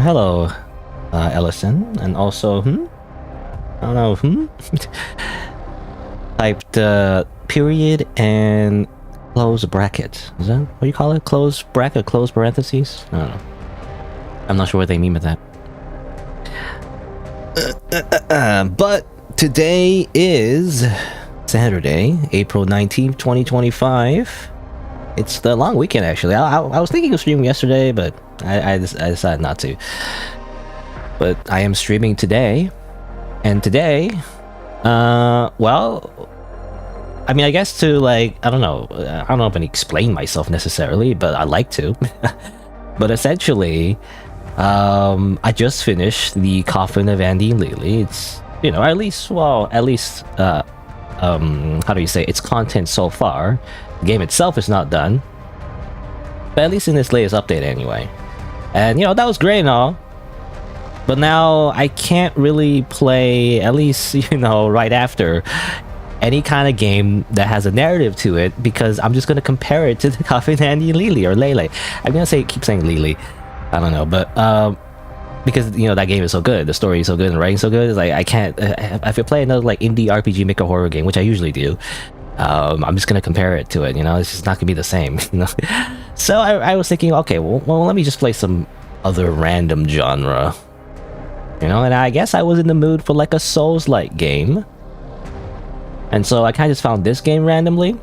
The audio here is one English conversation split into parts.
Hello, Ellison, and also, I don't know, typed period and close bracket. Is that what you call it? Close bracket, close parentheses? I don't know. I'm not sure what they mean by that. But today is Saturday, April 19th, 2025. It's the long weekend, actually. I was thinking of streaming yesterday, but I decided not to. But I am streaming today. And today, well, I mean, I guess to, like, I don't know if I can explain myself necessarily, but I like to. But essentially, I just finished the Coffin of Andy and Lily. It's, you know, at least, how do you say, its content so far. The game itself is not done, but at least in this latest update anyway. And, you know, that was great and all, but now I can't really play, at least, you know, right after, any kind of game that has a narrative to it, because I'm just going to compare it to the Coffin Andy Lily, or Lele. I'm going to keep saying Lily. I don't know, but because, you know, that game is so good, the story is so good, and the writing so good, it's like, I can't, if I play another, like, indie RPG maker horror game, which I usually do, I'm just gonna compare it to it, you know. It's just not gonna be the same, you know. So I was thinking, okay, well, let me just play some other random genre, you know. And I guess I was in the mood for like a Souls-like game, and so I kind of just found this game randomly.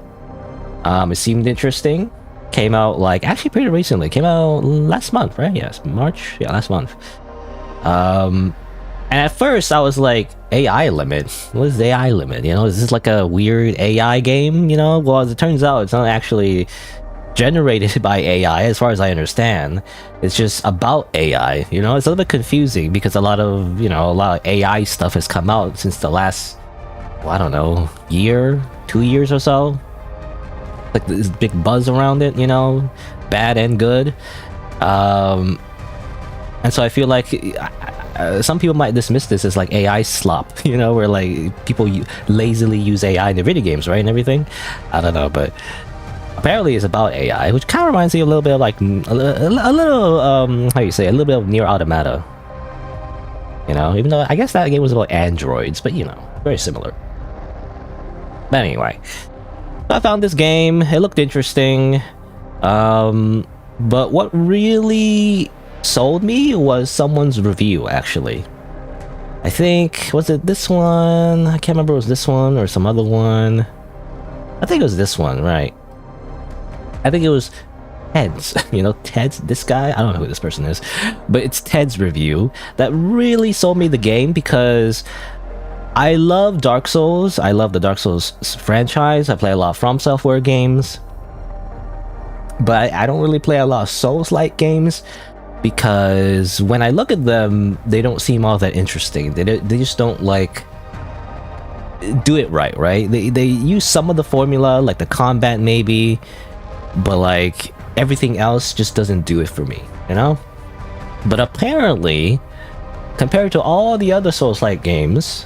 It seemed interesting. Came out, like, actually pretty recently. Came out last month, right? Yes, March. Yeah, last month. And at first I was like, AI limit? What is the AI limit? You know, is this like a weird AI game? You know, well, as it turns out, it's not actually generated by AI, as far as I understand. It's just about AI. You know, it's a little bit confusing because a lot of AI stuff has come out since the last, well, I don't know, year, 2 years or so. Like this big buzz around it, you know, bad and good. And so I feel like some people might dismiss this as like AI slop, you know, where like people lazily use AI in their video games, right, and everything. I don't know, but apparently it's about AI, which kind of reminds me a little bit of like a little how you say, a little bit of Nier Automata. You know, even though I guess that game was about androids, but you know, very similar. But anyway, I found this game. It looked interesting. But what really sold me was someone's review, actually. I think, was it this one? I can't remember if it was this one or some other one. I think it was this one, right? I think it was Ted's, you know, this guy, I don't know who this person is, but it's Ted's review that really sold me the game, because I love Dark Souls. I love the Dark Souls franchise. I play a lot of From Software games, but I don't really play a lot of Souls-like games, because when I look at them, they don't seem all that interesting. They just don't, like, do it right? They use some of the formula, like the combat maybe, but like everything else just doesn't do it for me, you know? But apparently, compared to all the other Souls-like games,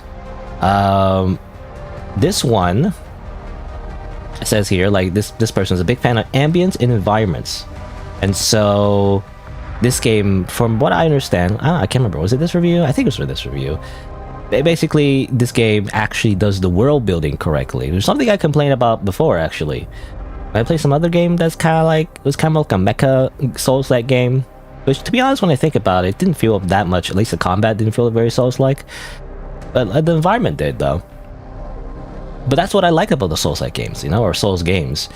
this one, it says here, like, this person is a big fan of ambience and environments, and so this game, from what I understand, I can't remember, was it this review? I think it was for this review. Basically, this game actually does the world building correctly. There's something I complained about before, actually. I played some other game that's kind of like, it was kind of like a mecha Souls-like game, which, to be honest, when I think about it, it didn't feel that much. At least the combat didn't feel very Souls-like, but the environment did, though. But that's what I like about the Souls-like games, you know, or Souls games.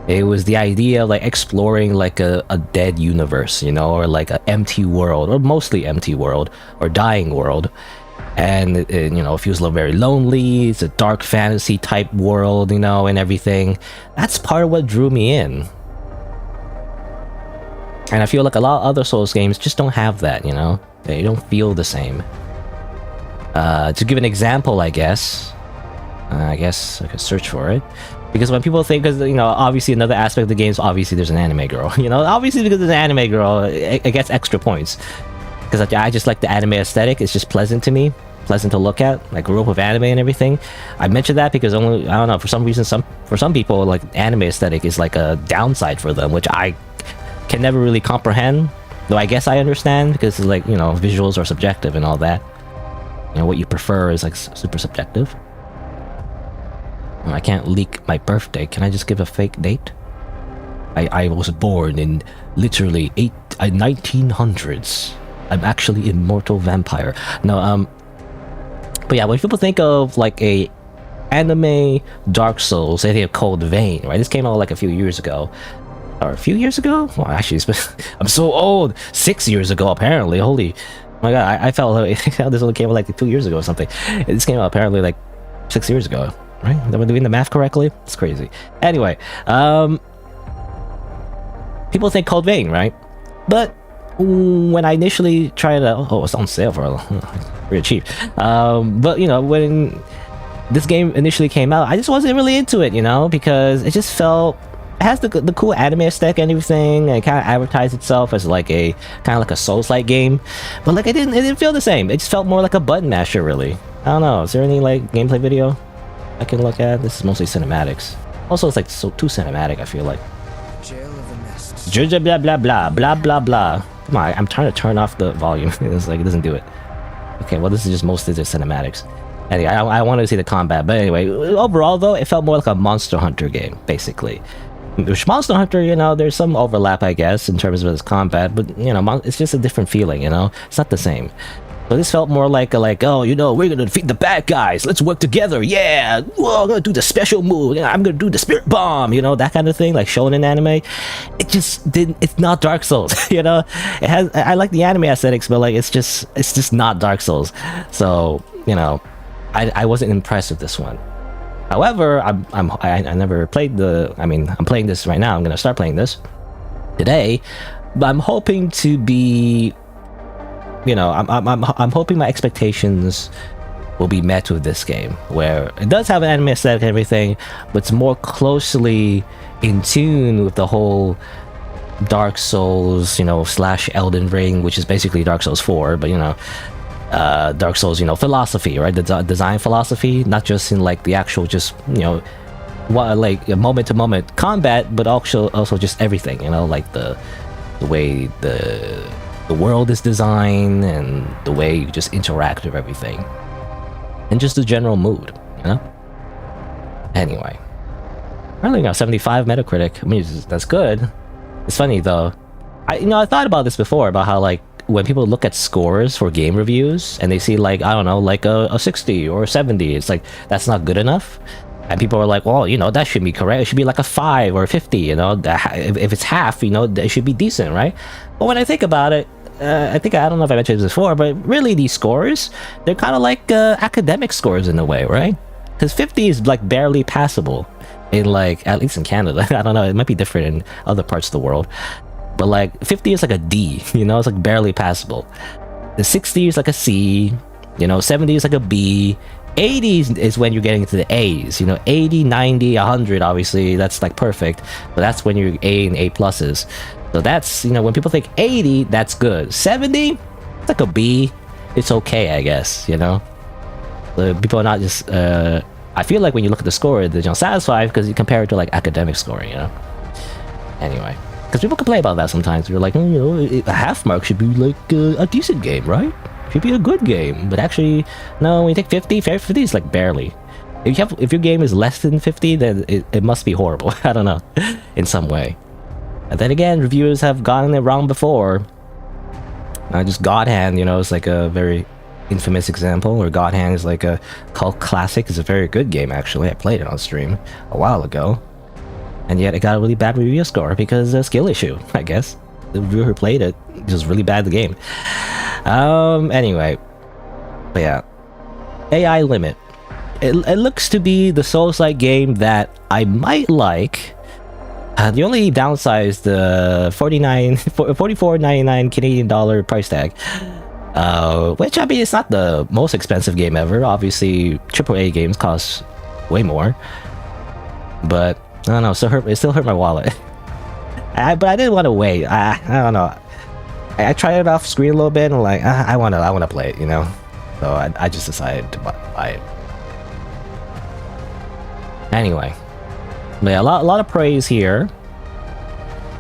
It was the idea of like exploring like a dead universe, you know, or like an empty world, or mostly empty world, or dying world. And it, you know, it feels very lonely. It's a dark fantasy type world, you know, and everything. That's part of what drew me in. And I feel like a lot of other Souls games just don't have that, you know? They don't feel the same. To give an example, I guess I could search for it. Because when people think, because, you know, obviously another aspect of the game is obviously there's an anime girl. You know, obviously because there's an anime girl, it gets extra points. Because I just like the anime aesthetic. It's just pleasant to me. Pleasant to look at. I grew up with anime and everything. I mentioned that because only, I don't know, for some reason, for some people, like, anime aesthetic is like a downside for them, which I can never really comprehend. Though I guess I understand because it's like, you know, visuals are subjective and all that. You know, what you prefer is like super subjective. I can't leak my birthday. Can I just give a fake date? I was born in literally 1900s. I'm actually immortal vampire. No, but yeah, when people think of like a anime Dark Souls, they think of Cold Vein, right? This came out like a few years ago. Or a few years ago? Well, actually, I'm so old. 6 years ago, apparently. Holy, oh my god! I felt like this only came out like 2 years ago or something. This came out apparently like 6 years ago, right? Am I doing the math correctly? It's crazy. Anyway, people think Cold Vein, right? But when I initially tried it out, it's on sale for pretty cheap. But you know, when this game initially came out, I just wasn't really into it, you know, because it just felt. It has the cool anime aesthetic and everything, and it kind of advertised itself as like a kind of like a Souls-like game, but like it didn't feel the same. It just felt more like a button masher, really. I don't know. Is there any like gameplay video I can look at? This is mostly cinematics. Also, it's like too cinematic. I feel like. Blah blah blah blah blah blah. Come on, I'm trying to turn off the volume. It's like it doesn't do it. Okay, well this is just mostly the cinematics. Anyway, I wanted to see the combat, but anyway, overall though, it felt more like a Monster Hunter game, basically. Which Monster Hunter, you know, there's some overlap, I guess, in terms of its combat, but you know, it's just a different feeling, you know, it's not the same. So this felt more like oh, you know, we're gonna defeat the bad guys. Let's work together. Yeah, whoa, I'm gonna do the special move. Yeah, I'm gonna do the spirit bomb. You know, that kind of thing, like shown in anime. It just didn't. It's not Dark Souls. You know, it has. I like the anime aesthetics, but like it's just not Dark Souls. So you know, I wasn't impressed with this one. However, I never played the. I mean, I'm playing this right now. I'm gonna start playing this today, but I'm hoping to be. You know, I'm hoping my expectations will be met with this game, where it does have an anime aesthetic and everything, but it's more closely in tune with the whole Dark Souls, you know, / Elden Ring, which is basically Dark Souls 4, but you know. Dark Souls, you know, philosophy, right? The design philosophy, not just in like the actual, just you know, like moment to moment combat, but also just everything, you know, like the way the world is designed and the way you just interact with everything, and just the general mood, you know. Anyway, apparently now 75 Metacritic. I mean, that's good. It's funny though. I thought about this before about how like. When people look at scores for game reviews and they see like, I don't know, like a 60 or a 70, it's like, that's not good enough. And people are like, well, you know, that should be correct. It should be like a 5 or a 50, you know, if it's half, you know, it should be decent, right? But when I think about it, I don't know if I mentioned this before, but really these scores, they're kind of like academic scores in a way, right? Because 50 is like barely passable in like, at least in Canada. I don't know, it might be different in other parts of the world. But like 50 is like a D, you know, it's like barely passable. The 60 is like a C, you know, 70 is like a B. 80 is when you're getting into the A's, you know, 80, 90, 100, obviously, that's like perfect. But that's when you're A and A pluses. So that's, you know, when people think 80, that's good. 70, it's like a B. It's okay, I guess, you know. People are not just, I feel like when you look at the score, they're just satisfied because you compare it to like academic scoring, you know. Anyway. Because people complain about that sometimes. You're like, you know, a half mark should be like a decent game, right? Should be a good game. But actually, no, when you take 50 is like barely. If your game is less than 50, then it must be horrible. I don't know. In some way. And then again, reviewers have gotten it wrong before. Just God Hand, you know, is like a very infamous example. Or God Hand is like a cult classic. It's a very good game, actually. I played it on stream a while ago. And yet it got a really bad review score because of a skill issue, I guess. The reviewer who played it just really bad at the game. Anyway. But yeah. AI Limit. It looks to be the Souls-like game that I might like. The only downside is the $44.99 Canadian dollar price tag. Which, I mean, it's not the most expensive game ever. Obviously, AAA games cost way more. But... I don't know, it still hurt my wallet. But I didn't want to wait. I don't know. I tried it off screen a little bit and I'm like, I want to play it, you know? So I just decided to buy it. Anyway. But yeah, a lot of praise here.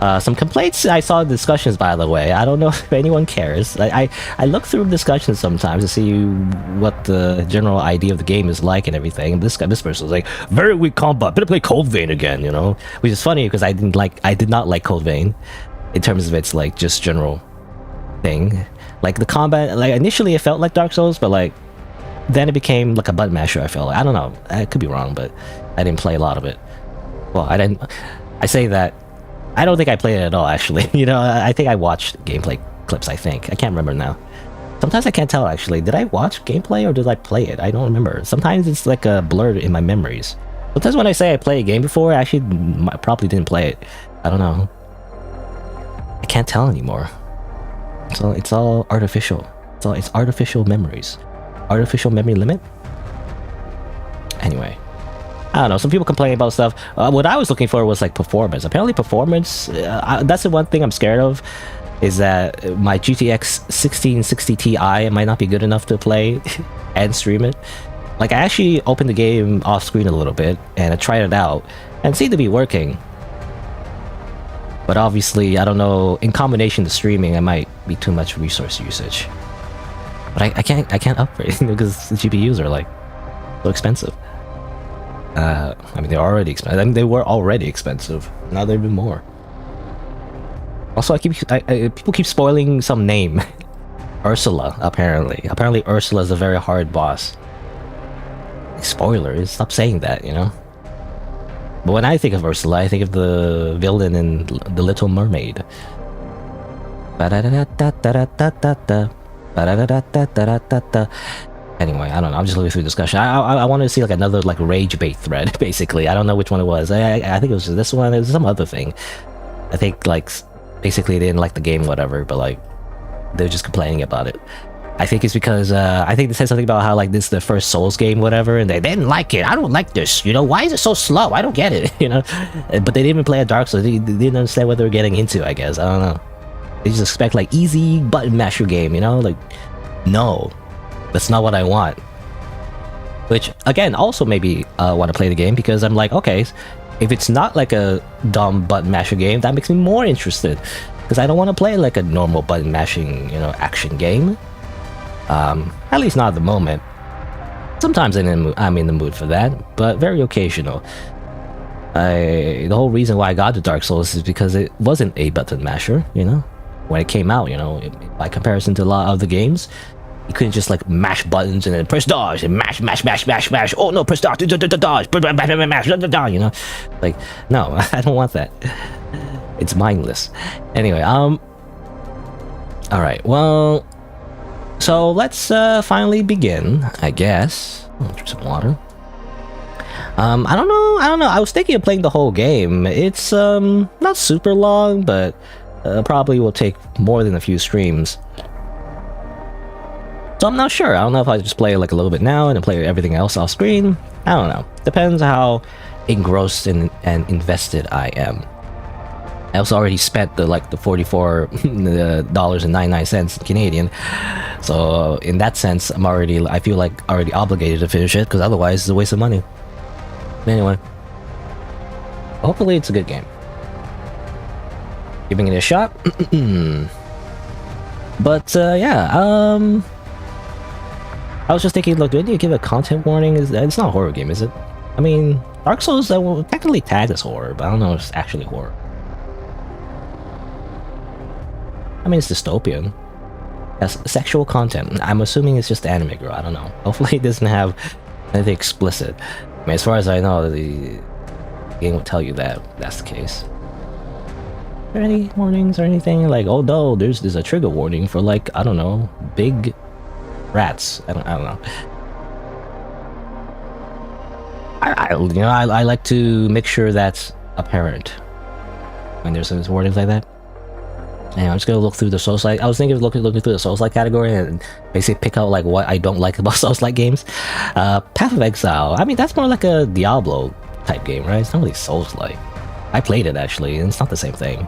Some complaints I saw in discussions, by the way. I don't know if anyone cares. I look through discussions sometimes to see what the general idea of the game is like and everything. And this person was like, very weak combat. Better play Cold Vein again, you know? Which is funny because I did not like Cold Vein in terms of its like just general thing. Like the combat, like initially it felt like Dark Souls, but like then it became like a button masher. I felt like. I don't know. I could be wrong, but I didn't play a lot of it. Well, I didn't. I say that. I don't think I played it at all, actually. You know, I think I watched gameplay clips, I think. I can't remember now. Sometimes I can't tell, actually. Did I watch gameplay or did I play it? I don't remember. Sometimes it's like a blur in my memories. Sometimes when I say I played a game before, I actually probably didn't play it. I don't know. I can't tell anymore. So it's all artificial. So it's artificial memories. Artificial memory limit? Anyway. I don't know, some people complain about stuff. What I was looking for was like performance. Apparently performance, that's the one thing I'm scared of, is that my GTX 1660 Ti might not be good enough to play and stream it. Like I actually opened the game off screen a little bit and I tried it out and it seemed to be working. But obviously, I don't know, in combination to streaming, it might be too much resource usage. But I can't upgrade because the GPUs are like so expensive. I mean, they're already expensive. I mean, they were already expensive. Now they're even more. Also, people keep spoiling some name. Ursula, apparently. Apparently, Ursula is a very hard boss. Spoilers. Stop saying that, you know? But when I think of Ursula, I think of the villain in The Little Mermaid. Anyway, I don't know. I'm just looking through discussion. I wanted to see like another like rage bait thread. Basically, I don't know which one it was. I think it was this one. It was some other thing. I think like basically they didn't like the game, whatever. But like they're just complaining about it. I think it's because I think they said something about how like this is the first Souls game, whatever, and they didn't like it. I don't like this. You know, why is it so slow? I don't get it. You know, but they didn't even play a Dark Souls. They didn't understand what they were getting into. I guess I don't know. They just expect like easy button masher game. You know, like no. That's not what I want. Which, again, also maybe want to play the game because I'm like, okay, if it's not like a dumb button masher game, that makes me more interested. Because I don't want to play like a normal button mashing, you know, action game. At least not at the moment. Sometimes I'm in the mood for that, but very occasional. The whole reason why I got to Dark Souls is because it wasn't a button masher, you know? When it came out, you know, by comparison to a lot of the games, you couldn't just like mash buttons and then press dodge and mash. Oh no, press dodge, dodge, mash, you know, like no, I don't want that. It's mindless. Anyway, all right, well, so let's finally begin, I guess. Drink some water. I don't know. I was thinking of playing the whole game. It's not super long, but probably will take more than a few streams. So I'm not sure. I don't know if I just play like a little bit now and then play everything else off screen. I don't know. Depends how engrossed and invested I am. I also already spent the $44.99 Canadian. So in that sense, I feel like already obligated to finish it because otherwise it's a waste of money. But anyway, hopefully it's a good game. Giving it a shot. But yeah, I was just thinking, look, do I need to give a content warning? It's not a horror game, is it? I mean, Dark Souls will technically tag as horror, but I don't know if it's actually horror. I mean, it's dystopian. Has sexual content. I'm assuming it's just anime girl, I don't know. Hopefully it doesn't have anything explicit. I mean, as far as I know, the game will tell you that that's the case. Are there any warnings or anything? Like, oh no, there's a trigger warning for like, I don't know, big rats. I don't know. I like to make sure that's apparent when there's some warnings like that. And I'm just gonna look through the Souls-like. I was thinking of looking through the Souls-like category and basically pick out like what I don't like about Souls-like games. Path of Exile. I mean, that's more like a Diablo type game, right? It's not really Souls-like. I played it actually, and it's not the same thing.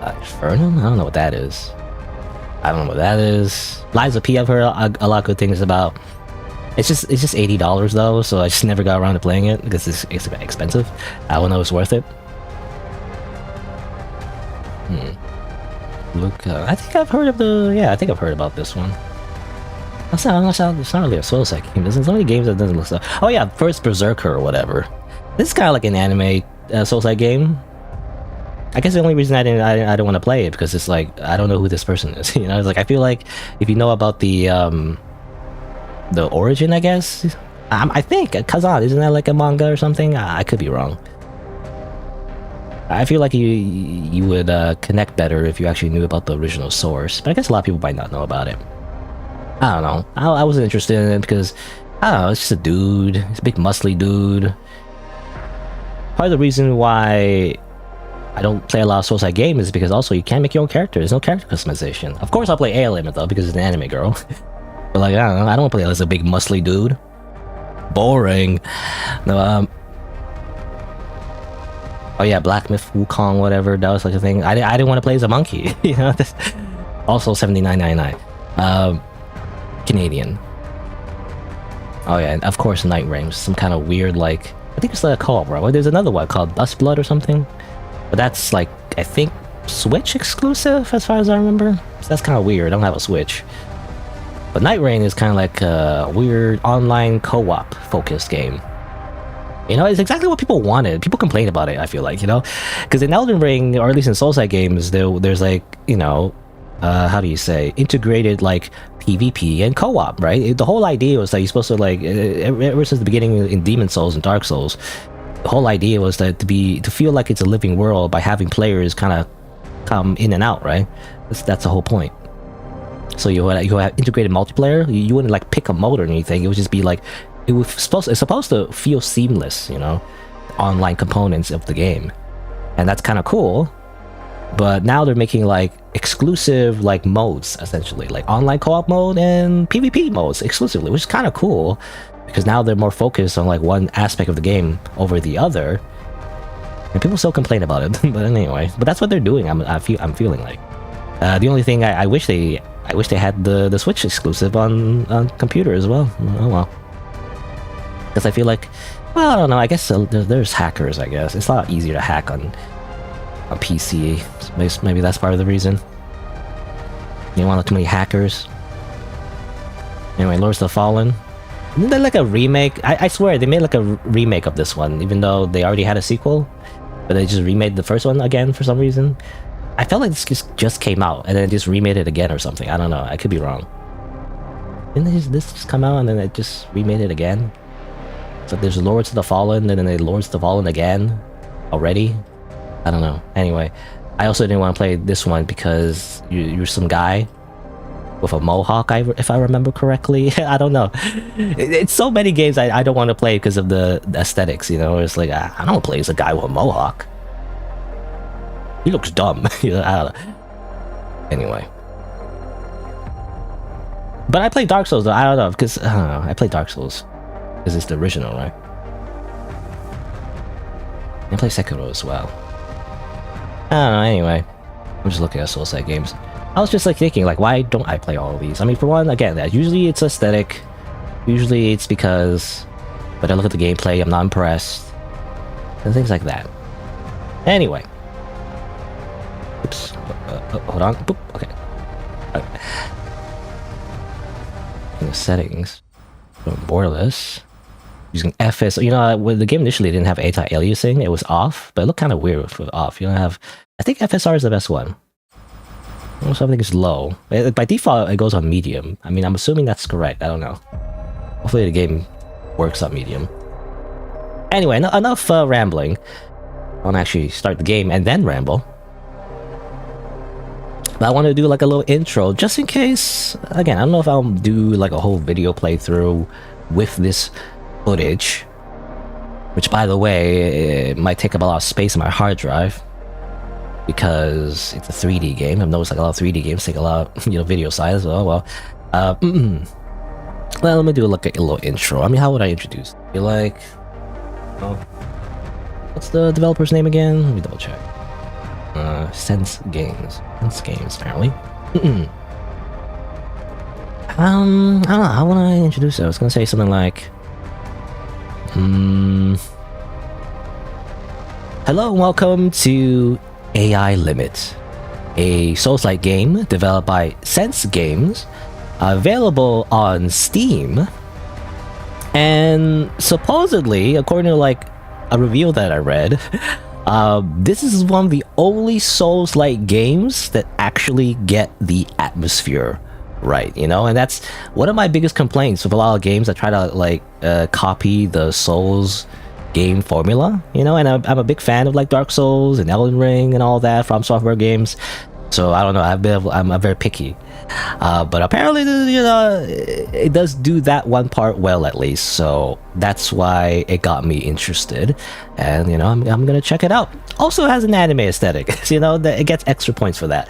Infernum? I don't know what that is. Lies of P, I've heard a lot of good things about. It's just $80 though, so I just never got around to playing it because it's expensive. I don't know if it's worth it. Luca. I think I've heard of the... Yeah, I think I've heard about this one. It's not really a Souls-like game. There's so many games that doesn't look so... Oh yeah, First Berserker or whatever. This is kind of like an anime Souls-like game. I guess the only reason I don't want to play it because it's like I don't know who this person is. You know, it's like I feel like if you know about the origin, I guess. I think Kazan, isn't that like a manga or something? I could be wrong. I feel like you would connect better if you actually knew about the original source, but I guess a lot of people might not know about it. I don't know. I wasn't interested in it because I don't know. It's just a dude. It's a big muscly dude. Part of the reason why I don't play a lot of Souls-like games is because also you can't make your own character. There's no character customization. Of course, I'll play ALM though because it's an anime girl. But like I don't know. I don't want to play as a big muscly dude. Boring. No. Oh yeah, Black Myth Wukong, whatever. That was like a thing. I didn't want to play as a monkey. You know. Also $79.99. Canadian. Oh yeah, and of course Night Range. Some kind of weird like. I think it's like a co-op, bro. There's another one called Dustblood or something. But that's like, I think, Switch exclusive as far as I remember. So that's kind of weird. I don't have a Switch. But Night Rain is kind of like a weird online co-op focused game. You know, it's exactly what people wanted. People complain about it, I feel like, you know? Because in Elden Ring, or at least in Souls-like games, there's like, you know, how do you say, integrated like PvP and co-op, right? The whole idea was that you're supposed to like, ever since the beginning in Demon Souls and Dark Souls, the whole idea was that to feel like it's a living world by having players kind of come in and out, right? That's the whole point. So you have integrated multiplayer. You wouldn't like pick a mode or anything. It would just be like it's supposed to feel seamless, you know, online components of the game, and that's kind of cool. But now they're making like exclusive like modes, essentially like online co-op mode and PvP modes exclusively, which is kind of cool. Because now they're more focused on like one aspect of the game over the other, and people still complain about it. But anyway, but that's what they're doing. I'm feeling like the only thing I wish they had the Switch exclusive on computer as well. Oh well, because I feel like, well, I don't know. I guess there's hackers. I guess it's a lot easier to hack on PC. So maybe that's part of the reason. You don't want too many hackers. Anyway, Lords of the Fallen. Isn't that like a remake? I swear they made like a remake of this one, even though they already had a sequel, but they just remade the first one again for some reason. I felt like this just came out and then just remade it again or something. I don't know. I could be wrong. Didn't this just come out and then they just remade it again? So there's Lords of the Fallen and then they Lords of the Fallen again already. I don't know. Anyway, I also didn't want to play this one because you're some guy with a mohawk, if I remember correctly. I don't know. It's so many games I don't want to play because of the aesthetics, you know? It's like, I don't want to play as a guy with a mohawk. He looks dumb. You know, I don't know. Anyway. But I played Dark Souls though, I don't know, because, I don't know, I played Dark Souls. Because it's the original, right? I play Sekiro as well. I don't know, anyway. I'm just looking at Souls-like games. I was just like thinking, like, why don't I play all of these? I mean, for one, again, usually it's aesthetic. Usually it's because when I look at the gameplay, I'm not impressed. And things like that. Anyway. Oops. Hold on. Boop. Okay. Right. In the settings. Borderless. Using FS. You know, when the game initially didn't have anti-aliasing, it was off. But it looked kind of weird with off. You don't have... I think FSR is the best one. Also, I think it's low. By default, it goes on medium. I mean, I'm assuming that's correct. I don't know. Hopefully the game works on medium. Anyway, enough rambling. I want to actually start the game and then ramble. But I want to do like a little intro, just in case... Again, I don't know if I'll do like a whole video playthrough with this footage. Which, by the way, it might take up a lot of space on my hard drive. Because it's a 3D game. I've noticed like a lot of 3D games take a lot of, you know, video size. Oh well. Well, let me do like a little intro. I mean, how would I introduce? You like, oh, what's the developer's name again? Let me double check. Sense Games. Sense Games, apparently. I don't know. How would I introduce it? I was gonna say something like, hello and welcome to AI Limit, a Souls-like game developed by Sense Games, available on Steam. And supposedly, according to like a review that I read, this is one of the only Souls-like games that actually get the atmosphere right, you know? And that's one of my biggest complaints with a lot of games that try to like copy the Souls game formula, you know? And I'm a big fan of like Dark Souls and Elden Ring and all that from software games. So I don't know, I'm very picky. But apparently, you know, it does do that one part well at least. So that's why it got me interested. And, you know, I'm gonna check it out. Also has an anime aesthetic. So, you know, it gets extra points for that.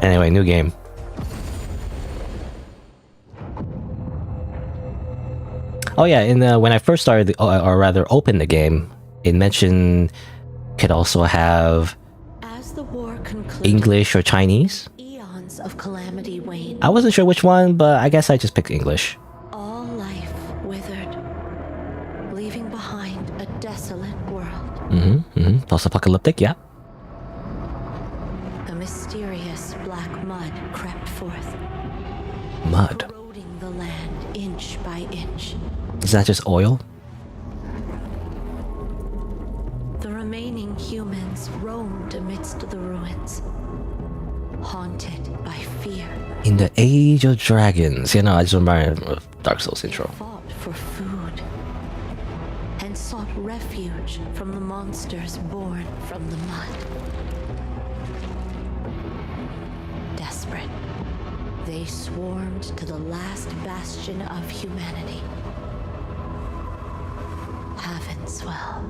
Anyway, new game. Oh yeah, and when I first started, or rather opened the game, it mentioned could also have English or Chinese. Eons of calamity waned. I wasn't sure which one, but I guess I just picked English. All life withered, leaving behind a desolate world. Post-apocalyptic, yeah. A mysterious black mud crept forth. Mud. Eroding the land inch by inch. Is that just oil? The remaining humans roamed amidst the ruins, haunted by fear. In the Age of Dragons. You know, I just remember of Dark Souls intro. They fought for food and sought refuge from the monsters born from the mud. Desperate, they swarmed to the last bastion of humanity. Havenswell.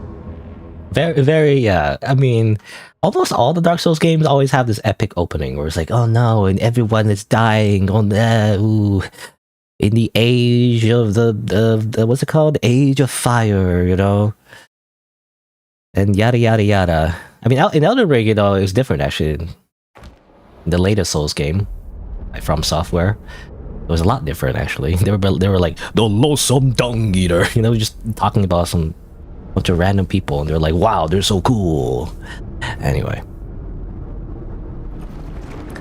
Very, very, yeah. I mean, almost all the Dark Souls games always have this epic opening where it's like, oh no, and everyone is dying on the, ooh, in the age of the what's it called? Age of Fire, you know? And yada, yada, yada. I mean, in Elden Ring, you know, it was different actually. In the latest Souls game, like From Software, it was a lot different actually. They were like, the loathsome dung eater, you know, just talking about some bunch of random people, and they're like, wow, they're so cool. Anyway,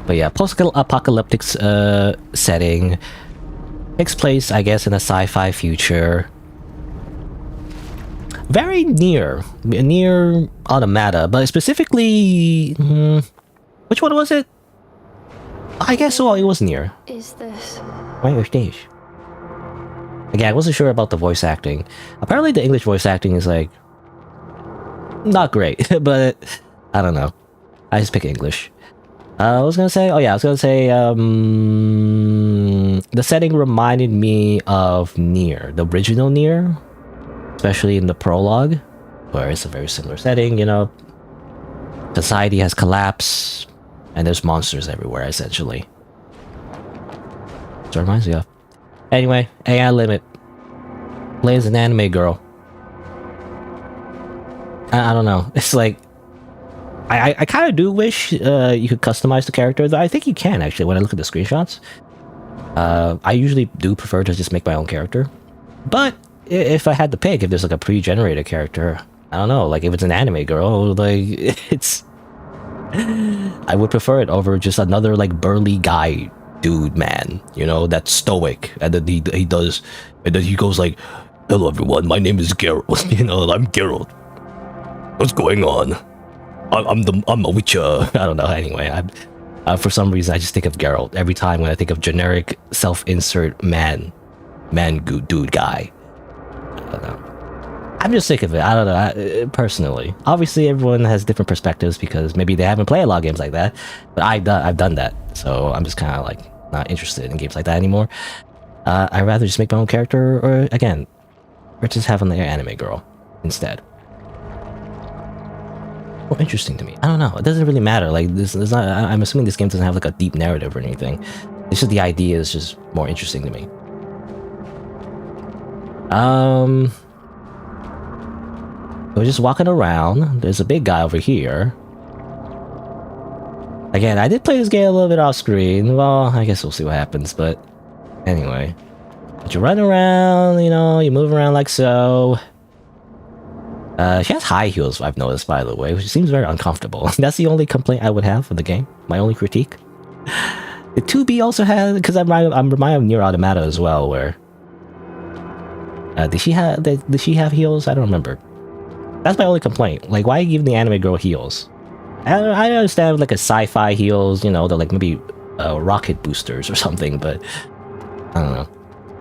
but yeah, post-apocalyptic setting, takes place, I guess, in a sci-fi future. Very near Automata, but specifically, which one was it? I guess so. It was near. Is this Right your stage? Again, I wasn't sure about the voice acting. Apparently, the English voice acting is like not great, but I don't know. I just pick English. I was gonna say, the setting reminded me of Nier, the original Nier, especially in the prologue, where it's a very similar setting. You know, society has collapsed, and there's monsters everywhere, essentially. So it reminds me of. Anyway, AI Limit plays an anime girl. I don't know. It's like I kind of do wish you could customize the character. Though I think you can actually. When I look at the screenshots, I usually do prefer to just make my own character. But if I had to pick, if there's like a pre-generated character, I don't know. Like if it's an anime girl, like it's, I would prefer it over just another like burly guy. Dude, man, you know, that's stoic, and then he does, and then he goes like, "Hello, everyone. My name is Geralt. You know, I'm Geralt. What's going on? I'm a witcher." I don't know. Anyway, for some reason I just think of Geralt every time when I think of generic self-insert dude guy. I don't know. I'm just sick of it. I don't know. Personally, obviously, everyone has different perspectives because maybe they haven't played a lot of games like that, but I've done that. So I'm just kind of like not interested in games like that anymore. I'd rather just make my own character, or again, or just have an anime girl instead. More interesting to me. I don't know. It doesn't really matter. Like this is not. I'm assuming this game doesn't have like a deep narrative or anything. It's just the idea is just more interesting to me. We're just walking around. There's a big guy over here. Again, I did play this game a little bit off screen. Well, I guess we'll see what happens, but anyway. But you run around, you know, you move around like so. She has high heels, I've noticed, by the way, which seems very uncomfortable. That's the only complaint I would have for the game. My only critique. The 2B also has, because I'm reminded of Nier Automata as well, where did she have heels? I don't remember. That's my only complaint. Like, why give the anime girl heels? I understand like a sci-fi heels, you know, they're like maybe rocket boosters or something, but I don't know.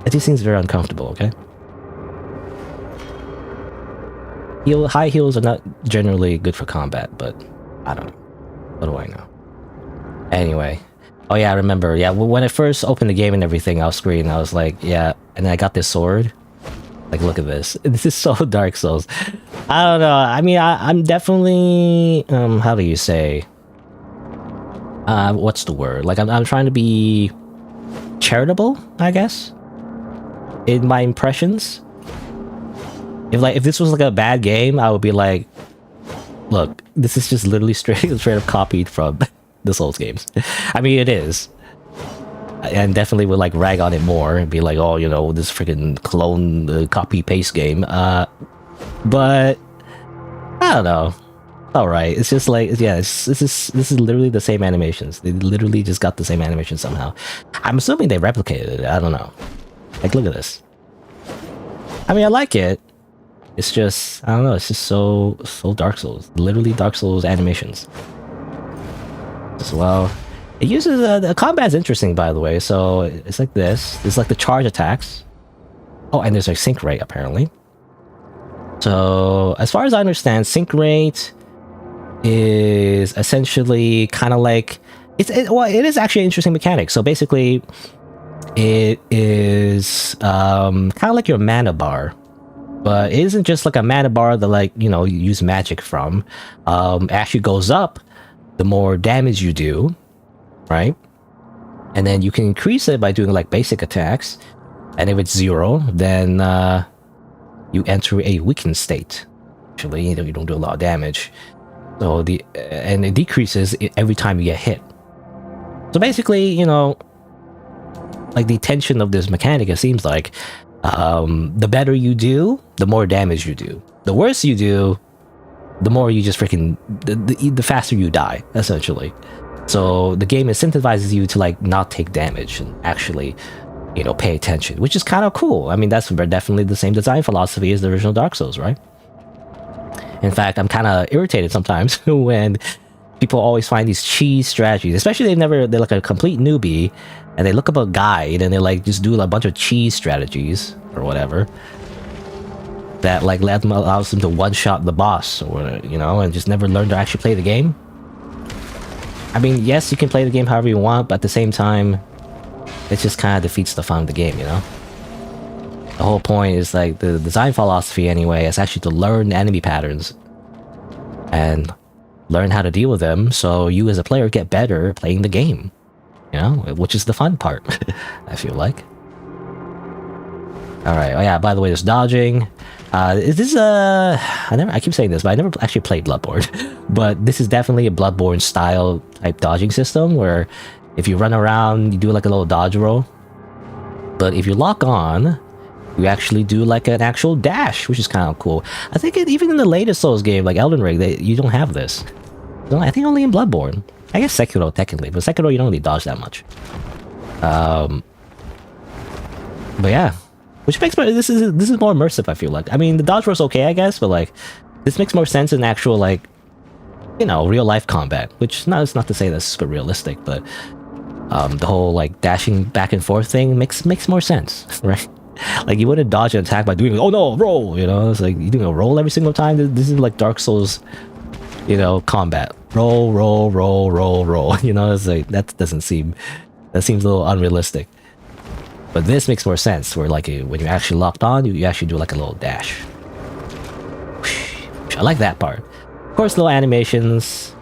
It just seems very uncomfortable. Okay. High heels are not generally good for combat, but I don't know. What do I know? Anyway. Oh yeah, I remember. Yeah, when I first opened the game and everything, I was screaming. I was like, yeah, and then I got this sword. Like, look at this. This is so Dark Souls. I don't know. I mean, I'm definitely... how do you say? What's the word? Like, I'm trying to be charitable, I guess, in my impressions. If this was like a bad game, I would be like, look, this is just literally straight up copied from the Souls games. I mean, it is. And definitely would like rag on it more and be like, oh, you know, this freaking clone copy paste game. But I don't know. All right, it's just like, yeah, this is literally the same animations. They literally just got the same animation somehow. I'm assuming they replicated it. I don't know. Like, look at this. I mean, I like it. It's just, I don't know. It's just so Dark Souls. Literally Dark Souls animations as well. It uses the combat's interesting, by the way. So it's like this. It's like the charge attacks. Oh, and there's a sync rate apparently. So as far as I understand, sync rate is essentially kind of like it is actually an interesting mechanic. So basically, it is kind of like your mana bar, but it isn't just like a mana bar that, like, you know, you use magic from. It actually goes up the more damage you do. Right? And then you can increase it by doing like basic attacks. And if it's 0, then you enter a weakened state. Actually, you don't do a lot of damage. So and it decreases every time you get hit. So basically, you know, like the tension of this mechanic, it seems like the better you do, the more damage you do. The worse you do, the more you just freaking the faster you die, essentially. So the game incentivizes you to like not take damage and actually, you know, pay attention, which is kind of cool. I mean, that's definitely the same design philosophy as the original Dark Souls, right? In fact, I'm kind of irritated sometimes when people always find these cheese strategies, especially they're like a complete newbie and they look up a guide and they like just do a bunch of cheese strategies or whatever that like allows them to one-shot the boss, or, you know, and just never learn to actually play the game. I mean, yes, you can play the game however you want, but at the same time, it just kind of defeats the fun of the game, you know? The whole point is, like, the design philosophy, anyway, is actually to learn enemy patterns and learn how to deal with them, so you as a player get better playing the game, you know? Which is the fun part, I feel like. Alright, oh yeah, by the way, there's dodging. Is this I keep saying this, but I never actually played Bloodborne. But this is definitely a Bloodborne style type dodging system where if you run around, you do like a little dodge roll. But if you lock on, you actually do like an actual dash, which is kind of cool. I think even in the latest Souls game, like Elden Ring, you don't have this. I think only in Bloodborne. I guess Sekiro technically, but Sekiro you don't really dodge that much. But yeah. Which makes this is more immersive, I feel like. I mean, the dodge roll's okay, I guess, but like this makes more sense in actual, like, you know, real life combat. Which it's not to say that's super realistic, but the whole like dashing back and forth thing makes more sense, right? Like you wouldn't dodge an attack by doing, oh no, roll, you know? It's like you're doing a roll every single time. This is like Dark Souls, you know, combat. Roll, roll, roll, roll, roll. You know, it's like that seems a little unrealistic. But this makes more sense, where like when you're actually locked on, you actually do like a little dash. I like that part. Of course, little animations.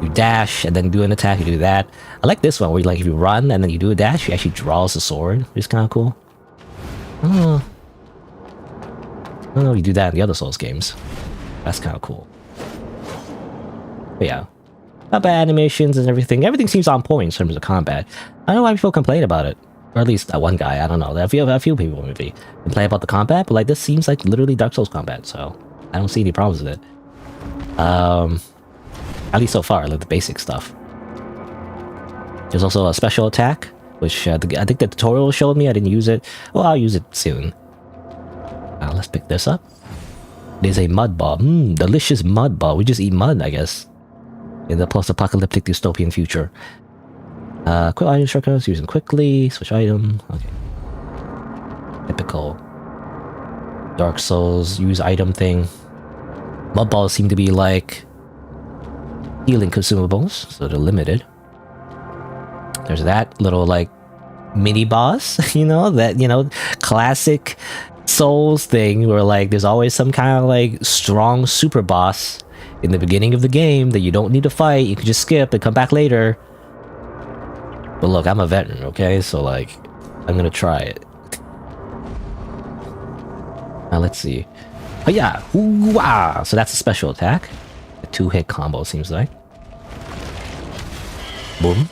You dash and then do an attack, you do that. I like this one where like if you run and then you do a dash, you actually draws a sword, which is kind of cool. I don't know if you do that in the other Souls games. That's kind of cool. But yeah. Not bad animations and everything. Everything seems on point in terms of combat. I don't know why people complain about it. Or at least that one guy, I don't know. A few people maybe complain about the combat, but like this seems like literally Dark Souls combat, so I don't see any problems with it. At least so far, like the basic stuff. There's also a special attack, which I think the tutorial showed me. I didn't use it. Well, I'll use it soon. Let's pick this up. It is a mud ball. Delicious mud ball. We just eat mud, I guess. In the post-apocalyptic dystopian future. Quick item shortcuts, using quickly. Switch item. Okay. Typical Dark Souls use item thing. Mud balls seem to be like healing consumables, so they're limited. There's that little like mini boss, you know, that, you know, classic Souls thing where like there's always some kind of like strong super boss in the beginning of the game that you don't need to fight. You can just skip and come back later. But look, I'm a veteran, okay? So like, I'm gonna try it. Now let's see. Oh yeah, ooh-wah! So that's a special attack. A 2-hit combo seems like. Boom.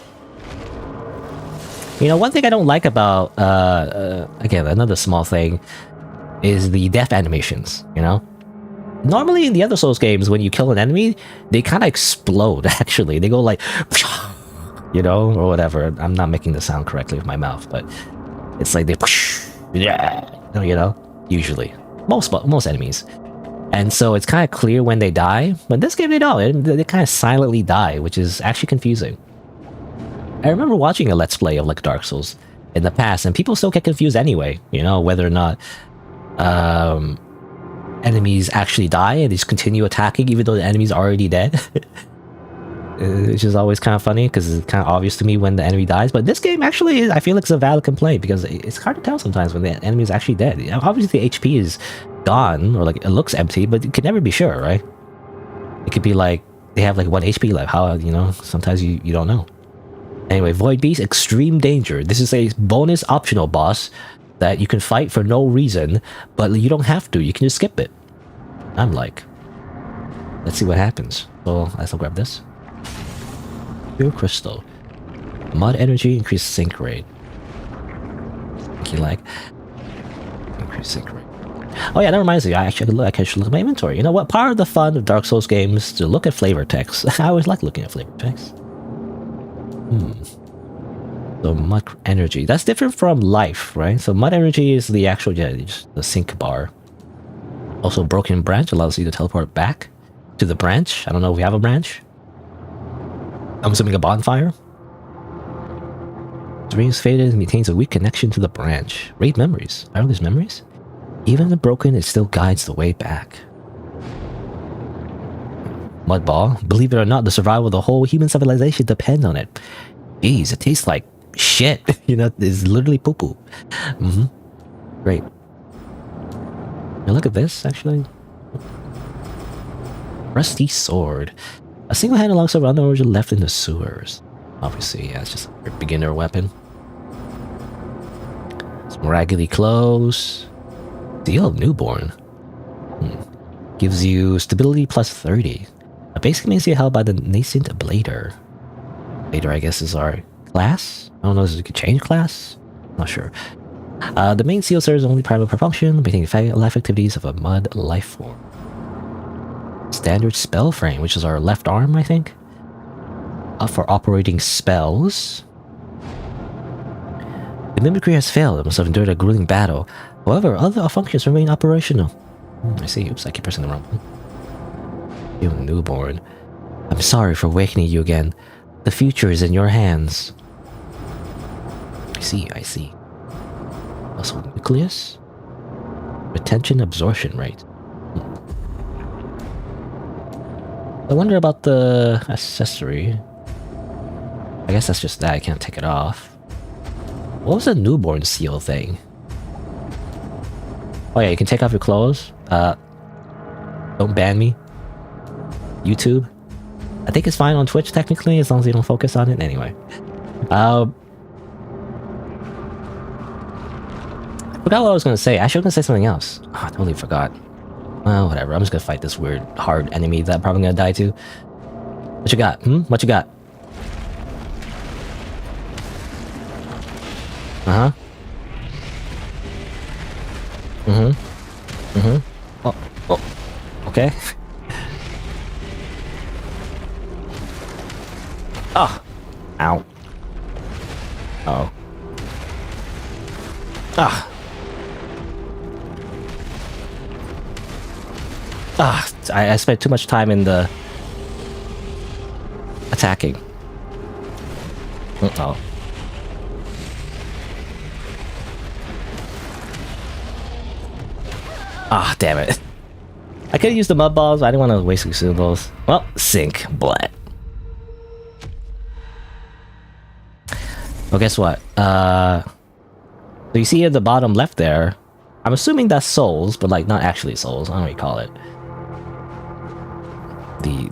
You know, one thing I don't like about, again, another small thing, is the death animations, you know? Normally in the other Souls games, when you kill an enemy, they kind of explode, actually. They go like, you know, or whatever. I'm not making the sound correctly with my mouth, but it's like they, yeah, you know, usually. Most enemies. And so it's kind of clear when they die, but in this game they don't. They kind of silently die, which is actually confusing. I remember watching a Let's Play of like Dark Souls in the past, and people still get confused anyway, you know, whether or not enemies actually die and they just continue attacking even though the enemy's already dead. Which is always kind of funny because it's kind of obvious to me when the enemy dies. But this game actually, I feel like it's a valid complaint because it's hard to tell sometimes when the enemy is actually dead. Obviously the HP is gone or like it looks empty, but you can never be sure, right? It could be like they have like 1 HP left. How, you know, sometimes you don't know. Anyway, Void Beast, Extreme Danger. This is a bonus optional boss that you can fight for no reason, but you don't have to. You can just skip it. I'm like, let's see what happens. So I'll grab this. Pure Crystal. Mud energy, increased sync rate. You like increased sync rate. Oh yeah, that reminds me. I should look at my inventory. You know what? Part of the fun of Dark Souls games is to look at flavor text. I always like looking at flavor text. So mud energy. That's different from life, right? So mud energy is the actual, yeah, just the sync bar. Also, broken branch allows you to teleport back to the branch. I don't know if we have a branch. I'm assuming a bonfire. Terrain is faded and maintains a weak connection to the branch. Raid memories. Are these memories? Even the broken, it still guides the way back. Mud ball. Believe it or not, the survival of the whole human civilization depends on it. Jeez, it tastes like shit. You know, it's literally poo-poo. Great. Now look at this, actually. Rusty sword. A single-handed longsword around the origin left in the sewers. Obviously, yeah, it's just a beginner weapon. Some raggedy clothes. Seal of Newborn. Gives you stability plus 30. Basically means you're held by the nascent blader. Blader, I guess, is our class. I don't know if you could change class. Not sure. The main seal serves only primary function, maintaining life activities of a mud life form. Standard spell frame, which is our left arm, I think. For operating spells. The mimicry has failed. It must have endured a grueling battle. However, other functions remain operational. I see. Oops, I keep pressing the wrong one. You newborn. I'm sorry for awakening you again. The future is in your hands. I see. Also, nucleus. Retention absorption rate. I wonder about the accessory. I guess that's just that. I can't take it off. What was the newborn seal thing? Oh yeah, you can take off your clothes. Don't ban me. YouTube. I think it's fine on Twitch technically, as long as you don't focus on it. Anyway. I forgot what I was gonna say. Actually, I was gonna say something else. Oh, I totally forgot. Well, whatever. I'm just gonna fight this weird, hard enemy that I'm probably gonna die to. What you got? What you got? Oh, Okay. Oh! Ow. Oh. Ah! Ah! I spent too much time in the... attacking. Uh-oh. Ah, damn it. I could've used the mud balls, I didn't want to waste consumables. Well, sink. Blah. Well, guess what? So you see at the bottom left there, I'm assuming that's souls, but like not actually souls, I don't know what you call it.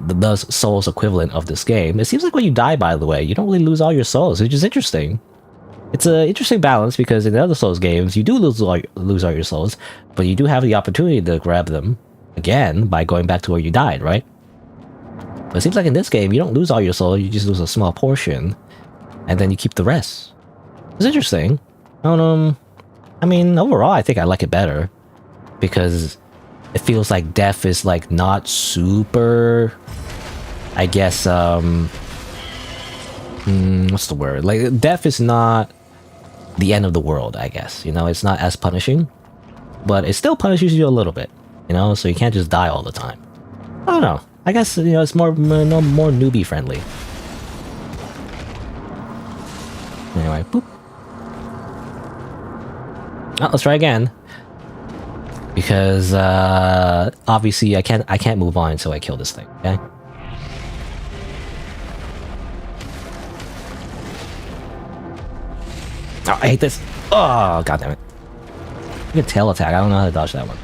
The souls equivalent of this game. It seems like when you die, by the way, you don't really lose all your souls, which is interesting. It's an interesting balance because in the other Souls games, you do lose all your souls, but you do have the opportunity to grab them again by going back to where you died, right? But it seems like in this game, you don't lose all your souls, you just lose a small portion, and then you keep the rest. It's interesting. I mean, overall, I think I like it better because it feels like death is like not super, I guess, what's the word? Like, death is not the end of the world, I guess. You know, it's not as punishing, but it still punishes you a little bit, you know, so you can't just die all the time. I don't know. I guess, you know, it's more newbie friendly. Anyway, boop. Oh, let's try again. Because obviously I can't move on until I kill this thing, okay? Oh, I hate this. Oh, god damn it. Good tail attack. I don't know how to dodge that one.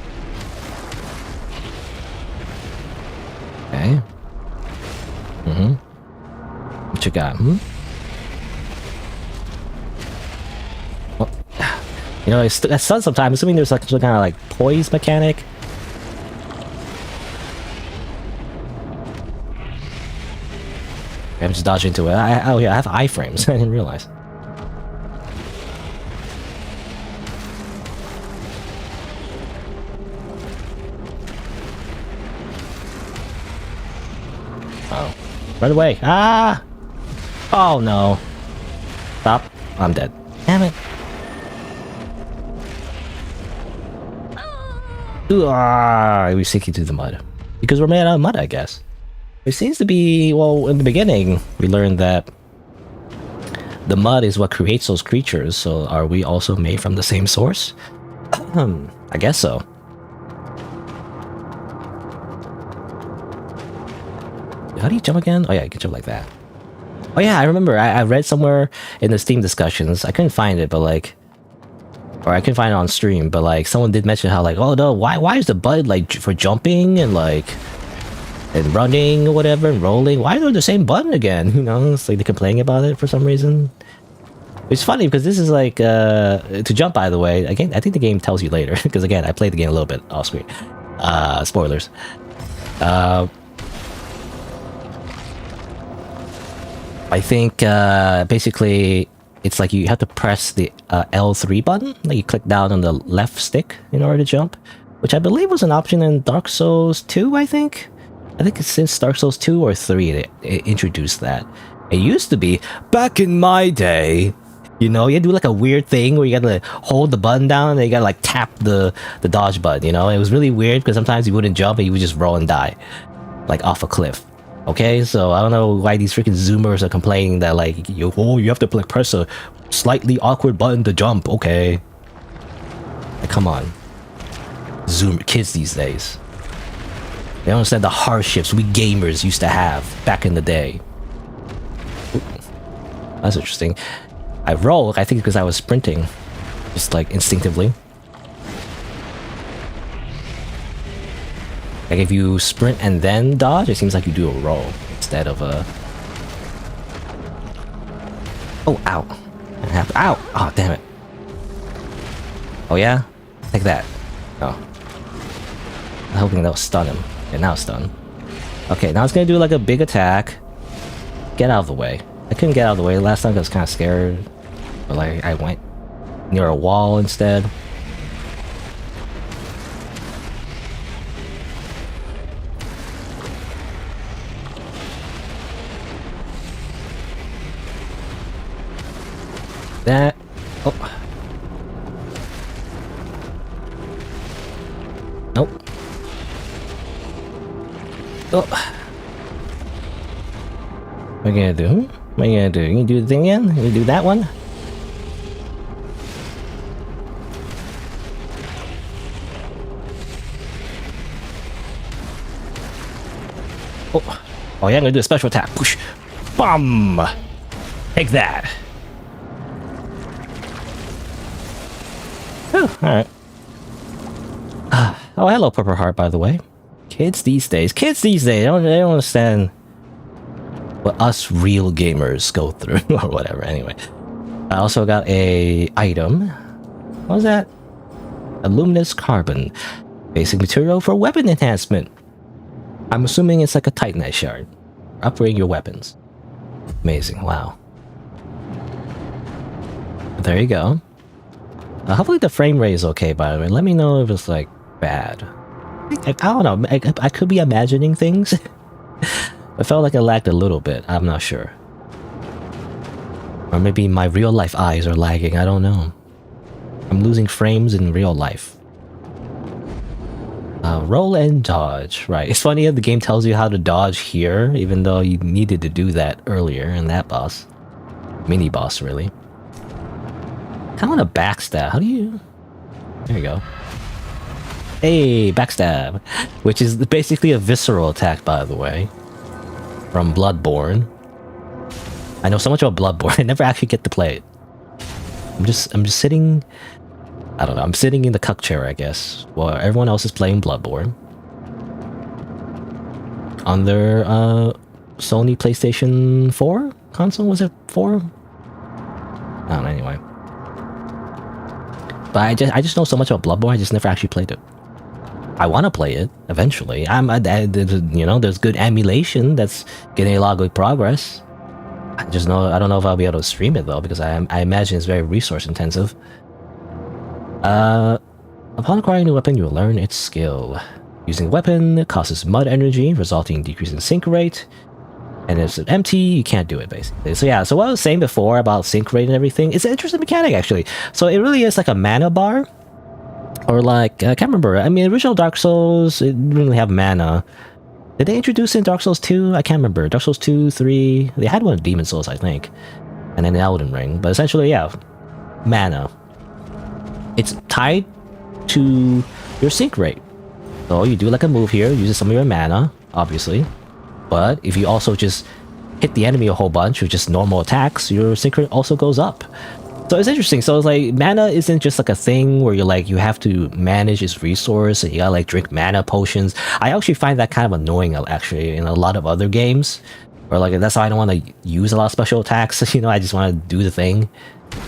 Okay. What you got? Well, you know, it's that suns sometimes, assuming there's like some kind of like poise mechanic. I'm just dodging into it. Oh yeah, I have iframes. I didn't realize. Oh. Run away. Ah! Oh no. Stop. I'm dead. Damn it. Ah, we're sinking through the mud. Because we're made out of mud, I guess. It seems to be, well, in the beginning, we learned that the mud is what creates those creatures, so are we also made from the same source? I guess so. How do you jump again? Oh yeah, you can jump like that. Oh yeah, I remember, I read somewhere in the Steam discussions, I couldn't find it, but like, or I couldn't find it on stream, but like, someone did mention how like, oh no, why is the button like for jumping and like, and running or whatever, and rolling, why are they the same button again? You know, it's like they're complaining about it for some reason. It's funny because this is like, to jump, by the way, again, I think the game tells you later, because again, I played the game a little bit off screen. Spoilers. I think, basically, it's like you have to press the L3 button, like you click down on the left stick in order to jump, which I believe was an option in Dark Souls 2, I think it's since Dark Souls 2 or 3 they introduced that. It used to be, back in my day, you know, you had to do like a weird thing where you gotta hold the button down and you gotta like tap the dodge button, you know? It was really weird because sometimes you wouldn't jump and you would just roll and die, like off a cliff. Okay, so I don't know why these freaking Zoomers are complaining that like, you have to like press a slightly awkward button to jump, okay? Like, come on. Zoomer kids these days. They don't understand the hardships we gamers used to have back in the day. Ooh, that's interesting. I roll, I think because I was sprinting. Just like instinctively. Like if you sprint and then dodge, it seems like you do a roll instead of a... Oh, ow. Ow! Oh, damn it. Oh yeah? Like that. Oh. I'm hoping that'll stun him. Okay, now it's done. Okay, now it's gonna do like a big attack. Get out of the way. I couldn't get out of the way last time because I was kind of scared. But like, I went near a wall instead. that. Oh. Nope. Oh. What are you gonna do? What are you gonna do? You gonna do the thing again? You gonna do that one? Oh. Oh yeah, I'm gonna do a special attack. Push. Bum! Take that. Oh, alright. Oh, hello, Purple Heart, by the way. Kids these days, they don't understand what us real gamers go through, or whatever, anyway. I also got a item. What was that? A luminous carbon. Basic material for weapon enhancement. I'm assuming it's like a Titanite shard. Upgrading your weapons. Amazing, wow. There you go. Hopefully the frame rate is okay, by the way. Let me know if it's like bad. I don't know, I could be imagining things. I felt like it lagged a little bit, I'm not sure. Or maybe my real life eyes are lagging, I don't know. I'm losing frames in real life. Roll and dodge, right. It's funny how the game tells you how to dodge here, even though you needed to do that earlier in that boss. Mini boss, really. I want a backstab, how do you... There you go. Hey, backstab! Which is basically a visceral attack, by the way. From Bloodborne. I know so much about Bloodborne, I never actually get to play it. I'm just sitting... I don't know, I'm sitting in the cuck chair, I guess, while everyone else is playing Bloodborne. On their, Sony PlayStation 4 console? Was it 4? I don't know, anyway. But I just know so much about Bloodborne, I just never actually played it. I want to play it, eventually. You know, there's good emulation that's getting a lot of good progress. I don't know if I'll be able to stream it, though, because I imagine it's very resource intensive. Upon acquiring a new weapon, you will learn its skill. Using a weapon causes mud energy, resulting in decrease in sync rate. And if it's empty, you can't do it, basically. So yeah, so what I was saying before about sync rate and everything, it's an interesting mechanic, actually. So it really is like a mana bar. Or like, I can't remember. I mean, original Dark Souls, it didn't really have mana. Did they introduce it in Dark Souls 2? I can't remember. Dark Souls 2, 3... They had one in Demon Souls, I think. And then Elden Ring. But essentially, yeah. Mana. It's tied to your sync rate. So you do like a move here, uses some of your mana, obviously. But if you also just hit the enemy a whole bunch with just normal attacks, your sync rate also goes up. So it's interesting. So it's like, mana isn't just like a thing where you're like, you have to manage its resource and you gotta like drink mana potions. I actually find that kind of annoying, actually, in a lot of other games. Or like, that's why I don't want to use a lot of special attacks, you know, I just want to do the thing.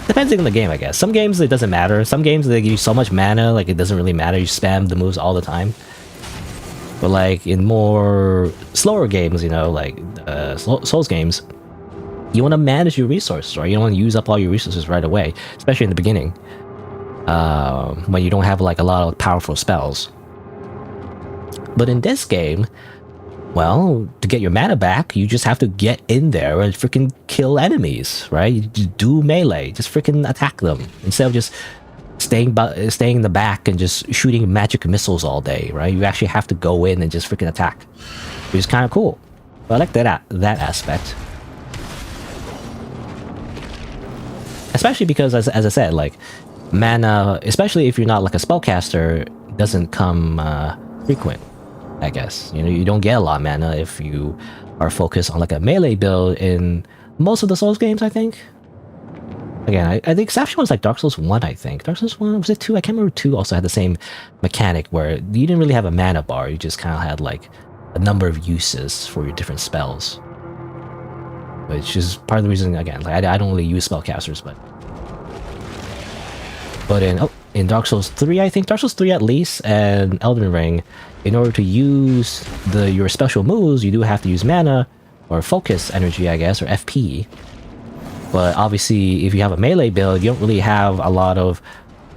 Depending on the game, I guess. Some games it doesn't matter. Some games they give you so much mana, like it doesn't really matter. You spam the moves all the time. But like in more slower games, you know, like Souls games, you want to manage your resources, right? You don't want to use up all your resources right away, especially in the beginning, when you don't have like a lot of powerful spells. But in this game, well, to get your mana back, you just have to get in there and freaking kill enemies, right? You just do melee, just freaking attack them instead of just staying in the back and just shooting magic missiles all day, right? You actually have to go in and just freaking attack, which is kind of cool. But I like that aspect, especially because, as I said, like mana, especially if you're not like a spellcaster, doesn't come frequent. I guess, you know, you don't get a lot of mana if you are focused on like a melee build in most of the Souls games, I think. Again, I think the exception was like Dark Souls 1, I think. Dark Souls 1, was it 2? I can't remember. 2 also had the same mechanic where you didn't really have a mana bar, you just kind of had like a number of uses for your different spells. Which is part of the reason, again, like I don't really use spellcasters, but in Dark Souls 3, I think, Dark Souls 3 at least, and Elden Ring, in order to use your special moves, you do have to use mana, or focus energy, I guess, or FP. But obviously, if you have a melee build, you don't really have a lot of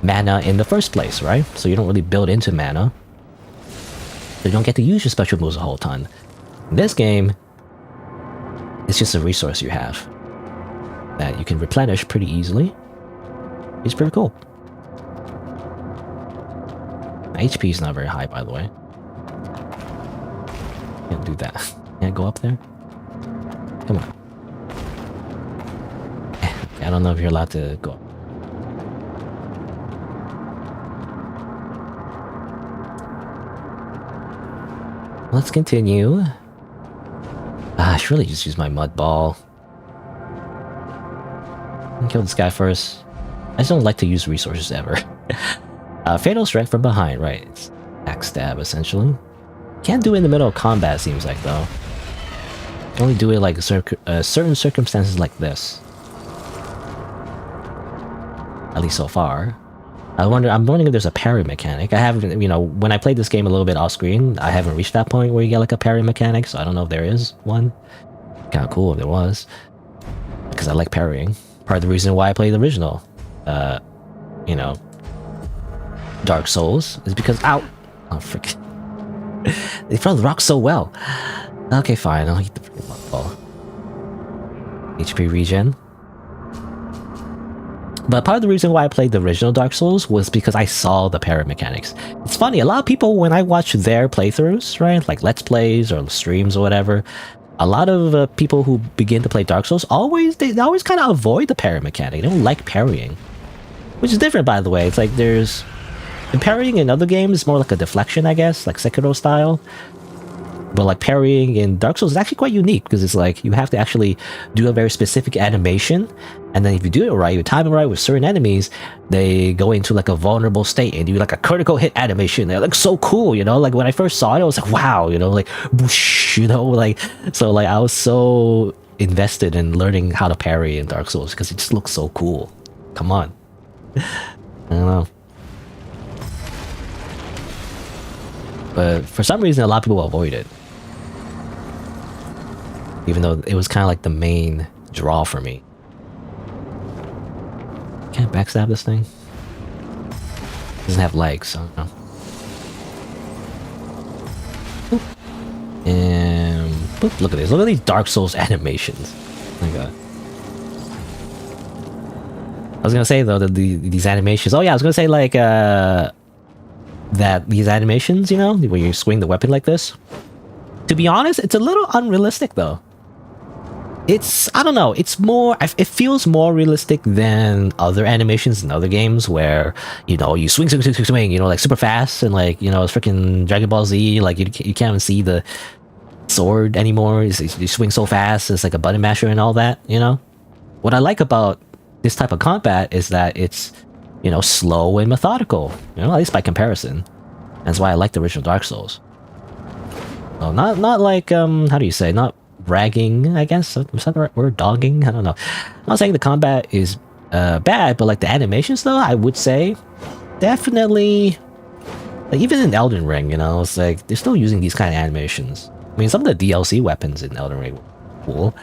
mana in the first place, right? So you don't really build into mana. So you don't get to use your special moves a whole ton. In this game, it's just a resource you have that you can replenish pretty easily. It's pretty cool. My HP is not very high, by the way. Can't do that. Can't go up there. Come on. I don't know if you're allowed to go up. Let's continue. I should really just use my mud ball. Kill this guy first. I just don't like to use resources ever. Fatal strike from behind, right? It's backstab, essentially. Can't do it in the middle of combat, seems like, though. Can only do it like certain circumstances like this. At least so far. I'm wondering if there's a parry mechanic. I haven't, you know, when I played this game a little bit off screen, I haven't reached that point where you get like a parry mechanic, so I don't know if there is one. Kinda cool if there was. Because I like parrying. Part of the reason why I played the original, you know, Dark Souls is because, ow! Oh, frick. They throw the rocks so well. Okay, fine, I'll eat the freaking mud ball. HP regen. But part of the reason why I played the original Dark Souls was because I saw the parry mechanics. It's funny, a lot of people, when I watch their playthroughs, right, like Let's Plays or streams or whatever, a lot of people who begin to play Dark Souls, they always kind of avoid the parry mechanic. They don't like parrying. Which is different, by the way. It's like there's... And parrying in other games is more like a deflection, I guess, like Sekiro style. But like parrying in Dark Souls is actually quite unique because it's like you have to actually do a very specific animation, and then if you do it right, you time it right with certain enemies, they go into like a vulnerable state and do like a critical hit animation. They're like so cool, you know. Like when I first saw it, I was like, wow, you know, like whoosh, you know, like so like I was so invested in learning how to parry in Dark Souls because it just looks so cool. Come on, I don't know. But for some reason, a lot of people avoid it. Even though it was kind of like the main draw for me. Can't backstab this thing. Doesn't have legs, so no. Boop. And boop. Look at this. Look at these Dark Souls animations. Oh my god. I was gonna say though that these animations. Oh yeah, I was gonna say like that these animations, you know, where you swing the weapon like this. To be honest, it's a little unrealistic though. I don't know, it feels more realistic than other animations in other games where, you know, you swing, you know, like super fast and like, you know, it's freaking Dragon Ball Z, like you can't even see the sword anymore, you swing so fast, it's like a button masher and all that, you know? What I like about this type of combat is that it's, you know, slow and methodical, you know, at least by comparison. That's why I like the original Dark Souls. Oh, not like, how do you say, not ragging, I guess? Is that the right word? Dogging? I don't know. I'm not saying the combat is bad, but like the animations though, I would say definitely, like even in Elden Ring, you know, it's like they're still using these kind of animations. I mean, some of the DLC weapons in Elden Ring were cool,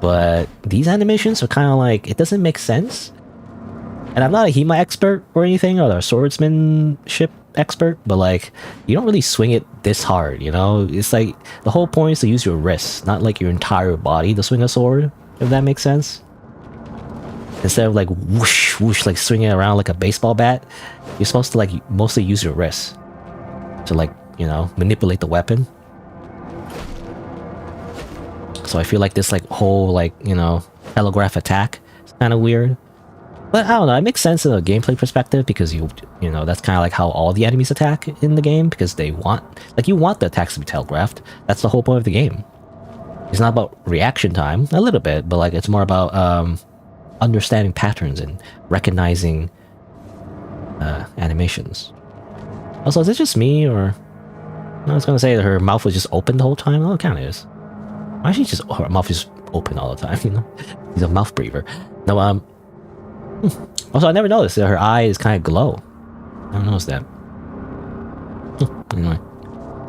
but these animations are kind of like, it doesn't make sense. And I'm not a HEMA expert or anything, or a swordsmanship expert, but like, you don't really swing it this hard, you know? It's like, the whole point is to use your wrists, not like your entire body to swing a sword, if that makes sense. Instead of like whoosh, whoosh, like swinging it around like a baseball bat, you're supposed to like mostly use your wrists to like, you know, manipulate the weapon. So I feel like this like whole like, you know, telegraph attack is kind of weird. But I don't know, it makes sense in a gameplay perspective because you know, that's kind of like how all the enemies attack in the game, because they want, like, you want the attacks to be telegraphed. That's the whole point of the game. It's not about reaction time, a little bit, but like it's more about understanding patterns and recognizing animations. Also, is it just me, or I was gonna say that her mouth was just open the whole time. Oh, it kind of is. Why she just her mouth is open all the time? You know, she's a mouth breather. No, also, I never noticed that her eyes kind of glow. I don't notice that. Anyway,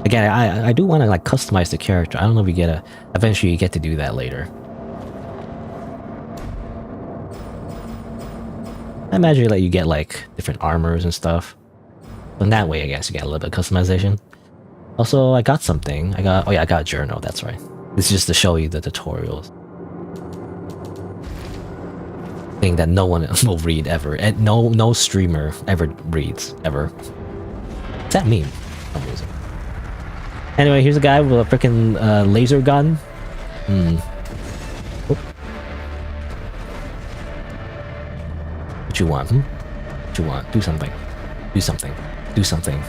again, I do want to like customize the character. I don't know if you eventually you get to do that later. I imagine like you get like different armors and stuff. But in that way, I guess you get a little bit of customization. Also, I got something. I got a journal. That's right. This is just to show you the tutorials. thing that no one will read ever, and no streamer ever reads ever. What's that meme? I'm losing. Anyway, here's a guy with a freaking laser gun. Oh. What you want? What you want? Do something. Do something. Do something.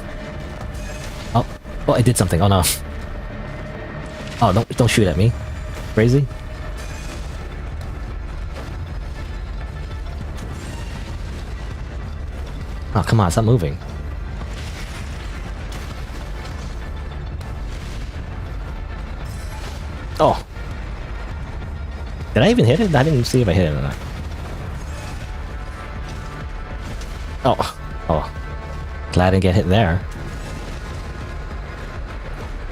Oh, I did something. Oh no. Oh, don't shoot at me. Crazy. Oh, come on, stop moving. Oh. Did I even hit it? I didn't see if I hit it or not. Oh. Glad I didn't get hit there.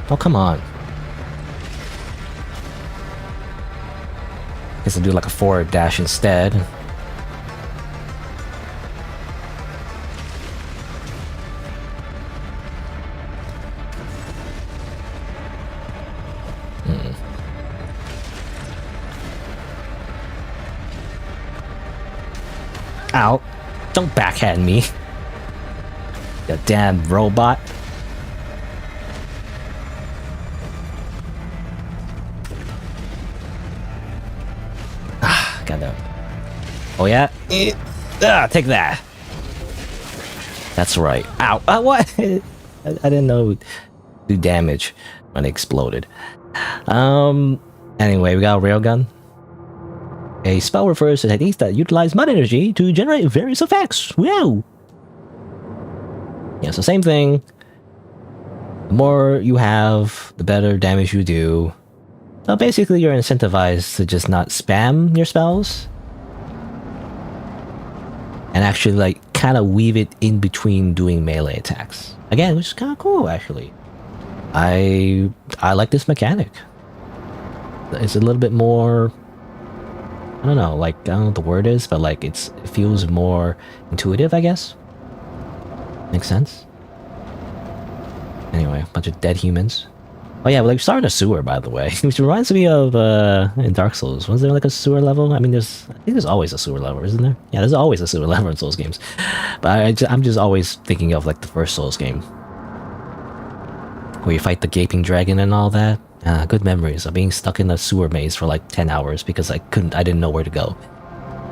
Oh, come on. Guess I'll do like a forward dash instead. Ow. Don't backhand me. You damn robot. Got that. Oh yeah? Take that. That's right. Ow. What? I didn't know it would do damage when it exploded. Anyway, we got a railgun. A spell refers to techniques that utilize mud energy to generate various effects. Wow! Yeah, so same thing. The more you have, the better damage you do. So basically, you're incentivized to just not spam your spells. And actually, like, kind of weave it in between doing melee attacks. Again, which is kind of cool, actually. I like this mechanic. It's a little bit more... I don't know, like, I don't know what the word is, but like, it feels more intuitive, I guess. Makes sense. Anyway, a bunch of dead humans. Oh yeah, like, we started a sewer, by the way, which reminds me of, in Dark Souls. Was there like a sewer level? I mean, I think there's always a sewer level, isn't there? Yeah, there's always a sewer level in Souls games. But I'm just always thinking of, like, the first Souls game. Where you fight the gaping dragon and all that. Good memories of being stuck in a sewer maze for like 10 hours because I didn't know where to go.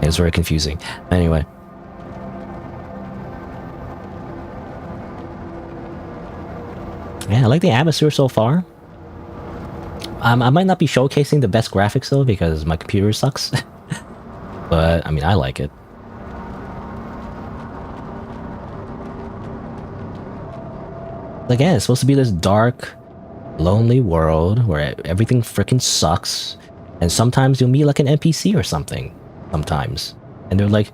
It was very confusing. Anyway. Yeah, I like the atmosphere so far. I might not be showcasing the best graphics though because my computer sucks. But, I mean, I like it. Again, it's supposed to be this dark, lonely world where everything freaking sucks, and sometimes you'll meet like an NPC or something. Sometimes, and they're like,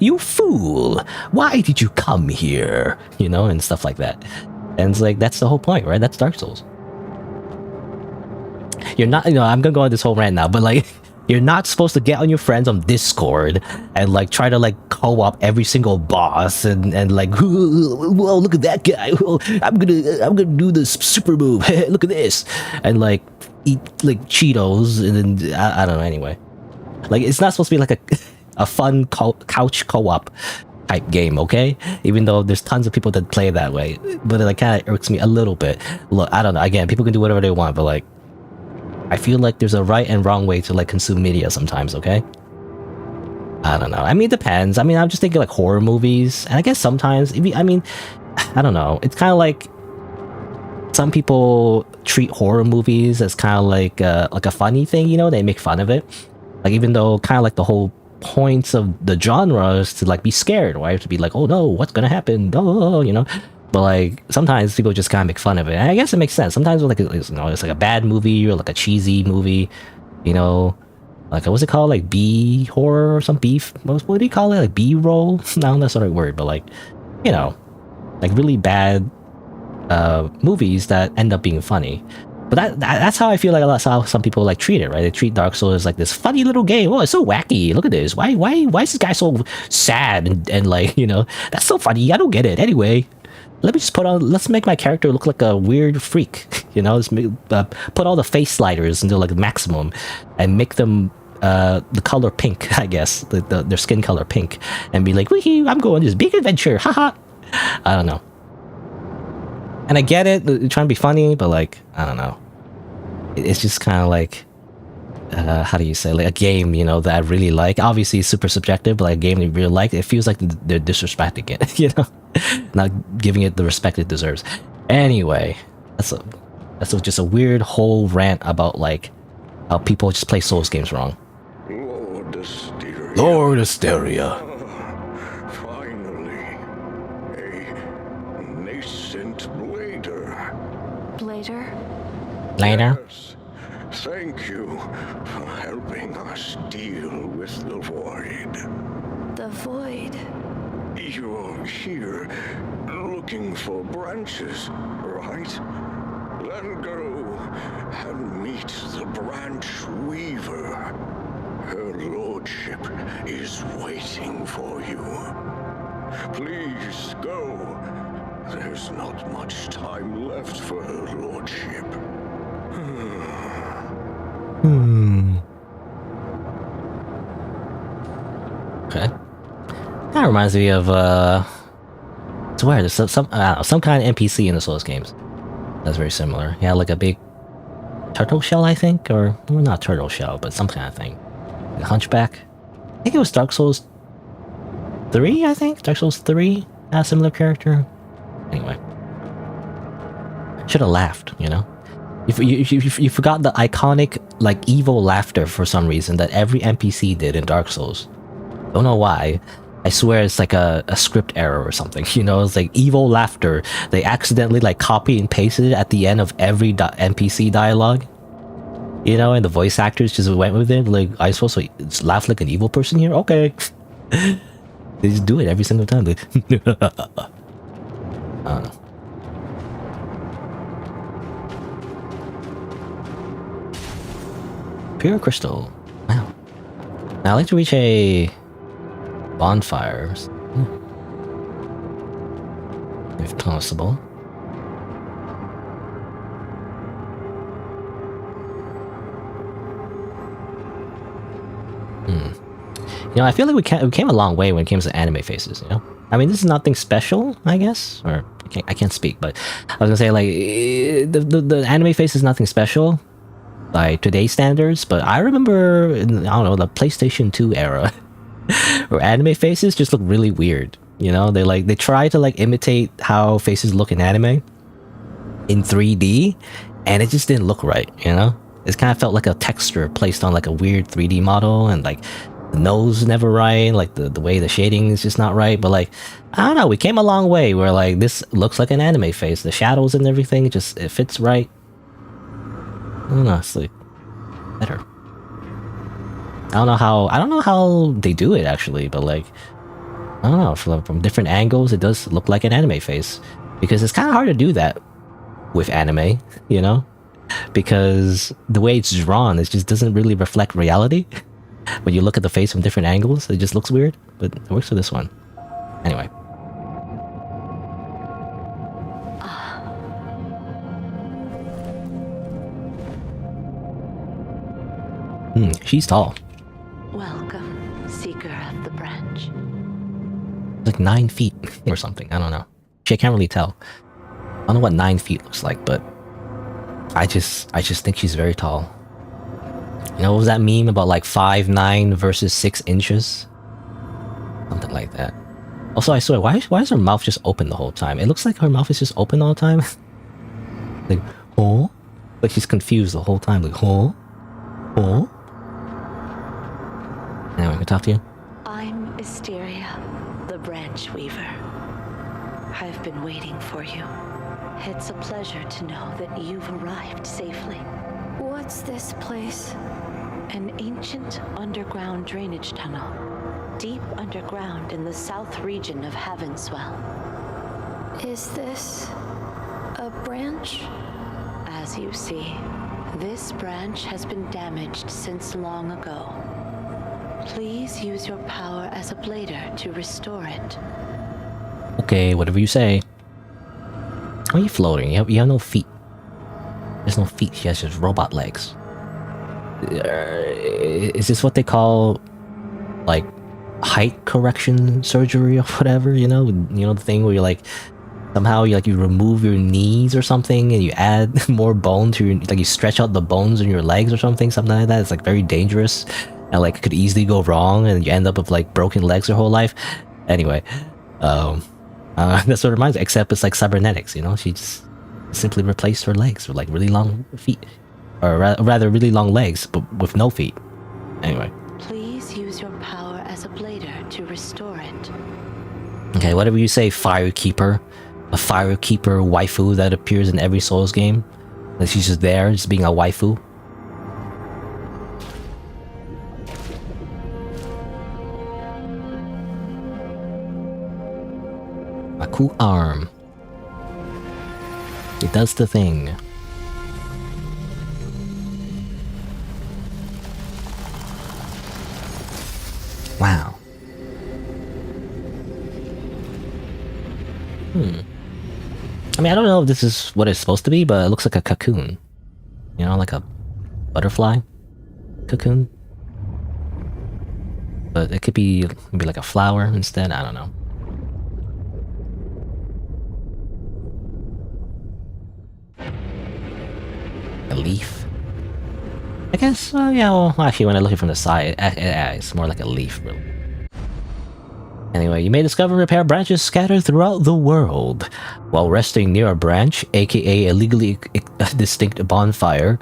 "You fool! Why did you come here?" You know, and stuff like that. And it's like that's the whole point, right? That's Dark Souls. You're not, I'm gonna go on this whole rant now, but like, you're not supposed to get on your friends on Discord and like try to like co-op every single boss and like, whoa, look at that guy. I'm gonna do this super move. Look at this, and like eat like Cheetos and then I don't know. Anyway, like it's not supposed to be like a fun couch co-op type game, okay? Even though there's tons of people that play that way, but it like kind of irks me a little bit. Look, I don't know. Again, people can do whatever they want, but like, I feel like there's a right and wrong way to like consume media sometimes, okay? I don't know. I mean, it depends. I mean, I'm just thinking like horror movies, and I guess sometimes, I mean, I don't know. It's kind of like some people treat horror movies as kind of like a funny thing, you know? They make fun of it. Like, even though kind of like the whole points of the genre is to like be scared, right? To be like, oh no, what's gonna happen? Oh, you know? But like sometimes people just kind of make fun of it. And I guess it makes sense. Sometimes like it's like a bad movie or like a cheesy movie, you know, like what's it called, like B horror or some beef? What do you call it? Like B roll? No, that's not the right word, but like, you know, like really bad movies that end up being funny. But that's how I feel like that's how some people like treat it, right? They treat Dark Souls as like this funny little game. Oh, it's so wacky. Look at this. Why is this guy so sad and like, you know, that's so funny. I don't get it. Anyway, let's make my character look like a weird freak, you know, let's put all the face sliders into like maximum and make them the color pink, I guess, their skin color pink, and be like, "Wee, I'm going on this big adventure, haha." I don't know. And I get it, they're trying to be funny, but like, I don't know. It's just kind of like, how do you say, like a game, you know, that I really like. Obviously, it's super subjective, but like a game that you really like, it feels like they're disrespecting it, you know, not giving it the respect it deserves. Anyway, that's just a weird whole rant about like how people just play Souls games wrong. Lord Asteria. Lord Asteria. Finally, a nascent blader. Blader? Later. Yes. Thank you for helping us deal with the void. The void. You're here looking for branches, right? Then go and meet the branch weaver. Her lordship is waiting for you. Please go. There's not much time left for her lordship. Okay. That reminds me of it's weird. There's some I don't know, some kind of NPC in the Souls games. That's very similar. Yeah, like a big turtle shell, I think, or well, not turtle shell, but some kind of thing. Like a hunchback. I think it was Dark Souls 3. I think Dark Souls 3 had a similar character. Anyway, should have laughed. You know, you forgot the iconic like evil laughter for some reason that every NPC did in Dark Souls. Don't know why. I swear it's like a script error or something, you know, it's like evil laughter. They accidentally like copy and pasted it at the end of every NPC dialogue. You know, and the voice actors just went with it, like, I'm supposed to laugh like an evil person here? Okay. They just do it every single time. I don't know. Pure crystal. Wow. Now I'd like to reach a bonfires. If possible. You know, I feel like we came a long way when it came to anime faces, you know? I mean, this is nothing special, I guess? Or, I can't speak, but I was gonna say, like, the anime face is nothing special by today's standards, but I remember, I don't know, the PlayStation 2 era, where anime faces just look really weird, you know? They try to, like, imitate how faces look in anime in 3D, and it just didn't look right, you know? It kind of felt like a texture placed on, like, a weird 3D model, and, like, the nose never right, like the way the shading is just not right, but like, I don't know, we came a long way where like this looks like an anime face, the shadows and everything, it fits right. I don't know, it's like better. I don't know how they do it actually, but like, I don't know, from different angles it does look like an anime face, because it's kind of hard to do that with anime, you know, because the way it's drawn, it just doesn't really reflect reality. When you look at the face from different angles, it just looks weird, but it works for this one. Anyway. She's tall. Welcome, Seeker of the Branch. Like 9 feet or something, I don't know. I can't really tell. I don't know what 9 feet looks like, but I just think she's very tall. You know, what was that meme about like 5'9" versus 6 inches? Something like that. Also, I swear, why is her mouth just open the whole time? It looks like her mouth is just open all the time. Like, oh? Like she's confused the whole time. Like, oh? Oh? Anyway, can I talk to you? I'm Asteria, the Branch Weaver. I've been waiting for you. It's a pleasure to know that you've arrived safely. What's this place? An ancient underground drainage tunnel, deep underground in the south region of Havenswell. Is this a branch? As you see, this branch has been damaged since long ago. Please use your power as a blader to restore it. Okay, whatever you say. Why are you floating? You have no feet. There's no feet, she has just robot legs. Is this what they call like height correction surgery or whatever? You know the thing where you like somehow you remove your knees or something and you add more bone to your, like you stretch out the bones in your legs or something like that. It's like very dangerous and like it could easily go wrong and you end up with like broken legs your whole life. Anyway, that's what it reminds me, except it's like cybernetics, you know? She just simply replaced her legs with like really long feet, or rather really long legs but with no feet. Anyway, Please use your power as a blader to restore it. okay, whatever you say, Firekeeper. A Firekeeper waifu that appears in every Souls game. Like she's just there, just being a waifu. A cool arm. It does the thing. Wow. I mean, I don't know if this is what it's supposed to be, but it looks like a cocoon. You know, like a butterfly cocoon. But it could be maybe like a flower instead, I don't know. A leaf? I guess, yeah, well, actually when I look at it from the side, it's more like a leaf, really. Anyway, you may discover and repair branches scattered throughout the world. While resting near a branch, aka a legally distinct bonfire,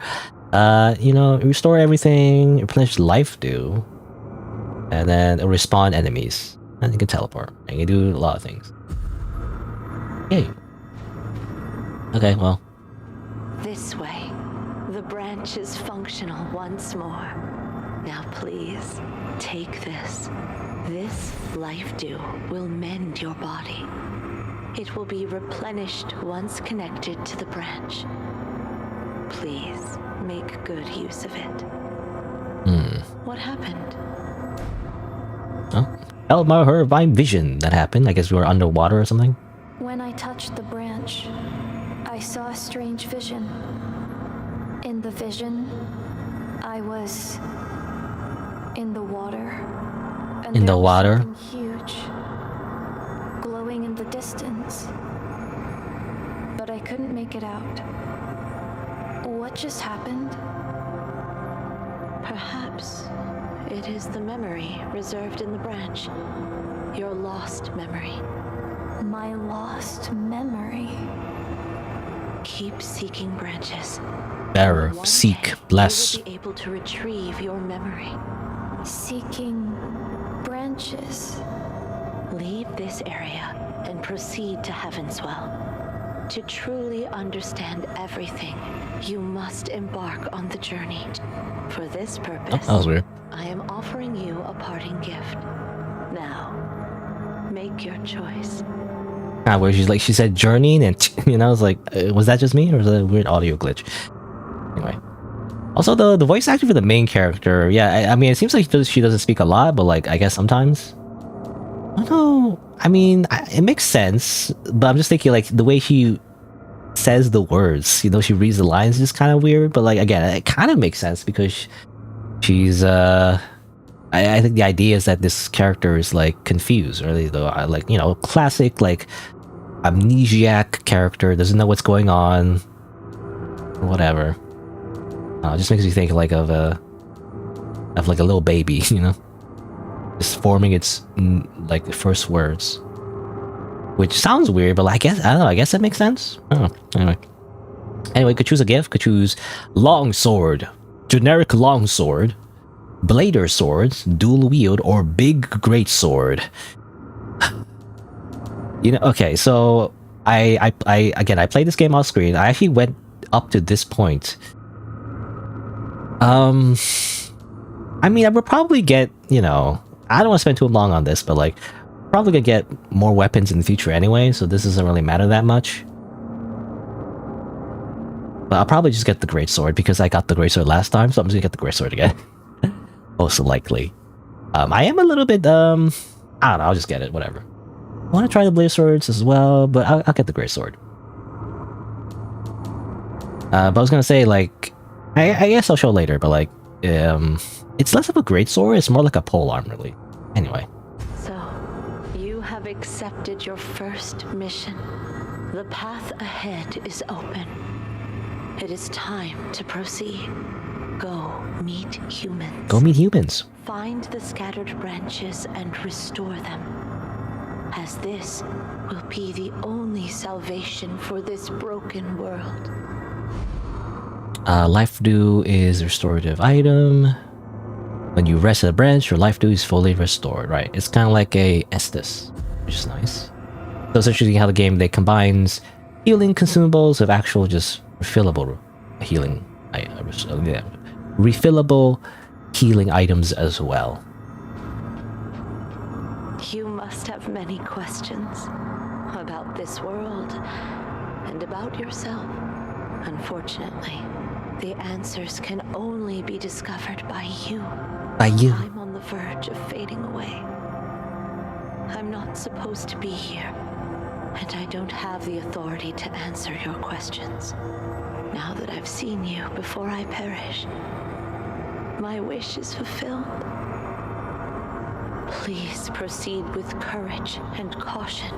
restore everything, replenish life dew, and then respawn enemies. And you can teleport, and you do a lot of things. Yay. Okay, well. This way. The branch is functional once more. Now please, take this. This life dew will mend your body. It will be replenished once connected to the branch. Please, make good use of it. What happened? Oh, Elma, her divine vision that happened. I guess we were underwater or something. When I touched the branch, I saw a strange vision. In the vision, I was in the water. And in the there was water? something huge, glowing in the distance. But I couldn't make it out. What just happened? Perhaps it is the memory reserved in the branch. Your lost memory. My lost memory. Keep seeking branches. Bearer, One seek, day, bless. You will be able to retrieve your memory. Seeking branches. Leave this area and proceed to Heavenswell. To truly understand everything, you must embark on the journey. For this purpose, Oh, that was weird. I am offering you a parting gift. Now, make your choice. Where she said journeying and I was like, was that just me or was that a weird audio glitch? Anyway. Also, the voice actor for the main character, yeah, I mean, it seems like she doesn't speak a lot, but like, I guess sometimes. I don't know. I mean, it makes sense, but I'm just thinking like the way she says the words, she reads the lines is just kind of weird, but like, again, it kind of makes sense because she's, I think the idea is that this character is like confused, or like, classic like amnesiac character, doesn't know what's going on, or whatever. It just makes me think like of like a little baby, just forming its like first words, which sounds weird, but like, I don't know. I guess that makes sense. I don't know. Anyway, could choose a gift. Could choose longsword, generic longsword, blader swords, dual wield, or big great sword. Okay. So I played this game off screen. I actually went up to this point. I mean, I would probably get, I don't want to spend too long on this, but like, probably gonna get more weapons in the future anyway, so this doesn't really matter that much. But I'll probably just get the greatsword because I got the greatsword last time, so I'm just gonna get the greatsword again. Most likely. I am a little bit, I don't know, I'll just get it, whatever. I want to try the blade swords as well, but I'll get the greatsword. But I was gonna say, like, I guess I'll show later, but like, it's less of a great sword. It's more like a pole arm, really. Anyway. So, you have accepted your first mission. The path ahead is open. It is time to proceed. Go meet humans. Go meet humans. Find the scattered branches and restore them, as this will be the only salvation for this broken world. Life dew is a restorative item. When you rest at a branch, your life dew is fully restored, right? It's kind of like a Estus, which is nice. So essentially how the game, they combines healing consumables with actual just refillable healing, refillable healing items as well. You must have many questions about this world and about yourself. Unfortunately, the answers can only be discovered by you. By you. I'm on the verge of fading away. I'm not supposed to be here, and I don't have the authority to answer your questions. Now that I've seen you before I perish, my wish is fulfilled. Please proceed with courage and caution.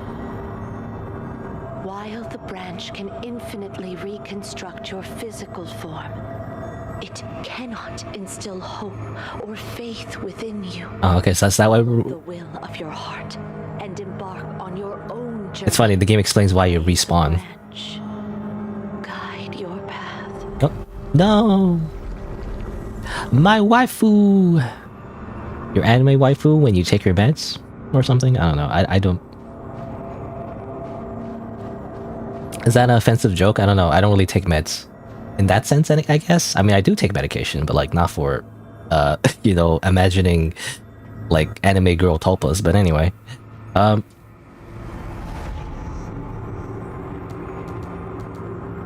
While the branch can infinitely reconstruct your physical form, it cannot instill hope or faith within you. Oh, okay, so that's that way. The will of your heart and embark on your own journey. It's funny, the game explains why you respawn. Branch, guide your path. Oh, no! My waifu! Your anime waifu when you take your meds? Or something? I don't know. I don't... Is that an offensive joke? I don't know. I don't really take meds. In that sense, I guess? I mean, I do take medication, but like not for, you know, imagining like anime girl tulpas, but anyway.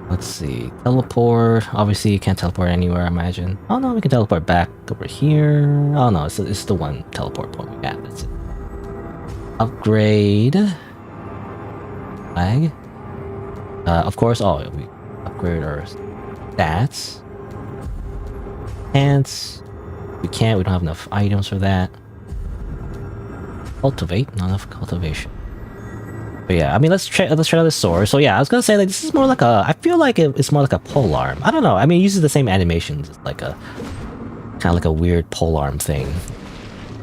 Let's see. Teleport. Obviously, you can't teleport anywhere, I imagine. Oh no, we can teleport back over here. Oh no, it's the one teleport point we got. That's it. Upgrade. Flag. Of course, we upgrade our stats. Pants. We can't, we don't have enough items for that. Cultivate, not enough cultivation. But yeah, I mean, let's try out this sword. So yeah, I was gonna say, like, this is more like a, I feel like it's more like a pole arm. I don't know, I mean, it uses the same animations. It's like a, kind of like a weird pole arm thing.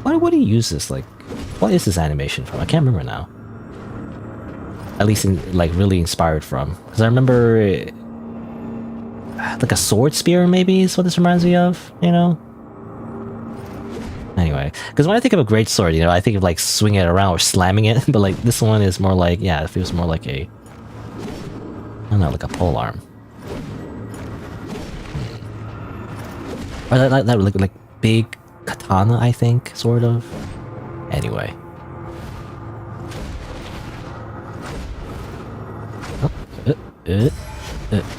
What do you use this, like, what is this animation from? I can't remember now. At least, like, really inspired from. Because I remember, like a sword spear, maybe, is what this reminds me of, you know? Anyway, because when I think of a great sword, you know, I think of, like, swinging it around or slamming it, but, like, this one is more like, yeah, it feels more like a, I don't know, like a pole arm. Or that like big katana, I think, sort of. Anyway.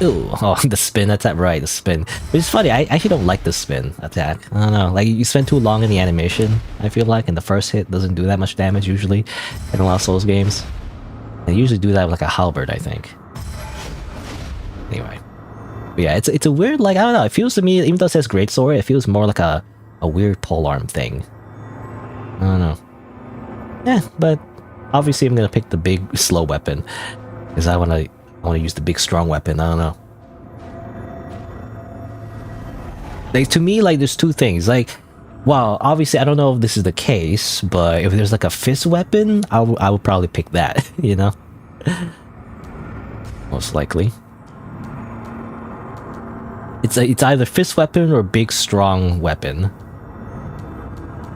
Oh, the spin attack, right, the spin. Which is funny, I actually don't like the spin attack. I don't know, like, you spend too long in the animation, I feel like, and the first hit doesn't do that much damage, usually, in a lot of Souls games. They usually do that with, like, a halberd, I think. Anyway. But yeah, it's a weird, like, I don't know, it feels to me, even though it says greatsword, it feels more like a weird polearm thing. I don't know. Yeah, but obviously I'm gonna pick the big, slow weapon, because I wanna use the big strong weapon. I don't know. Like, to me, like, there's two things. Like, well, obviously I don't know if this is the case, but if there's like a fist weapon, I would probably pick that, you know? Most likely. It's either fist weapon or big strong weapon.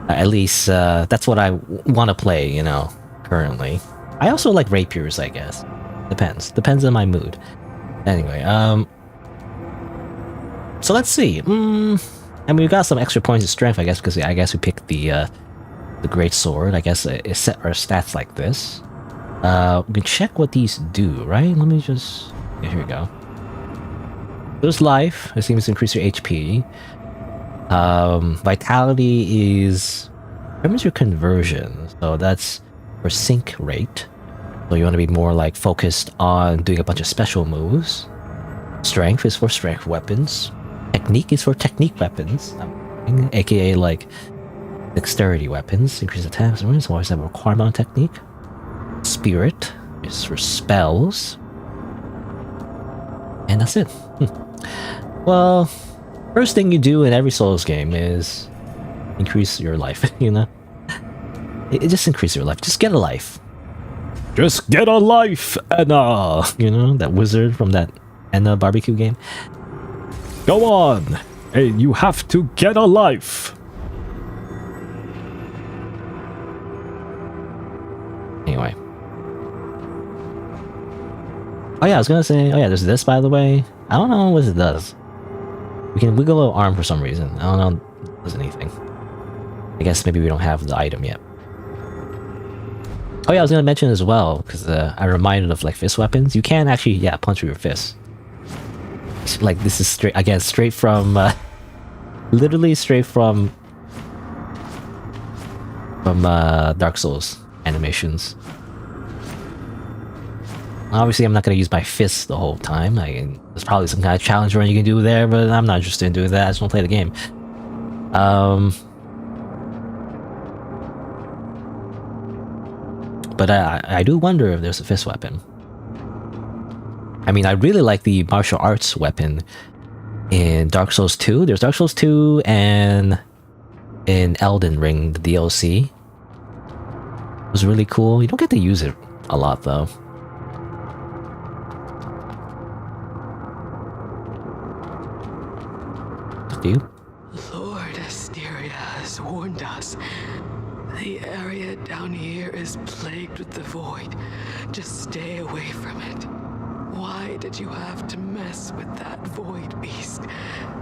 At least that's what I want to play, you know, currently. I also like rapiers, I guess. Depends on my mood. Anyway, so let's see. I mean, we got some extra points of strength, I guess, because I guess we picked the great sword. I guess it set our stats like this. We can check what these do, right? Let me just... Yeah, here we go. There's life. It seems to increase your HP. Vitality is... Remember your conversion. So that's for sync rate. So you want to be more like focused on doing a bunch of special moves. Strength is for strength weapons. Technique is for technique weapons. aka like dexterity weapons, increase attacks, always have a requirement technique. Spirit is for spells. And that's it. Well, first thing you do in every Souls game is increase your life, you know? It just increase your life. Just get a life. Just get a life, Anna! You know, that wizard from that Anna barbecue game. Go on! Hey, you have to get a life! Anyway. Oh yeah, I was gonna say, oh yeah, there's this, by the way. I don't know what it does. We can wiggle our arm for some reason. I don't know if it does anything. I guess maybe we don't have the item yet. Oh yeah, I was gonna mention as well, because I'm reminded of like fist weapons. You can actually, yeah, punch with your fists. Like this is straight, again, straight from, literally straight from Dark Souls animations. Obviously, I'm not gonna use my fists the whole time. There's probably some kind of challenge run you can do there, but I'm not interested in doing that. I just want to play the game. But I do wonder if there's a fist weapon. I mean, I really like the martial arts weapon in Dark Souls 2. There's Dark Souls 2 and in Elden Ring, the DLC. It was really cool. You don't get to use it a lot, though. Do you? Lord Asteria has warned us. The area down here is plagued with the void. Just stay away from it. Why did you have to mess with that void beast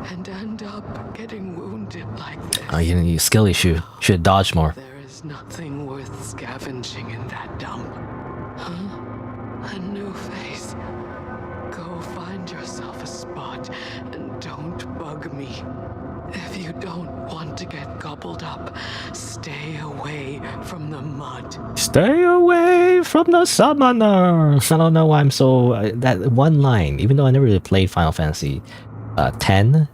and end up getting wounded like this? Oh, you didn't use skill issue. Should dodge more. There is nothing worth scavenging in that dump. Huh? A new face. Go find yourself a spot and don't bug me. If you don't want to get gobbled up, stay away from the mud. Stay away from the summoner! I don't know why I'm so... that one line, even though I never really played Final Fantasy 10,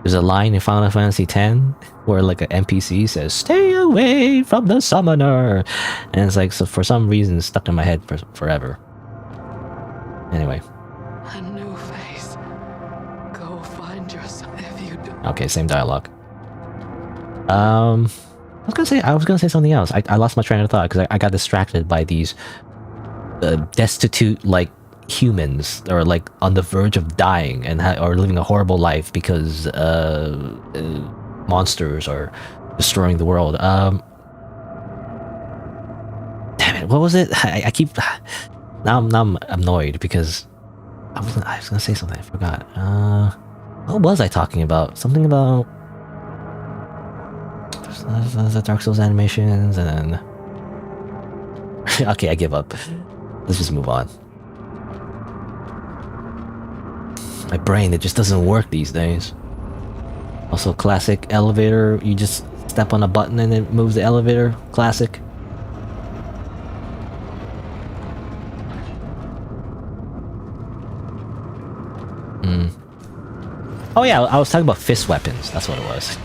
there's a line in Final Fantasy 10 where like an NPC says, "Stay away from the summoner!" And it's like, so for some reason, it's stuck in my head forever. Anyway. A new face. Go find yourself if you do. Okay, same dialogue. I was gonna say something else. I lost my train of thought because I got distracted by these destitute like humans that are like on the verge of dying and are living a horrible life because monsters are destroying the world. Damn it! What was it? I keep now I'm annoyed because I was gonna say something. I forgot. What was I talking about? Something about the Dark Souls animations, and then okay, I give up. Let's just move on. My brain, it just doesn't work these days. Also, classic elevator. You just step on a button and it moves the elevator. Classic. Oh yeah, I was talking about fist weapons. That's what it was.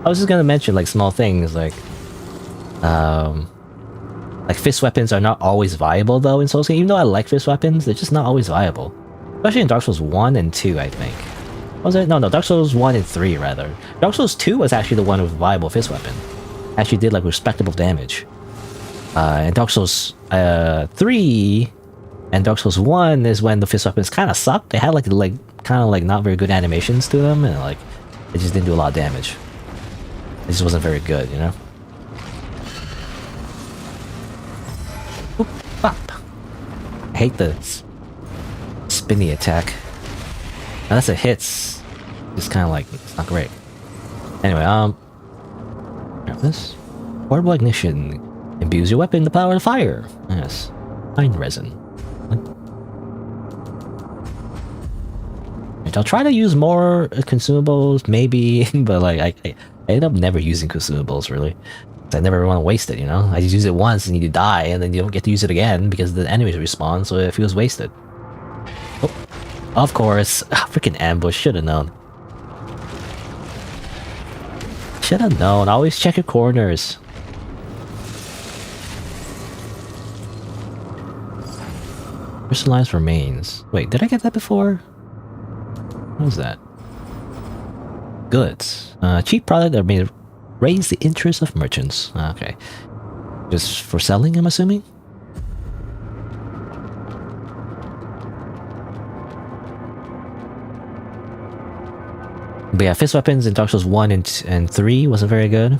I was just gonna mention like small things like fist weapons are not always viable though in Souls games. Even though I like fist weapons, they're just not always viable. Especially in Dark Souls 1 and 2, I think. Was it? No, Dark Souls 1 and 3 rather. Dark Souls 2 was actually the one with a viable fist weapon. Actually did like respectable damage. And Dark Souls 3 and Dark Souls 1 is when the fist weapons kind of sucked. They had like kind of like not very good animations to them, and like it just didn't do a lot of damage. It just wasn't very good, you know? Oop, bop. I hate the spinny attack. Unless it hits, it's kind of like, it's not great. Anyway, grab this. Portable ignition. Imbues your weapon the power of fire. Yes. Pine resin. I'll try to use more consumables, maybe, but like I end up never using consumables really. I never want to waste it, you know? I just use it once and you die, and then you don't get to use it again because the enemies respawn, so it feels wasted. Oh, of course. Freaking ambush, should have known. Should have known. Always check your corners. Personalized remains. Wait, did I get that before? What was that? Goods. Cheap product that may raise the interest of merchants. Okay. Just for selling, I'm assuming? But yeah, fist weapons in Dark Souls 1 and 3 wasn't very good.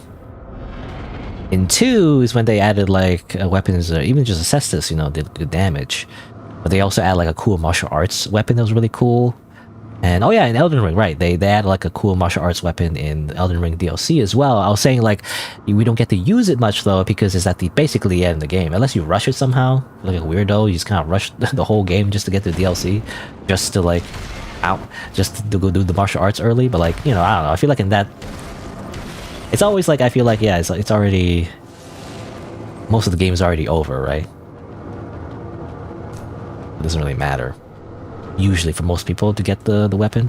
In 2 is when they added like weapons, even just a cestus, you know, did good damage. But they also add like a cool martial arts weapon that was really cool. And oh yeah, in Elden Ring, right? They add like a cool martial arts weapon in the Elden Ring DLC as well. I was saying like we don't get to use it much though because it's at the basically the end of the game. Unless you rush it somehow, like a weirdo, you just kind of rush the whole game just to get the DLC, just to like just to go do the martial arts early. But like, you know, I don't know. I feel like in that, it's always like I feel like yeah, it's already, most of the game is already over, right? It doesn't really matter usually for most people to get the weapon,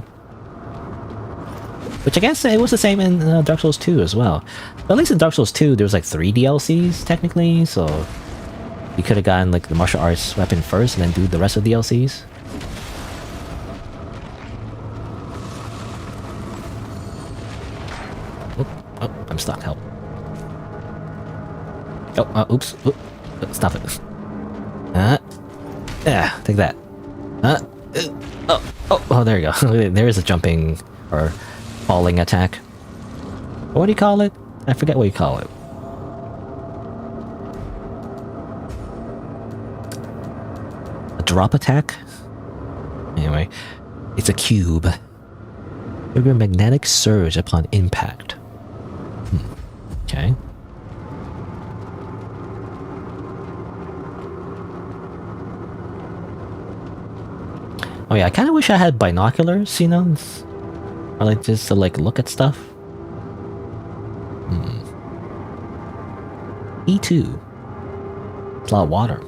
which I guess it was the same in Dark Souls 2 as well. But at least in Dark Souls 2 there was like 3 DLCs technically, so you could have gotten like the martial arts weapon first and then do the rest of the DLCs. Oh, I'm stuck. Help. Oh, oops. Stop it. Yeah, take that. Oh, there you go. There is a jumping or falling attack. What do you call it? I forget what you call it. A drop attack? Anyway, it's a cube. Trigger magnetic surge upon impact. Okay. Oh yeah, I kind of wish I had binoculars, you know? Or like just to like look at stuff. E2. It's a lot of water.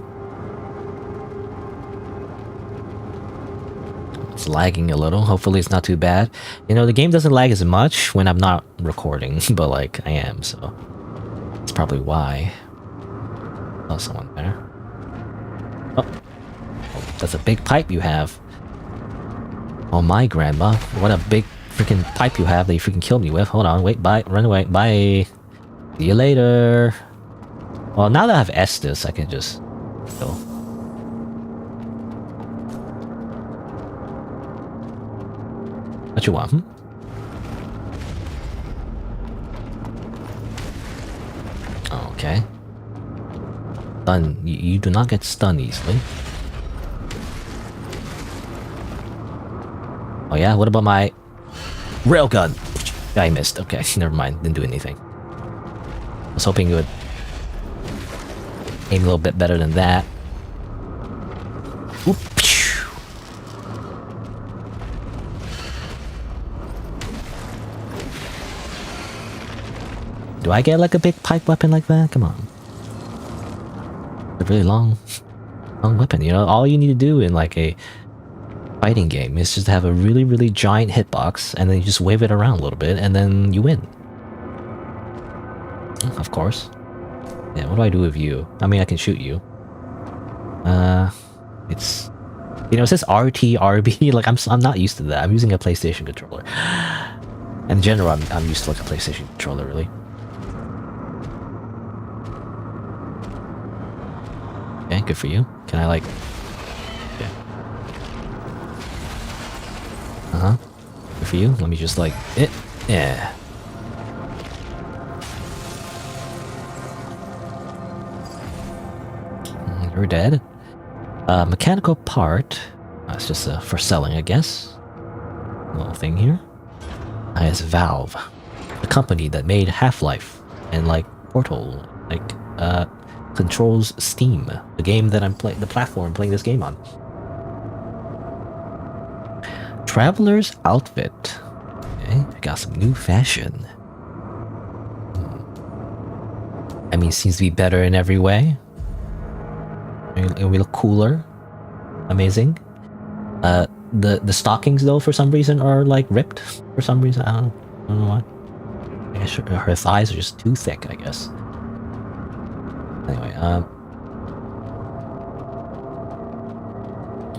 It's lagging a little. Hopefully it's not too bad. You know, the game doesn't lag as much when I'm not recording, but like I am, so that's probably why. Oh, someone there. Oh, that's a big pipe you have. Oh my grandma, what a big freaking pipe you have that you freaking killed me with. Hold on, wait, bye, run away, bye. See you later. Well, now that I have Estus, I can just go. What you want, Okay. Stun. You do not get stunned easily. Oh yeah, what about my railgun? I missed. Okay, never mind. Didn't do anything. I was hoping you would aim a little bit better than that. Oop. Do I get like a big pipe weapon like that? Come on. It's a really long weapon, you know? All you need to do in like a fighting game is just have a really, really giant hitbox and then you just wave it around a little bit and then you win. Of course. Yeah, what do I do with you? I mean, I can shoot you. It's... You know, it says RT, RB, like I'm not used to that. I'm using a PlayStation controller. In general, I'm used to like a PlayStation controller, really. Okay, good for you. Can I like... Yeah. Good for you. Let me just like... Yeah. You're dead. Mechanical part. It's just for selling, I guess. Little thing here. It's Valve, the company that made Half-Life and like Portal, like controls Steam, the game that I'm playing, the platform I'm playing this game on. Traveler's outfit. Okay, I got some new fashion. I mean, seems to be better in every way. We look cooler. Amazing. The stockings though, for some reason, are like ripped. For some reason, I don't know why. I guess her thighs are just too thick, I guess. Anyway, I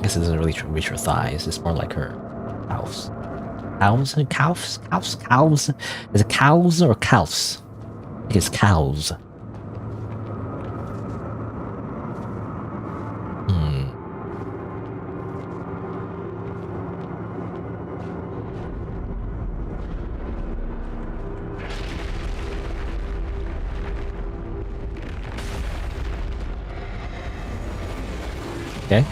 guess it doesn't really reach her thighs. It's more like her calves. Cows and calves? Cows? Is it cows or calves? I think it's cows. Okay.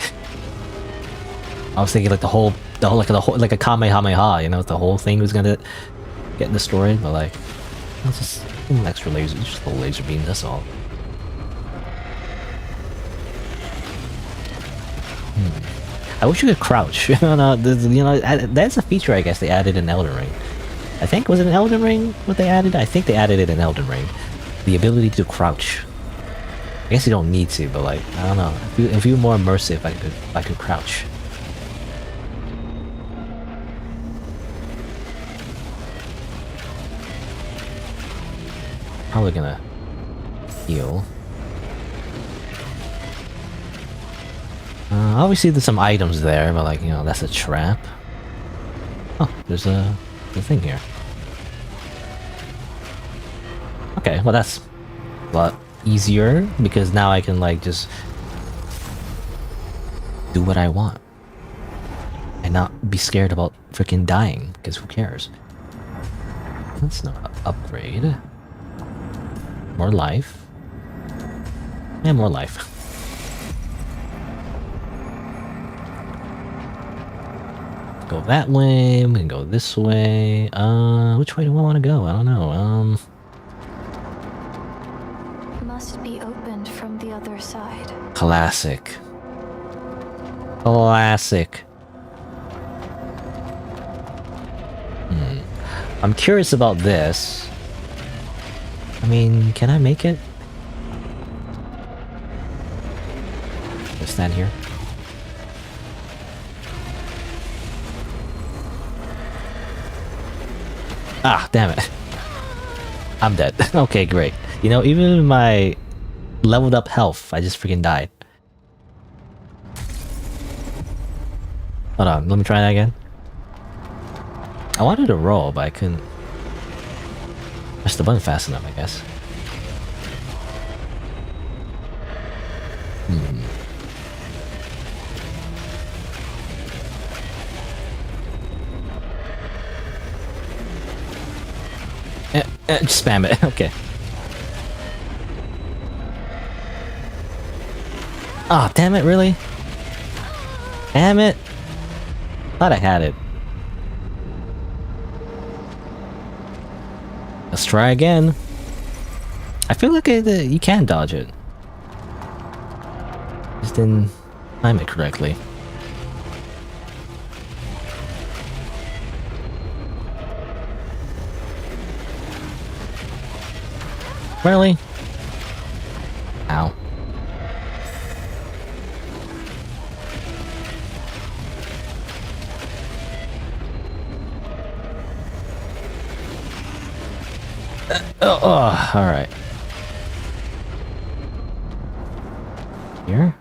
I was thinking like like a Kamehameha, you know, the whole thing was gonna get destroyed, but like, it's just an extra laser, just a laser beam, that's all. I wish you could crouch. You know, that's a feature I guess they added in Elden Ring. I think, was it in Elden Ring what they added? I think they added it in Elden Ring. The ability to crouch. I guess you don't need to, but like, I don't know. If you were more immersive, I could crouch. Probably gonna heal. Obviously there's some items there, but like, you know, that's a trap. Oh, there's a thing here. Okay, well that's a lot easier because now I can like just do what I want and not be scared about freaking dying, because who cares? That's not an upgrade. More life. Yeah, more life. Go that way, we can go this way. Which way do I want to go? I don't know. Must be opened from the other side. Classic. Classic. I'm curious about this. I mean, can I make it? Just stand here. Ah, damn it. I'm dead. Okay, great. You know, even with my leveled up health, I just freaking died. Hold on, let me try that again. I wanted to roll, but I couldn't press the button fast enough, I guess. Just spam it. Okay. Ah, oh, damn it, really? Damn it. Thought I had it. Let's try again. I feel like you can dodge it. Just didn't time it correctly. Really? Ow. Oh, alright. Here?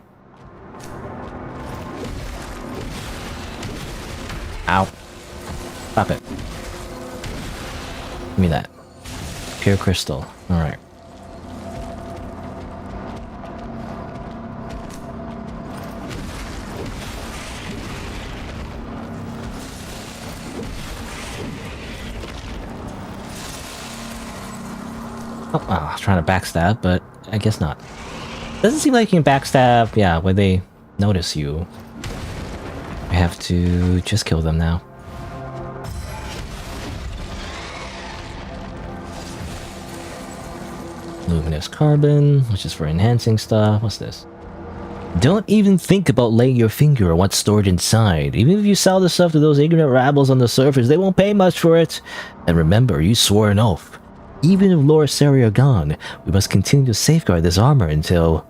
Ow. Stop it. Give me that. Pure crystal. Alright. Oh, I was trying to backstab, but I guess not. Doesn't seem like you can backstab, yeah, when they notice you. I have to just kill them now. Luminous carbon, which is for enhancing stuff. What's this? Don't even think about laying your finger on what's stored inside. Even if you sell the stuff to those ignorant rabbles on the surface, they won't pay much for it. And remember, you swore an oath. Even if Lord Sari are gone, we must continue to safeguard this armor until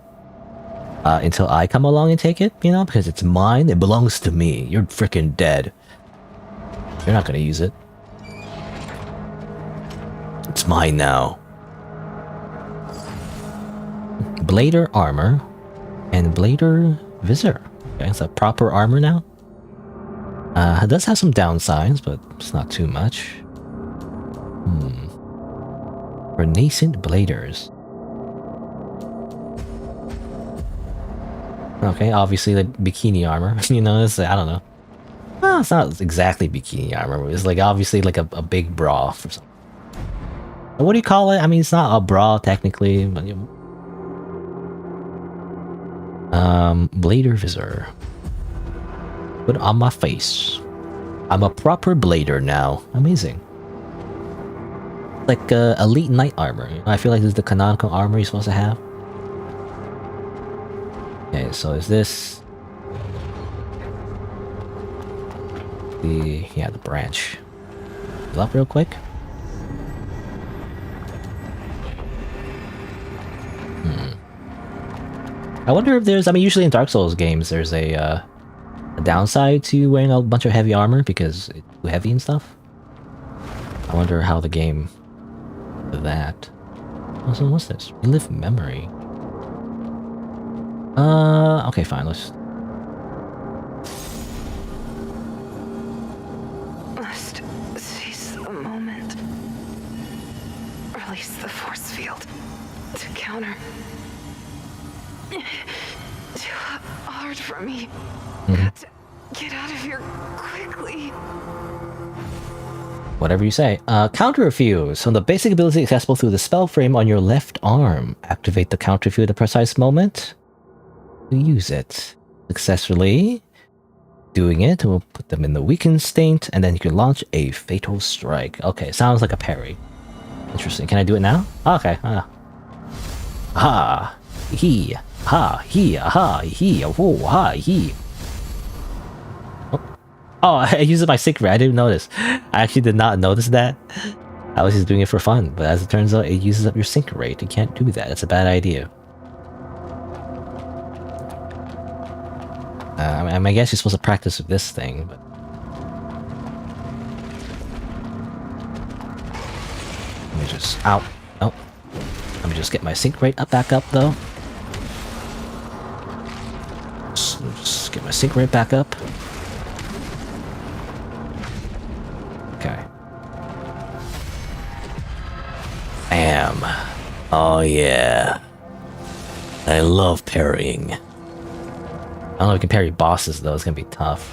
I come along and take it, you know? Because it's mine, it belongs to me. You're freaking dead. You're not gonna use it. It's It's mine now. Blader armor and Blader visor. Okay, it's a proper armor now. It does have some downsides, but it's not too much. For nascent bladers. Okay, obviously the bikini armor. You know, it's, I don't know. Well, it's not exactly bikini armor. It's like obviously like a big bra for something. What do you call it? I mean, it's not a bra technically, but blader visor. Put on my face. I'm a proper blader now. Amazing. Like elite knight armor. I feel like this is the canonical armor you're supposed to have. Okay, so is this the branch? Pull up real quick. I wonder if there's, I mean, usually in Dark Souls games there's a downside to wearing a bunch of heavy armor because it's too heavy and stuff. I wonder how the game did that. Also, what's this? Relive memory. Okay, fine, let's... Must seize the moment. Release the force field to counter. Too hard for me. Got to get out of here quickly. Whatever you say. Counter fuse. So the basic ability accessible through the spell frame on your left arm. Activate the counter fuse at a precise moment to use it. Successfully doing it will put them in the weakened state, and then you can launch a fatal strike. Okay, sounds like a parry. Interesting. Can I do it now? Okay. Ha. He. Ha. He. Ha. He. Whoa. Ha. He. Oh, I used my sync rate. I didn't notice. I actually did not notice that. I was just doing it for fun, but as it turns out, it uses up your sync rate. You can't do that. It's a bad idea. I mean, I guess you're supposed to practice with this thing, but... Let me just... Ow. Oh. Let me just get my sync rate back up, though. Just get my sync rate back up. Okay. Bam. Oh yeah. I love parrying. I don't know if you can parry bosses though, it's gonna be tough.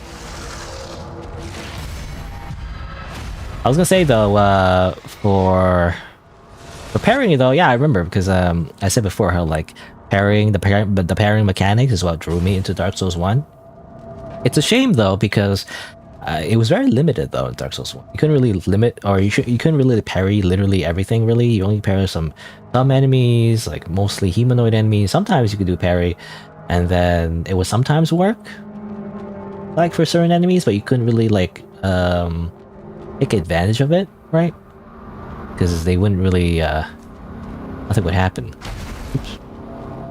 I was gonna say though, for parrying though, yeah, I remember because I said before how like the parrying mechanics is what drew me into Dark Souls 1. It's a shame though because it was very limited though in Dark Souls 1. You couldn't really limit, or you couldn't really parry literally everything really. You only parry some enemies, like mostly humanoid enemies. Sometimes you could do parry, and then it would sometimes work, like for certain enemies, but you couldn't really like take advantage of it, right? Because they wouldn't really, nothing would happen. Oops.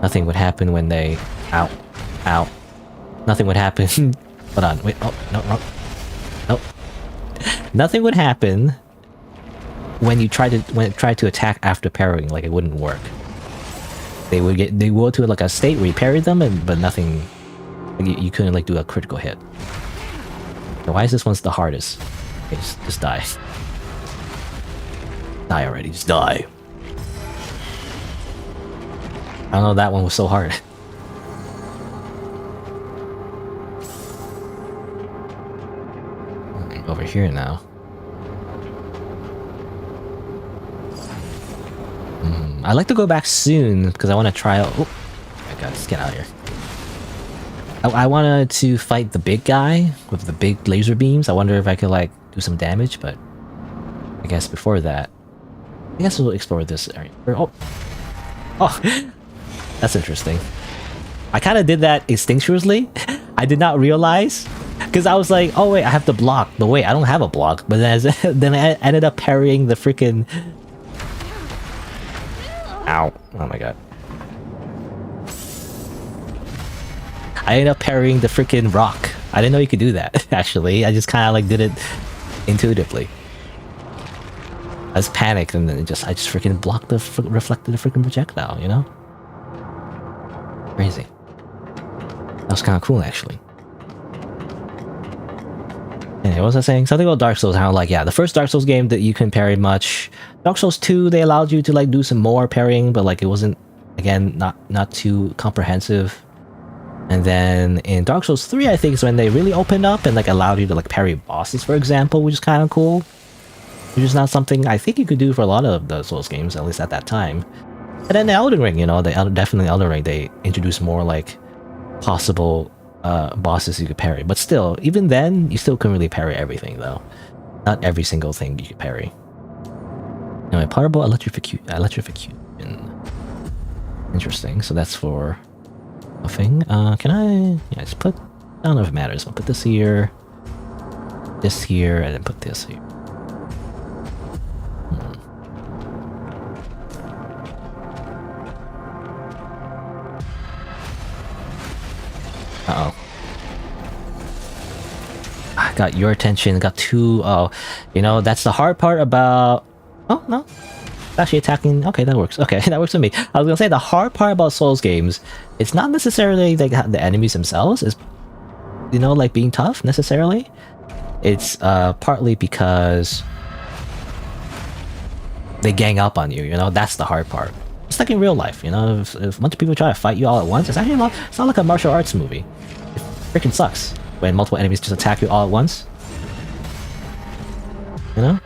Nothing would happen when they, ow. Nothing would happen. Hold on, wait, oh, no, wrong. Nope. Nothing would happen when it tried to attack after parrying, like it wouldn't work. They would go to like a state where you parried them, but nothing, like, you couldn't like do a critical hit. Now, why is this one's the hardest? Okay, just die. Die already, just die. I don't know, that one was so hard. Over here now. I'd like to go back soon because I want to try out. Oh my god, let's get out of here. I wanted to fight the big guy with the big laser beams. I wonder if I could like do some damage, but I guess before that, I guess we'll explore this area. Oh, that's interesting. I kind of did that instinctually. I did not realize. Because I was like, oh wait, I have to block. But wait, I don't have a block. But then I ended up parrying the freaking... Ow. Oh my god. I ended up parrying the freaking rock. I didn't know you could do that, actually. I just kind of like did it intuitively. I was panicked, and then I just freaking blocked the reflected the freaking projectile, you know? Crazy. That was kind of cool, actually. Anyway, what was I saying? Something about Dark Souls, how like, yeah, the first Dark Souls game that you couldn't parry much. Dark Souls 2, they allowed you to like do some more parrying, but like it wasn't, again, not too comprehensive. And then in Dark Souls 3, I think is when they really opened up and like allowed you to like parry bosses, for example, which is kind of cool. Which is not something I think you could do for a lot of the Souls games, at least at that time. And then the Elden Ring, you know, definitely Elden Ring, they introduced more like possible bosses you could parry. But still, even then, you still couldn't really parry everything, though. Not every single thing you could parry. Anyway, particle electrification. Interesting. So that's for nothing. Can I? Yeah, just put. I don't know if it matters. I'll put this here, and then put this here. Uh-oh. I got your attention, got two. Oh, you know, that's the hard part about... Oh, no. It's actually attacking... Okay, that works. Okay, that works for me. I was gonna say, the hard part about Souls games, it's not necessarily like the enemies themselves, is, you know, like being tough, necessarily. It's partly because they gang up on you, you know? That's the hard part. It's like in real life, you know, if a bunch of people try to fight you all at once, it's actually it's not like a martial arts movie. It freaking sucks when multiple enemies just attack you all at once. You know?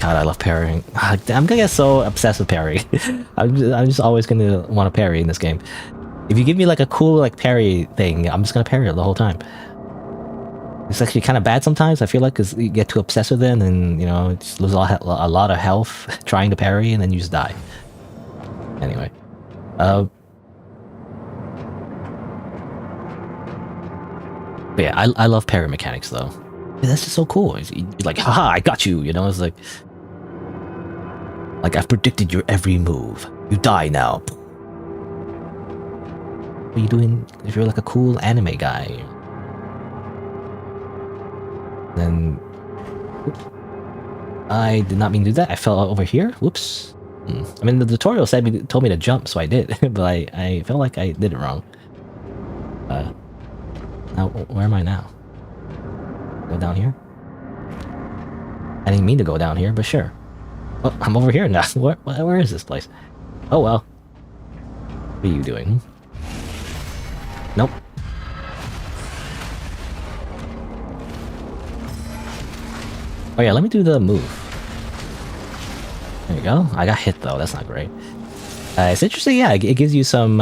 God, I love parrying. I'm gonna get so obsessed with parry. I'm just always gonna want to parry in this game. If you give me like a cool like parry thing, I'm just gonna parry it the whole time. It's actually kind of bad sometimes, I feel like, because you get too obsessed with it and, you know, just lose a lot of health trying to parry and then you just die. Anyway. But yeah, I love parry mechanics, though. Yeah, that's just so cool. You're like, haha, I got you, you know? It's like... Like, I've predicted your every move. You die now. What are you doing if you're like a cool anime guy? Then... Oops. I did not mean to do that. I fell over here. Whoops. I mean, the tutorial told me to jump, so I did. But I felt like I did it wrong. Now, where am I now? Go down here? I didn't mean to go down here, but sure. Oh, I'm over here now. Where is this place? Oh, well. What are you doing? Nope. Oh yeah, let me do the move. There you go. I got hit though, that's not great. It's interesting, yeah, it gives you some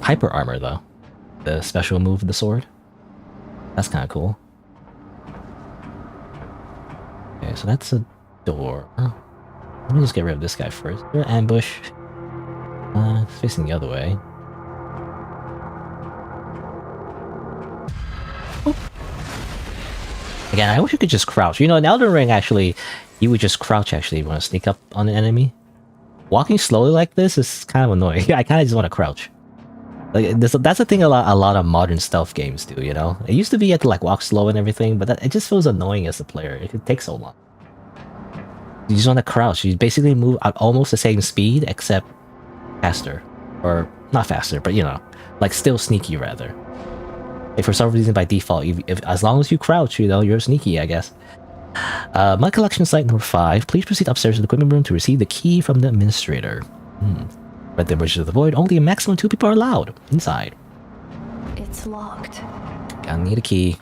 hyper armor though. The special move of the sword. That's kind of cool. Okay, so that's a door. Let me just get rid of this guy first. Ambush. Facing the other way. Again, I wish you could just crouch. You know, in Elden Ring, actually, you would just crouch, actually, if you want to sneak up on an enemy. Walking slowly like this is kind of annoying. I kind of just want to crouch. Like, that's the thing a lot of modern stealth games do, you know? It used to be you had to, like, walk slow and everything, but it just feels annoying as a player. It could take so long. You just want to crouch. You basically move at almost the same speed, except faster. Or, not faster, but, you know, like, still sneaky, rather. If for some reason by default, as long as you crouch, you know, you're sneaky, I guess. My collection site number 5. Please proceed upstairs to the equipment room to receive the key from the administrator. Read the Bridges of the Void. Only a maximum 2 people are allowed inside. It's locked. Gonna need a key.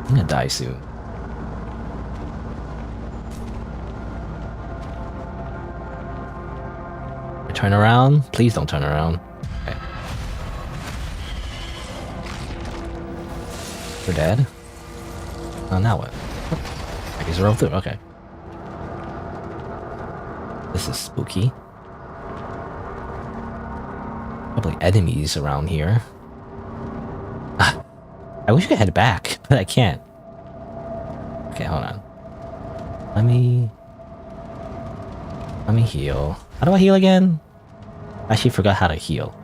I'm gonna die soon. Turn around? Please don't turn around. Okay. We're dead? Oh, now what? I guess we're all through, okay. This is spooky. Probably enemies around here. I wish I could head back, but I can't. Okay, hold on. Let me heal. How do I heal again? I actually forgot how to heal.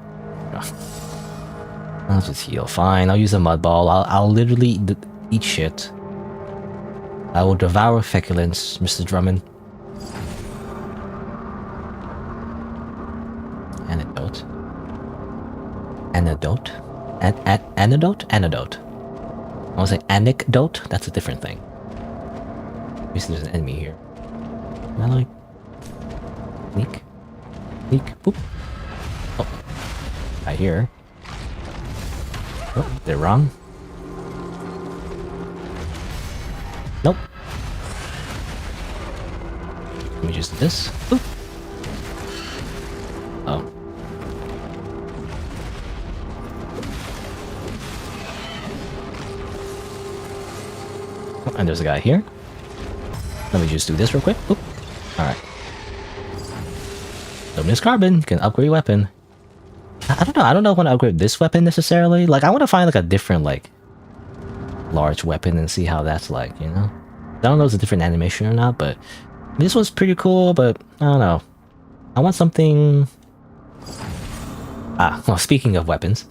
I'll just heal. Fine, I'll use a mud ball. I'll literally eat shit. I will devour feculence, Mr. Drummond. Antidote. Antidote? Antidote? Antidote. I want to say anecdote? That's a different thing. At least there's an enemy here. Am I like... Sneak? Sneak? Boop. Oh. Right here. Oh, they're wrong. Nope. Let me just do this. Boop. Oh. And there's a guy here. Let me just do this real quick. Oop. Alright. Luminous Carbon. You can upgrade your weapon. I don't know. I don't know if I want to upgrade this weapon necessarily. Like, I want to find like a different, like, large weapon and see how that's like, you know? I don't know if it's a different animation or not, but this was pretty cool, but I don't know. I want something... Ah, well, speaking of weapons,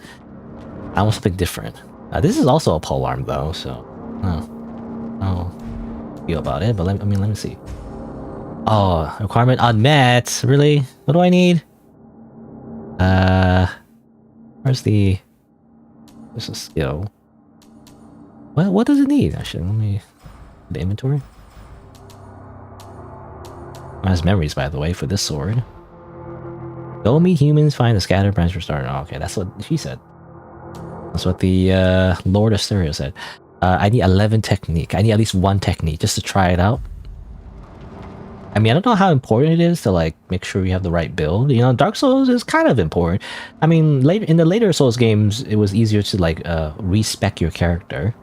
I want something different. This is also a polearm though, so... Oh, feel about it, but let me see. Oh, requirement unmet. Really? What do I need? Where's the skill? What does it need? Actually, let me the inventory. It has memories, by the way, for this sword. Go meet humans, find the scattered branch for starting. Oh, okay, that's what she said. That's what the Lord of Stereo said. I need 11 technique. I need at least one technique just to try it out. I mean, I don't know how important it is to like make sure you have the right build. You know, Dark Souls is kind of important. I mean, later in the later Souls games, it was easier to like respec your character.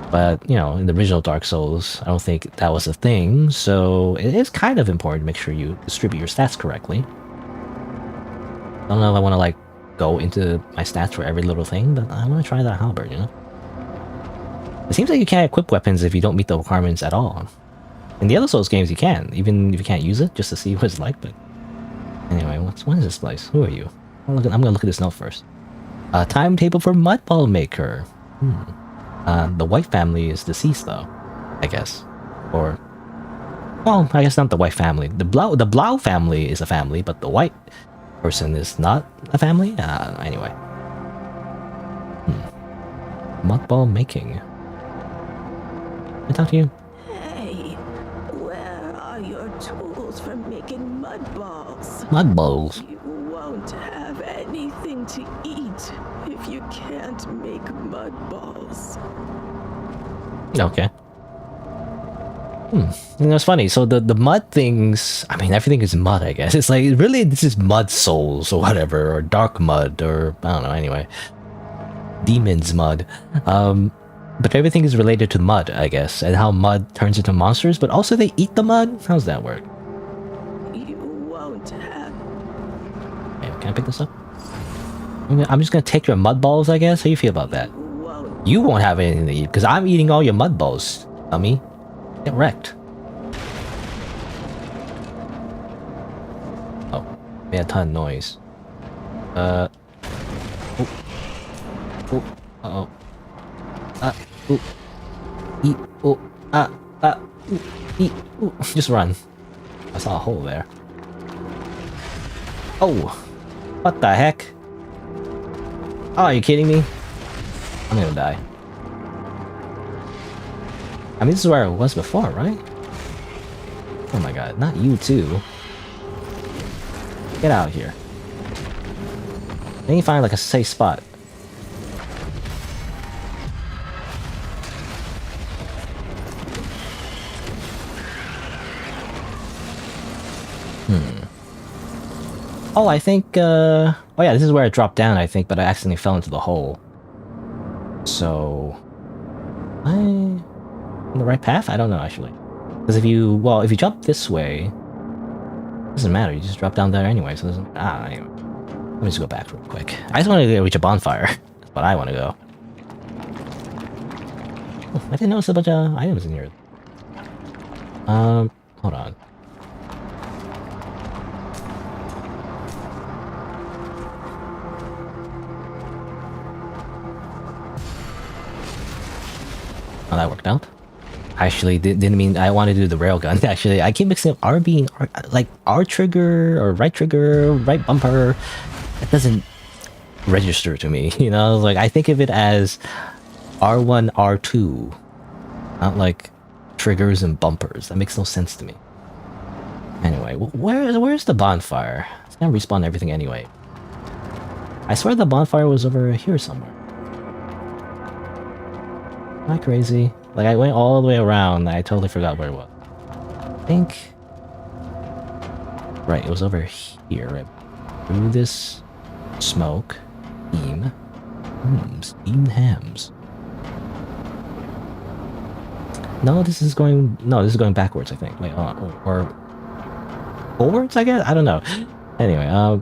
But you know, in the original Dark Souls, I don't think that was a thing. So it is kind of important to make sure you distribute your stats correctly. I don't know if I want to like go into my stats for every little thing, but I want to try that halberd, you know? It seems like you can't equip weapons if you don't meet the requirements at all. In the other Souls games you can, even if you can't use it, just to see what it's like, but... Anyway, what is this place? Who are you? I'm gonna look at this note first. Timetable for Mudball Maker. The White family is deceased though, I guess. Or... Well, I guess not the White family. The Blau family is a family, but the White person is not a family? Anyway. Mudball Making. Can I talk to you? Hey, where are your tools for making mud balls? Mud balls. You won't have anything to eat if you can't make mud balls. Okay. You know, it's funny. So the mud things, I mean, everything is mud, I guess. It's like, really, this is mud souls or whatever, or dark mud, or I don't know, anyway. Demon's mud. But everything is related to mud, I guess, and how mud turns into monsters, but also they eat the mud? How's that work? You won't have... Okay, can I pick this up? I'm just gonna take your mud balls, I guess? How you feel about that? You won't have anything to eat, because I'm eating all your mud balls, dummy. Get wrecked. Oh, made a ton of noise. Oh. Oh, uh-oh. Ooh. Eat. Oh. Ooh. Eat. Ooh. Just run. I saw a hole there. Oh. What the heck? Oh, are you kidding me? I'm gonna die. I mean, this is where I was before, right? Oh my god, not you too. Get out of here. I need to find like a safe spot. Oh, I think, oh yeah, this is where I dropped down, I think, but I accidentally fell into the hole. So... on the right path? I don't know, actually. Because if you jump this way... It doesn't matter, you just drop down there anyway, so it doesn't... anyway. Let me just go back real quick. I just want to reach a bonfire. That's what I want to go. Oh, I didn't notice a bunch of items in here. Hold on. Oh, that worked out. I actually didn't mean I wanted to do the railgun. Actually, I keep mixing up RB and like R trigger or right trigger, right bumper. It doesn't register to me, you know? Like, I think of it as R1, R2, not like triggers and bumpers. That makes no sense to me. Anyway, where's the bonfire? It's gonna respawn everything anyway. I swear the bonfire was over here somewhere. Am I crazy? Like, I went all the way around, I totally forgot where it was. I think... Right, it was over here, right? Through this smoke. Steam. Steamed hams. No, this is going backwards, I think. Wait, or forwards, I guess? I don't know. Anyway, I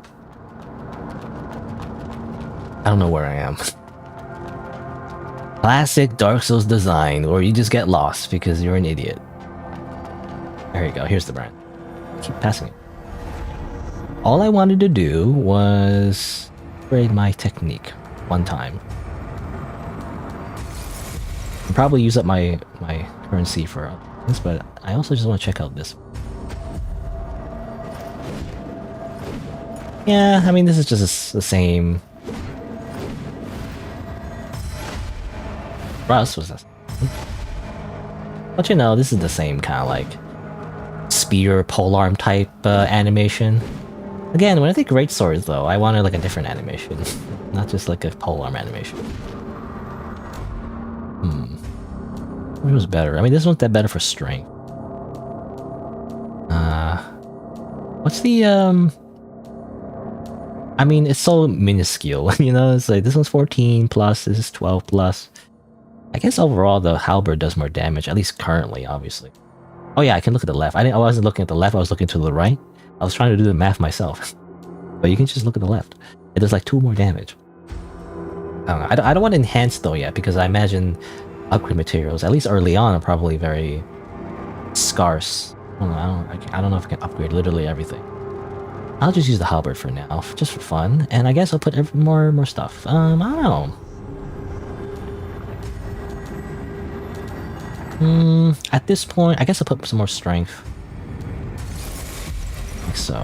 don't know where I am. Classic Dark Souls design, or you just get lost because you're an idiot. There you go, here's the brand. Keep passing it. All I wanted to do was upgrade my technique one time. I'll probably use up my currency for this, but I also just want to check out this. Yeah, I mean, this is just the same. Russ was this. But you know, this is the same kind of like spear polearm type animation. Again, when I think great swords though, I wanted like a different animation, not just like a polearm animation. Which was better? I mean, this one's that better for strength. What's the I mean, it's so minuscule, you know. It's like this one's 14 plus, this is 12 plus. I guess overall the halberd does more damage, at least currently, obviously. Oh yeah, I can look at the left. I wasn't looking at the left, I was looking to the right. I was trying to do the math myself. But you can just look at the left. It does like 2 more damage. I don't want to enhance though yet, because I imagine upgrade materials, at least early on, are probably very scarce. I don't know if I can upgrade literally everything. I'll just use the halberd for now, just for fun. And I guess I'll put more stuff. I don't know. At this point, I guess I'll put some more strength. Like so.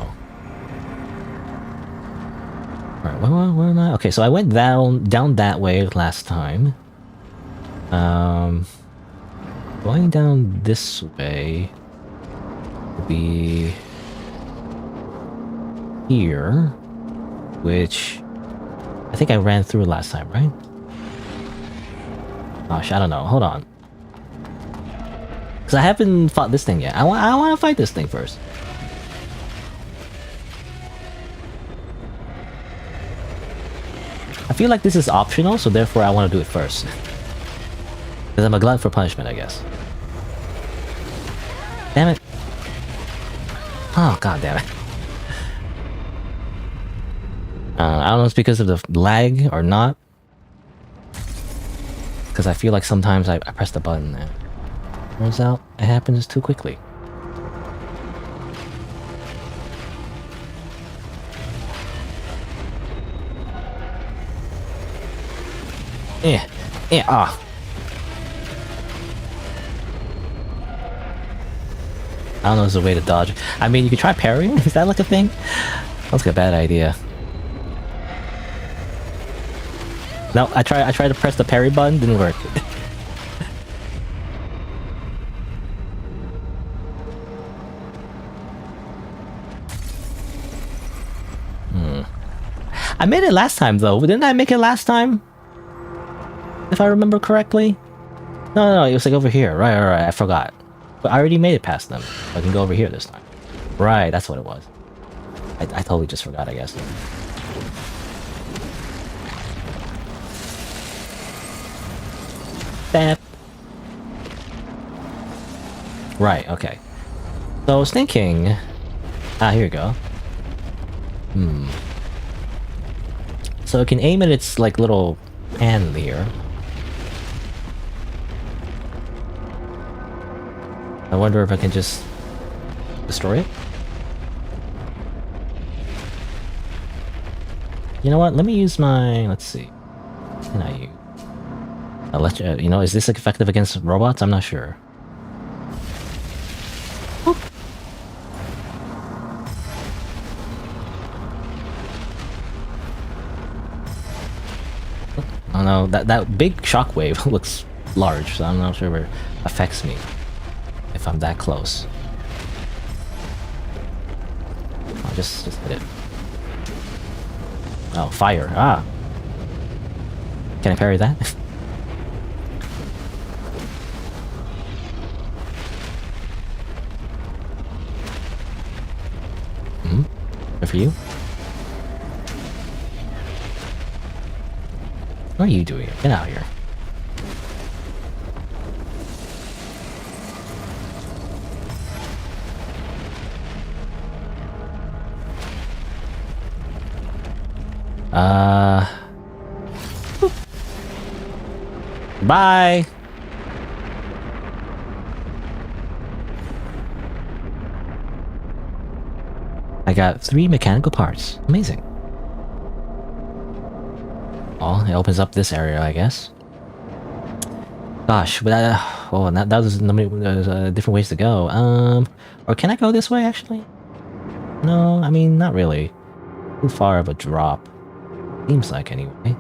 Alright, where am I? Okay, so I went down that way last time. Going down this way will be here, which I think I ran through last time, right? Gosh, I don't know. Hold on. Because I haven't fought this thing yet. I want to fight this thing first. I feel like this is optional, so therefore I want to do it first. Because I'm a glutton for punishment, I guess. Damn it. Oh, god damn it. I don't know if it's because of the lag or not. Because I feel like sometimes I press the button and turns out it happens too quickly. Yeah, ah. I don't know if there's a way to dodge. I mean, you could try parrying? Is that like a thing? That's like a bad idea. No, I tried to press the parry button, didn't work. I made it last time though. Didn't I make it last time? If I remember correctly? No, it was like over here. Right, I forgot. But I already made it past them. I can go over here this time. Right, that's what it was. I totally just forgot, I guess. Bap. Right, okay. So I was thinking... Ah, here you go. So it can aim at its, like, little hand here. I wonder if I can just destroy it. You know what? Let me use my... Let's see. What can I use? You know, is this effective against robots? I'm not sure. Oop. Oh no, that big shockwave looks large, so I'm not sure if it affects me if I'm that close. I'll just hit it. Oh, fire! Ah, can I parry that? Good for you. What are you doing? Get out of here. Bye. I got 3 mechanical parts. Amazing. Oh, it opens up this area, I guess. Gosh, but that was different ways to go. Or can I go this way actually? No, I mean not really. Too far of a drop. Seems like anyway.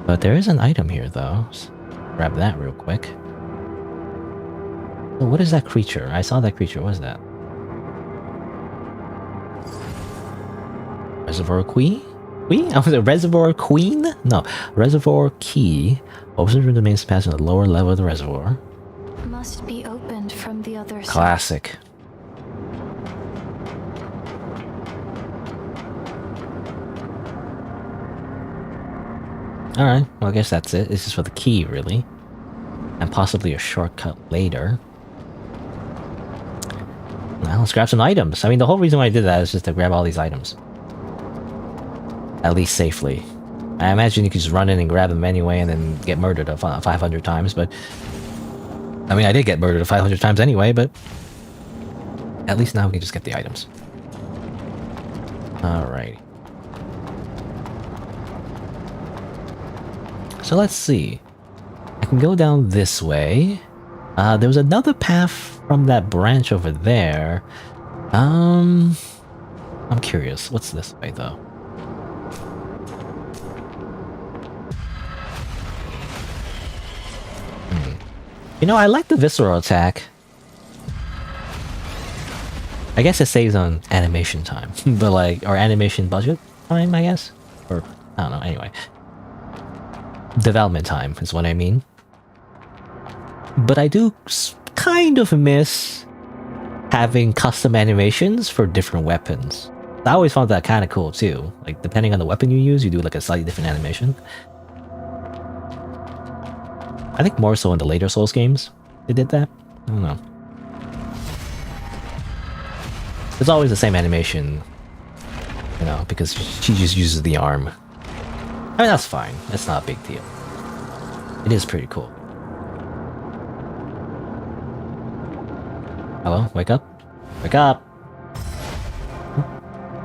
But there is an item here though. So grab that real quick. So what is that creature? I saw that creature. What is that? Reservoir Queen? Oh, was it Reservoir Queen? No, Reservoir Key. Opens from the main passage at the lower level of the reservoir. Must be opened from the other side. Classic. Alright, well I guess that's it. This is for the key, really. And possibly a shortcut later. Now let's grab some items. I mean, the whole reason why I did that is just to grab all these items. At least safely. I imagine you could just run in and grab them anyway and then get murdered 500 times, but... I mean, I did get murdered 500 times anyway, but... At least now we can just get the items. Alright. So let's see. I can go down this way. There was another path from that branch over there. I'm curious. What's this way, though? You know, I like the visceral attack. I guess it saves on animation time, but like, or animation budget time, I guess? Or, I don't know, anyway. Development time is what I mean. But I do kind of miss having custom animations for different weapons. I always found that kind of cool too. Like, depending on the weapon you use, you do like a slightly different animation. I think more so in the later Souls games, they did that. I don't know. It's always the same animation, you know, because she just uses the arm. I mean, that's fine. That's not a big deal. It is pretty cool. Hello? Wake up? Wake up!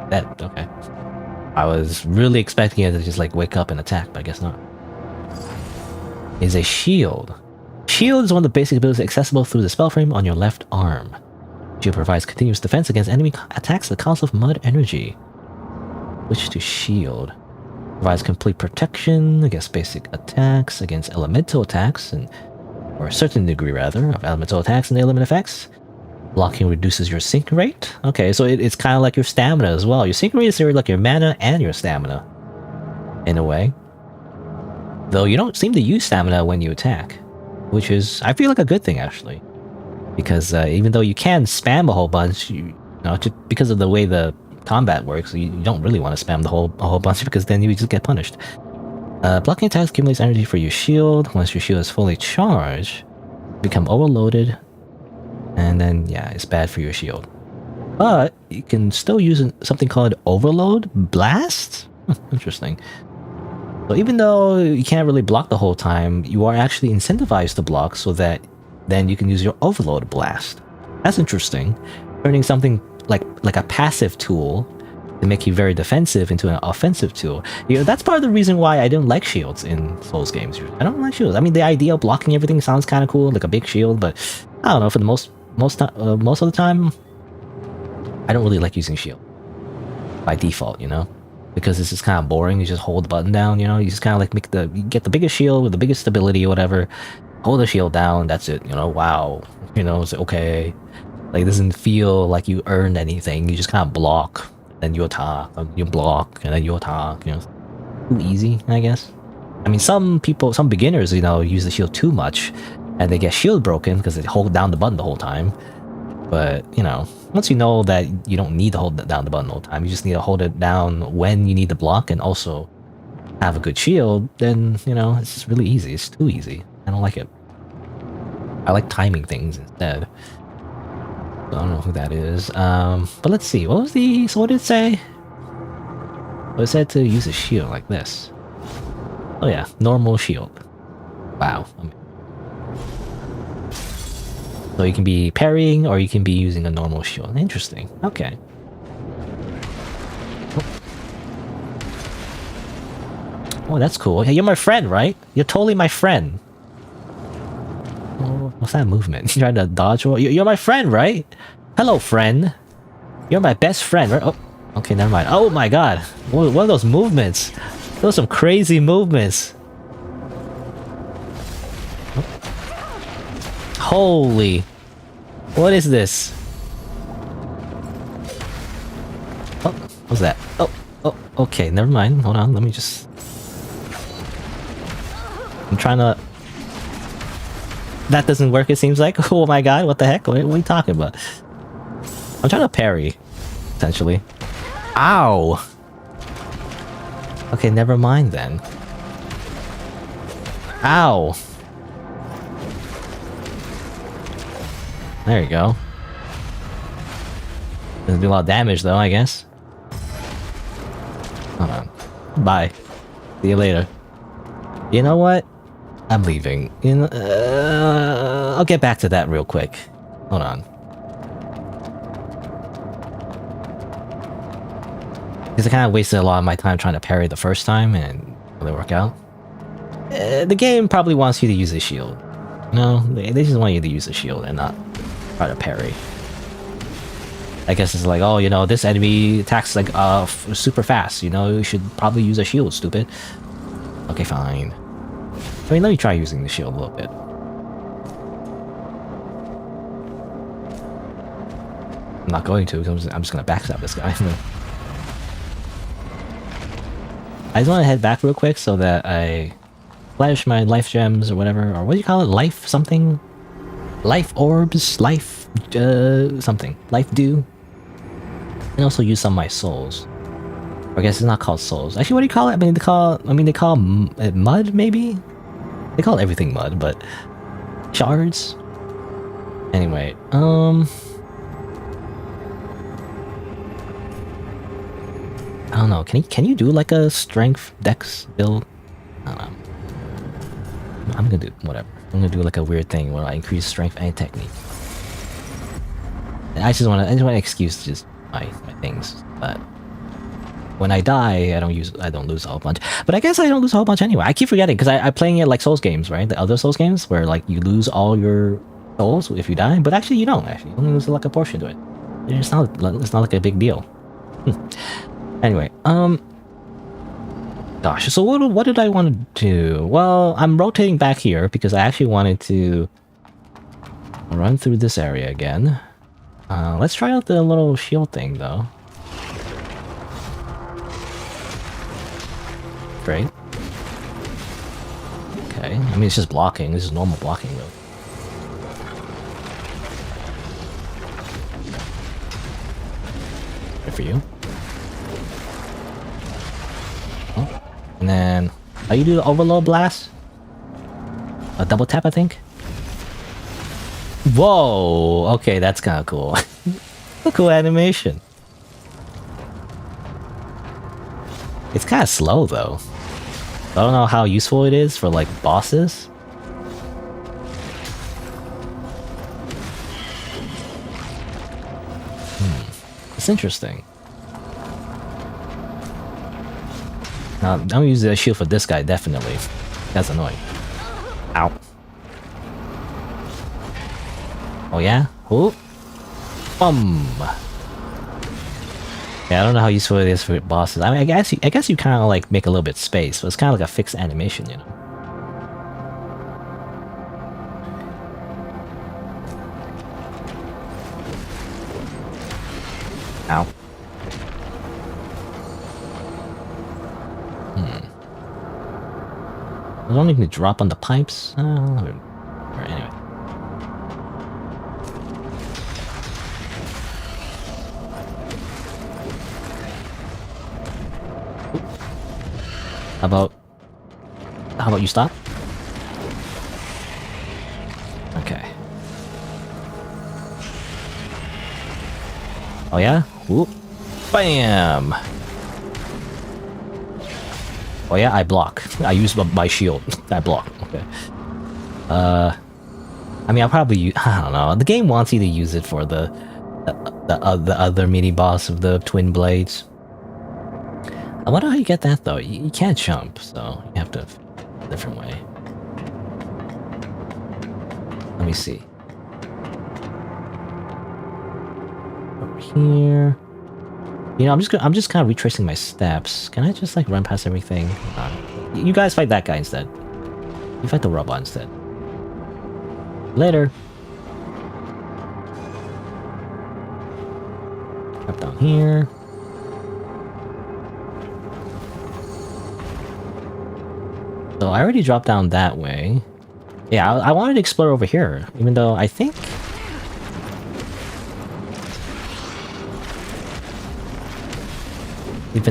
Dead. Okay. I was really expecting it to just like wake up and attack, but I guess not. Is a shield. Shield is one of the basic abilities accessible through the spell frame on your left arm. Shield provides continuous defense against enemy attacks at the cost of mud energy. Switch to shield. Provides complete protection against basic attacks, against elemental attacks, or a certain degree rather, of elemental attacks and element effects. Blocking reduces your sync rate. Okay, so it's kind of like your stamina as well. Your sync rate is like your mana and your stamina, in a way. Though you don't seem to use stamina when you attack, which is, I feel like a good thing actually. Because even though you can spam a whole bunch, you know, just because of the way the combat works, you don't really want to spam a whole bunch because then you just get punished. Blocking attacks accumulates energy for your shield. Once your shield is fully charged, you become overloaded, and then yeah, it's bad for your shield. But you can still use something called Overload Blast? Interesting. So even though you can't really block the whole time, you are actually incentivized to block so that then you can use your Overload Blast. That's interesting. Turning something like a passive tool to make you very defensive into an offensive tool. You know, that's part of the reason why I don't like shields in Souls games. I don't like shields. I mean, the idea of blocking everything sounds kind of cool, like a big shield, but I don't know. For the most of the time, I don't really like using shield by default. You know, because it's just kind of boring. You just hold the button down. You know, you just kind of like you get the biggest shield with the biggest stability or whatever. Hold the shield down. That's it. You know, wow. You know, it's okay. Like, it doesn't feel like you earned anything. You just kind of block. Then you attack, and you block, and then you attack, you know. Too easy, I guess. I mean, some beginners, you know, use the shield too much, and they get shield broken because they hold down the button the whole time. But, you know, once you know that you don't need to hold down the button the whole time, you just need to hold it down when you need to block and also have a good shield, then, you know, it's just really easy. It's too easy. I don't like it. I like timing things instead. I don't know who that is. But let's see. What was the... So what did it say? Well, it said to use a shield like this. Oh yeah, normal shield. Wow. So you can be parrying or you can be using a normal shield. Interesting. Okay. Oh, that's cool. Hey, you're my friend, right? You're totally my friend. What's that movement? You trying to dodge? You're my friend, right? Hello, friend. You're my best friend, right? Oh, okay, never mind. Oh my god. What are those movements? Those are some crazy movements. Oh. Holy. What is this? Oh, what's that? Oh, okay, never mind. Hold on, let me just... I'm trying to... That doesn't work, it seems like. Oh my god, what the heck? What are you talking about? I'm trying to parry, essentially. Ow! Okay, never mind then. Ow! There you go. Doesn't do a lot of damage though, I guess. Hold on. Bye. See you later. You know what? I'm leaving. I'll get back to that real quick. Hold on. Because I kind of wasted a lot of my time trying to parry the first time and it didn't really work out. The game probably wants you to use a shield. No, they just want you to use a shield and not try to parry. I guess it's like, oh, you know, this enemy attacks like super fast. You know, you should probably use a shield, stupid. Okay, fine. I mean, let me try using the shield a little bit. I'm not going to, because I'm just going to backstab this guy. I just want to head back real quick so that I flash my life gems or whatever, or what do you call it? Life something? Life orbs? Life something. Life dew? And also use some of my souls. Or I guess it's not called souls. Actually, what do you call it? They call it mud, maybe? They call everything mud, but... Shards? Anyway, I don't know, can you do like a strength dex build? I don't know. I'm gonna do whatever. I'm gonna do like a weird thing where I increase strength and technique. And I just want an excuse to just my things, but... When I die, I don't lose a whole bunch. But I guess I don't lose a whole bunch anyway. I keep forgetting, because I'm playing it like Souls games, right? The other Souls games, where like you lose all your souls if you die. But actually you don't, actually. You only lose like a portion to it. It's not like a big deal. Anyway, gosh, so what did I want to do? Well, I'm rotating back here, because I actually wanted to run through this area again. Let's try out the little shield thing, though. Great. Okay, I mean, it's just blocking. This is normal blocking, though. Good for you. Oh, and then... How you do the overload blast? A double tap, I think? Whoa! Okay, that's kind of cool. A cool animation. It's kind of slow, though. I don't know how useful it is for, like, bosses. It's interesting. Now, I'm gonna use the shield for this guy, definitely. That's annoying. Ow. Oh yeah? Oh! Bum! Yeah, I don't know how useful it is for bosses. I mean, I guess you kind of like make a little bit space, but it's kind of like a fixed animation, you know? Ow. I don't even drop on the pipes. Alright, anyway. How about you stop? Okay. Oh yeah? Whoop. Bam! Oh yeah, I block. I use my shield. I block. Okay. I mean, I'll probably I don't know. The game wants you to use it for the other mini boss of the twin blades. I wonder how you get that though. You can't jump, so you have to a different way. Let me see. Over here. You know, I'm just kind of retracing my steps. Can I just like run past everything? You guys fight that guy instead. You fight the robot instead. Later. Up down here. So I already dropped down that way. Yeah, I wanted to explore over here, even though I think... I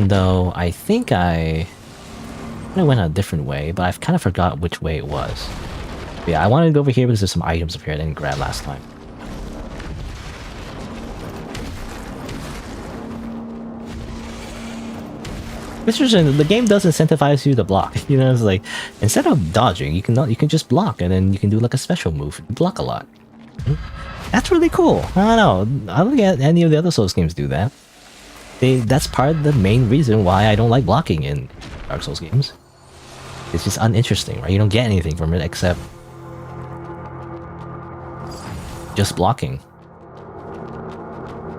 went a different way, but I've kind of forgot which way it was. But yeah, I wanted to go over here because there's some items up here I didn't grab last time. The game does incentivize you to block. You know, it's like instead of dodging, you can just block, and then you can do like a special move. You block a lot. That's really cool. I don't know. I don't think any of the other Souls games do that. That's part of the main reason why I don't like blocking in Dark Souls games. It's just uninteresting, right? You don't get anything from it except just blocking.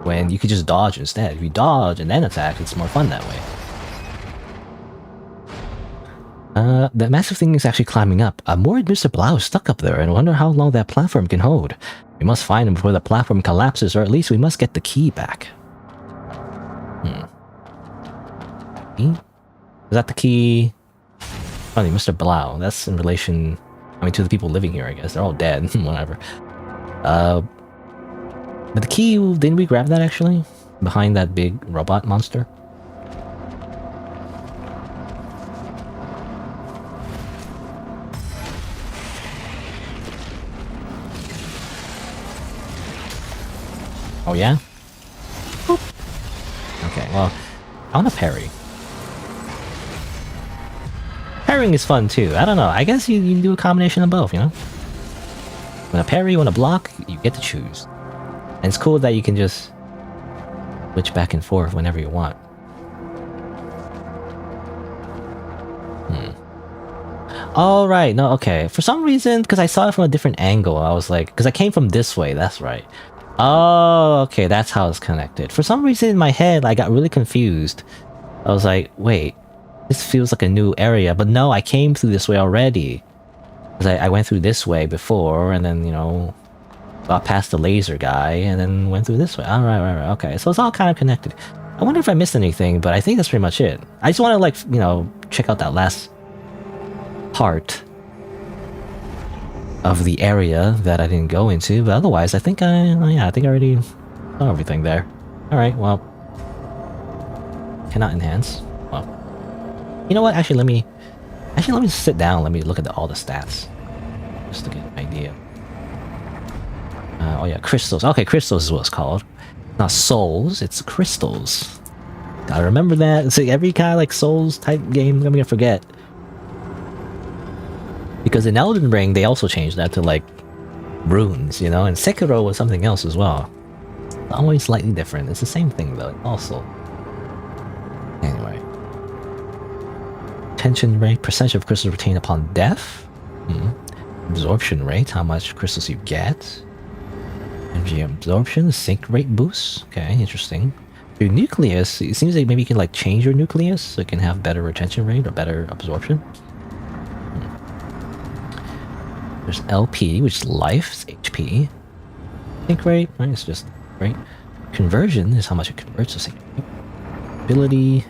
When you could just dodge instead. If you dodge and then attack, it's more fun that way. The massive thing is actually climbing up. I'm worried Mr. Blau is stuck up there and wonder how long that platform can hold. We must find him before the platform collapses, or at least we must get the key back. Is that the key? Oh, Mr. Blau. That's in relation... I mean, to the people living here, I guess. They're all dead. Whatever. But the key... Didn't we grab that, actually? Behind that big robot monster? Oh, yeah? Boop. Okay, well... I want to parry. Parrying is fun too. I don't know. I guess you do a combination of both, you know? When a parry, when a block, you get to choose. And it's cool that you can just switch back and forth whenever you want. Oh, right. No, okay. For some reason, because I saw it from a different angle, I was like... Because I came from this way, that's right. Oh, okay. That's how it's connected. For some reason in my head, I got really confused. I was like, wait. This feels like a new area, but no, I came through this way already. Because I went through this way before, and then, you know, got past the laser guy, and then went through this way. Alright, okay. So it's all kind of connected. I wonder if I missed anything, but I think that's pretty much it. I just want to, like, you know, check out that last part of the area that I didn't go into, but otherwise, I think I already saw everything there. Alright, well. Cannot enhance. Well. You know what? Actually, let me sit down. Let me look at all the stats, just to get an idea. Oh yeah, crystals. Okay, crystals is what it's called. Not souls, it's crystals. Gotta remember that. It's like every kind of like Souls type game I'm gonna forget. Because in Elden Ring, they also changed that to like runes, you know, and Sekiro was something else as well. Always slightly different. It's the same thing though, also. Anyway. retention rate, percentage of crystals retained upon death. Absorption rate, how much crystals you get. Energy absorption, sync rate boost. Okay, interesting. Your nucleus, it seems like maybe you can like change your nucleus so it can have better retention rate or better absorption. There's LP, which is life, it's HP. Sync rate, right? It's just right. Conversion is how much it converts to sync rate. Ability.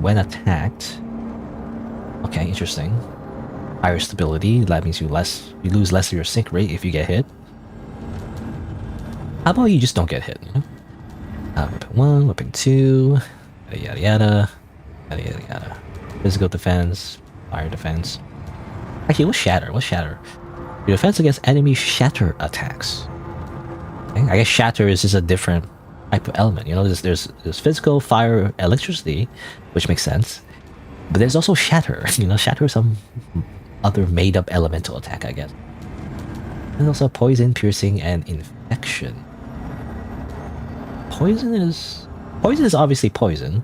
When attacked. Okay, interesting. Higher stability, that means you lose less of your sync rate if you get hit. How about you just don't get hit, you know? Weapon 1, weapon 2, yada yada, yada yada yada. Physical defense, fire defense. Actually, what's shatter? What's shatter? Your defense against enemy shatter attacks. Okay? I guess shatter is just a different type of element. You know, there's physical, fire, electricity, which makes sense. But there's also shatter. You know, shatter is some other made-up elemental attack, I guess. And also poison, piercing, and infection. Poison is obviously poison.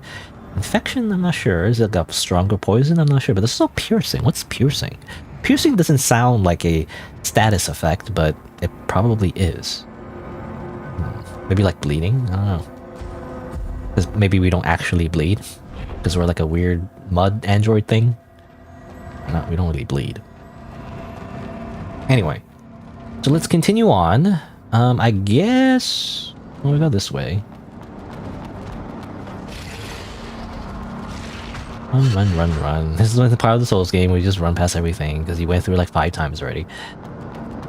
Infection, I'm not sure. Is it a stronger poison? I'm not sure. But there's also piercing. What's piercing? Piercing doesn't sound like a status effect, but it probably is. Maybe like bleeding? I don't know. Because maybe we don't actually bleed. Because we're like a weird mud android thing. No, we don't really bleed. Anyway. So let's continue on. I guess... Well, we go this way. Run. This is the part of the Souls game where you just run past everything, because you went through it like 5 times already.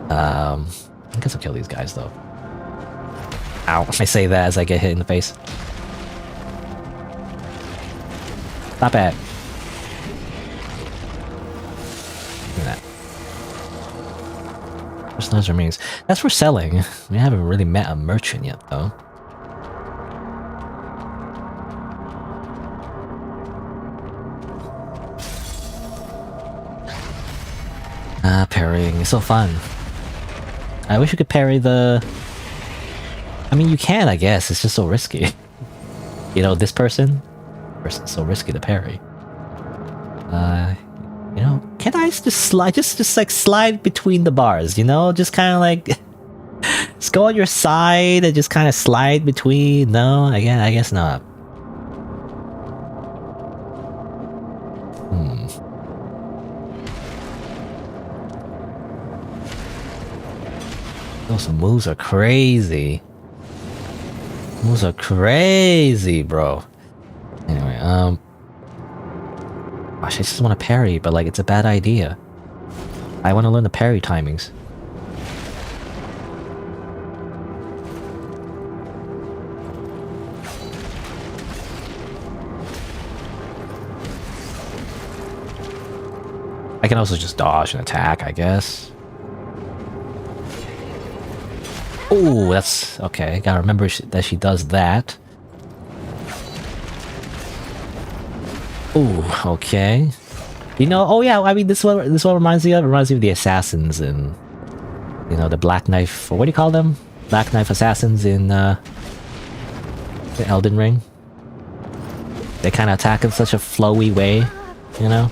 I guess I'll kill these guys, though. Ow. I say that as I get hit in the face. Stop it. Look at that. Personalized remains. That's for selling. We haven't really met a merchant yet, though. Parrying is so fun. I wish you could parry the... I mean, you can, I guess. It's just so risky. You know, this person's so risky to parry. You know, can I just slide, just like slide between the bars, you know? Just kind of like... just go on your side and just kind of slide between... No, I guess not. Those moves are crazy. Moves are crazy, bro. Anyway, gosh, I just want to parry, but like it's a bad idea. I want to learn the parry timings. I can also just dodge and attack, I guess. Oh, that's okay. Gotta remember that she does that. Oh, okay. You know, oh yeah, I mean, this one reminds me of? It reminds me of the assassins in, you know, the Black Knife, or what do you call them? Black Knife assassins in the Elden Ring. They kind of attack in such a flowy way, you know,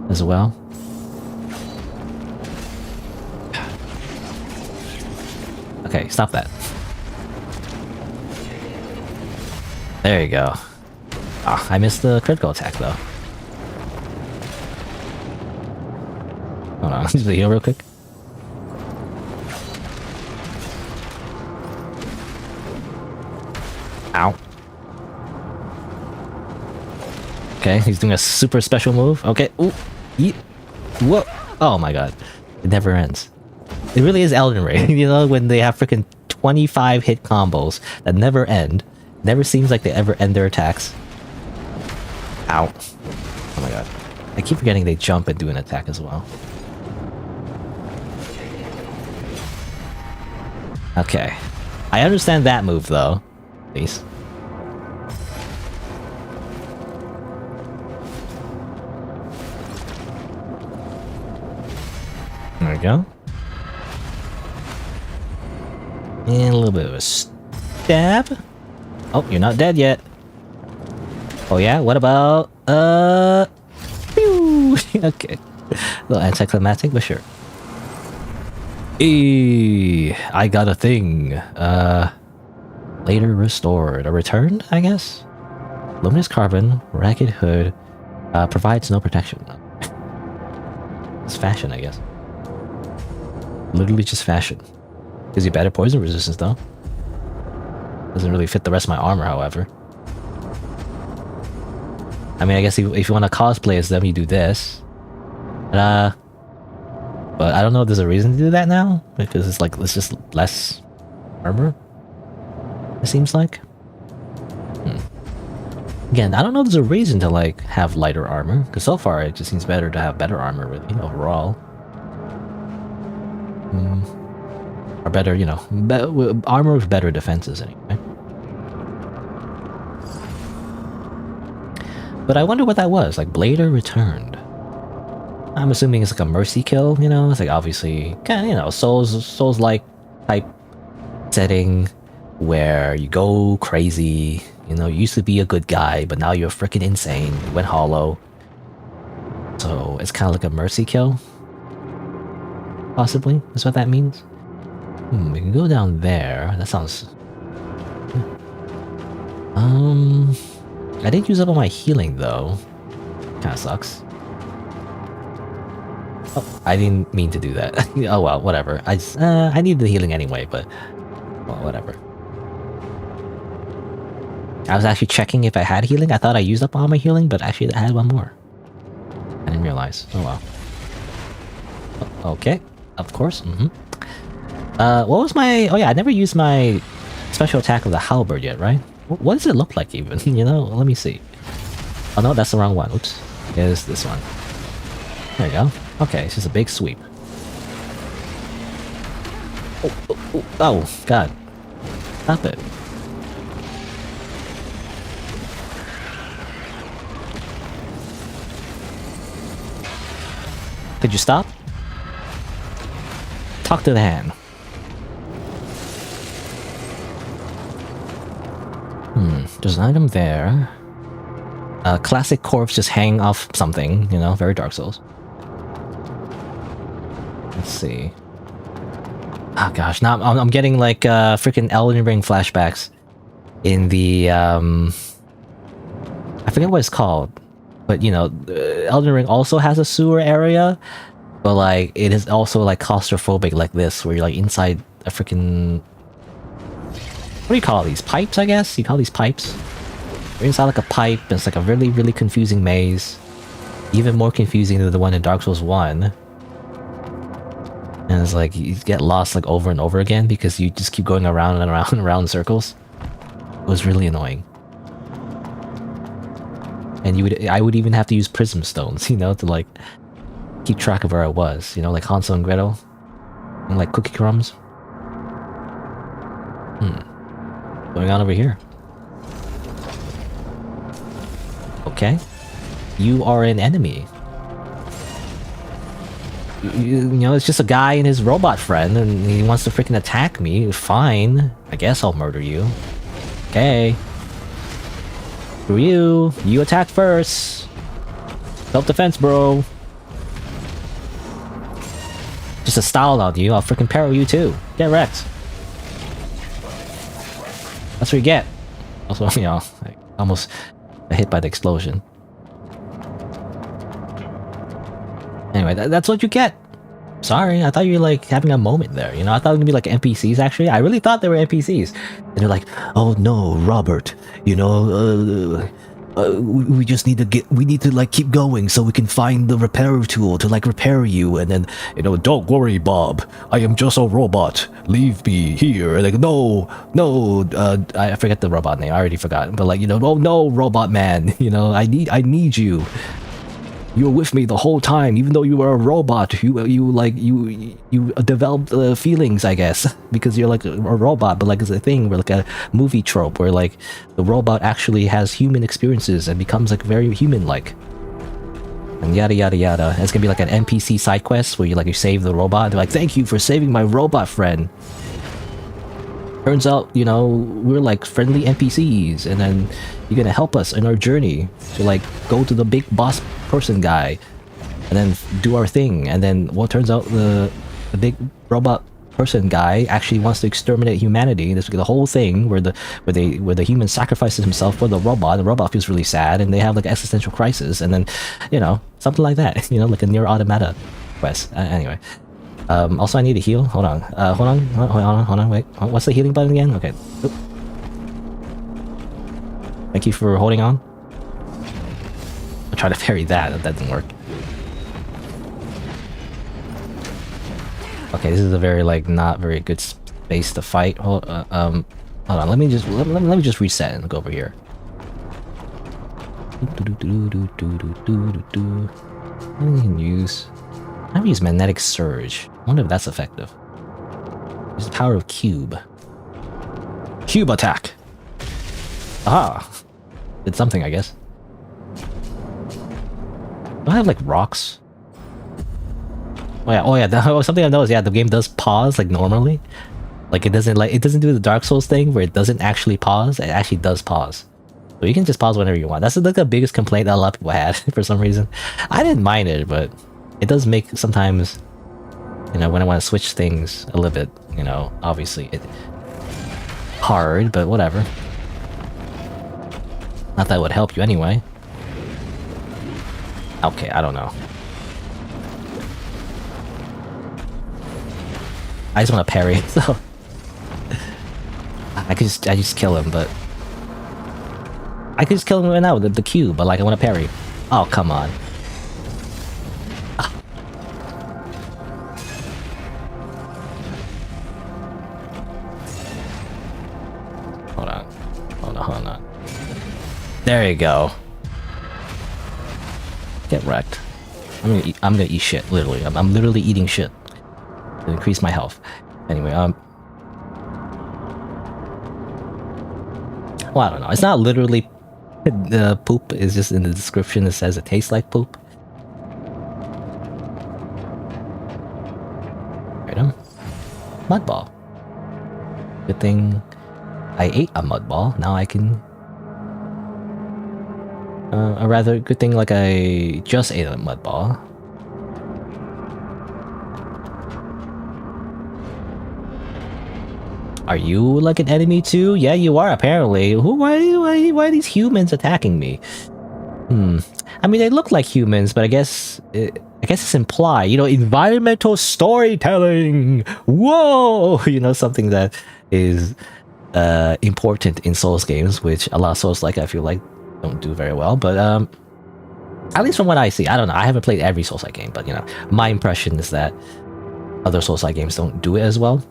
as well. Okay, stop that. There you go. Ah, I missed the critical attack though. Hold on, just heal real quick. Ow. Okay, he's doing a super special move. Okay, ooh, yeet. Whoa. Oh my god. It never ends. It really is Elden Ring, you know, when they have freaking 25 hit combos that never end. Never seems like they ever end their attacks. Ow. Oh my god. I keep forgetting they jump and do an attack as well. Okay. I understand that move though. Please. There we go. And a little bit of a stab. Oh, you're not dead yet. Oh yeah, what about pew! Okay. A little anticlimactic, but sure. I got a thing. Later restored. Or returned, I guess? Luminous carbon, ragged hood, provides no protection. It's fashion, I guess. Literally just fashion. Gives you better poison resistance, though. Doesn't really fit the rest of my armor, however. I mean, I guess if you want to cosplay as them, you do this. But I don't know if there's a reason to do that now, because it's like, it's just less armor, it seems like. Again, I don't know if there's a reason to like have lighter armor, because so far it just seems better to have better armor, really, overall. Or better, you know, armor with better defenses anyway. But I wonder what that was, like Blader returned. I'm assuming it's like a mercy kill, you know? It's like obviously, kind of, you know, Souls-like type setting where you go crazy. You know, you used to be a good guy, but now you're freaking insane. You went hollow. So it's kind of like a mercy kill. Possibly, is what that means. We can go down there. That sounds... I didn't use up all my healing, though. Kinda sucks. Oh, I didn't mean to do that. Oh well, whatever. I needed the healing anyway, but... well, whatever. I was actually checking if I had healing. I thought I used up all my healing, but actually I had one more. I didn't realize. Oh well. Okay. Of course. What was my... oh yeah, I never used my special attack of the halberd yet, right? What does it look like even? You know, let me see. Oh no, that's the wrong one. Oops. It is this one. There you go. Okay, it's just a big sweep. Oh, God. Stop it. Could you stop? Talk to the hand. There's an item there. A classic corpse just hang off something, you know, very Dark Souls. Let's see. Oh gosh, now I'm getting like freaking Elden Ring flashbacks in the I forget what it's called, but you know, Elden Ring also has a sewer area, but like it is also like claustrophobic like this, where you're like inside a freaking... what do you call these? Pipes, I guess? You call these pipes? You're inside like a pipe, and it's like a really, really confusing maze. Even more confusing than the one in Dark Souls 1. And it's like, you get lost like over and over again because you just keep going around and around and around in circles. It was really annoying. And I would even have to use prism stones, you know, to like keep track of where I was, you know, like Hansel and Gretel. And like cookie crumbs. What's going on over here? Okay. You are an enemy. You know, it's just a guy and his robot friend, and he wants to freaking attack me. Fine. I guess I'll murder you. Okay. Screw you. You attack first. Self-defense, bro. Just a style on you. I'll freaking parry you too. Get wrecked. That's what you get. Also, you know, I almost got hit by the explosion. Anyway, that's what you get. Sorry, I thought you were like having a moment there, you know? I thought it would be like NPCs actually. I really thought they were NPCs. And they're like, oh no, Robert, you know, we just need to we need to like keep going so we can find the repair tool to like repair you. And then, you know, don't worry, Bob, I am just a robot. Leave me here. And like, no, I forget the robot name. I already forgot. But like, you know, oh no, robot man, you know, I need you. You were with me the whole time, even though you were a robot. You developed feelings, I guess, because you're like a robot. But like it's a thing where like a movie trope where like the robot actually has human experiences and becomes like very human-like, and yada yada yada. It's gonna be like an NPC side quest where you save the robot. They're like, thank you for saving my robot friend. turns out, you know, we're like friendly NPCs, and then you're gonna help us in our journey to like go to the big boss person guy, and then do our thing. And then what turns out the big robot person guy actually wants to exterminate humanity. This the whole thing where the human sacrifices himself for the robot. The robot feels really sad, and they have like an existential crisis, and then, you know, something like that. You know, like a Nier Automata quest. Anyway. Also, I need to heal. Hold on. Hold on. Wait. What's the healing button again? Okay. Oop. Thank you for holding on. I'll try to parry that. That didn't work. Okay, this is a very like not very good space to fight. Hold on. Let me just reset and go over here. I can use. I can use magnetic surge. I wonder if that's effective. Use the power of cube. Cube attack! Aha! Did something, I guess. Do I have like rocks? Oh yeah, something I noticed, yeah, the game does pause like normally. Like it doesn't do the Dark Souls thing where it doesn't actually pause, it actually does pause. So you can just pause whenever you want. That's like the biggest complaint that a lot of people had for some reason. I didn't mind it, but it does make sometimes, you know, when I want to switch things a little bit, you know, obviously it hard, but whatever. Not that it would help you anyway. Okay, I don't know. I just want to parry, so I just kill him, but I could just kill him right now with the cube, but like I want to parry. Oh, come on. Hold on. There you go. Get wrecked. I'm gonna eat shit, literally. I'm literally eating shit to increase my health. Anyway, well, I don't know. It's not literally poop. It's just in the description it says it tastes like poop. Item. Mud ball. Good thing I ate a mud ball. Now I can... a rather good thing like I just ate a mud ball. Are you like an enemy too? Yeah, you are apparently. Why are these humans attacking me? I mean, they look like humans, but I guess it's implied. You know, environmental storytelling. Whoa! You know, something that is important in Souls games, which a lot of Souls like I feel like don't do very well. But at least from what I see, I don't know. I haven't played every Souls-like game, but you know, my impression is that other Souls-like games don't do it as well.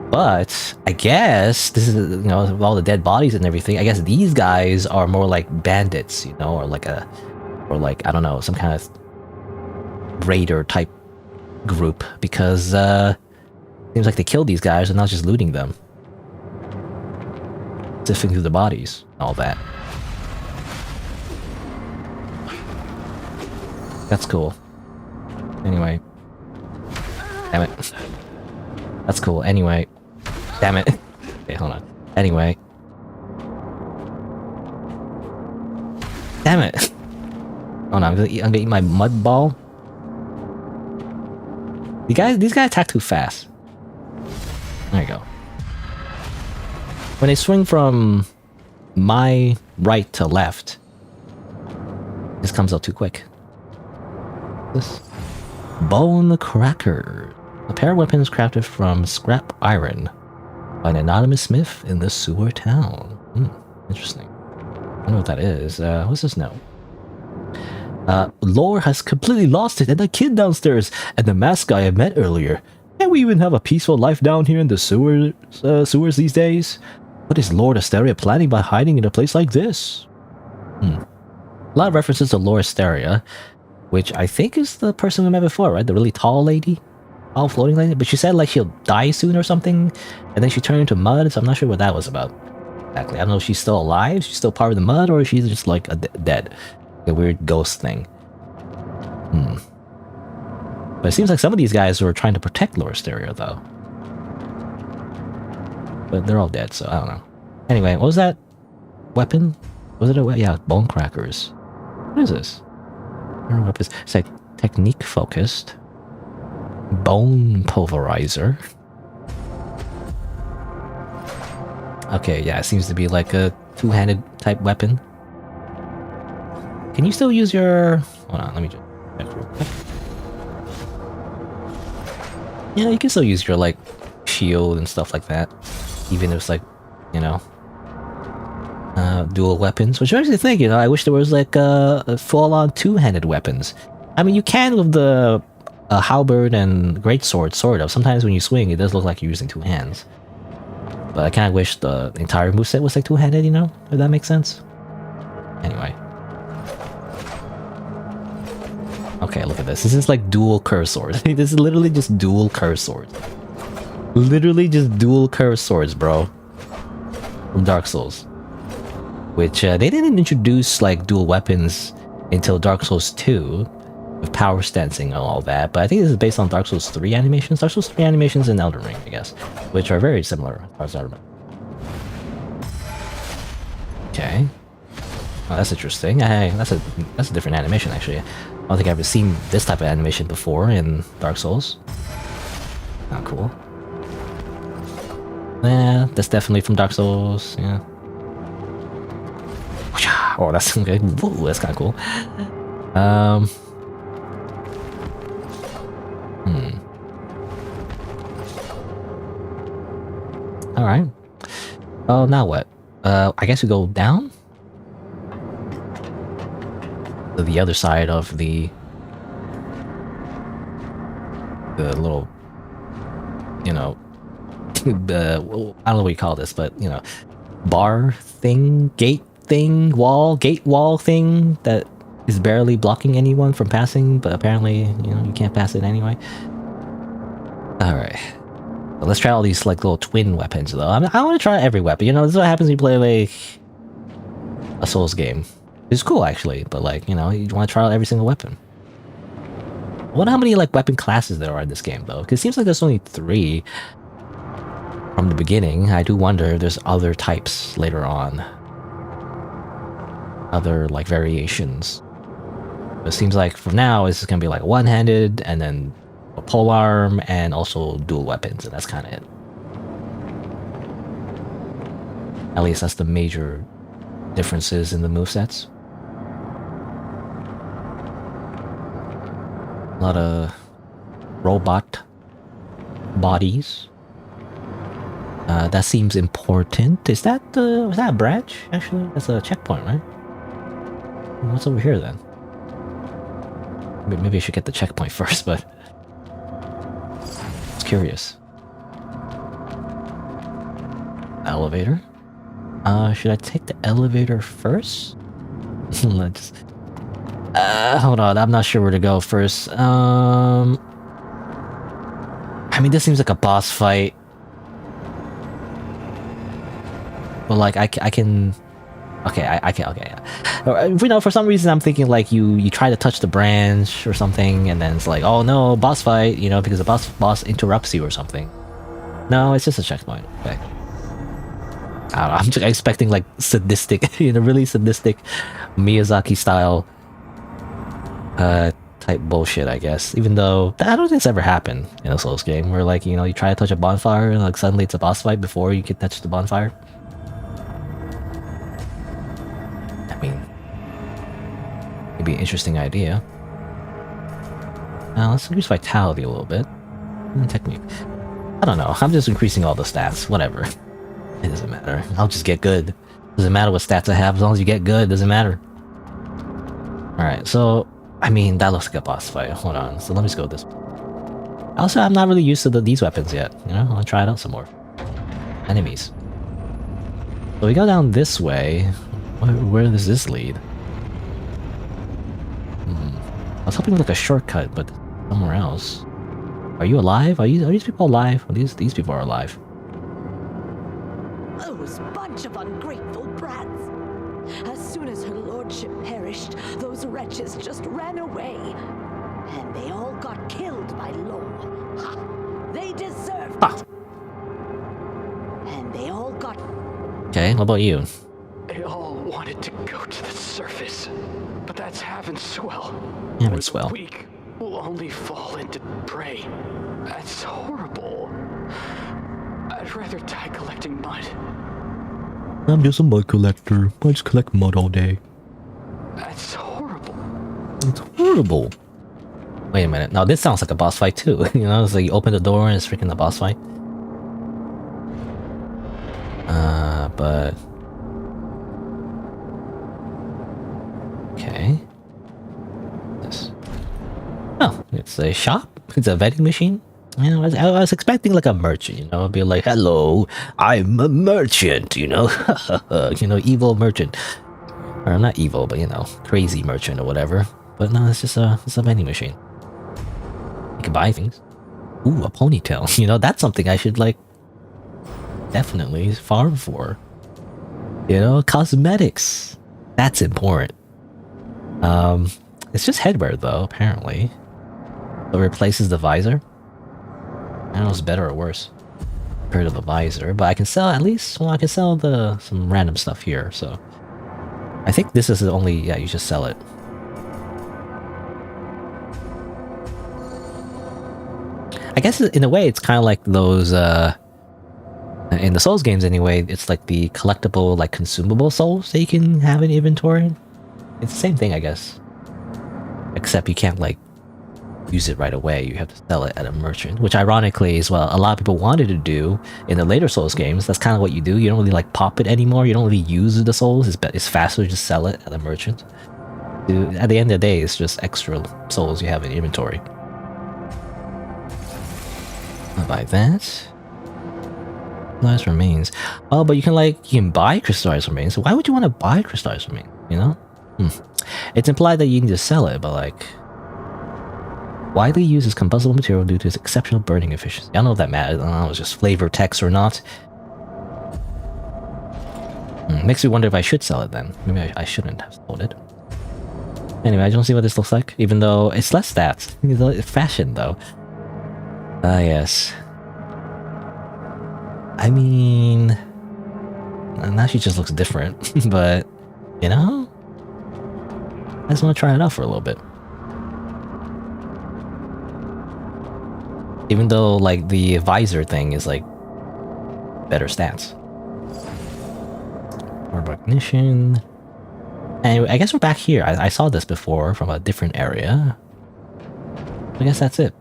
But I guess this is, you know, with all the dead bodies and everything, I guess these guys are more like bandits, you know, or like I don't know, some kind of raider type group, because seems like they killed these guys and not just looting them, sifting through the bodies, all that. That's cool. Anyway, damn it. That's cool. Anyway. Damn it. Okay, hold on. Anyway. Damn it. Hold on, I'm gonna eat my mud ball. These guys attack too fast. There you go. When they swing from my right to left, this comes out too quick. This bone cracker. A pair of weapons crafted from scrap iron by an anonymous smith in the sewer town. Interesting. I don't know what that is. What's this note? Lore has completely lost it, and the kid downstairs, and the masked guy I met earlier. Can't we even have a peaceful life down here in the sewers these days? What is Lord Asteria planning by hiding in a place like this? A lot of references to Lord Asteria, which I think is the person we met before, right? The really tall lady? All floating lady? But she said like she'll die soon or something, and then she turned into mud, so I'm not sure what that was about. Exactly. I don't know if she's still alive, she's still part of the mud, or she's just like dead. A weird ghost thing. But it seems like some of these guys were trying to protect Lord Asteria, though. But they're all dead, so I don't know. Anyway, what was that weapon? Was it a yeah, bone crackers. What is this? I don't know what this. It's like technique focused. Bone pulverizer. Okay, yeah, it seems to be like a two-handed type weapon. Can you still use your... Hold on, let me just check real quick. Yeah, you can still use your, like, shield and stuff like that. Even if it's, like, you know... dual weapons. Which makes me think, you know, I wish there was, like, a full-on two-handed weapons. I mean, you can with the halberd and greatsword, sort of. Sometimes when you swing, it does look like you're using two hands. But I kind of wish the entire moveset was like two-handed, you know? If that makes sense. Anyway. Okay, look at this. This is like dual curved swords. This is literally just dual curved swords. Literally just dual curved swords, bro. From Dark Souls. Which, they didn't introduce like dual weapons until Dark Souls 2. With power stancing and all that, but I think this is based on Dark Souls 3 animations. Dark Souls 3 animations and Elden Ring, I guess, which are very similar as far as I remember. Okay, oh, that's interesting. That's a different animation actually. I don't think I've ever seen this type of animation before in Dark Souls. Oh, cool. Yeah, that's definitely from Dark Souls. Yeah. Oh, that's okay. Whoa, that's kind of cool. Alright. Oh, now what? I guess we go down? To the other side of the little, you know, I don't know what you call this, but, you know, bar thing, gate thing, gate wall thing that is barely blocking anyone from passing, but apparently, you know, you can't pass it anyway. Alright. Well, let's try all these like little twin weapons though. I want to try every weapon. You know, this is what happens when you play like a Souls game. It's cool actually, but like, you know, you want to try out every single weapon. I wonder how many like weapon classes there are in this game though, because it seems like there's only 3 from the beginning. I do wonder if there's other types later on. Other like variations. But it seems like for now it's gonna be like one-handed and then a polearm and also dual weapons, and that's kind of it. At least that's the major differences in the movesets. A lot of robot bodies. That seems important. Is that was that a branch? Actually, that's a checkpoint, right? What's over here then? Maybe I should get the checkpoint first, but it's curious. Elevator. Should I take the elevator first? Let's. Hold on. I'm not sure where to go first. I mean, this seems like a boss fight. But like, I can. Okay, I can. Okay, yeah. You know, for some reason, I'm thinking like you try to touch the branch or something, and then it's like, oh no, boss fight. You know, because the boss interrupts you or something. No, it's just a checkpoint. Okay. I don't know, I'm just expecting like sadistic, you know, really sadistic Miyazaki style type bullshit, I guess. Even though I don't think it's ever happened in a Souls game where like, you know, you try to touch a bonfire and like suddenly it's a boss fight before you can touch the bonfire. I mean, it'd be an interesting idea. Now let's increase vitality a little bit. Technique. I don't know. I'm just increasing all the stats. Whatever. It doesn't matter. I'll just get good. Doesn't matter what stats I have, as long as you get good, it doesn't matter. Alright, so I mean that looks like a boss fight. Hold on. So let me just go this way. Also, I'm not really used to these weapons yet. You know, I'll try it out some more. Enemies. So we go down this way. Where does this lead? I was hoping like a shortcut, but somewhere else. Are you alive? Are these people alive? Well, these people are alive. Those bunch of ungrateful brats. As soon as her lordship perished, those wretches just ran away. And they all got killed by Lo. Ha! They deserved it. And they Okay, what about you? They all wanted to go to the surface, but that's Haven's swell. Haven's swell. The weak will only fall into prey. That's horrible. I'd rather die collecting mud. I'm just a mud collector. I just collect mud all day. That's horrible. It's horrible. Wait a minute. Now this sounds like a boss fight too. You know, it's like you open the door and it's freaking the boss fight. But... Okay. This. Oh, it's a shop. It's a vending machine. You know, I was expecting like a merchant, you know, be like, hello, I'm a merchant, you know, you know, evil merchant. Or not evil, but you know, crazy merchant or whatever. But no, it's just a vending machine. You can buy things. Ooh, a ponytail. You know, that's something I should like definitely farm for. You know, cosmetics. That's important. It's just headwear though, apparently. So it replaces the visor. I don't know if it's better or worse compared to the visor, but I can sell at least, well, I can sell some random stuff here, so. I think this is the only, yeah, you just sell it. I guess in a way it's kind of like those, in the Souls games anyway, it's like the collectible, like consumable souls that you can have in inventory. It's the same thing, I guess. Except you can't like use it right away, you have to sell it at a merchant, which ironically is what a lot of people wanted to do in the later Souls games. That's kind of what you do. You don't really like pop it anymore, you don't really use the souls. It's faster to just sell it at a merchant. At the end of the day, it's just extra souls you have in inventory. I'll buy that. Crystallized remains. Oh, but you can buy crystallized remains. So why would you want to buy crystallized remains, you know? It's implied that you need to sell it, but like, widely used as combustible material due to its exceptional burning efficiency. I don't know if that matters. I don't know if it's just flavor text or not. Makes me wonder if I should sell it then. Maybe I shouldn't have sold it. Anyway, I don't see what this looks like, even though it's less stats. It's fashion though. Ah, yes. I mean, now she just looks different, but you know, I just want to try it out for a little bit. Even though, like, the visor thing is, like, better stats. More recognition. Anyway, I guess we're back here. I saw this before from a different area. I guess that's it.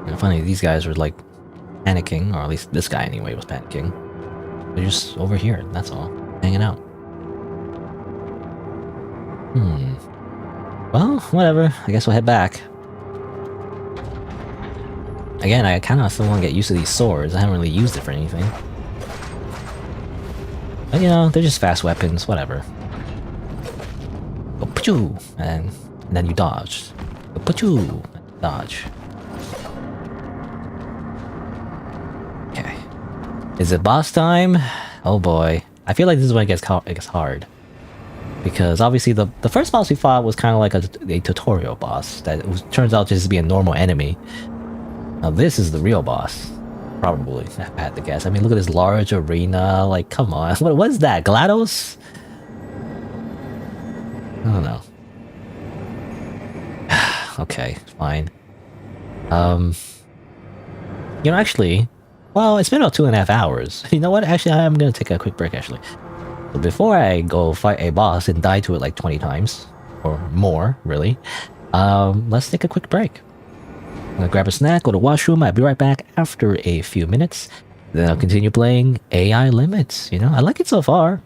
And funny, these guys were, like, panicking, or at least this guy anyway was panicking. They're just over here, that's all. Hanging out. Well, whatever. I guess we'll head back. Again, I kind of still want to get used to these swords. I haven't really used it for anything. But you know, they're just fast weapons, whatever. Go pachoo! And then you dodge. Go pachoo! Dodge. Okay. Is it boss time? Oh boy. I feel like this is when it gets hard. Because obviously the first boss we fought was kind of like a tutorial boss that turns out just to be a normal enemy. Now this is the real boss. Probably, if I had to guess. I mean, look at this large arena. Like, come on. What is that? GLaDOS? I don't know. Okay, fine. You know, actually, well, it's been about 2.5 hours. You know what? Actually, I'm gonna take a quick break, actually. So before I go fight a boss and die to it like 20 times, or more, really, let's take a quick break. I'm gonna grab a snack, go to the washroom. I'll be right back after a few minutes. Then I'll continue playing AI Limits. You know, I like it so far.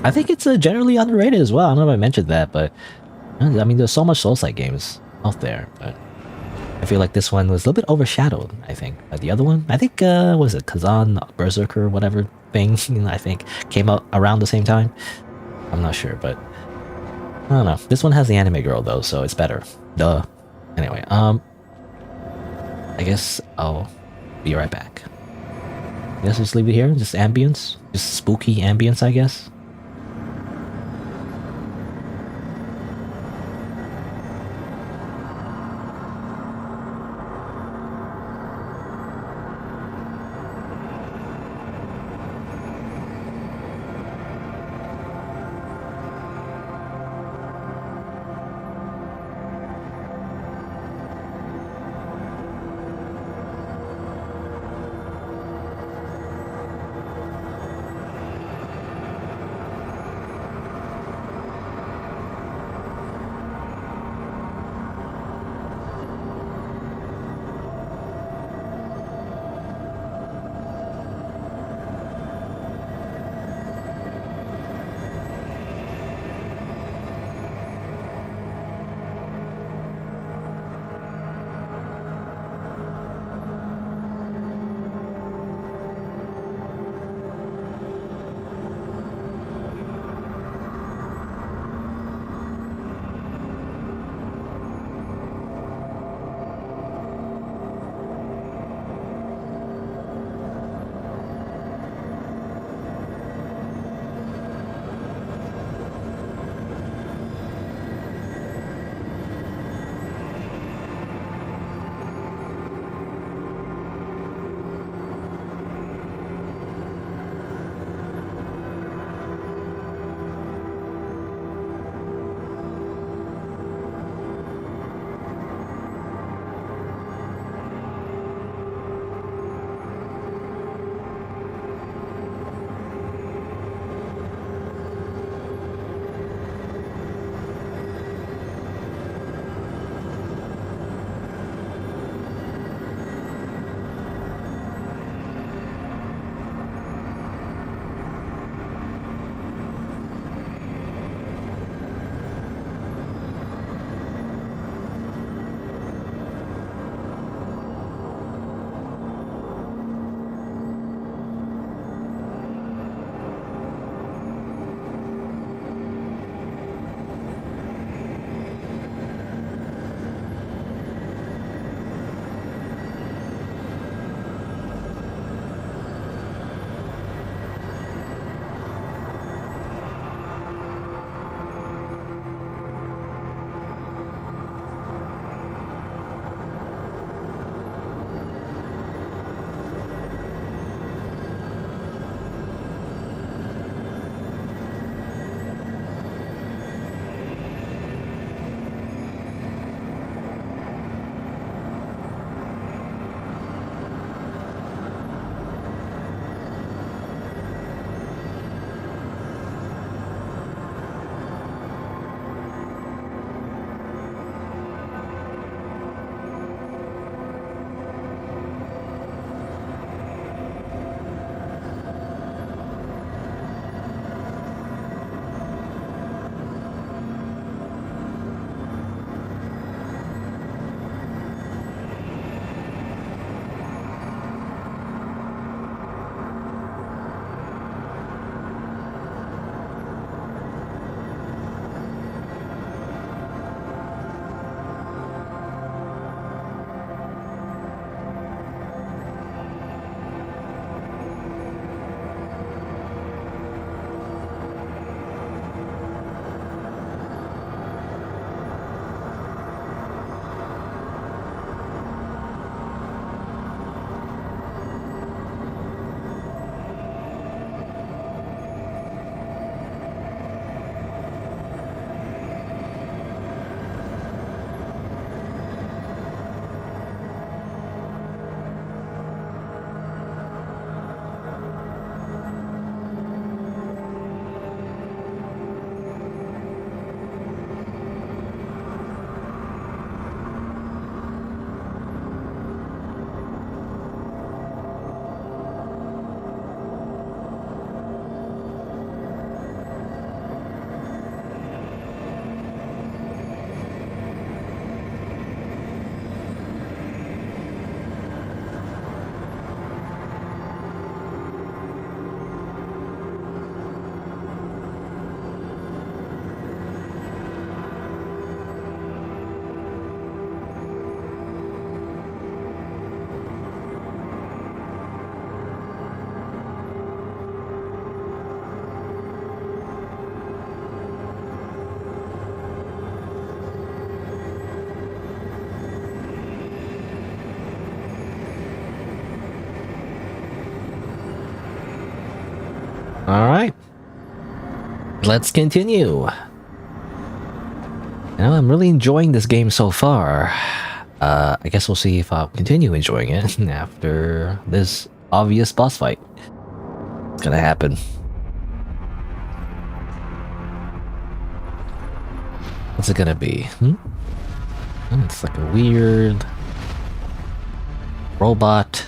I think it's generally underrated as well. I don't know if I mentioned that, but I mean, there's so much Souls-like games out there, but I feel like this one was a little bit overshadowed, I think, by the other one. I think, what was it, Kazan Berserker, whatever thing, I think, came out around the same time. I'm not sure, but I don't know. This one has the anime girl, though, so it's better. Duh. Anyway, I guess I'll be right back. I guess just leave it here, just ambience. Just spooky ambience, I guess. Alright. Let's continue. You know, I'm really enjoying this game so far. I guess we'll see if I'll continue enjoying it after this obvious boss fight. It's gonna happen. What's it gonna be? It's like a weird robot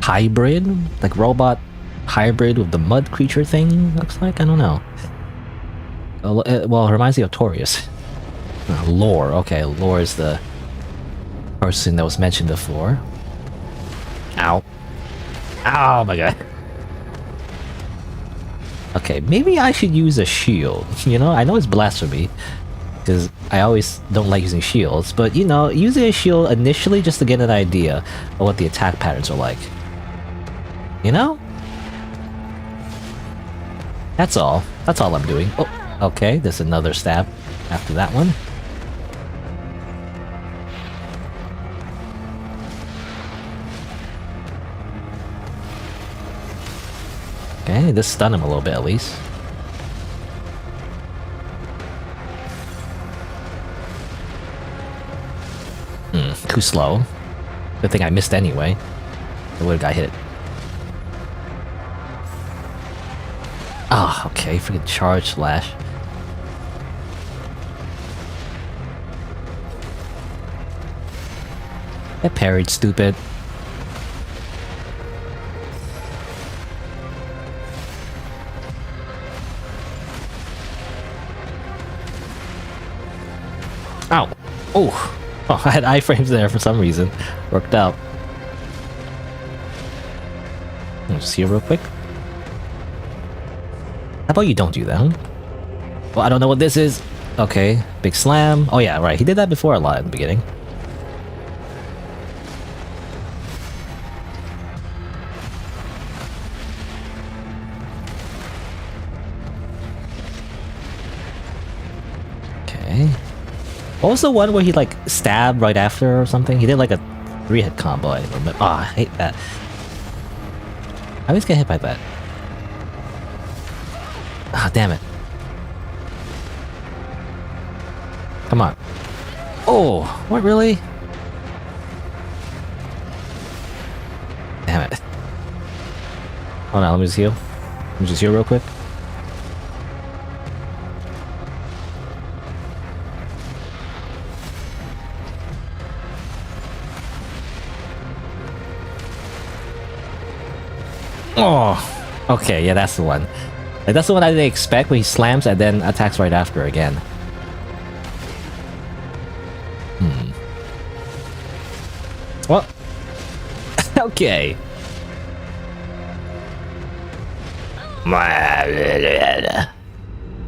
hybrid? Like robot hybrid with the mud creature thing, looks like? I don't know. Well, it reminds me of Torius. Lore, okay, Lore is the person that was mentioned before. Ow. Oh my god. Okay, maybe I should use a shield. You know, I know it's blasphemy, because I always don't like using shields, but you know, using a shield initially just to get an idea of what the attack patterns are like. You know? That's all. That's all I'm doing. Oh, okay, there's another stab after that one. Okay, this stunned him a little bit at least. Too slow. Good thing I missed anyway. I would've got hit. Ah, oh, okay, freaking charge slash. That parried, stupid. Ow! Oh! Oh, I had iframes there for some reason. Worked out. I'll just heal real quick. How about you don't do that, huh? Well, I don't know what this is. Okay, big slam. Oh yeah, right. He did that before a lot in the beginning. Okay. What was the one where he like stabbed right after or something? He did like a 3-hit combo. I remember. Oh, I hate that. I always get hit by that. Ah, damn it. Come on. Oh, what, really? Damn it. Hold on, let me just heal. Let me just heal real quick. Oh, okay, yeah, that's the one. Like, that's the one I didn't expect when he slams and then attacks right after again. Well, okay. I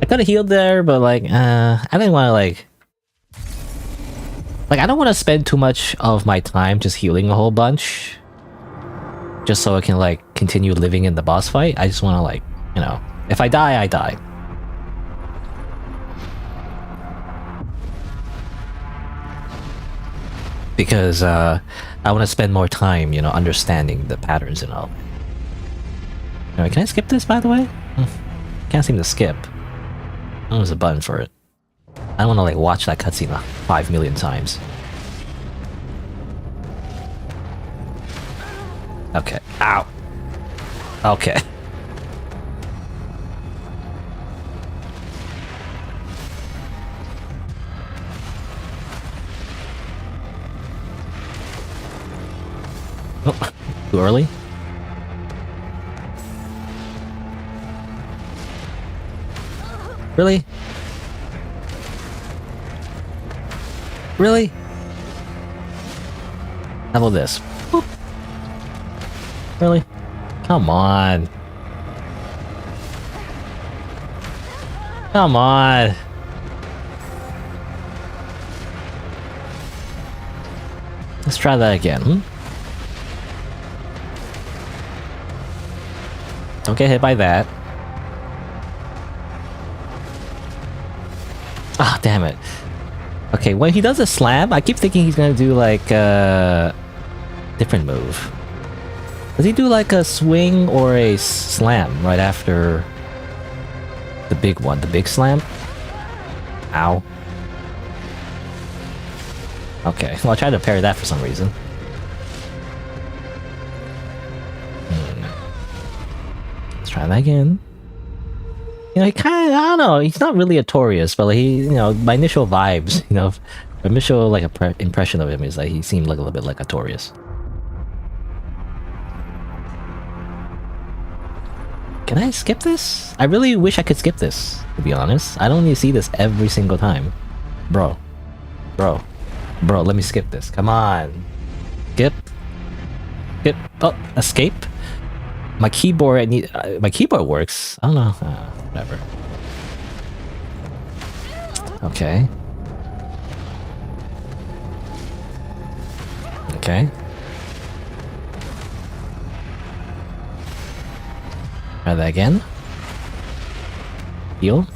could have healed there, but like, I didn't want to like, I don't want to spend too much of my time just healing a whole bunch, just so I can like continue living in the boss fight. I just want to like, you know, if I die, I die. Because I want to spend more time, you know, understanding the patterns and all. Anyway, can I skip this, by the way? Can't seem to skip. Oh, there's a button for it. I don't want to like watch that cutscene 5 million times. Okay. Ow. Okay. Oh, too early? Really? Really? How about this? Boop. Really? Come on. Come on. Let's try that again. Don't get hit by that. Ah, damn it. Okay, when he does a slam, I keep thinking he's gonna do like a different move. Does he do like a swing or a slam right after the big one? The big slam? Ow. Okay, well I tried to parry that for some reason. Let's try that again. You know, he kind of, I don't know, he's not really a Torius, but like he, you know, my initial vibes, you know, my initial like impression of him is like he seemed like a little bit like a Torius. Can I skip this? I really wish I could skip this, to be honest. I don't need to see this every single time. Bro, let me skip this. Come on. Skip. Oh, escape. My keyboard, my keyboard works. I don't know. Whatever. Okay. Okay. Try that again. Heal.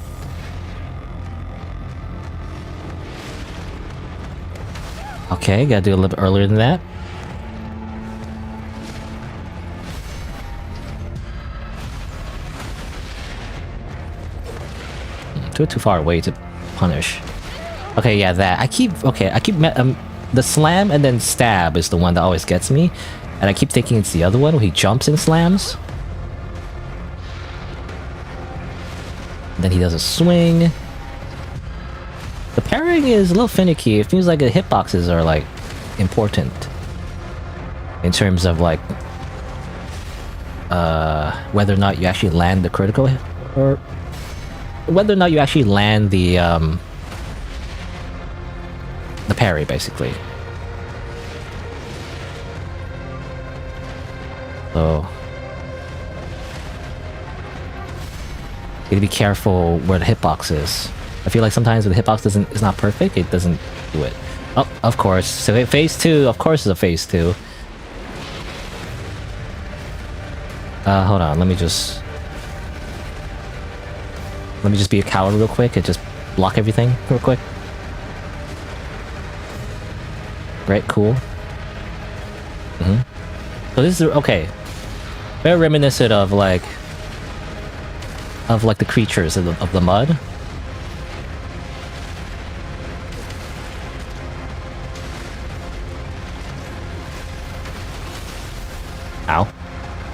Okay, gotta do a little bit earlier than that. Too far away to punish. Okay, yeah, that. I keep the slam and then stab is the one that always gets me, and I keep thinking it's the other one where he jumps and slams. Then he does a swing. The parrying is a little finicky. It feels like the hitboxes are like important in terms of like whether or not you actually land the critical hit, or whether or not you actually land the parry, basically. So you gotta be careful where the hitbox is. I feel like sometimes when the hitbox is not perfect, it doesn't do it. Oh, of course. So phase 2, of course, is a phase 2. Hold on. Let me just be a coward real quick and just block everything real quick. Great, cool. So this is okay. Very reminiscent of like the creatures of the mud. Ow.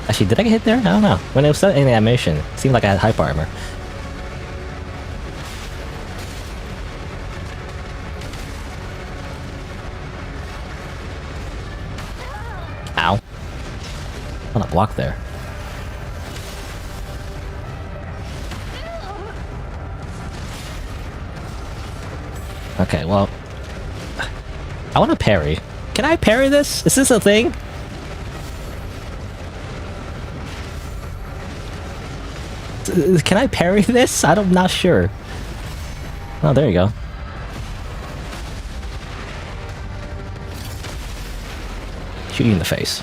Actually, did I get hit there? I don't know. When it was in the animation, it seemed like I had hyper armor. Ow. On a block there. Okay, well, I want to parry. Can I parry this? Is this a thing? Can I parry this? I'm not sure. Oh, there you go. Shoot you in the face.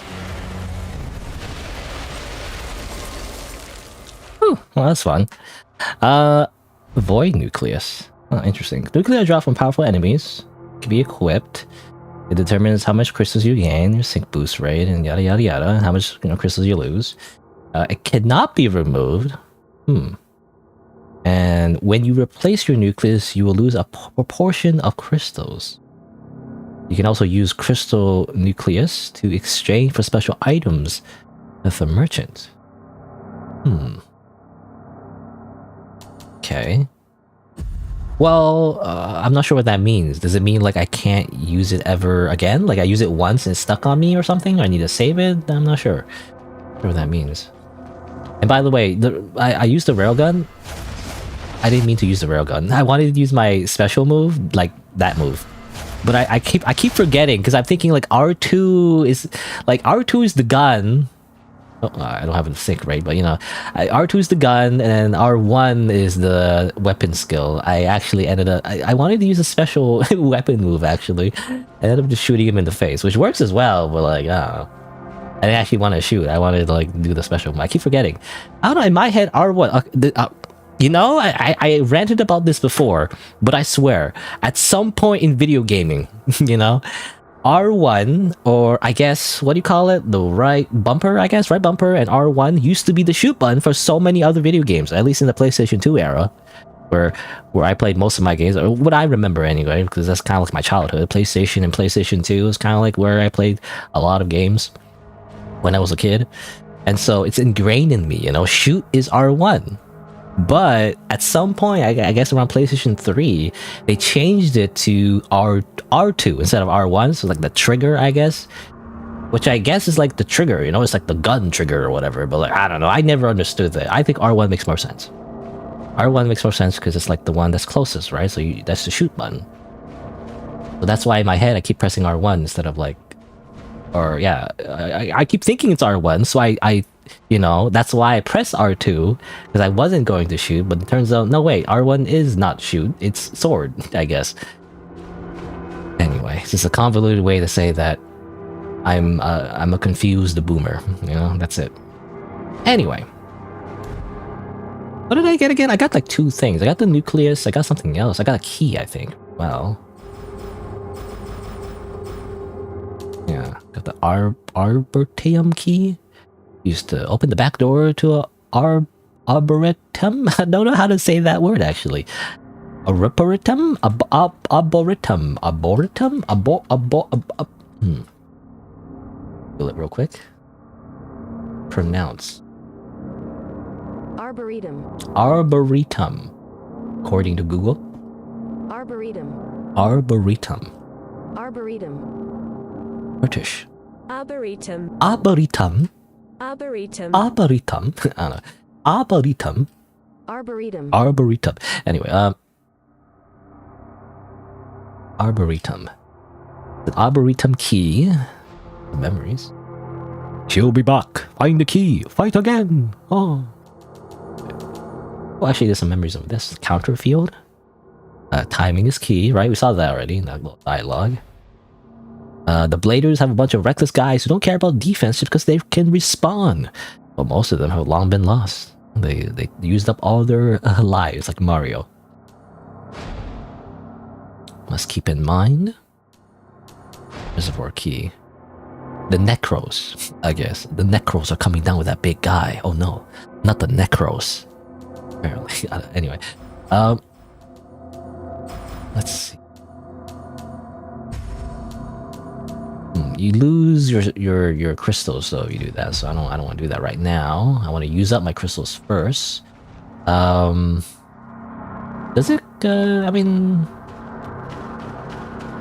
Whew, well, that's fun. Void Nucleus. Oh, interesting. Nuclear drop from powerful enemies. Can be equipped. It determines how much crystals you gain, your sync boost rate, and yada yada yada, and how much crystals you lose. It cannot be removed. And when you replace your nucleus, you will lose a proportion of crystals. You can also use crystal nucleus to exchange for special items with a merchant. Okay. Well, I'm not sure what that means. Does it mean like I can't use it ever again? Like I use it once and it's stuck on me or something? Or I need to save it? I'm not sure. What that means. And by the way, I used the railgun. I didn't mean to use the railgun. I wanted to use my special move, like that move. But I keep forgetting because I'm thinking like R2 is the gun. Oh, I don't have a sync rate, but you know, R2 is the gun and R1 is the weapon skill. I actually ended up I wanted to use a special weapon move actually. I ended up just shooting him in the face, which works as well, but like I don't know. I didn't actually want to shoot. I wanted to like do the special move. I keep forgetting. I don't know, in my head R1 you know, I ranted about this before, but I swear, at some point in video gaming, you know, R1, or I guess, what do you call it? The right bumper, I guess? Right bumper and R1 used to be the shoot button for so many other video games, at least in the PlayStation 2 era, where I played most of my games, or what I remember anyway, because that's kind of like my childhood. PlayStation and PlayStation 2 is kind of like where I played a lot of games when I was a kid. And so it's ingrained in me, you know, shoot is R1. But at some point, I guess around PlayStation 3, they changed it to R2 instead of R1, so like the trigger, I guess. Which I guess is like the trigger, you know, it's like the gun trigger or whatever, but like, I don't know, I never understood that. I think R1 makes more sense. R1 makes more sense because it's like the one that's closest, right? So that's the shoot button. So that's why in my head, I keep pressing R1 instead of like, or yeah, I keep thinking it's R1, so I you know, that's why I press R2, because I wasn't going to shoot, but it turns out, no wait, R1 is not shoot, it's sword, I guess. Anyway, it's just a convoluted way to say that I'm a confused boomer, you know, that's it. Anyway. What did I get again? I got like 2 things. I got the nucleus, I got something else. I got a key, I think. Well. Yeah, got the Arboretum key. Used to open the back door to a Arboretum? I don't know how to say that word, actually. Arboretum? Arboretum? Arboretum? Feel it real quick. Pronounce. Arboretum. Arboretum. According to Google. Arboretum. Arboretum. Arboretum. British. Arboretum. Arboretum. Arboretum. Arboretum. I don't know. Arboretum. Arboretum. Arboretum. Anyway, Arboretum. The Arboretum key. The memories. She'll be back. Find the key. Fight again. Oh. Well, actually, there's some memories of this. Counter field. Timing is key, right? We saw that already in that little dialogue. The Bladers have a bunch of reckless guys who don't care about defense just because they can respawn. But most of them have long been lost. They used up all their lives, like Mario. Must keep in mind. Reservoir key. The Necros, I guess. The Necros are coming down with that big guy. Oh no, not the Necros. Apparently. Anyway. Let's see. You lose your crystals though if you do that, so I don't want to do that right now. I want to use up my crystals first. Does it I mean,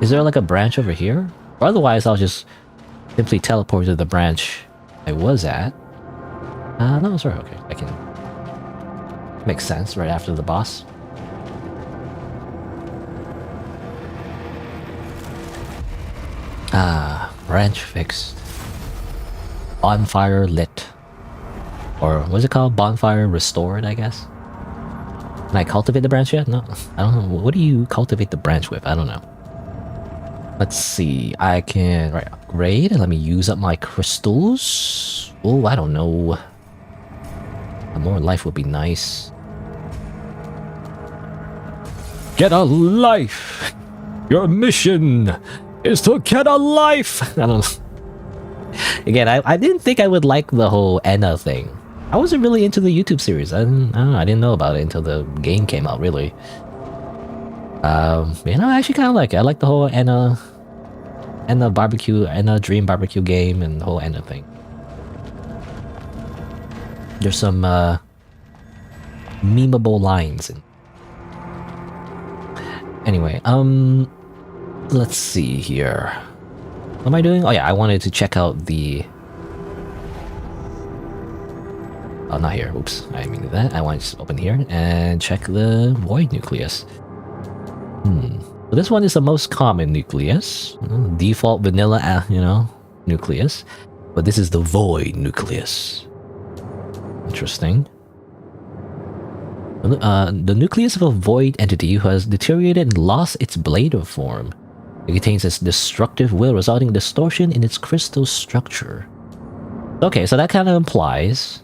is there like a branch over here? Or otherwise I'll just simply teleport to the branch I was at. No, sorry, okay. I can. Makes sense right after the boss. Branch fixed. Bonfire lit. Or what's it called? Bonfire restored, I guess. Can I cultivate the branch yet? No, I don't know. What do you cultivate the branch with? I don't know. Let's see. I can upgrade. Let me use up my crystals. Oh, I don't know. More life would be nice. Get a life. Your mission is to get a life. I don't know. Again, I didn't think I would like the whole Anna thing. I wasn't really into the YouTube series. I don't know. I didn't know about it until the game came out. Really. You know, I actually kind of like it. I like the whole Anna barbecue, Anna Dream barbecue game, and the whole Anna thing. There's some memeable lines. Anyway, let's see here. What am I doing? Oh yeah, I wanted to check out the... Oh, not here. Oops, I didn't mean to do that. I want to just open here and check the void nucleus. So this one is the most common nucleus. Default vanilla, you know, nucleus. But this is the void nucleus. Interesting. The nucleus of a void entity who has deteriorated and lost its blader form. It contains its destructive will, resulting in distortion in its crystal structure. Okay, so that kind of implies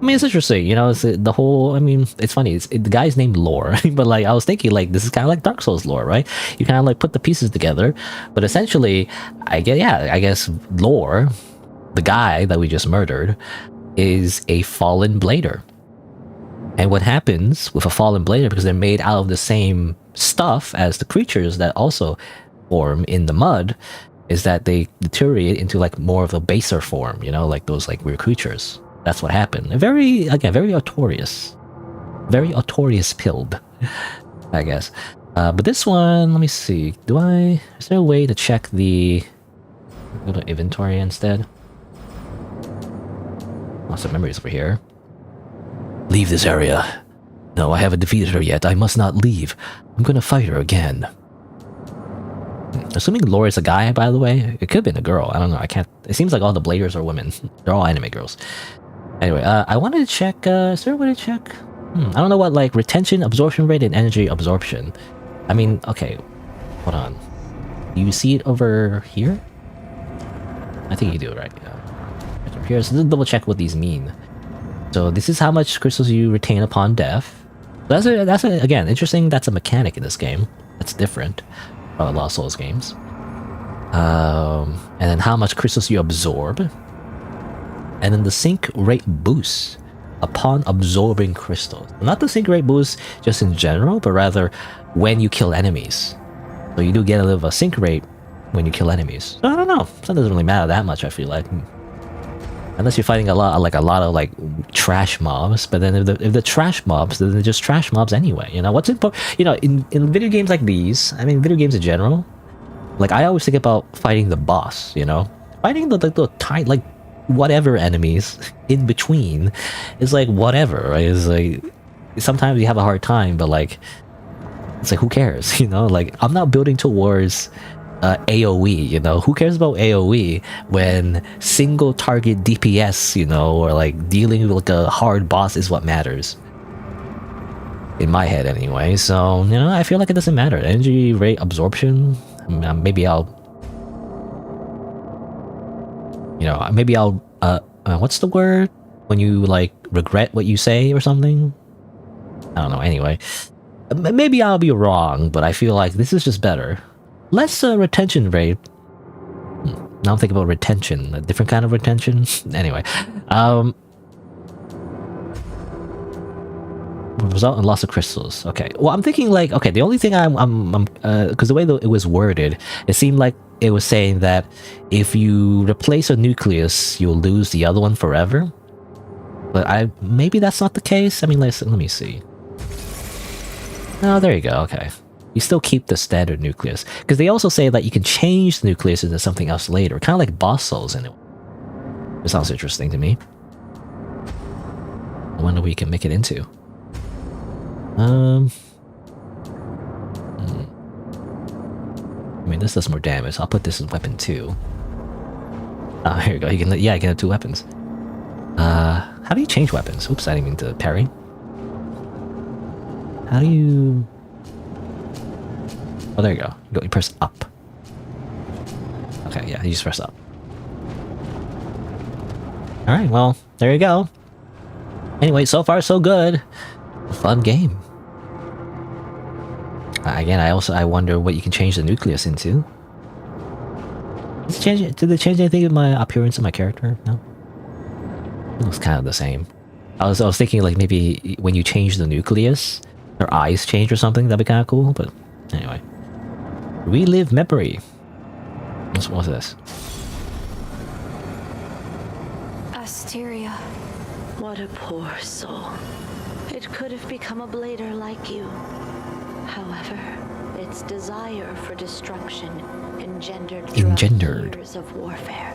I mean, it's interesting, you know. It's the whole. I mean, it's funny. The guy's named Lore, but like I was thinking, like this is kind of like Dark Souls lore, right? You kind of like put the pieces together, but essentially, I guess Lore, the guy that we just murdered, is a fallen blader. And what happens with a fallen blader, because they're made out of the same stuff as the creatures that also form in the mud, is that they deteriorate into like more of a baser form, you know, like those like weird creatures. That's what happened. Very autorious. Very autorious pilled, I guess. But this one, let me see. Is there a way to check the... Go to inventory instead? Lots of memories over here. Leave this area. No, I haven't defeated her yet. I must not leave. I'm gonna fight her again. Assuming Laura is a guy, by the way. It could have been a girl. I don't know. I can't... It seems like all the bladers are women. They're all anime girls. Anyway, I wanted to check... is there a way to check? I don't know what, like, retention, absorption rate, and energy absorption. I mean, okay. Hold on. You see it over here? I think you do, right? Yeah. Right over here. So let's double check what these mean. So this is how much crystals you retain upon death. That's again, interesting. That's a mechanic in this game. That's different from a lot of Souls games. And then how much crystals you absorb. And then the sync rate boost upon absorbing crystals. Not the sync rate boost just in general, but rather when you kill enemies. So you do get a little of a sync rate when you kill enemies. So I don't know. That doesn't really matter that much, I feel like. Unless you're fighting a lot of trash mobs, but then if the trash mobs, then they're just trash mobs anyway. You know what's important? You know, in video games like these, I mean, video games in general, like I always think about fighting the boss. You know, fighting the tiny like whatever enemies in between is like whatever, right? It's like sometimes you have a hard time, but like it's like who cares? You know, like I'm not building towards AoE, you know, who cares about AoE when single target DPS, you know, or like dealing with like a hard boss is what matters. In my head anyway, so, you know, I feel like it doesn't matter. Energy rate absorption, maybe I'll, you know, maybe I'll, what's the word? When you like regret what you say or something? I don't know, anyway. Maybe I'll be wrong, but I feel like this is just better. Less resolution rate. Now I'm thinking about retention, a different kind of retention. Anyway, result in loss of crystals. Okay, well I'm thinking like, okay, the only thing I'm because the way it was worded, it seemed like it was saying that if you replace a nucleus, you'll lose the other one forever. But maybe that's not the case. I mean, let me see. Oh, there you go. Okay. You still keep the standard nucleus. Because they also say that you can change the nucleus into something else later. Kind of like boss souls in it. It sounds interesting to me. I wonder what you can make it into. I mean, this does more damage. I'll put this in weapon 2. Ah, here you go. You can have 2 weapons. How do you change weapons? Oops, I didn't mean to parry. How do you... Oh, there you go. You press up. Okay, yeah, you just press up. Alright, well, there you go. Anyway, so far so good. A fun game. Again, I wonder what you can change the nucleus into. Did they change anything in my appearance of my character? No? It looks kind of the same. I was thinking like maybe when you change the nucleus, their eyes change or something. That'd be kind of cool, but anyway. Relive memory. What's this? Asteria. What a poor soul. It could have become a blader like you. However, its desire for destruction engendered years of warfare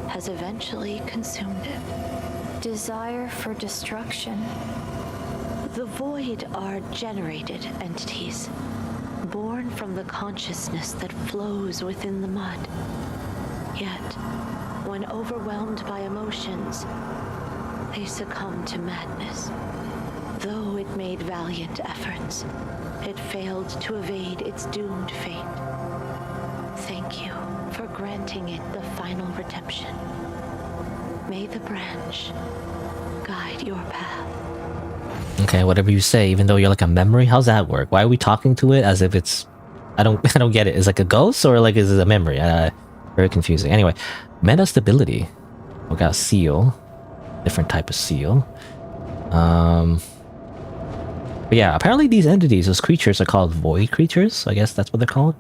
has eventually consumed it. Desire for destruction. The void are generated entities, born from the consciousness that flows within the mud. Yet, when overwhelmed by emotions, they succumb to madness. Though it made valiant efforts, it failed to evade its doomed fate. Thank you for granting it the final redemption. May the branch guide your path. Okay, whatever you say, even though you're like a memory, how's that work? Why are we talking to it as if it's... I don't get it. Is it like a ghost or like is it a memory? Very confusing. Anyway, meta stability. We got a seal. Different type of seal. But yeah, apparently these entities, those creatures are called void creatures. I guess that's what they're called.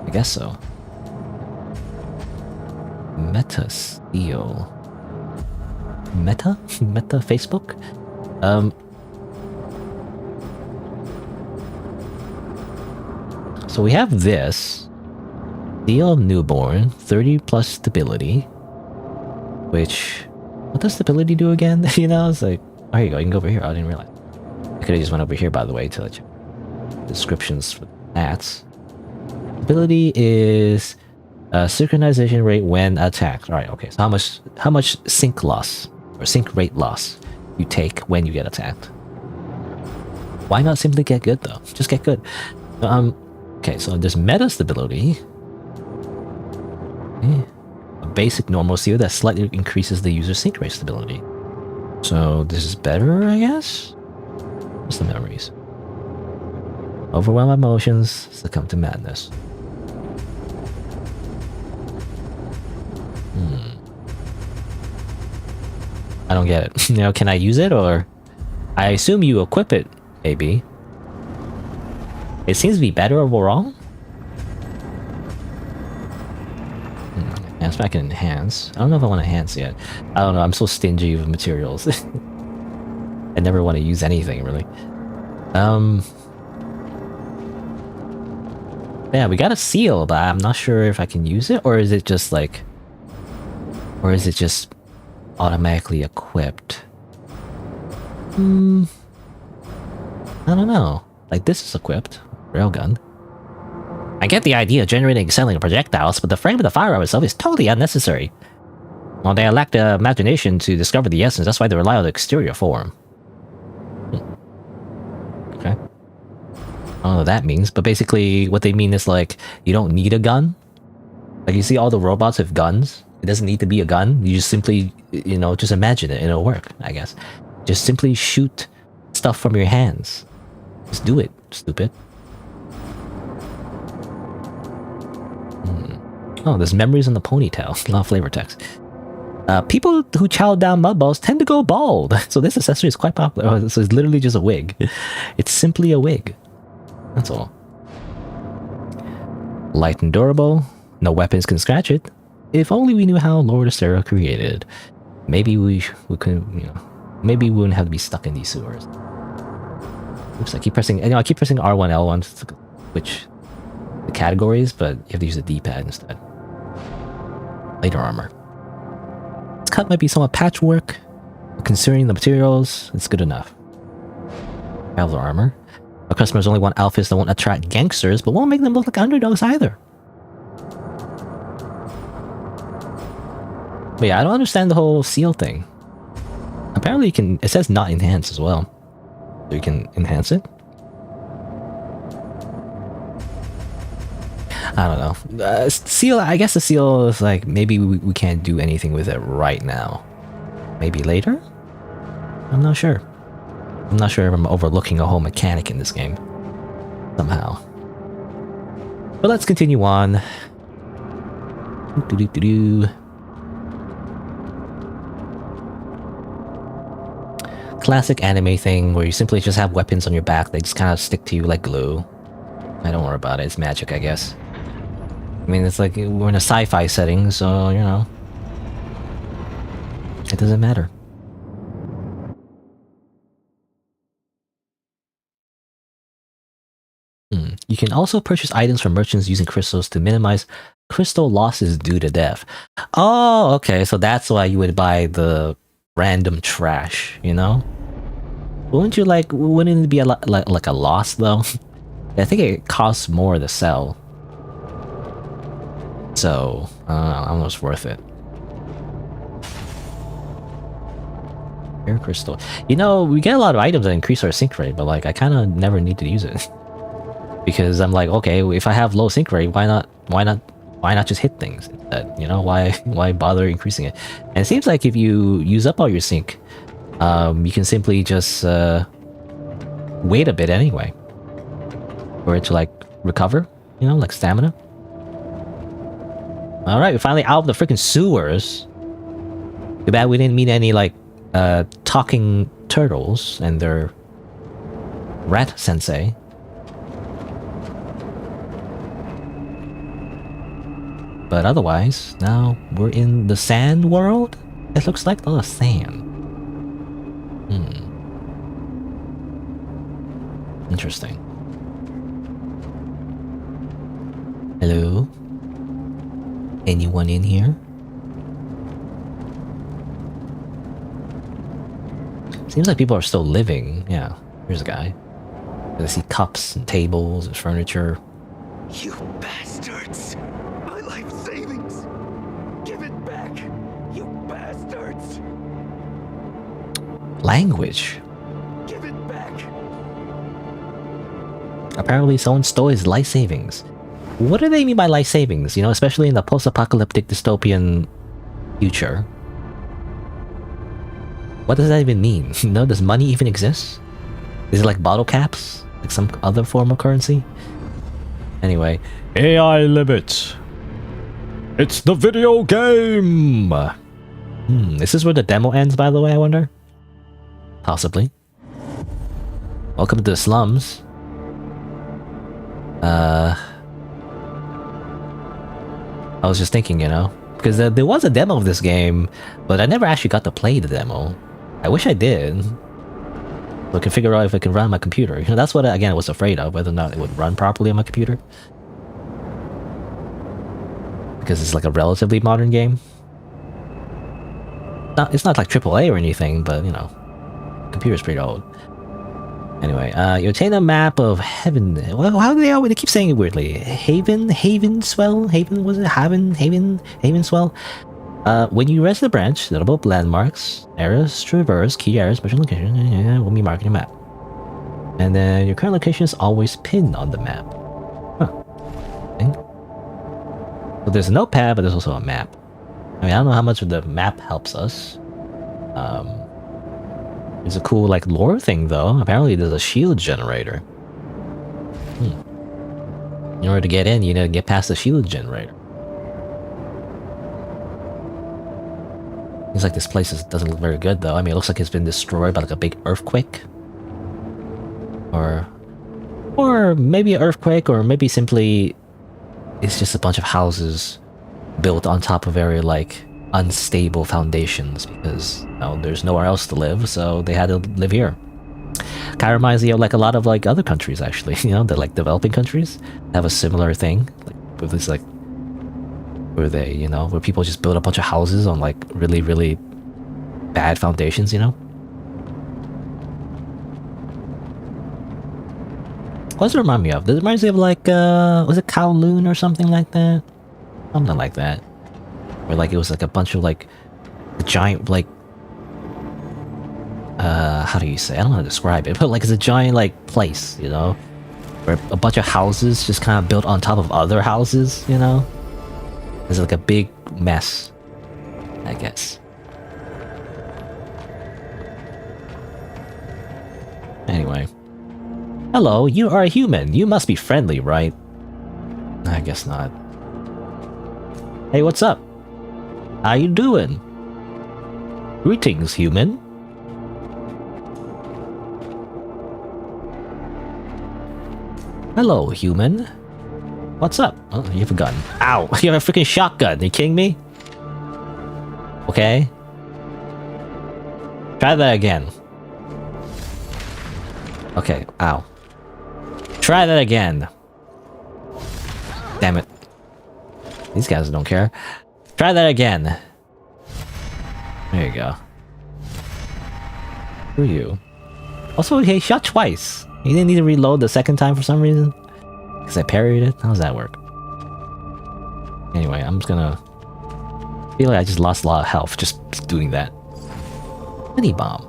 I guess so. Meta seal. Meta? Meta Facebook? So we have this. Seal of Newborn, 30 plus stability. Which... What does stability do again? You know, it's like... Oh, here you go, you can go over here. I didn't realize. I could have just went over here, by the way, to let you... Descriptions for stats. Stability is... synchronization rate when attacked. Alright, okay. So how much sync loss, or sync rate loss, you take when you get attacked? Why not simply get good, though? Just get good. Okay, so there's meta stability. Okay. A basic normal seal that slightly increases the user's sync rate stability. So this is better, I guess? What's the memories? Overwhelm emotions, succumb to madness. I don't get it. You know, can I use it, or... I assume you equip it, maybe. It seems to be better overall. Enhance, I can enhance. I don't know if I want to enhance yet. I don't know, I'm so stingy with materials. I never want to use anything, really. Yeah, we got a seal, but I'm not sure if I can use it, or is it just like... Or is it just automatically equipped? I don't know. Like, this is equipped. Railgun. I get the idea of generating and selling projectiles, but the frame of the firearm itself is totally unnecessary. Well, they lack the imagination to discover the essence, that's why they rely on the exterior form. Okay. I don't know what that means, but basically what they mean is like, you don't need a gun. Like, you see all the robots with guns? It doesn't need to be a gun. You just simply, you know, just imagine it and it'll work, I guess. Just simply shoot stuff from your hands. Just do it, stupid. Oh, there's memories in the ponytail. A lot of flavor text. People who chow down mud balls tend to go bald. So this accessory is quite popular. So it's literally just a wig. It's simply a wig. That's all. Light and durable. No weapons can scratch it. If only we knew how Lord Astera created. Maybe we could, you know, maybe we wouldn't have to be stuck in these sewers. Oops, I keep pressing, you know, I keep pressing R1, L1 to switch the categories, but you have to use the D-pad instead. Later armor. This cut might be somewhat patchwork, but considering the materials, it's good enough. Traveler armor. Our customers only want outfits that won't attract gangsters, but won't make them look like underdogs either. But yeah, I don't understand the whole seal thing. Apparently you can, it says not enhance as well. So you can enhance it? I don't know. Seal, I guess the seal is like, maybe we can't do anything with it right now. Maybe later? I'm not sure. I'm not sure if I'm overlooking a whole mechanic in this game. Somehow. But let's continue on. Classic anime thing where you simply just have weapons on your back. They just kind of stick to you like glue. I don't worry about it. It's magic, I guess. I mean, it's like we're in a sci-fi setting, so, you know. It doesn't matter. You can also purchase items from merchants using crystals to minimize crystal losses due to death. Oh, okay. So that's why you would buy the random trash, you know? Wouldn't it be a like a loss, though? I think it costs more to sell. So, almost worth it. Air crystal. You know, we get a lot of items that increase our sync rate, but like, I kind of never need to use it. Because I'm like, okay, if I have low sync rate, why not just hit things instead? You know, why bother increasing it? And it seems like if you use up all your sync, you can simply just wait a bit anyway for it to like recover, you know, like stamina. All right, we're finally out of the freaking sewers. Too bad we didn't meet any like talking turtles and their rat sensei. But otherwise, now we're in the sand world. It looks like a lot of sand. Interesting. Hello? Anyone in here? Seems like people are still living. Yeah, here's a guy. I see cups and tables and furniture. You bastards! My life savings! Give it back! You bastards! Language. Give it back! Apparently someone stole his life savings. What do they mean by life savings? You know, especially in the post-apocalyptic dystopian future. What does that even mean? You know, does money even exist? Is it like bottle caps? Like some other form of currency? Anyway. AI limit. It's the video game! This is where the demo ends, by the way, I wonder? Possibly. Welcome to the slums. I was just thinking, you know, because there was a demo of this game, but I never actually got to play the demo. I wish I did. So I can figure out if I can run on my computer. You know, that's what, again, I was afraid of, whether or not it would run properly on my computer. Because it's like a relatively modern game. It's not like AAA or anything, but, you know, computer's pretty old. Anyway, you obtain a map of heaven. Well, how do they keep saying it weirdly? Havenswell? Haven, was it? Havenswell? When you rest the branch, notable landmarks, areas to traverse, key areas, special location, will be marked in your map. And then your current location is always pinned on the map. Huh. Okay. So there's a notepad, but there's also a map. I mean, I don't know how much of the map helps us. It's a cool, like, lore thing, though. Apparently there's a shield generator. In order to get in, you need to get past the shield generator. Seems like this place doesn't look very good, though. I mean, it looks like it's been destroyed by, like, a big earthquake. Or maybe an earthquake, or maybe simply it's just a bunch of houses built on top of very, like, unstable foundations, because, you know, there's nowhere else to live, so they had to live here. Kind of reminds me of, like, a lot of, like, other countries, actually. You know, the, like, developing countries have a similar thing, like, with this, like, where they, you know, where people just build a bunch of houses on, like, really, really bad foundations, you know? What does it remind me of? Does it remind me of, like, was it Kowloon or something like that? Something like that. Where, like, it was, like, a bunch of, like, a giant, like, how do you say? I don't know how to describe it, but, like, it's a giant, like, place, you know? Where a bunch of houses just kind of built on top of other houses, you know? It's like a big mess, I guess. Anyway. Hello, you are a human. You must be friendly, right? I guess not. Hey, what's up? How you doing? Greetings, human. Hello, human. What's up? Oh, you have a gun. Ow! You have a freaking shotgun. Are you kidding me? Okay. Try that again. Okay, ow. Try that again. Damn it. These guys don't care. Try that again. There you go. Who are you? Also, he shot twice. He didn't need to reload the second time for some reason. Because I parried it? How does that work? Anyway, I'm just gonna... I feel like I just lost a lot of health just doing that. Mini bomb.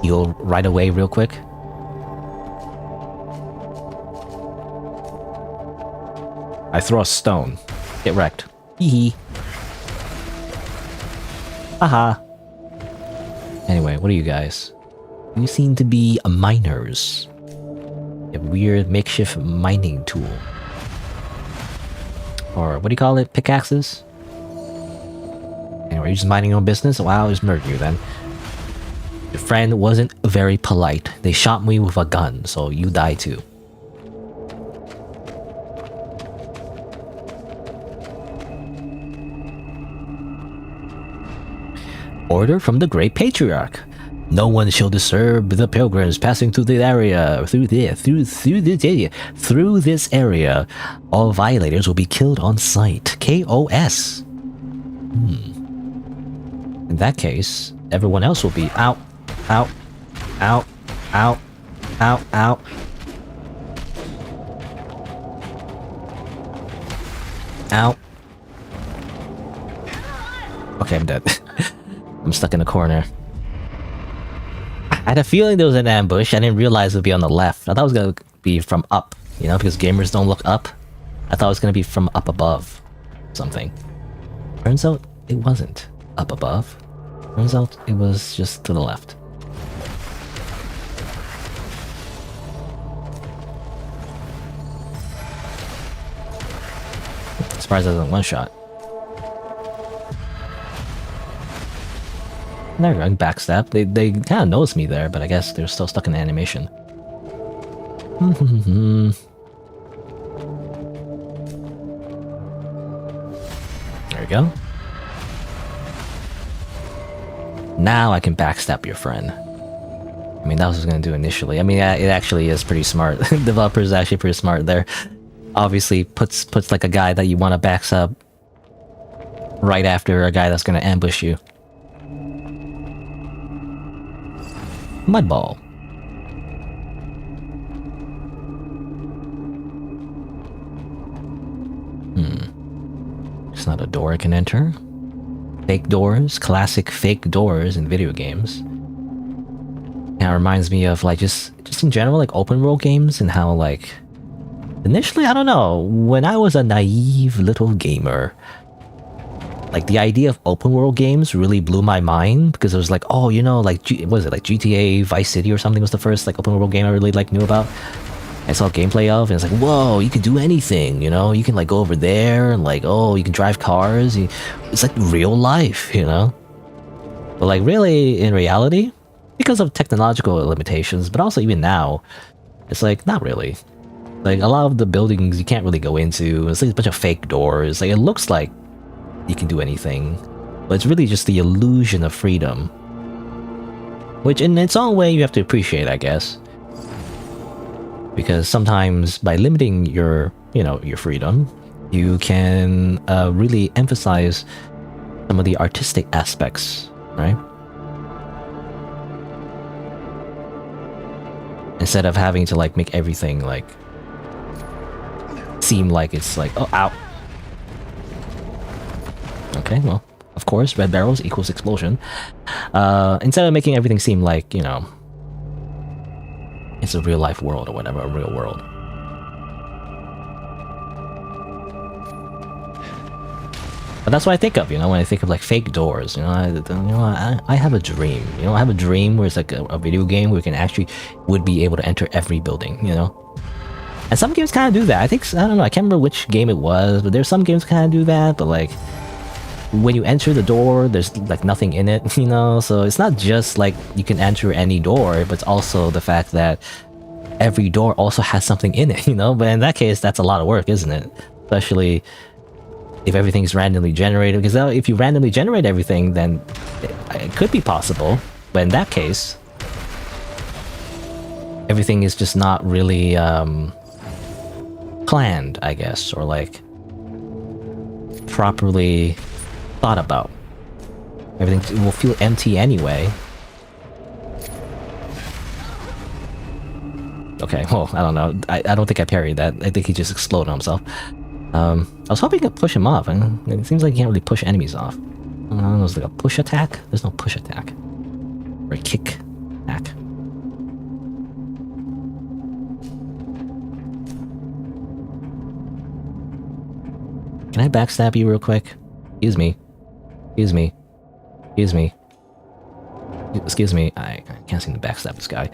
Heal right away real quick. I throw a stone. Get wrecked. Hee hee. Haha. Anyway, what are you guys? You seem to be miners. A weird makeshift mining tool. Or what do you call it? Pickaxes? Anyway, you're just minding your own business? Wow, I'll just murder you then. Your friend wasn't very polite. They shot me with a gun, so you die too. Order from the Great Patriarch. No one shall disturb the pilgrims passing through the area. Through this area, all violators will be killed on sight. KOS. In that case, everyone else will be out, out, out, out, out, out. Out. Okay, I'm dead. I'm stuck in a corner. I had a feeling there was an ambush. I didn't realize it would be on the left. I thought it was gonna be from up, you know, because gamers don't look up. I thought it was gonna be from up above. Something. Turns out it wasn't up above. Turns out it was just to the left. Surprised I wasn't one shot. There we go, backstab. They kind of noticed me there, but I guess they're still stuck in the animation. There we go. Now I can backstab your friend. I mean, that was what I was gonna do initially. I mean, it actually is pretty smart. Developer is actually pretty smart there. Obviously, puts like a guy that you want to backstab right after a guy that's gonna ambush you. Mudball. It's not a door I can enter. Fake doors, classic fake doors in video games. Kind of reminds me of like just in general like open world games and how like initially I don't know when I was a naive little gamer. Like, the idea of open world games really blew my mind, because it was like, oh, you know, like, what was it, like GTA Vice City or something was the first, like, open world game I really, like, knew about. I saw gameplay of, and it's like, whoa, you can do anything, you know? You can, like, go over there, and, like, oh, you can drive cars. It's like real life, you know? But, like, really, in reality, because of technological limitations, but also even now, it's like, not really. Like, a lot of the buildings you can't really go into. It's like a bunch of fake doors. Like, it looks like you can do anything, but it's really just the illusion of freedom, which in its own way you have to appreciate, I guess, because sometimes by limiting your freedom, you can really emphasize some of the artistic aspects, right? Instead of having to like make everything like seem like it's like, oh, ow. Okay, well, of course, red barrels equals explosion. Instead of making everything seem like, you know, it's a real life world or whatever, a real world. But that's what I think of, you know, when I think of like fake doors. You know, I have a dream. You know, I have a dream where it's like a video game where we can actually would be able to enter every building. You know, and some games kind of do that. I don't know. I can't remember which game it was, but there's some games kind of do that. But like, when you enter the door, there's like nothing in it. You know, so it's not just like you can enter any door, but it's also the fact that every door also has something in it. You know, but in that case, that's a lot of work, isn't it? Especially if everything's randomly generated, because if you randomly generate everything, then it could be possible, but in that case, everything is just not really planned, I guess, or like properly thought about. Everything will feel empty anyway. Okay, well, I don't know. I don't think I parried that. I think he just exploded on himself. I was hoping to push him off, and it seems like you can't really push enemies off. I don't know, there's like a push attack? There's no push attack. Or a kick attack. Can I backstab you real quick? Excuse me. Excuse me. Excuse me. Excuse me. I can't seem to backstab this guy.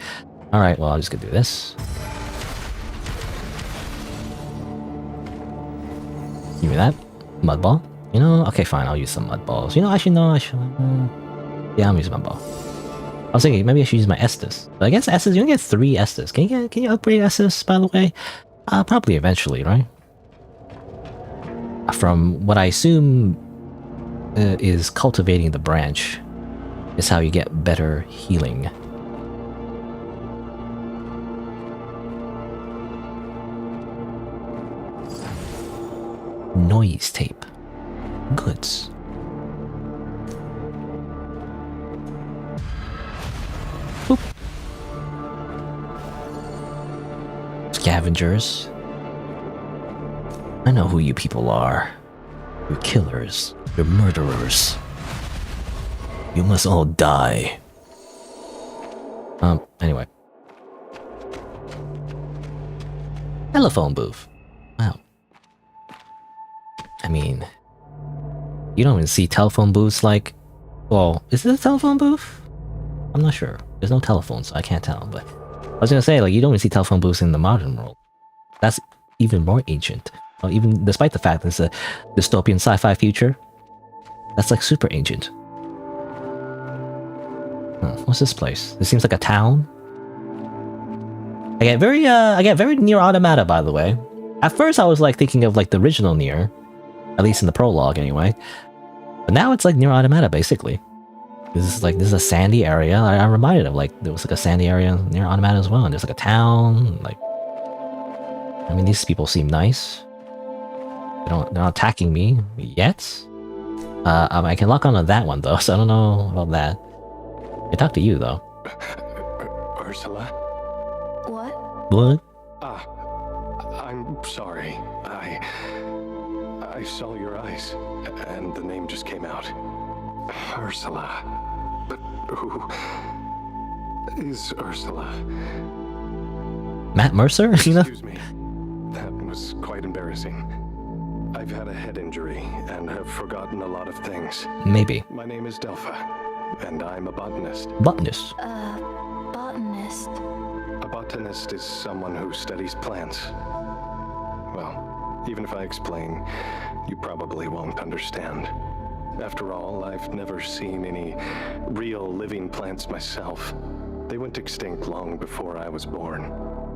Alright, well, I'm just gonna do this. Give me that. Mud ball. You know, okay, fine, I'll use some mud balls. You know, actually, no, I should... yeah, I'm using mud ball. I was thinking, maybe I should use my Estus. But I guess Estus, you only get 3 Estus. Can you upgrade Estus, by the way? Probably eventually, right? From what I assume is cultivating the branch is how you get better healing. Noise tape. Goods. Boop. Scavengers. I know who you people are. You're killers. You're murderers. You must all die. Anyway. Telephone booth. Wow. I mean, you don't even see telephone booths like... Well, is this a telephone booth? I'm not sure. There's no telephone, so I can't tell, but... I was gonna say, like, you don't even see telephone booths in the modern world. That's even more ancient. Well, even despite the fact that it's a dystopian sci-fi future, that's like super ancient. What's this place? This seems like a town. I get very Nier Automata, by the way. At first, I was like thinking of like the original Nier, at least in the prologue, anyway. But now it's like Nier Automata, basically. This is a sandy area. I'm reminded of like there was like a sandy area near Automata as well, and there's like a town. Like, I mean, these people seem nice. They're not attacking me yet. I can lock onto that one though, so I don't know about that. I talk to you though. Ursula? What? What? I'm sorry. I saw your eyes, and the name just came out. Ursula. But who is Ursula? Matt Mercer? Excuse me. That was quite embarrassing. I've had a head injury and have forgotten a lot of things. Maybe. My name is Delpha, and I'm a botanist. Botanist. Botanist. A botanist is someone who studies plants. Well, even if I explain, you probably won't understand. After all, I've never seen any real living plants myself. They went extinct long before I was born.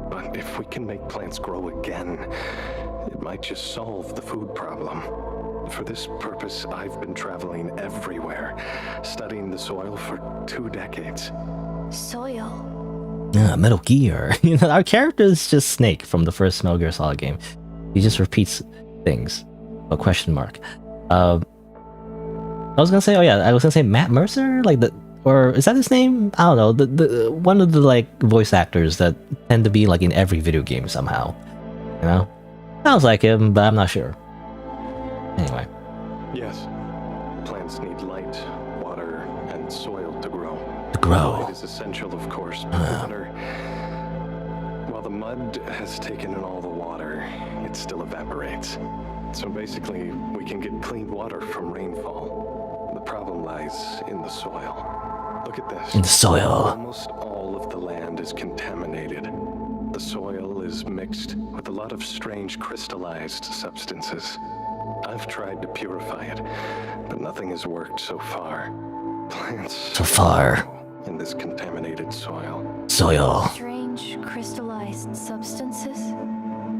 But if we can make plants grow again, it might just solve the food problem. For this purpose, I've been traveling everywhere, studying the soil for 2 decades. Soil. Metal Gear. You know, our character is just Snake from the first Metal Gear Solid game. He just repeats things. A question mark. I was gonna say Matt Mercer, like or is that his name? I don't know. The one of the like voice actors that tend to be like in every video game somehow. You know, sounds like him, but I'm not sure. Anyway. Yes, plants need light, water, and soil to grow. Light is essential, of course, but while the mud has taken in all the water, it still evaporates. So basically, we can get clean water from rainfall. The problem lies in the soil. Look at this. In the soil. Almost all of the land is contaminated. The soil is mixed with a lot of strange crystallized substances. I've tried to purify it, but nothing has worked so far. Plants So far. in this contaminated soil. Strange crystallized substances?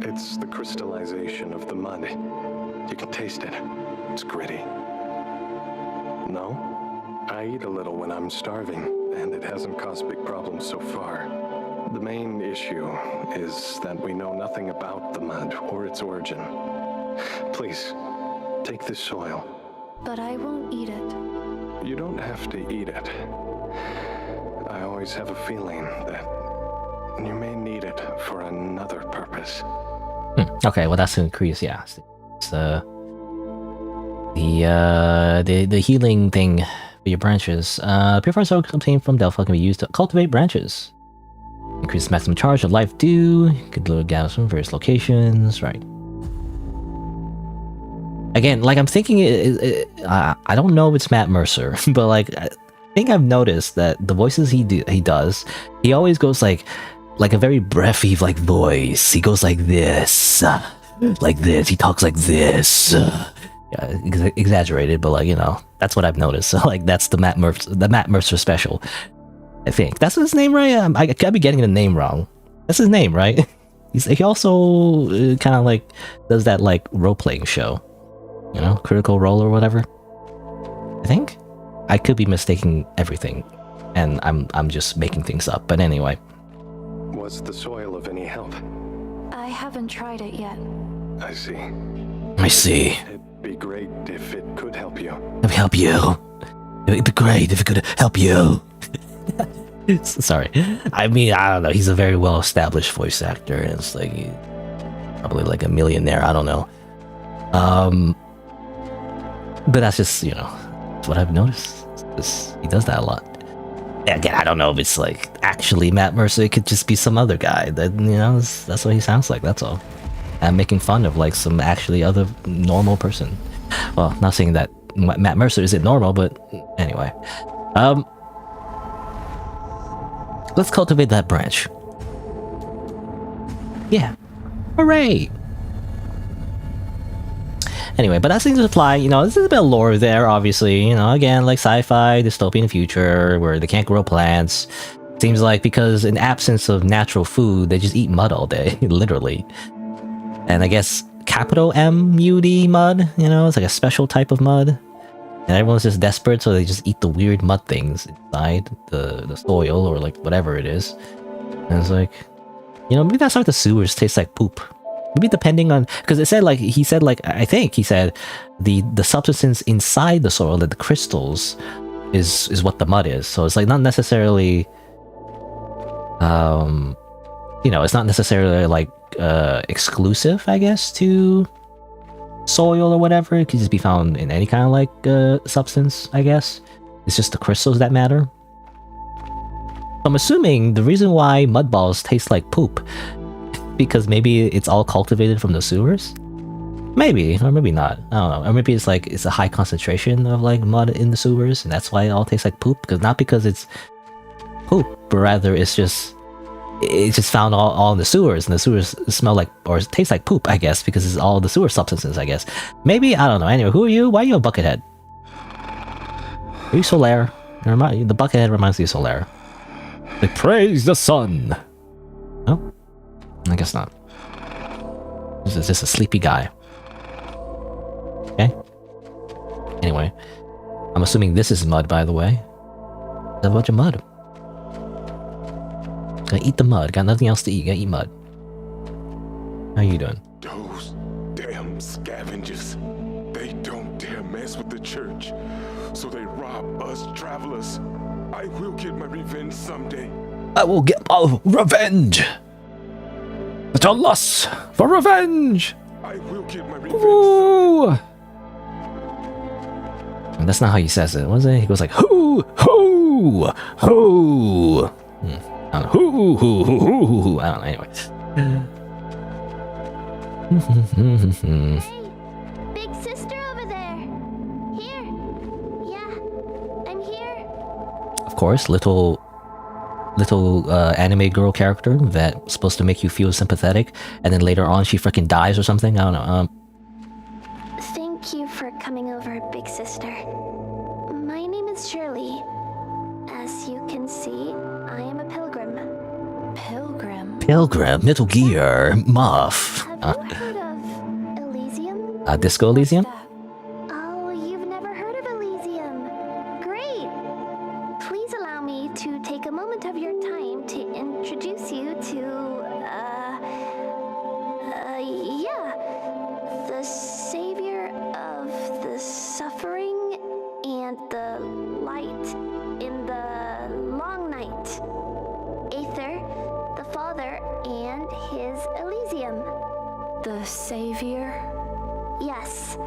It's the crystallization of the mud. You can taste it. It's gritty. No? I eat a little when I'm starving, and it hasn't caused big problems so far. The main issue is that we know nothing about the mud or its origin. Please, take this soil. But I won't eat it. You don't have to eat it. I always have a feeling that you may need it for another purpose. Okay, well that's to increase, yeah. It's the healing thing for your branches. Purified soil obtained from Delpha can be used to cultivate branches. Increase maximum charge of life due. You can load gas from various locations, right? again, like I'm thinking, I don't know if it's Matt Mercer, but like I think I've noticed that the voices he does, he always goes like a very breathy like voice. He goes like this, He talks like this. Yeah, exaggerated, but like, you know, that's what I've noticed. So like that's the Matt Mercer special. I think that's his name, right? I could be getting the name wrong. That's his name, right? He also kind of like does that like role-playing show, you know, Critical Role or whatever. I think I could be mistaking everything, and I'm just making things up. But anyway, Was the soil of any help? I haven't tried it yet. I see. I see. It'd be great if it could help you. Let me help you. It'd be great if it could help you. Sorry. I mean, I don't know. He's a very well-established voice actor, and it's like he's probably like a millionaire. I don't know. But that's just, you know, that's what I've noticed. He does that a lot. Again, I don't know if it's like actually Matt Mercer. It could just be some other guy that, you know, that's what he sounds like. That's all. I'm making fun of like some actually other normal person. Well, not saying that Matt Mercer isn't normal, but anyway. Let's cultivate that branch. Yeah. Hooray! Anyway, but that seems to apply, you know, there's a bit of lore there, obviously, you know, again, like sci-fi, dystopian future, where they can't grow plants. Seems like because in absence of natural food, they just eat mud all day, literally. And I guess capital M-U-D mud, you know, it's like a special type of mud. And everyone's just desperate, so they just eat the weird mud things inside the soil or like whatever it is. And it's like, you know, maybe that's why the sewers taste like poop. Maybe depending on, because it said like, I think he said the substance inside the soil, that the crystals is what the mud is. So it's like not necessarily, you know, it's not necessarily like exclusive, I guess, to soil or whatever. It could just be found in any kind of like substance, I guess. It's just the crystals that matter. I'm assuming the reason why mud balls taste like poop, because maybe it's all cultivated from the sewers? Maybe, or maybe not. I don't know. Or maybe it's like it's a high concentration of like mud in the sewers, and that's why it all tastes like poop. Because not because it's poop, but rather it's just found all in the sewers, and the sewers smell like or taste like poop, I guess, because it's all the sewer substances, I guess. Maybe, I don't know. Anyway, who are you? Why are you a buckethead? Are you Solaire? The buckethead reminds me of Solaire. Like, praise the sun! No? I guess not. This is just a sleepy guy. Okay? Anyway. I'm assuming this is mud, by the way. There's a bunch of mud. Gotta eat the mud. Got nothing else to eat. Gotta eat mud. How you doing? Those damn scavengers. They don't dare mess with the church. So they rob us travelers. I will get my revenge someday. I will get my revenge! It's a lust for revenge! I will get my revenge Ooh! That's not how he says it, was it? He goes like, hoo, hoo, hoo. I don't know. Hoo, hoo, hoo, hoo, hoo, hoo. I don't know, anyway. Hey, big sister over there. Here. Yeah, I'm here. Of course, little anime girl character that's supposed to make you feel sympathetic, and then later on she freaking dies or something. I don't know. Thank you for coming over, big sister. My name is Shirley. As you can see, I am a pilgrim. Pilgrim, Metal Gear, Muff. Have you heard of Elysium? Disco Elysium? Oh, you've never heard of Elysium. Great. Please allow me to take a moment of your time to introduce you to, the savior of the suffering and the light in the long night. Aether, the Father, and his Elysium. The Savior? Yes.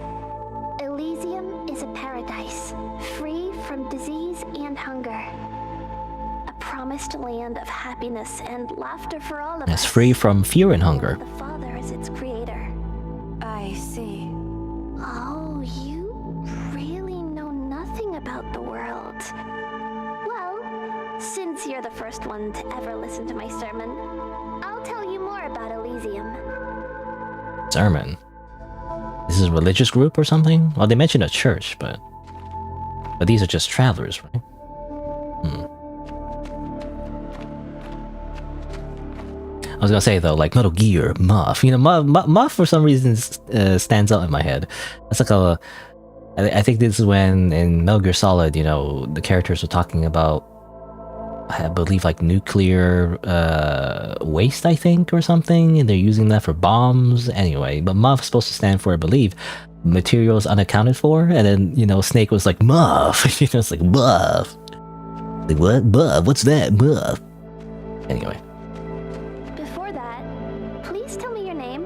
Elysium is a paradise, free from disease and hunger. A promised land of happiness and laughter for all of us. That's free from fear and hunger. The Father is its creator. I see. Oh, you really know nothing about the world. Well, since you're the first one to ever listen to my sermon, I'll tell you more about Elysium. Sermon? This is a religious group or something? Well, they mentioned a church, but these are just travelers, right? I was gonna say though, like Metal Gear, Muff. You know, Muff for some reason stands out in my head. That's like I think this is when in Metal Gear Solid, you know, the characters were talking about, I believe, like nuclear waste, I think, or something, and they're using that for bombs. Anyway, but Muff is supposed to stand for, I believe, materials unaccounted for, and then, you know, Snake was like, Muff. You know, it's like, Muff. Like, what? Muff? What's that? Muff. Anyway. Before that, please tell me your name.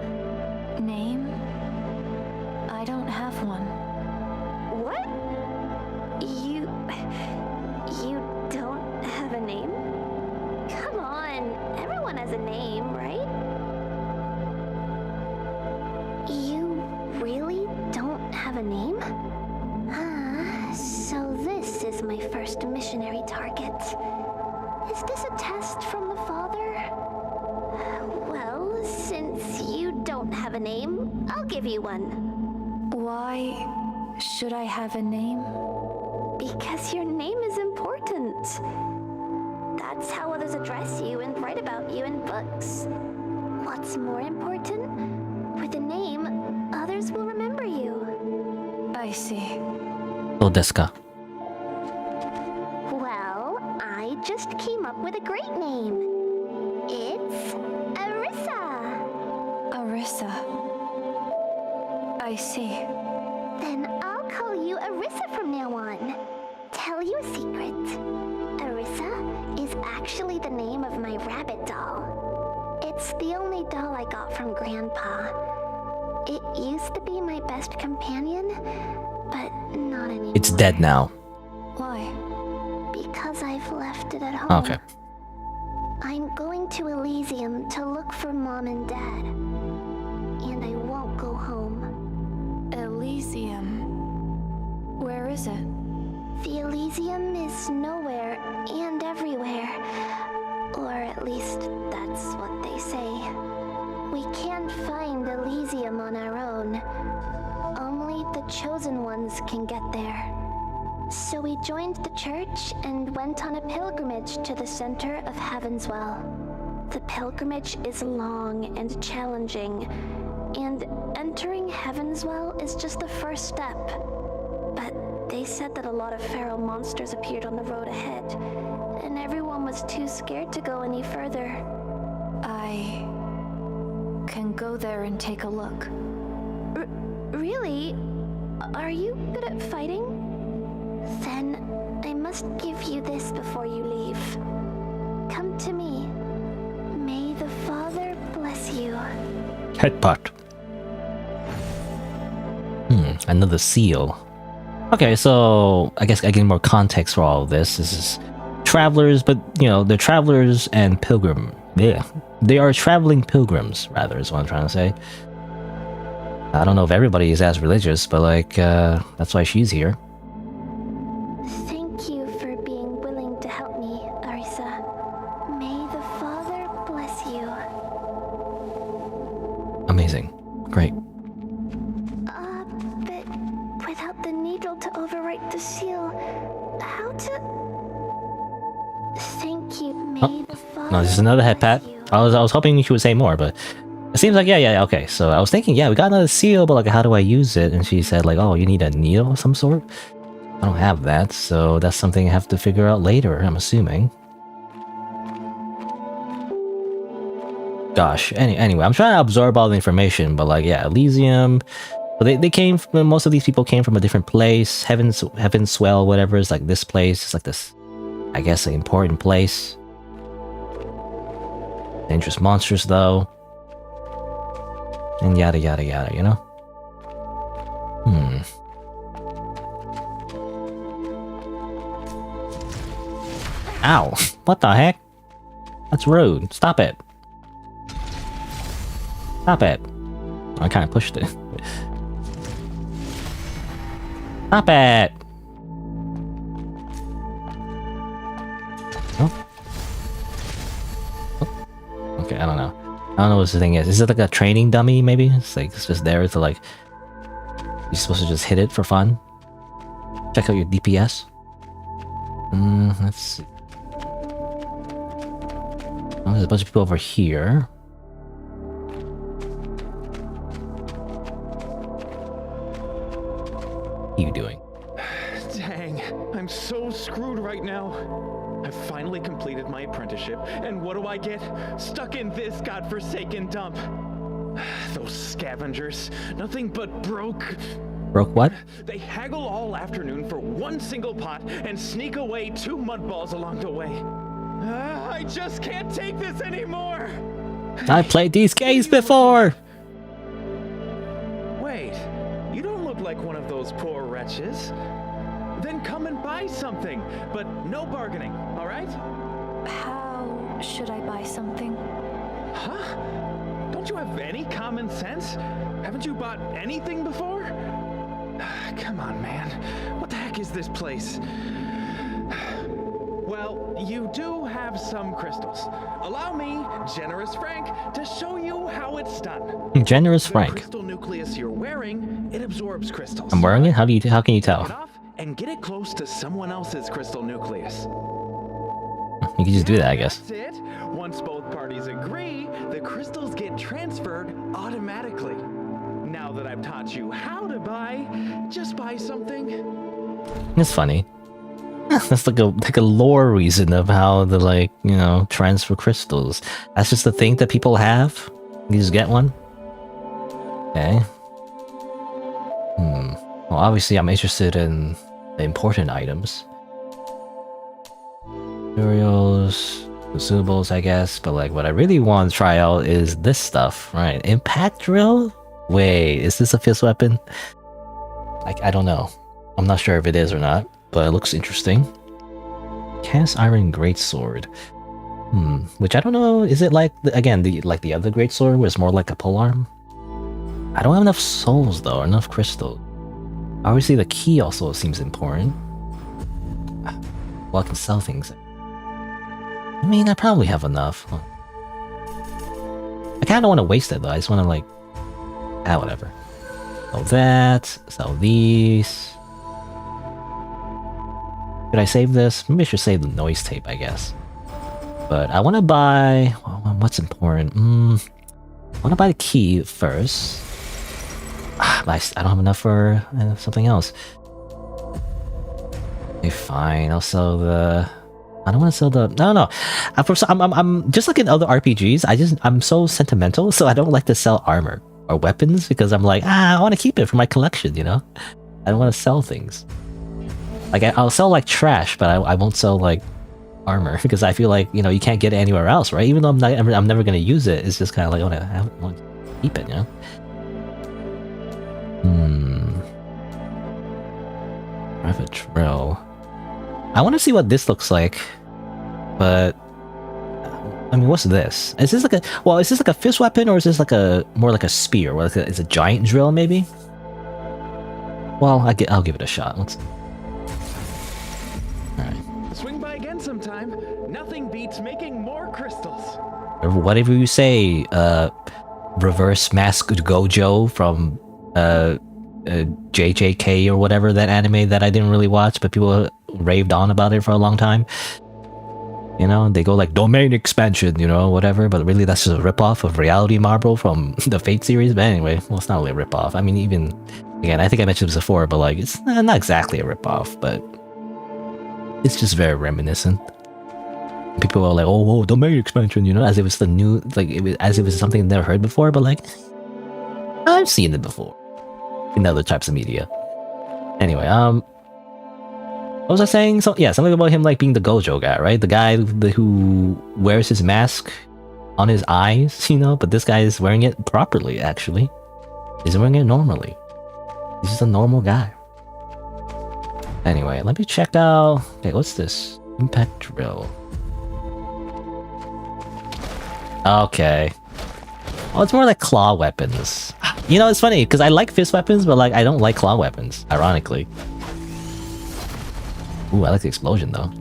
Name? I don't have one. What? You don't have a name? Come on, everyone has a name, right? You really don't have a name? So this is my first missionary target. Is this a test from the Father? Well, since you don't have a name, I'll give you one. Why should I have a name? Because your name is important. That's how others address you and write about you in books. What's more important? With a name, others will remember you. I see. Oh, desu ka? Well, I just came up with a great name. It's Arissa. Arissa. I see. Then I'll call you Arissa from now on. Tell you a secret. Arissa is actually the name of my rabbit doll. It's the only doll I got from Grandpa. It used to be my best companion, but not anymore. It's dead now. Why? Because I've left it at home. Okay. I'm going to Elysium to look for Mom and Dad. And I won't go home. Elysium. Where is it? The Elysium is nowhere and everywhere. Or at least that's what they say. We can't find Elysium on our own. Only the chosen ones can get there. So we joined the church and went on a pilgrimage to the center of Heaven's Well. The pilgrimage is long and challenging, and entering Heaven's Well is just the first step. But they said that a lot of feral monsters appeared on the road ahead, and everyone was too scared to go any further. I can go there and take a look. Really? Are you good at fighting? Then I must give you this before you leave. Come to me. May the Father bless you. Headbutt. Another seal. Okay, so I guess I get more context for all of this. This is travelers, but you know, they're travelers and pilgrim. Yeah, they are traveling pilgrims, rather, is what I'm trying to say. I don't know if everybody is as religious, but like, that's why she's here. Thank you for being willing to help me, Arissa. May the Father bless you. Amazing. Great. But without the needle to overwrite the seal, how to... Thank you, may the Father No, this is another head pat. bless you. I was hoping she would say more, but it seems like yeah, okay. So I was thinking, yeah, we got another seal, but like, how do I use it? And she said like, oh, you need a needle of some sort. I don't have that, so that's something I have to figure out later, I'm assuming. Gosh, anyway, I'm trying to absorb all the information, but like, yeah, Elysium. But they came from, most of these people came from a different place. Heaven's Well, whatever, is like this place. It's like this, I guess, an important place. Dangerous monsters, though. And yada yada yada, you know? Ow! What the heck? That's rude. Stop it. Stop it. I kind of pushed it. Stop it! Oh. Oh. Okay, I don't know. I don't know what the thing is. Is it like a training dummy, maybe? It's like, it's just there to like... You're supposed to just hit it for fun? Check out your DPS. Let's see. Oh, there's a bunch of people over here. What are you doing? Dang, I'm so screwed right now. I've finally completed my apprenticeship, and what do I get? Stuck in this godforsaken dump. Those scavengers, nothing but broke... Broke what? They haggle all afternoon for one single pot and sneak away 2 mud balls along the way. I just can't take this anymore! I played these games before! Wait, you don't look like one of those poor wretches. Then come and buy something, but no bargaining, alright? How should I buy something? Huh? Don't you have any common sense? Haven't you bought anything before? Come on, man. What the heck is this place? Well, you do have some crystals. Allow me, Generous Frank, to show you how it's done. Generous Frank. The crystal nucleus you're wearing, it absorbs crystals. I'm wearing it? How can you tell? Take it off and get it close to someone else's crystal nucleus. You can just do that, I guess. That's it. Once both parties agree, the crystals get transferred automatically. Now that I've taught you how to buy, just buy something. It's funny. That's like a lore reason of how to, like, you know, transfer crystals. That's just the thing that people have. You just get one. Okay. Well, obviously I'm interested in the important items. Materials, consumables, I guess. But like, what I really want to try out is this stuff, right? Impact drill? Wait, is this a fist weapon? I don't know. I'm not sure if it is or not, but it looks interesting. Cast iron greatsword. Which I don't know. Is it like again the other greatsword, where it's more like a polearm? I don't have enough souls though, or enough crystals. Obviously, the key also seems important. Well, I can sell things. I mean, I probably have enough. I kind of don't want to waste it though. I just want to like. Whatever. Sell that. Sell these. Should I save this? Maybe I should save the noise tape, I guess. But I want to buy... Well, what's important? I want to buy the key first. But I don't have enough for something else. Okay, fine. I'll sell the... I don't want to sell the... No. I'm just like in other RPGs. I'm so sentimental, so I don't like to sell armor or weapons because I'm like, I want to keep it for my collection, you know? I don't want to sell things. Like, I'll sell like trash, but I won't sell like armor because I feel like, you know, you can't get it anywhere else, right? Even though I'm never going to use it, it's just kind of like, I want to keep it, you know? Private drill. I want to see what this looks like, but I mean, what's this? Is this like a fist weapon, or is this like more like a spear? Or like it's a giant drill, maybe? Well, I'll give it a shot. Let's. All right. Swing by again sometime. Nothing beats making more crystals. Whatever you say, reverse masked Gojo from JJK or whatever, that anime that I didn't really watch, but people raved on about it for a long time. You know, they go like domain expansion, you know, whatever, but really that's just a ripoff of Reality Marble from the Fate series. But anyway, well, it's not really a ripoff. I mean, even, again, I think I mentioned this before, but like, it's not exactly a ripoff, but it's just very reminiscent. People are like, oh, domain expansion, you know, as if it's the new, like, as if it's something I've never heard before, but like, I've seen it before in other types of media. Anyway, what was I saying? So yeah, something about him like being the Gojo guy, right? The guy who wears his mask on his eyes, you know, but this guy is wearing it properly, actually. He's wearing it normally. He's just a normal guy. Anyway, let me check out... Okay, what's this? Impact drill. Okay. Oh, it's more like claw weapons. You know, it's funny, because I like fist weapons, but like I don't like claw weapons, ironically. Ooh, I like the explosion though.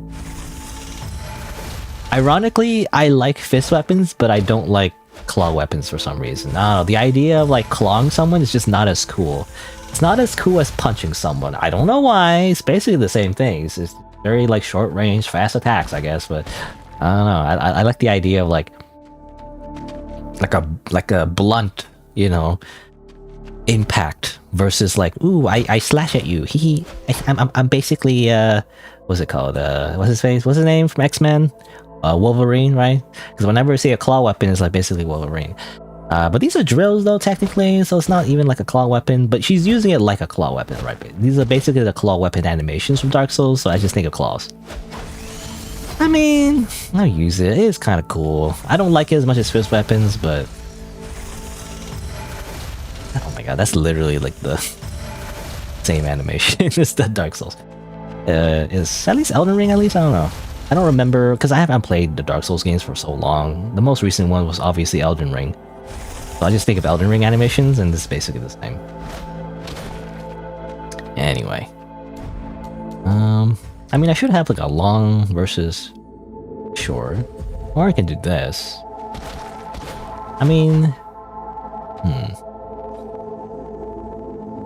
Ironically, I like fist weapons, but I don't like claw weapons for some reason. I don't know, the idea of like clawing someone is just not as cool. It's not as cool as punching someone. I don't know why. It's basically the same thing. It's just very like short range, fast attacks, I guess. But I don't know. I like the idea of like a blunt, you know, impact versus like, ooh, I slash at you. I'm basically what's it called? What's his face? What's his name from X-Men? Wolverine, right? Because whenever I see a claw weapon, it's like basically Wolverine. But these are drills though, technically, so it's not even like a claw weapon, but she's using it like a claw weapon, right? These are basically the claw weapon animations from Dark Souls, so I just think of claws. I mean, I'll use it. It's kind of cool. I don't like it as much as fist weapons, but... Oh my god, that's literally like the same animation as the Dark Souls. Is at least Elden Ring, at least? I don't know. I don't remember, because I haven't played the Dark Souls games for so long. The most recent one was obviously Elden Ring. So I just think of Elden Ring animations, and this is basically the same. Anyway. I mean, I should have like a long versus short. Or I can do this. I mean...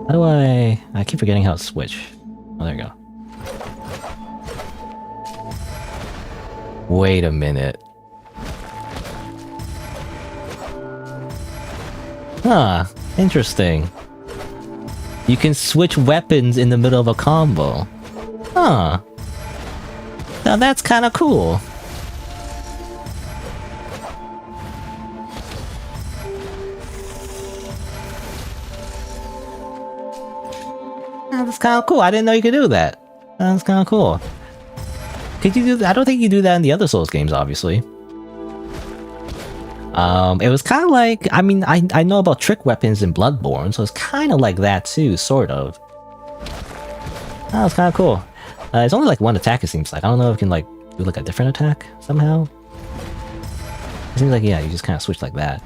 How do I keep forgetting how to switch. Oh, there you go. Wait a minute. Huh, interesting. You can switch weapons in the middle of a combo. Huh. Now that's kind of cool. That's kind of cool. I didn't know you could do that. That's kind of cool. Could you do that? I don't think you do that in the other Souls games, obviously. It was kind of like, I mean, I know about trick weapons in Bloodborne, so it's kind of like that too, sort of. That was kind of cool. It's only like one attack, it seems like. I don't know if you can like do like a different attack somehow. It seems like, yeah, you just kind of switch like that.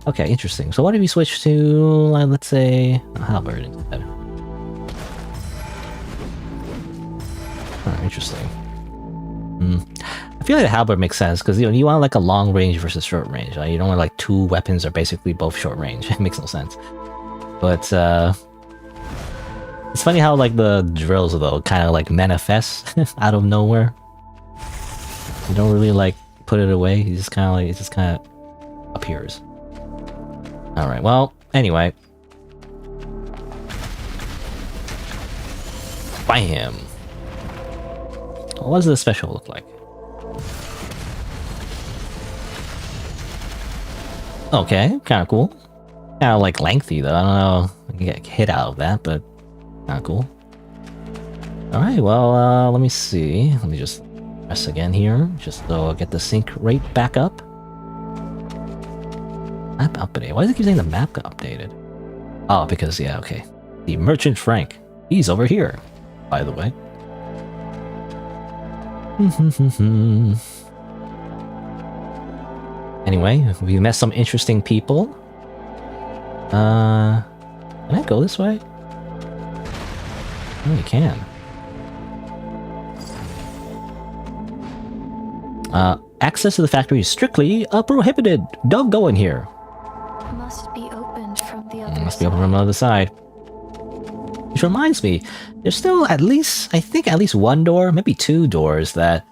Okay, interesting. So what if we switch to, let's say, halberd instead? Oh, interesting. I feel like the halberd makes sense because you want like a long range versus short range. Right? You don't want like two weapons are basically both short range. It makes no sense. But it's funny how like the drills though kind of like manifest out of nowhere. You don't really like put it away. You just kind of like it just kind of appears. All right. Well, anyway. Bam. What does the special look like? Okay, kind of cool. Kind of like lengthy though. I don't know. I can get hit out of that, but kind of cool. All right. Well, let me see. Let me just press again here, just so I get the sync rate back up. Map update. Why does it keep saying the map got updated? Oh, because yeah. Okay. The Merchant Frank. He's over here, by the way. Anyway, we met some interesting people. Can I go this way? Oh, you can. Access to the factory is strictly prohibited. Don't go in here. Must be opened from the other Must be open from the other side. Which reminds me, there's still at least, I think at least one door, maybe two doors that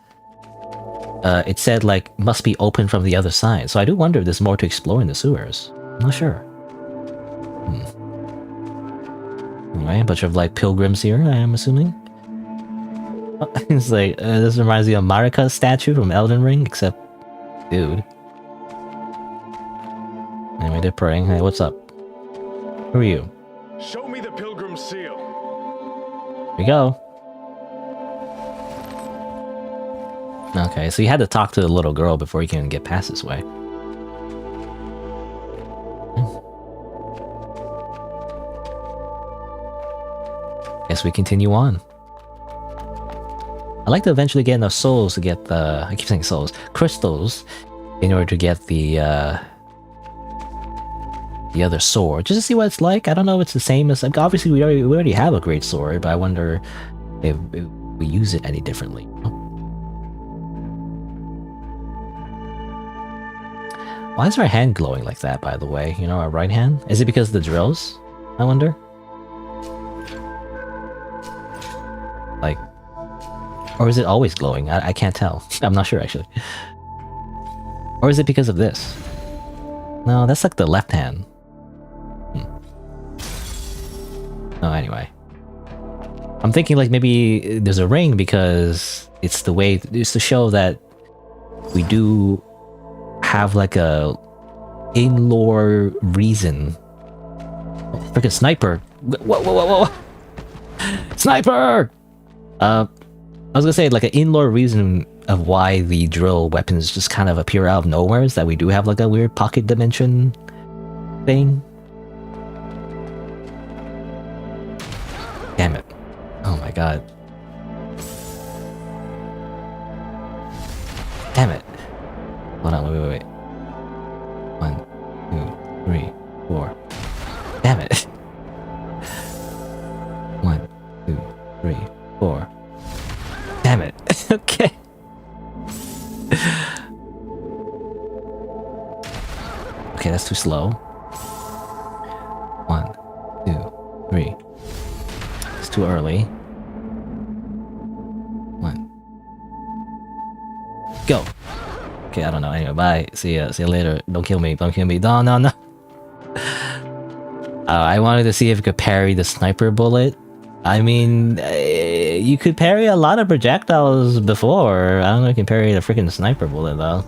it said like must be open from the other side. So I do wonder if there's more to explore in the sewers. I'm not sure. Anyway, a bunch of like pilgrims here, I am assuming. It's like, this reminds me of Marika's statue from Elden Ring, except, dude. Anyway, they're praying. Hey, what's up? Who are you? Show me the pilgrim seal. Here we go. Okay, so you had to talk to the little girl before you can get past this way. Guess we continue on. I'd like to eventually get enough souls to get the... I keep saying souls. Crystals. In order to get the other sword. Just to see what it's like. I don't know if it's the same as... Like, obviously, we already have a great sword, but I wonder if we use it any differently. Why is our hand glowing like that, by the way? You know, our right hand? Is it because of the drills? I wonder? Like... Or is it always glowing? I can't tell. I'm not sure, actually. Or is it because of this? No, that's like the left hand. Oh, anyway. I'm thinking like maybe there's a ring because it's the way... It's to show that we do have like a in-lore reason. Oh, freaking sniper! Whoa! Sniper! I was gonna say like an in-lore reason of why the drill weapons just kind of appear out of nowhere is that we do have like a weird pocket dimension thing. Damn it. Oh my god. Damn it. Hold on, wait. 1, 2, 3, 4. Damn it. 1, 2, 3, 4. Damn it. Okay. Okay, that's too slow. 1, 2, 3. It's too early. 1. Go. Okay, I don't know. Anyway, bye. See ya later. Don't kill me. No. I wanted to see if you could parry the sniper bullet. I mean, you could parry a lot of projectiles before. I don't know if you can parry the freaking sniper bullet, though.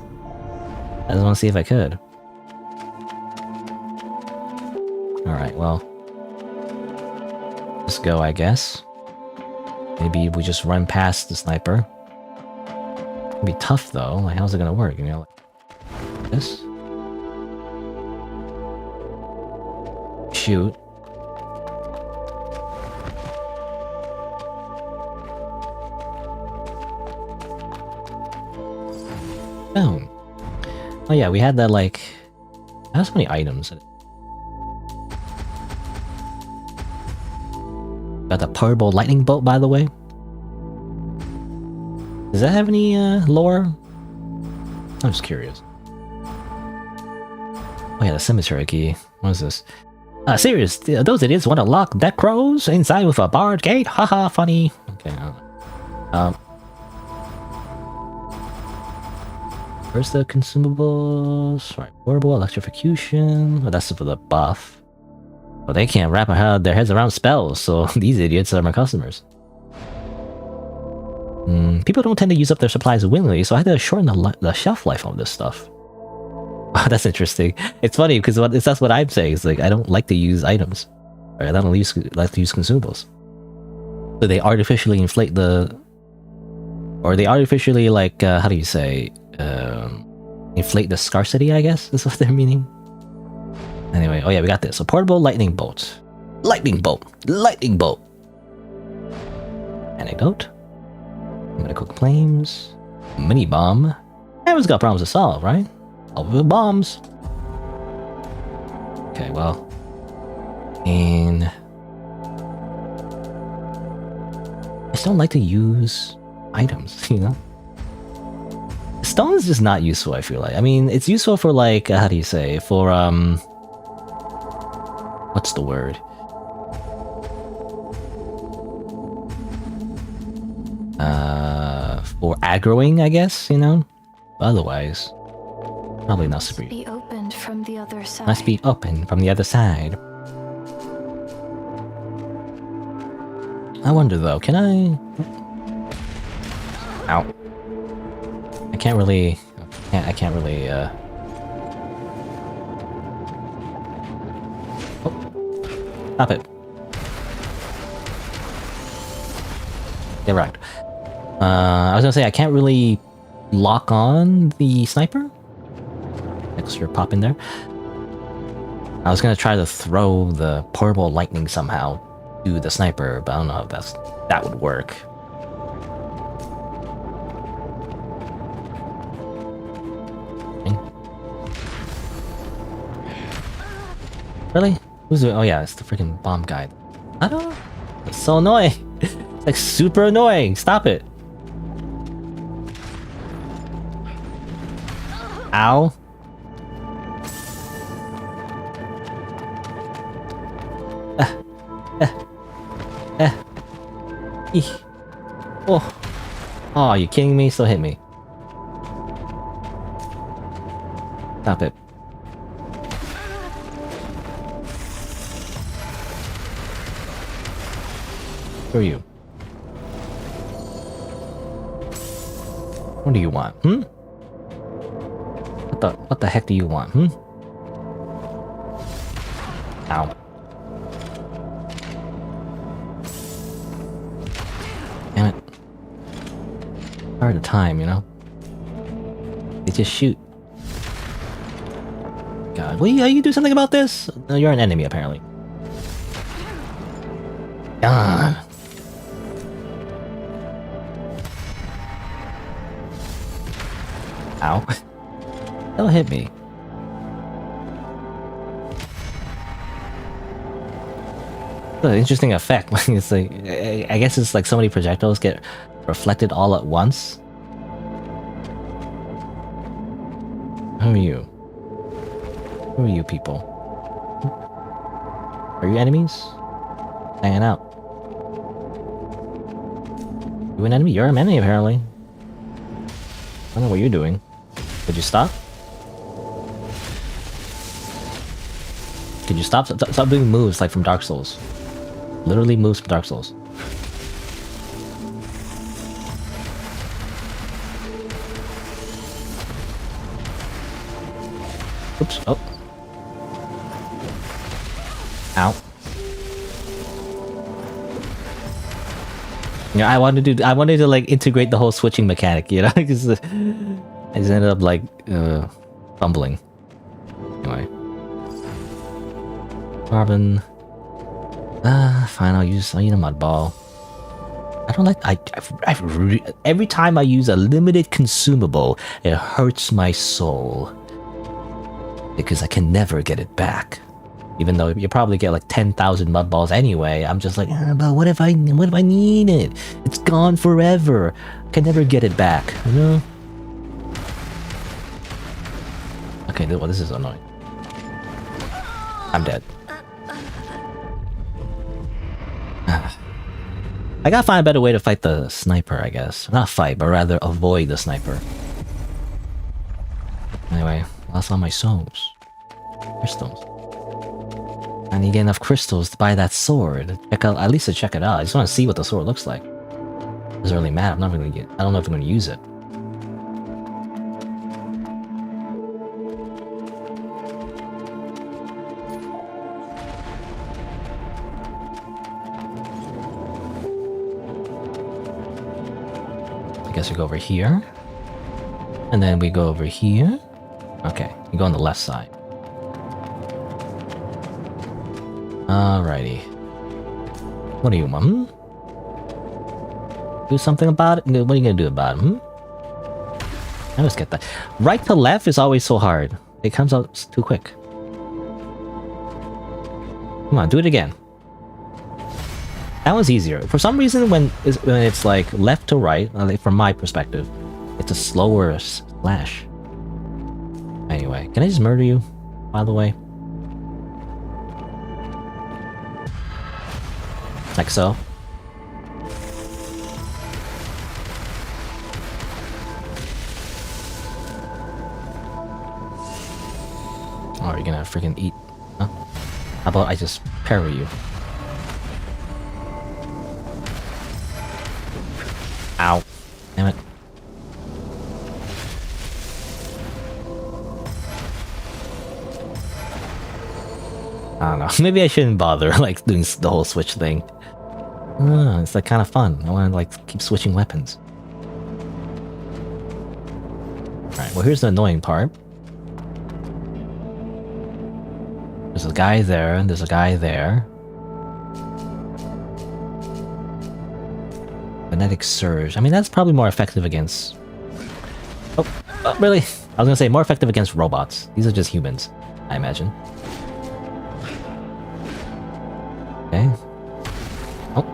I just want to see if I could. Alright, well. Let's go, I guess. Maybe we just run past the sniper. It'd be tough, though. Like, how's it gonna work? You know, like this? Shoot. Boom. Oh yeah, we had that like... I have so many items. Got the portable lightning bolt, by the way. Does that have any lore? I'm just curious. Oh yeah, the cemetery key. What is this? Serious, those idiots want to lock deck crows inside with a barred gate? Haha, funny. Okay, where's the consumables? Right, portable electrification. Oh, that's for the buff. But they can't wrap their heads around spells, so these idiots are my customers. People don't tend to use up their supplies willingly, so I had to shorten the shelf life on this stuff. Oh, that's interesting. It's funny because that's what I'm saying. It's like I don't like to use items, or I don't like to use consumables. So they artificially inflate or they artificially like how do you say inflate the scarcity? I guess is what they're meaning. Anyway, oh yeah, we got this. A portable lightning bolt. Lightning bolt. Anecdote. Medical claims. Mini bomb. Everyone's got problems to solve, right? All the bombs. Okay, well. And I just don't like to use items, you know? Stone is just not useful, I feel like. I mean, it's useful for like, how do you say? For, what's the word? For aggroing, I guess, you know? Otherwise, probably not super. Be opened from the other side. Must be open from the other side. I wonder though, can I... Ow. I can't really... I can't really, Oh. Stop it. Get right. I was gonna say, I can't really lock on the sniper. Extra pop in there. I was gonna try to throw the portable lightning somehow to the sniper, but I don't know if that would work. Okay. Really? Who's doing? Oh yeah, it's the freaking bomb guy. I don't know. It's so annoying. It's like super annoying. Stop it. Ow. Eesh. Oh. Oh, you kidding me? Still hit me. Stop it. Who are you? What do you want? What the heck do you want? Ow. Damn it. Hard to time, you know? They just shoot. God, will you do something about this? No, you're an enemy, apparently. God. Ow. Don't hit me. It's an interesting effect. It's like, I guess it's like so many projectiles get reflected all at once. Who are you? Who are you people? Are you enemies? Hanging out. You an enemy? You're an enemy, apparently. I don't know what you're doing. Could you stop? Could you stop? Stop doing moves like from Dark Souls. Literally moves from Dark Souls. Oops. Oh. Ow. Yeah, I wanted to like integrate the whole switching mechanic, you know? I just ended up like fumbling. Anyway. Carbon. Fine, I'll use a mud ball. I don't like every time I use a limited consumable, it hurts my soul. Because I can never get it back. Even though you probably get like 10,000 mud balls anyway, I'm just like, but what if I need it? It's gone forever. I can never get it back, you know? Okay, well, this is annoying. I'm dead. I gotta find a better way to fight the sniper, I guess. Not fight, but rather avoid the sniper. Anyway, lost all my souls. Crystals. I need to get enough crystals to buy that sword. Check out, at least to check it out. I just want to see what the sword looks like. It doesn't really matter. I don't know if I'm gonna use it. I guess we go over here. And then we go over here. Okay, you go on the left side. Alrighty. What do you want? Do something about it? What are you gonna do about it? I always get that. Right to left is always so hard. It comes out too quick. Come on, do it again. That was easier. For some reason, when it's like left to right, from my perspective, it's a slower slash. Anyway, can I just murder you, by the way? Like so. Oh, are you gonna freaking eat? Huh? How about I just parry you? Ow. Damn it. I don't know. Maybe I shouldn't bother like doing the whole switch thing. It's like kind of fun. I want to like keep switching weapons. Alright, well here's the annoying part. There's a guy there, and there's a guy there. Kinetic Surge. I mean, that's probably more effective against... Oh, really? I was gonna say more effective against robots. These are just humans, I imagine. Okay. Oh.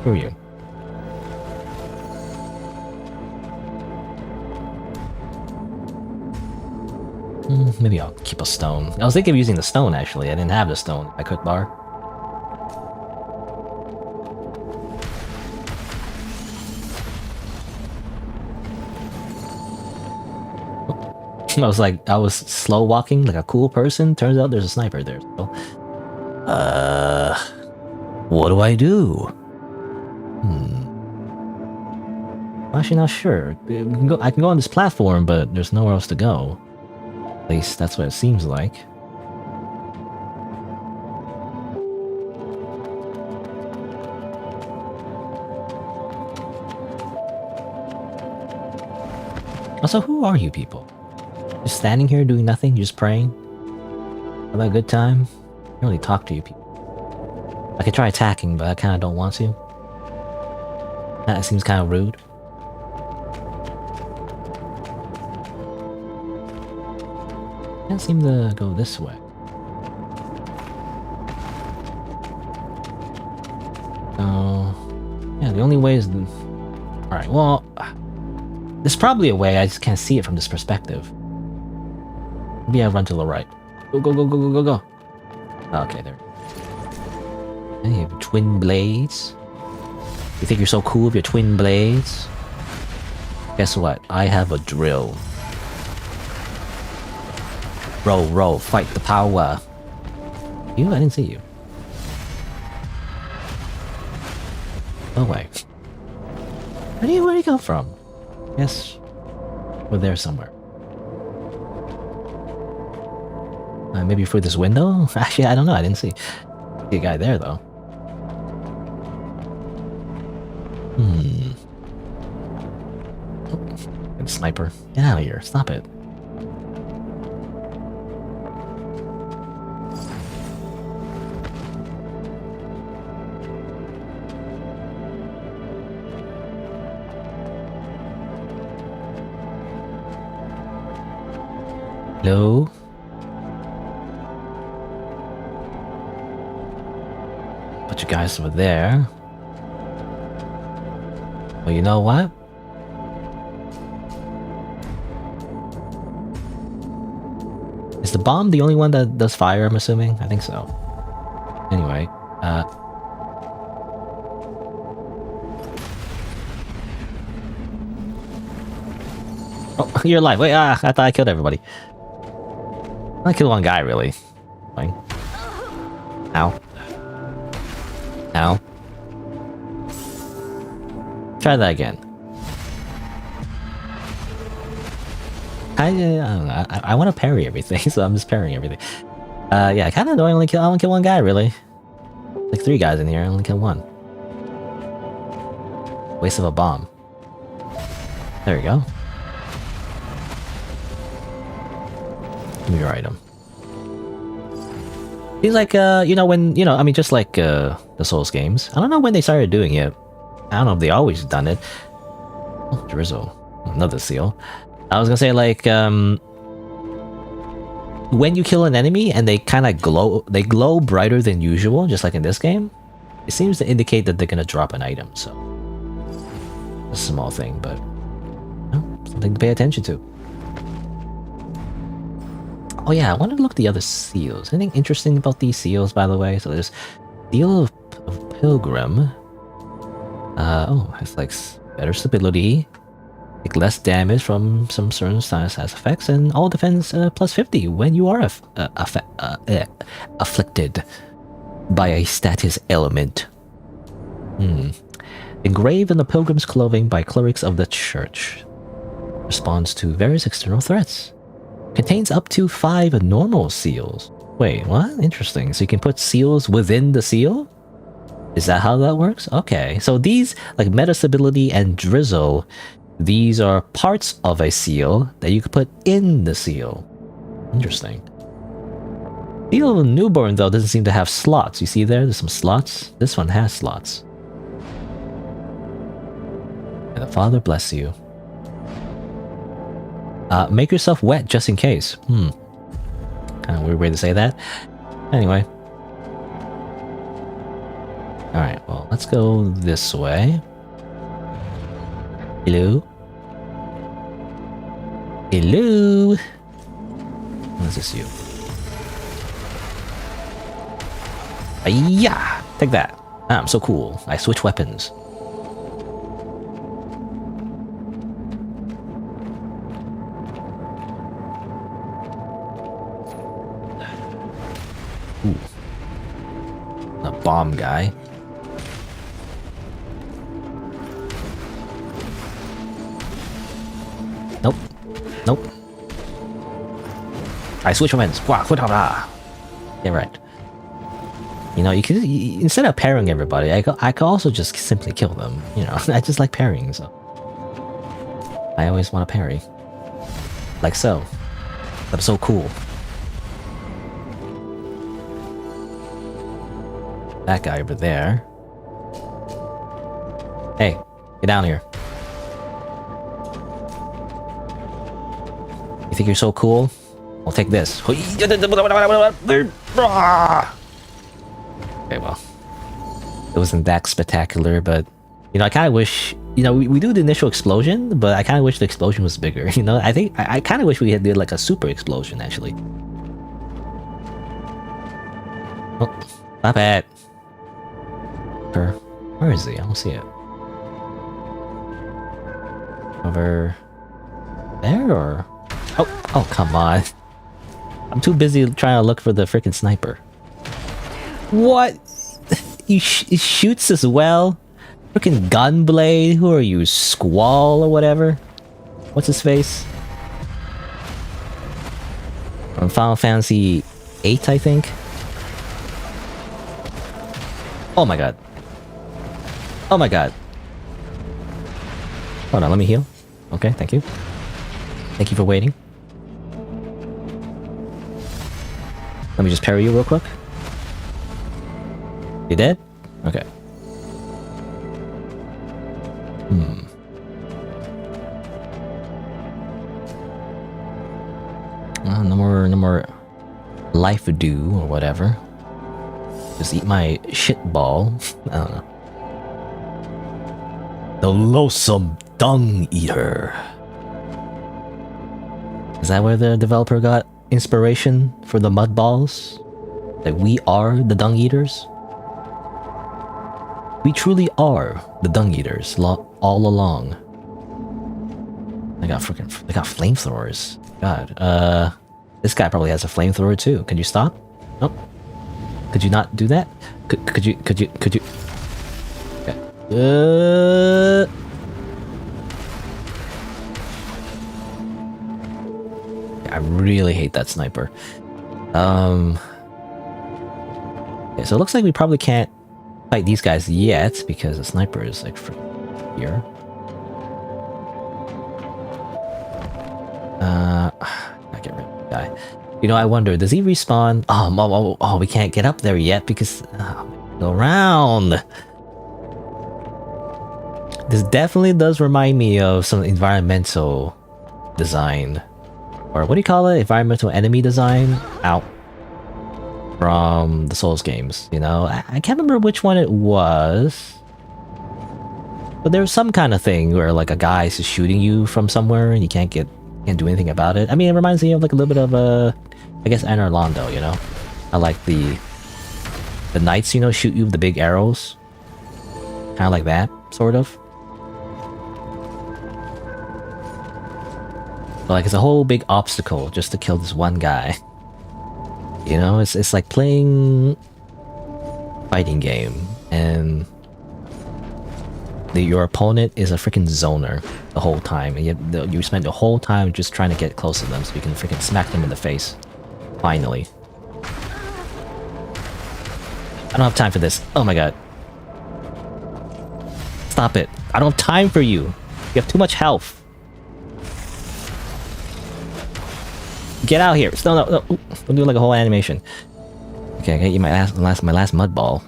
Who are you? Maybe I'll keep a stone. I was thinking of using the stone, actually. I didn't have the stone. I could bar. I was slow walking like a cool person. Turns out there's a sniper there. So, what do I do? I'm actually not sure. I can go on this platform, but there's nowhere else to go. At least that's what it seems like. Also, who are you people? Just standing here doing nothing, just praying? Have a good time? I don't really talk to you people. I could try attacking, but I kinda don't want to. That seems kinda rude. Can't seem to go this way. So, yeah, the only way is... Alright, well... There's probably a way, I just can't see it from this perspective. Maybe I run to the right. Go, go, go, go, go, go, go. Okay, there. And you have twin blades. You think you're so cool with your twin blades? Guess what? I have a drill. Roll, roll, fight the power. You? I didn't see you. Oh wait. Where do you come from? Yes, we're there somewhere. Maybe through this window? Actually, I don't know. I didn't see a guy there though. Oh, sniper! Get out of here! Stop it! Hello? Put you guys over there. Well, you know what? Is the bomb the only one that does fire, I'm assuming? I think so. Anyway, Oh, you're alive. Wait, I thought I killed everybody. I killed one guy, really. Fine. Ow. Ow. Try that again. I don't know. I want to parry everything, so I'm just parrying everything. Yeah, I kind of don't only kill. I only kill one guy, really. Like 3 guys in here. I only kill 1. Waste of a bomb. There we go. Give me your item. Seems like, you know, when, you know, I mean, just like, the Souls games. I don't know when they started doing it. I don't know if they always done it. Oh, Drizzle. Another seal. I was gonna say, like, when you kill an enemy and they kind of glow brighter than usual, just like in this game, it seems to indicate that they're gonna drop an item, so. A small thing, but, you know, something to pay attention to. Oh yeah, I wanted to look at the other seals. Anything interesting about these seals, by the way? So there's Seal of Pilgrim. Oh, it's like better stability, take less damage from some certain status effects, and all defense plus 50 when you are afflicted by a status element. Engraved in the Pilgrim's clothing by clerics of the church. Responds to various external threats. Contains up to 5 normal seals. Wait, what? Interesting. So you can put seals within the seal? Is that how that works? Okay. So these, like Meta Stability and Drizzle, these are parts of a seal that you could put in the seal. Interesting. Seal of Newborn, though, doesn't seem to have slots. You see there? There's some slots. This one has slots. May the Father bless you. Make yourself wet just in case. Kind of weird way to say that. Anyway. Alright, well, let's go this way. Hello? Hello? What's this you? Yeah! Take that. I'm so cool. I switch weapons. Ooh. A bomb guy. Nope. Nope. I switch weapons. Yeah, right. You know, you could instead of pairing everybody, I could also just simply kill them. You know, I just like parrying, so I always want to parry, like so. I'm so cool. That guy over there. Hey, get down here. You think you're so cool? I'll take this. Okay, well. It wasn't that spectacular, but... You know, I kind of wish... You know, we do the initial explosion, but I kind of wish the explosion was bigger. You know, I think... I kind of wish we had did like a super explosion, actually. Oh, stop it. Where is he? I don't see it. Over... there, or... Oh, come on. I'm too busy trying to look for the freaking sniper. What? He shoots as well? Freaking Gunblade? Who are you? Squall or whatever? What's his face? From Final Fantasy VIII, I think? Oh my god. Oh my god. Hold on, let me heal. Okay, thank you. Thank you for waiting. Let me just parry you real quick. You dead? Okay. No more life do or whatever. Just eat my shit ball. I don't know. The loathsome dung eater. Is that where the developer got inspiration for the mud balls? Like, we are the dung eaters? We truly are the dung eaters all along. They got flamethrowers. God, this guy probably has a flamethrower too. Could you stop? Nope. Could you not do that? Could you? Okay. I really hate that sniper. Okay, so it looks like we probably can't fight these guys yet because the sniper is like here. I get rid of the guy. You know, I wonder, does he respawn? Oh, we can't get up there yet because go around. This definitely does remind me of some environmental design. Or what do you call it? Environmental enemy design out from the Souls games, you know? I can't remember which one it was. But there's some kind of thing where like a guy is shooting you from somewhere and you can't do anything about it. I mean, it reminds me of like a little bit of I guess Anor Londo, you know? I like the knights, you know, shoot you with the big arrows. Kind of like that, sort of. But like it's a whole big obstacle just to kill this one guy. You know, it's like playing fighting game and your opponent is a freaking zoner the whole time, and you spend the whole time just trying to get close to them so you can freaking smack them in the face. Finally. I don't have time for this. Oh my god. Stop it. I don't have time for you. You have too much health. Get out here. No. Don't do like a whole animation. Okay, I gotta eat my last mud ball.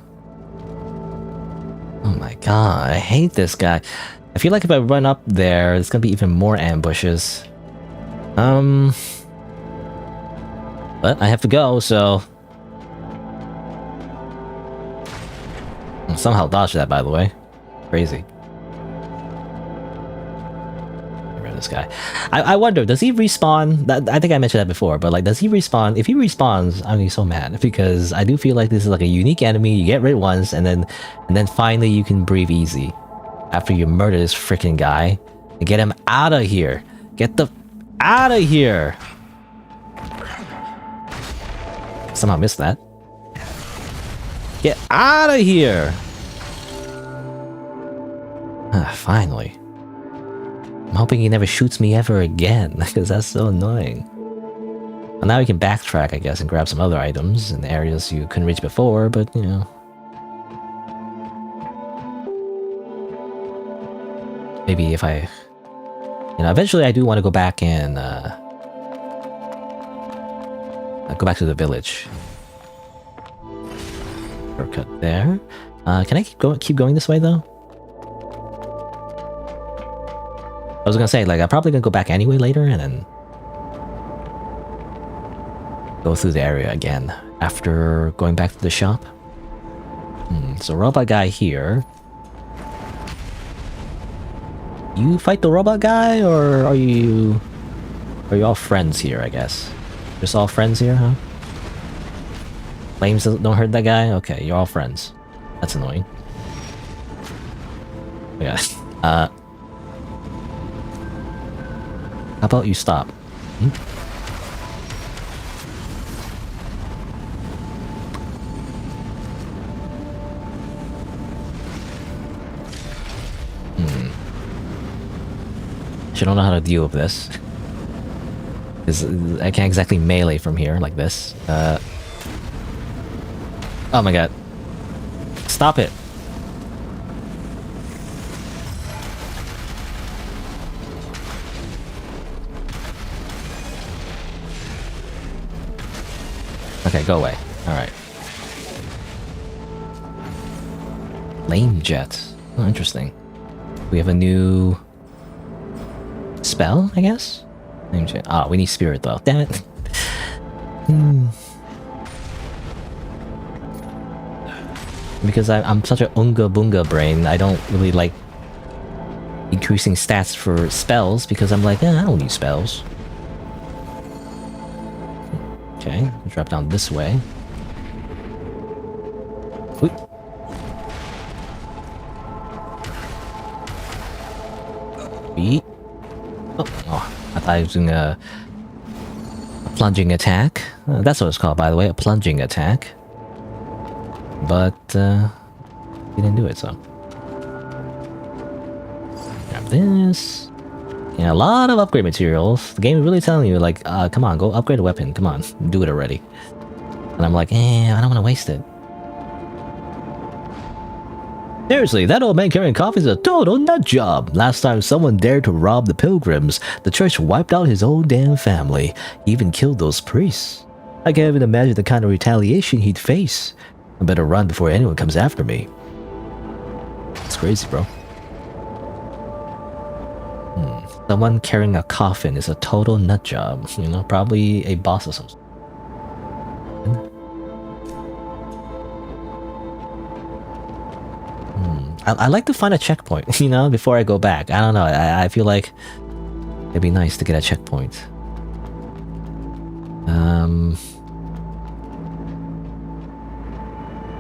Oh my god, I hate this guy. I feel like if I run up there, there's gonna be even more ambushes. But I have to go, so... somehow dodged that, by the way. Crazy. This guy. I wonder, does he respawn? I think I mentioned that before, but like, does he respawn? If he respawns, I'm gonna be so mad because I do feel like this is like a unique enemy. You get rid once, and then finally you can breathe easy after you murder this freaking guy and get him out of here. Get the out of here. Somehow missed that. Get out of here. Finally. I'm hoping he never shoots me ever again, because that's so annoying. Well, now we can backtrack, I guess, and grab some other items in areas you couldn't reach before, but, you know. Maybe if I... You know, eventually I do want to go back and, go back to the village. Shortcut there. Can I keep going this way, though? I was gonna say, like, I'm probably gonna go back anyway later and then go through the area again after going back to the shop. So robot guy here. You fight the robot guy, or are you all friends here, I guess? Just all friends here, huh? Flames don't hurt that guy? Okay, you're all friends. That's annoying. Yeah. How about you stop? I don't know how to deal with this. I can't exactly melee from here like this. Oh my god. Stop it. Okay, go away. Alright. Flame jet. Oh, interesting. We have a new spell, I guess? Flame jet. Ah, we need spirit though. Damn it. Because I'm such a unga boonga brain, I don't really like increasing stats for spells because I'm like, I don't need spells. Okay, drop down this way. Whee. Whee. Oh, I thought I was doing a plunging attack. That's what it's called, by the way, a plunging attack. But, he didn't do it, so. Grab this. Yeah, a lot of upgrade materials. The game is really telling you, like, come on, go upgrade a weapon. Come on, do it already. And I'm like, I don't want to waste it. Seriously, that old man carrying coffee is a total nut job. Last time someone dared to rob the pilgrims, the church wiped out his own damn family. He even killed those priests. I can't even imagine the kind of retaliation he'd face. I better run before anyone comes after me. It's crazy, bro. Someone carrying a coffin is a total nut job. You know, probably a boss or something. I like to find a checkpoint, you know, before I go back. I don't know. I feel like it'd be nice to get a checkpoint.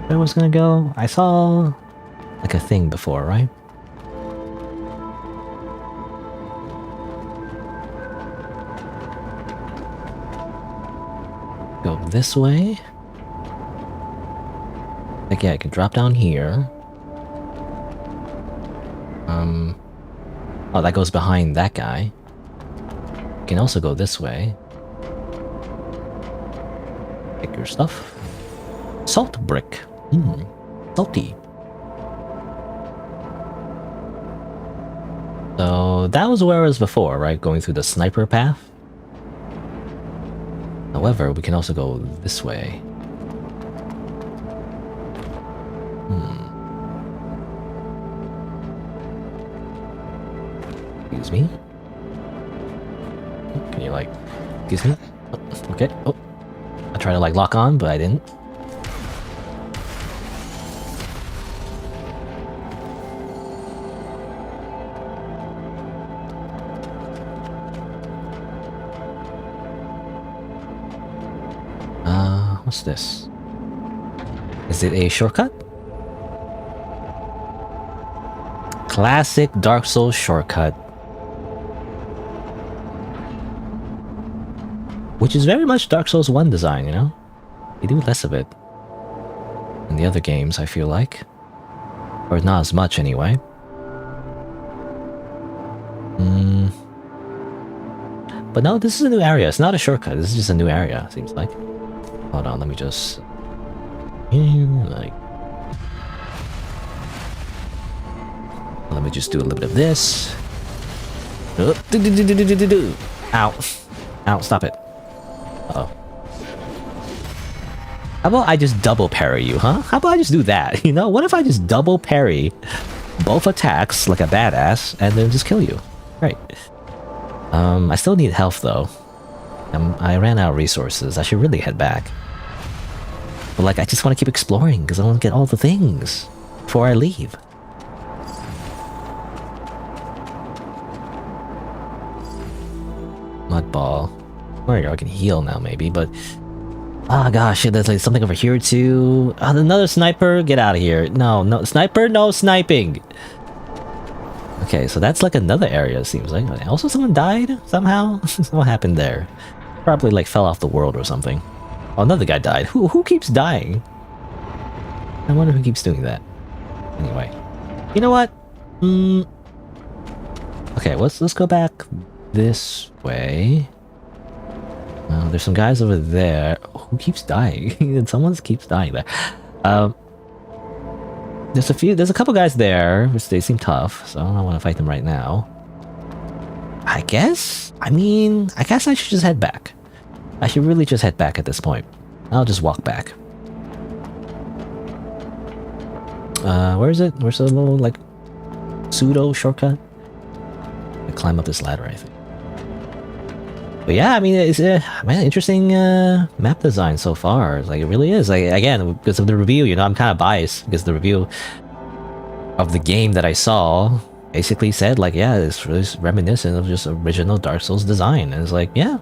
Where I was gonna go? I saw like a thing before, right? Go this way. Like, yeah, I can drop down here. Oh, that goes behind that guy. You can also go this way. Pick your stuff. Salt brick. Salty. So that was where I was before, right? Going through the sniper path. However, we can also go this way. Excuse me. Can you like... Excuse me? Oh, okay. Oh. I tried to like lock on, but I didn't. What's this? Is it a shortcut? Classic Dark Souls shortcut. Which is very much Dark Souls 1 design, you know? They do less of it in the other games, I feel like. Or not as much, anyway. But no, this is a new area. It's not a shortcut. This is just a new area, seems like. Hold on, let me just... like... Let me just do a little bit of this. Ow. Ow, stop it. Uh-oh. How about I just double parry you, huh? How about I just do that, you know? What if I just double parry both attacks like a badass and then just kill you? Right. I still need health though. I ran out of resources. I should really head back. But like, I just want to keep exploring because I want to get all the things before I leave. Mud ball. There you go, I can heal now maybe, but... Oh gosh, there's like something over here too. Oh, another sniper? Get out of here. No, no, sniper? No sniping! Okay, so that's like another area, it seems like. Also someone died somehow? What happened there? Probably like fell off the world or something. Oh, another guy died. Who keeps dying? I wonder who keeps doing that. Anyway. You know what? Okay, let's go back this way. There's some guys over there. Who keeps dying? Someone keeps dying there. There's a couple guys there, which they seem tough, so I don't want to fight them right now. I guess I should just head back. I should really just head back at this point. I'll just walk back. Where is it? Where's the little, like, pseudo shortcut? I climb up this ladder, I think. But yeah, I mean, it's man, interesting map design so far. Like, it really is. Like, again, because of the review, you know, I'm kind of biased because the review of the game that I saw basically said, like, yeah, it's really reminiscent of just original Dark Souls design. And it's like, yeah,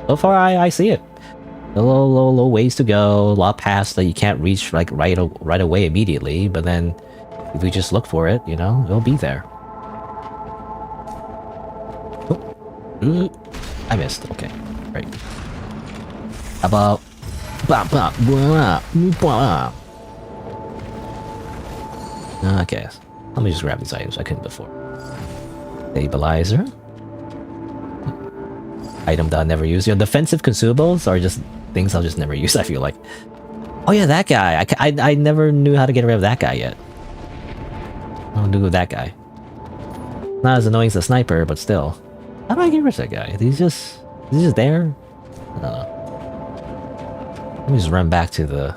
so far I see it. A little ways to go, a lot of paths that you can't reach like right away immediately, but then if we just look for it, you know, it'll be there. Oh. I missed. Okay, great. How about... Okay, let me just grab these items. I couldn't before. Stabilizer. Item that I never use. Your defensive consumables are just things I'll just never use, I feel like. Oh yeah, that guy. I never knew how to get rid of that guy yet. I don't do with that guy. Not as annoying as a sniper, but still. How do I get rid of that guy? Is he just there? I don't know. Let me just run back to the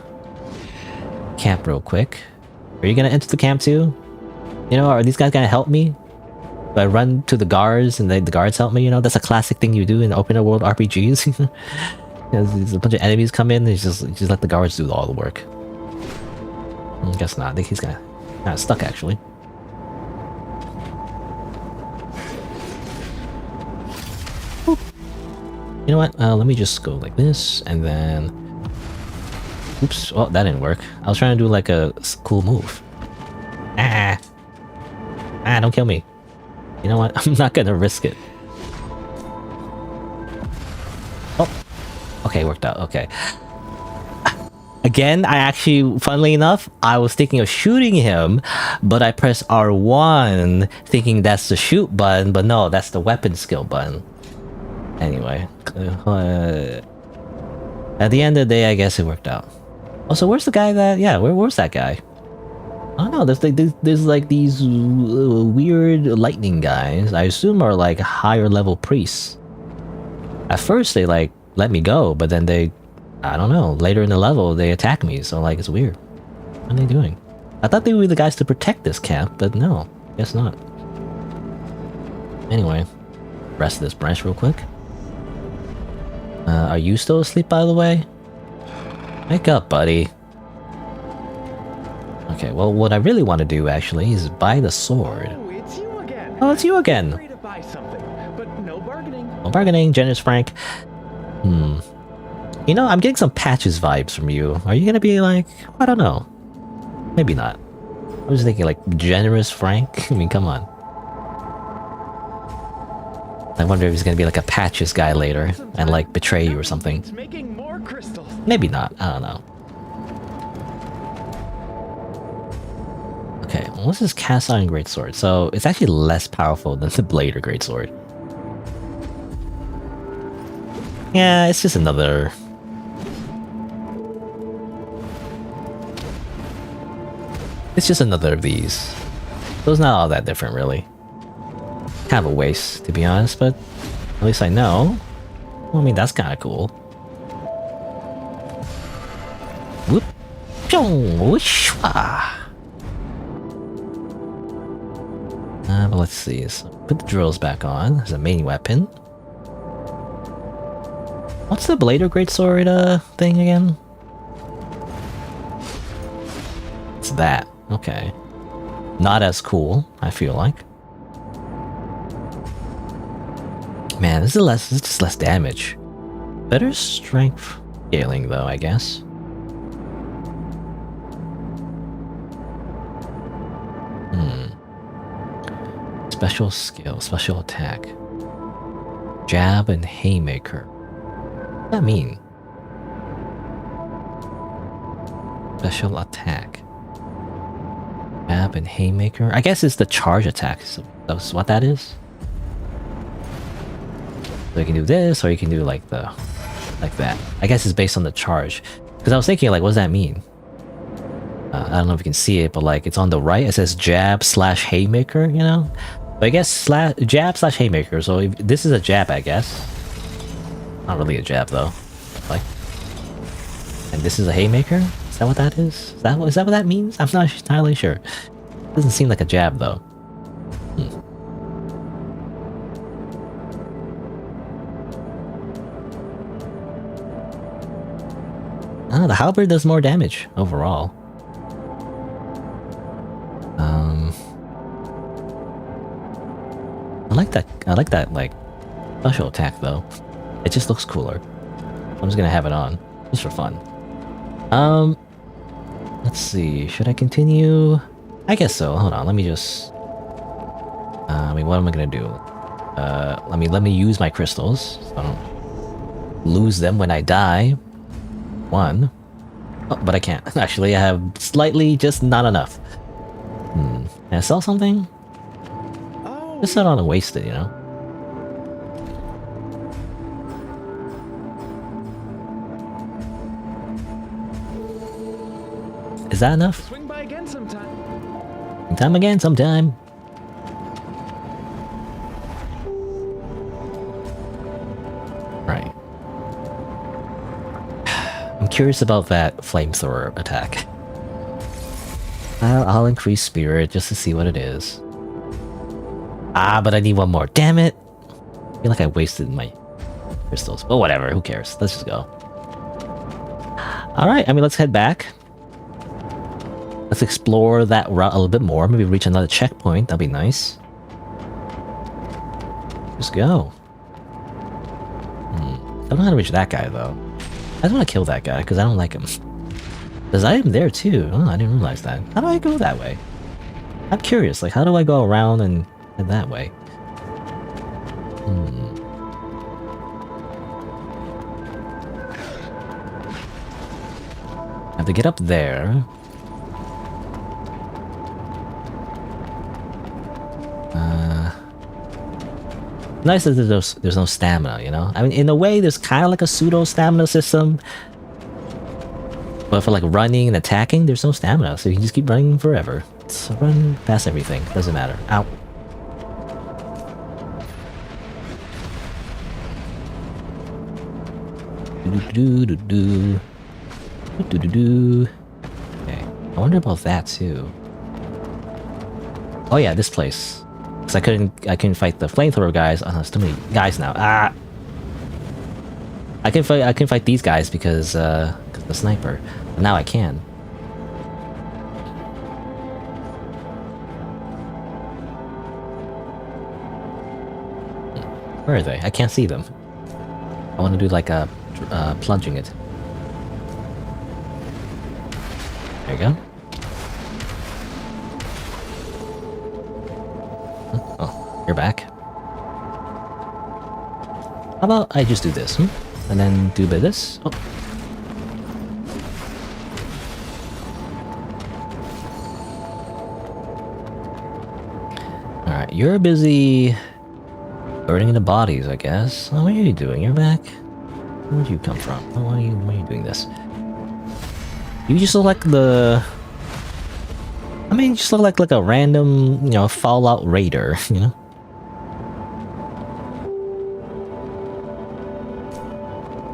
camp real quick. Are you gonna enter the camp too? You know, are these guys gonna help me? Do I run to the guards and the guards help me? You know, that's a classic thing you do in open world RPGs. There's a bunch of enemies come in, and you just let the guards do all the work. I guess not. I think he's kind of stuck actually. You know what? Let me just go like this, and then... Oops, well, that didn't work. I was trying to do like a cool move. Ah, don't kill me. You know what? I'm not gonna risk it. Oh, okay, worked out, okay. Again, I actually, funnily enough, I was thinking of shooting him, but I pressed R1 thinking that's the shoot button, but no, that's the weapon skill button. Anyway, at the end of the day, I guess it worked out. Also, where's the guy that... Yeah, where's that guy? I don't know, there's like these weird lightning guys, I assume are like higher level priests. At first they like let me go, but then they... I don't know, later in the level they attack me, so like it's weird. What are they doing? I thought they were the guys to protect this camp, but no, guess not. Anyway, rest of this branch real quick. Are you still asleep, by the way? Wake up, buddy. Okay, well, what I really want to do, actually, is buy the sword. Oh, it's you again. Oh, it's you again. Free to buy something, but no bargaining. No bargaining, generous Frank. You know, I'm getting some Patches vibes from you. Are you gonna be like, I don't know. Maybe not. I was thinking like generous Frank. I mean, come on. I wonder if he's gonna be like a Patches guy later and like betray you or something. Making more crystals. Maybe not. I don't know. Okay, what's this cast iron greatsword? So it's actually less powerful than the blade or greatsword. Yeah, it's just another. It's just another of these. So it's not all that different, really. Kind of a waste, to be honest, but at least I know. Well, I mean, that's kind of cool. Whoop. But let's see. So put the drills back on as a main weapon. What's the blade or greatsword thing again? It's that. Okay. Not as cool, I feel like. Man, this is just less damage. Better strength scaling though, I guess. Special skill, special attack. Jab and haymaker. What does that mean? Special attack. Jab and haymaker? I guess it's the charge attack. So that's what that is? So you can do this, or you can do like that. I guess it's based on the charge. Because I was thinking, like, what does that mean? I don't know if you can see it, but like, it's on the right. It says jab / haymaker, you know? But I guess jab / haymaker. So if, this is a jab, I guess. Not really a jab though. Like, and this is a haymaker. Is that what that is? Is that what that means? I'm not entirely sure. Doesn't seem like a jab though. The halberd does more damage overall. I like that like special attack though. It just looks cooler. I'm just gonna have it on just for fun. Let's see. Should I continue? I guess so. Hold on. Let me just. I mean, what am I gonna do? Let me use my crystals. So I don't lose them when I die. One. Oh, but I can't. Actually, I have slightly just not enough. Can I sell something? Just so I don't waste it, you know? Is that enough? Swing by again sometime. Sometime. Right. I'm curious about that flamethrower attack. I'll increase spirit just to see what it is. But I need one more. Damn it! I feel like I wasted my crystals. But whatever, who cares? Let's just go. Alright, I mean, let's head back. Let's explore that route a little bit more. Maybe reach another checkpoint. That'd be nice. Just go. I don't know how to reach that guy, though. I just want to kill that guy, because I don't like him. There's an item there, too. Oh, I didn't realize that. How do I go that way? I'm curious, like, how do I go around and head that way? I have to get up there. Nice that there's no stamina, you know? I mean, in a way, there's kind of like a pseudo stamina system. But for like running and attacking, there's no stamina, so you can just keep running forever. So run past everything, doesn't matter. Ow. Okay, I wonder about that too. Oh yeah, this place. Cause I couldn't fight the flamethrower guys. Oh, there's too many guys now. I can fight these guys because the sniper. But now I can. Where are they? I can't see them. I want to do like a plunging it. There you go. Oh, you're back. How about I just do this, and then do a bit of this? Oh. Alright, you're busy burning the bodies, I guess. Oh, what are you doing? You're back? Where'd you come from? Oh, why are you doing this? You just look like the... I mean, you just look like a random, you know, Fallout raider, you know?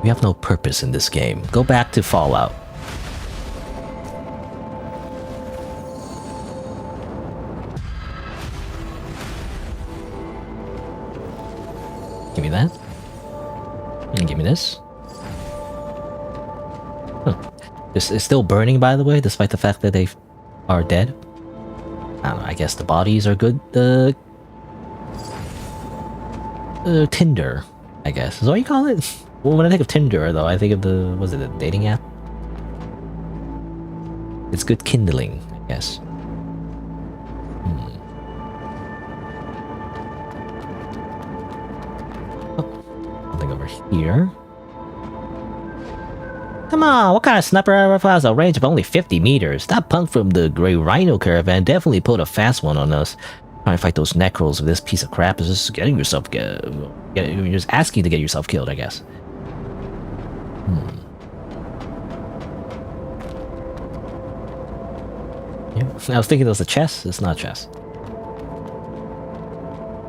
You have no purpose in this game. Go back to Fallout. Give me that. And give me this. Huh. It's still burning, by the way, despite the fact that they are dead. I don't know, I guess the bodies are good. Tinder, I guess. Is that what you call it? Well, when I think of Tinder, though, I think of the... was it a dating app? It's good kindling, I guess. Oh, something over here. Come on, what kind of sniper rifle has a range of only 50 meters? That punk from the Grey Rhino caravan definitely pulled a fast one on us. Trying to fight those necros with this piece of crap is just getting yourself... you're just asking to get yourself killed, I guess. Yeah, I was thinking it was a chest. It's not a chest.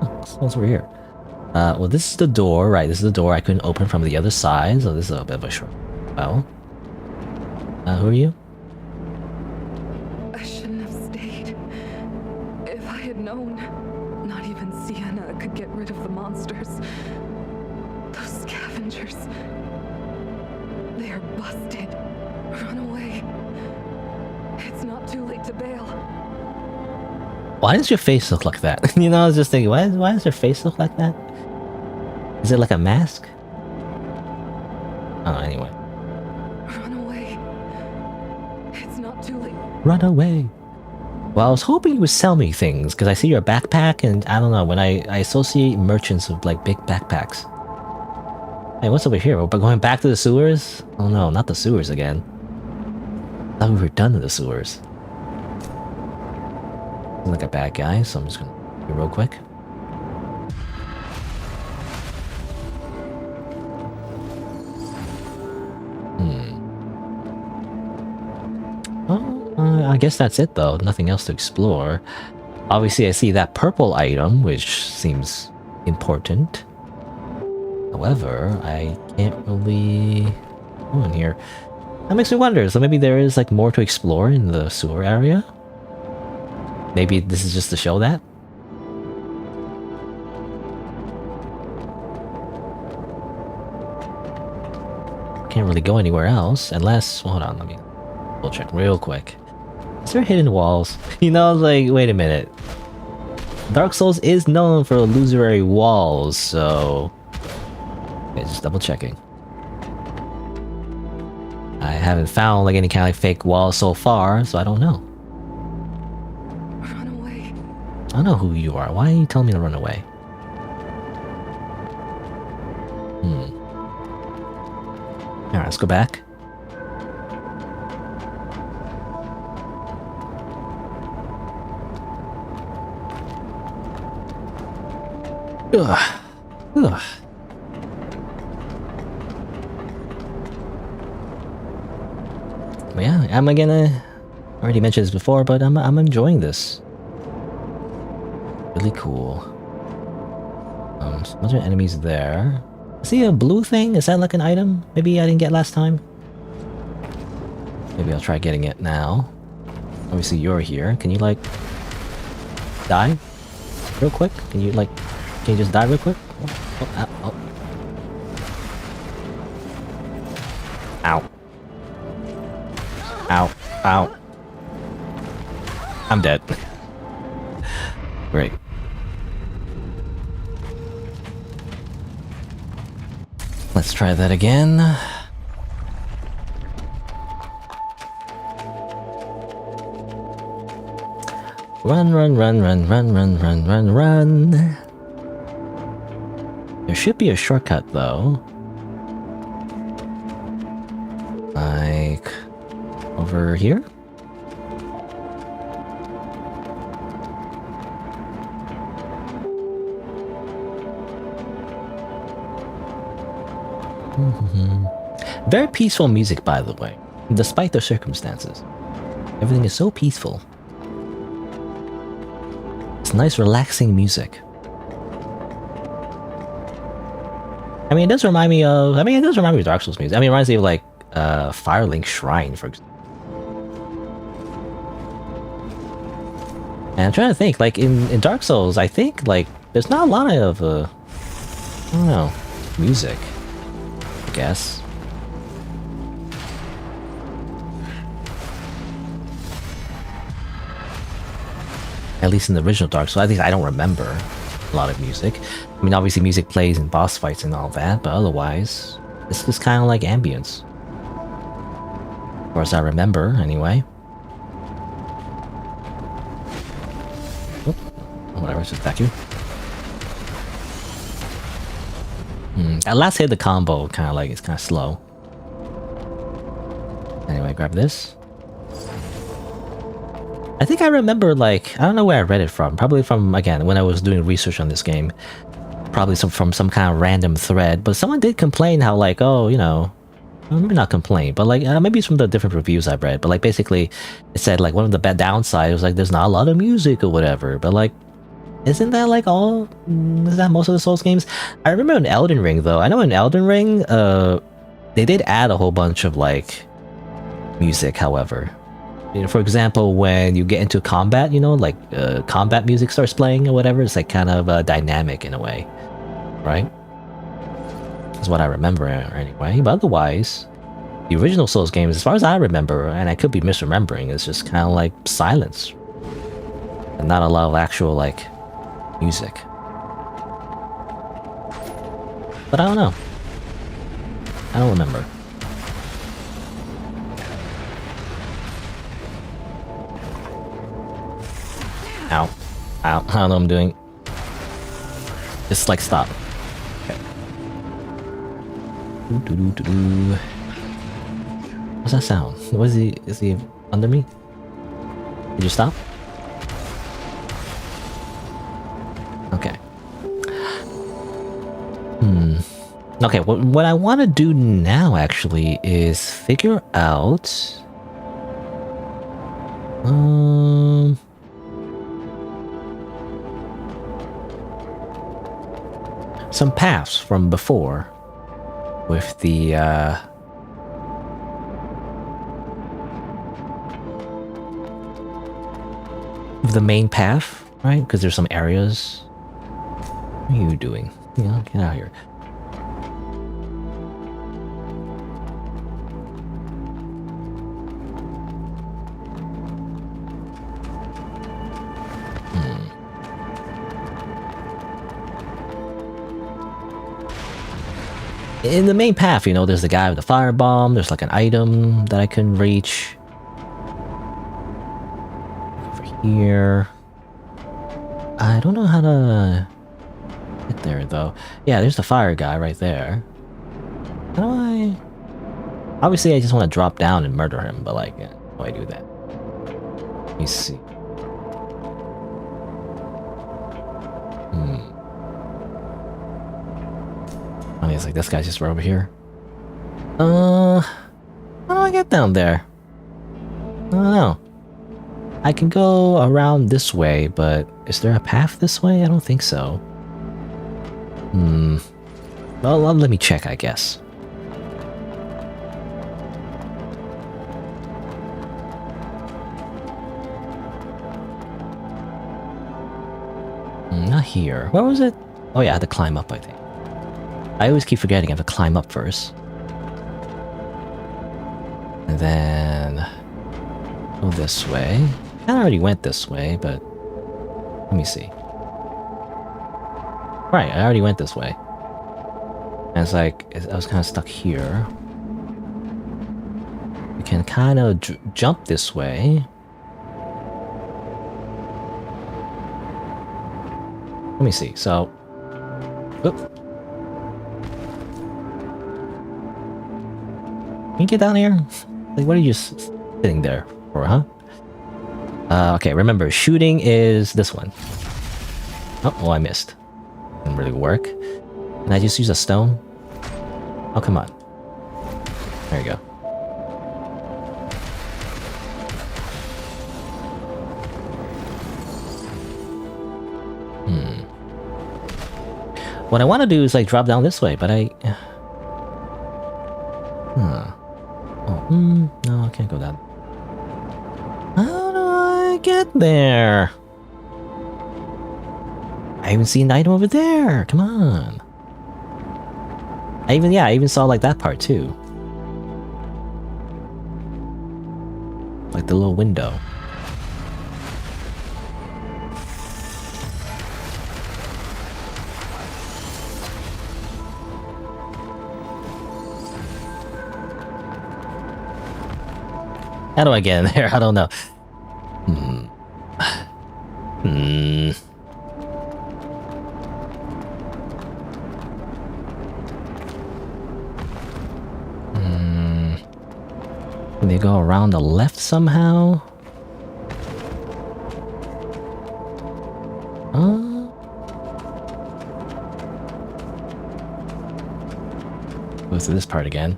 Oh, what's over here? Well, this is the door, right? This is the door I couldn't open from the other side, so this is a bit of a short. Well, who are you? I shouldn't have stayed. If I had known, not even Sienna could get rid of the monsters. Those scavengers. They are busted. Run away. It's not too late to bail. Why does your face look like that? You know, I was just thinking, why does your face look like that? Is it like a mask? Oh, anyway. Run away. It's not too late. Run away. Well, I was hoping you would sell me things, because I see your backpack, and I don't know, when I associate merchants with, like, big backpacks. Hey, what's over here? We're going back to the sewers? Oh no, not the sewers again. I thought we were done with the sewers. Looks like a bad guy, so I'm just gonna do it real quick. I guess that's it though, nothing else to explore. Obviously I see that purple item, which seems important. However, I can't really go in here. That makes me wonder, so maybe there is like more to explore in the sewer area? Maybe this is just to show that? Can't really go anywhere else, unless... hold on, let me... we'll check real quick. Is there hidden walls? You know, like, wait a minute. Dark Souls is known for illusory walls, so... okay, just double checking. I haven't found like any kind of fake walls so far, so I don't know. Run away. I don't know who you are. Why are you telling me to run away? Alright, let's go back. Ugh. Ugh. But yeah, I'm gonna... I already mentioned this before, but I'm enjoying this. Really cool. Some other enemies there. See a blue thing? Is that like an item? Maybe I didn't get last time? Maybe I'll try getting it now. Obviously you're here. Can you like... die? Real quick? Can you like... can you just die real quick? Oh, oh, oh. Ow. Ow. Ow. I'm dead. Great. Let's try that again. Run, run, run, run, run, run, run, run, run. There should be a shortcut though. Like over here? Very peaceful music, by the way, despite the circumstances. Everything is so peaceful. It's nice, relaxing music. I mean, it does remind me of... it does remind me of Dark Souls music. I mean, it reminds me of, like, Firelink Shrine, for example. And I'm trying to think, like, in Dark Souls, I think, like, there's not a lot of, I don't know, music, I guess. At least in the original Dark Souls, at least I don't remember a lot of music. I mean, obviously music plays in boss fights and all that, but otherwise, it's just kind of like ambience. Or as I remember, anyway. Oh, whatever, it's just vacuum. That last hit of the combo, kind of like, it's kind of slow. Anyway, grab this. I think I remember, like, I don't know where I read it from. Probably from, again, when I was doing research on this game. Probably from some kind of random thread. But someone did complain how, like, oh, you know... Well, maybe not complain, but, like, maybe it's from the different reviews I've read. But, like, basically, it said, like, one of the bad downsides was, like, there's not a lot of music or whatever. But, like, isn't that, like, all... Is that most of the Souls games? I remember in Elden Ring, though. I know in Elden Ring, they did add a whole bunch of, like, music, however. You know, for example, when you get into combat, you know, like combat music starts playing or whatever, it's like kind of dynamic in a way, right? That's what I remember anyway. But otherwise, the original Souls games, as far as I remember, and I could be misremembering, is just kind of like silence. And not a lot of actual, like, music. But I don't know. I don't remember. Ow. Ow. I don't know what I'm doing. Just, like, stop. Okay. What's that sound? What is he? Is he under me? Did you stop? Okay. Okay, what I want to do now, actually, is figure out... some paths from before with the main path, right? Because there's some areas. What are you doing? You know, get out of here. In the main path, you know, there's the guy with the firebomb, there's like an item that I can reach. Over here. I don't know how to get there, though. Yeah, there's the fire guy right there. How do I... Obviously, I just want to drop down and murder him, but like, how do I do that? Let me see. It's like, this guy's just right over here. How do I get down there? I don't know. I can go around this way, but is there a path this way? I don't think so. Well, let me check, I guess. Not here. Where was it? Oh yeah, I had to climb up, I think. I always keep forgetting I have to climb up first. And then... go this way. I already went this way, but... let me see. Right, I already went this way. And it's like, I was kind of stuck here. We can kind of jump this way. Let me see, so... Oop. Can you get down here? Like, what are you just sitting there for, huh? Okay, remember, shooting is this one. Oh, I missed. Didn't really work. Can I just use a stone? Oh, come on. There you go. What I want to do is like drop down this way, but I... Oh, no, I can't go down. How do I get there? I even see an item over there. Come on. I even saw like that part too. Like the little window. How do I get in there? I don't know. Can they go around the left somehow? Go through this part again.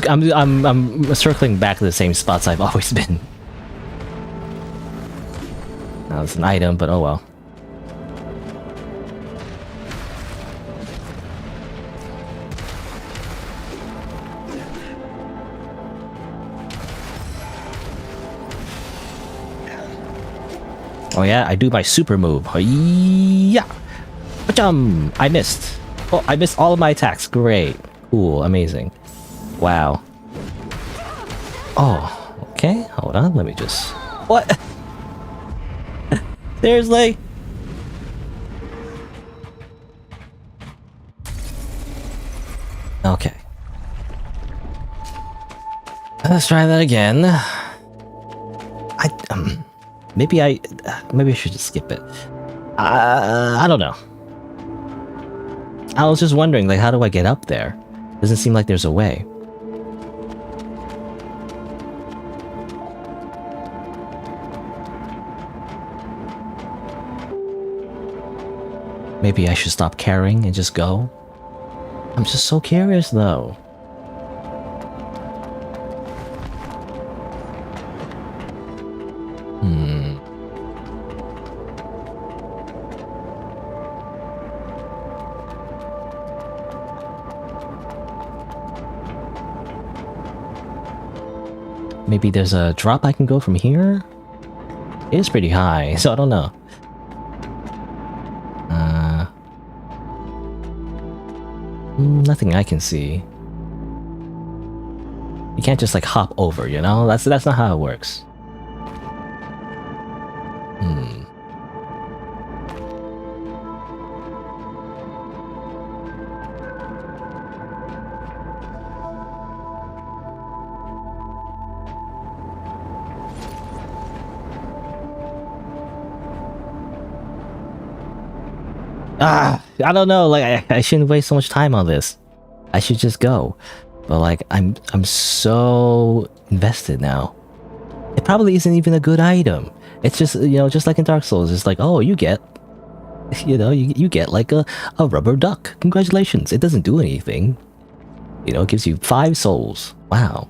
I'm circling back to the same spots I've always been. Now it's an item, but oh well. Oh yeah, I do my super move. Yeah, I missed. Oh, I missed all of my attacks. Great, cool, amazing. Wow. Oh, okay. Hold on. Let me just... What? Seriously? Okay. Let's try that again. Maybe I should just skip it. I don't know. I was just wondering, like, how do I get up there? Doesn't seem like there's a way. Maybe I should stop caring and just go? I'm just so curious, though. Maybe there's a drop I can go from here? It is pretty high, so I don't know. Nothing I can see. You can't just like hop over, you know? That's not how it works. I don't know, like I shouldn't waste so much time on this. I should just go. But like I'm so invested now. It probably isn't even a good item. It's just, you know, just like in Dark Souls, it's like, oh, you get, you know, you get like a rubber duck. Congratulations. It doesn't do anything. You know, it gives you 5 souls. Wow.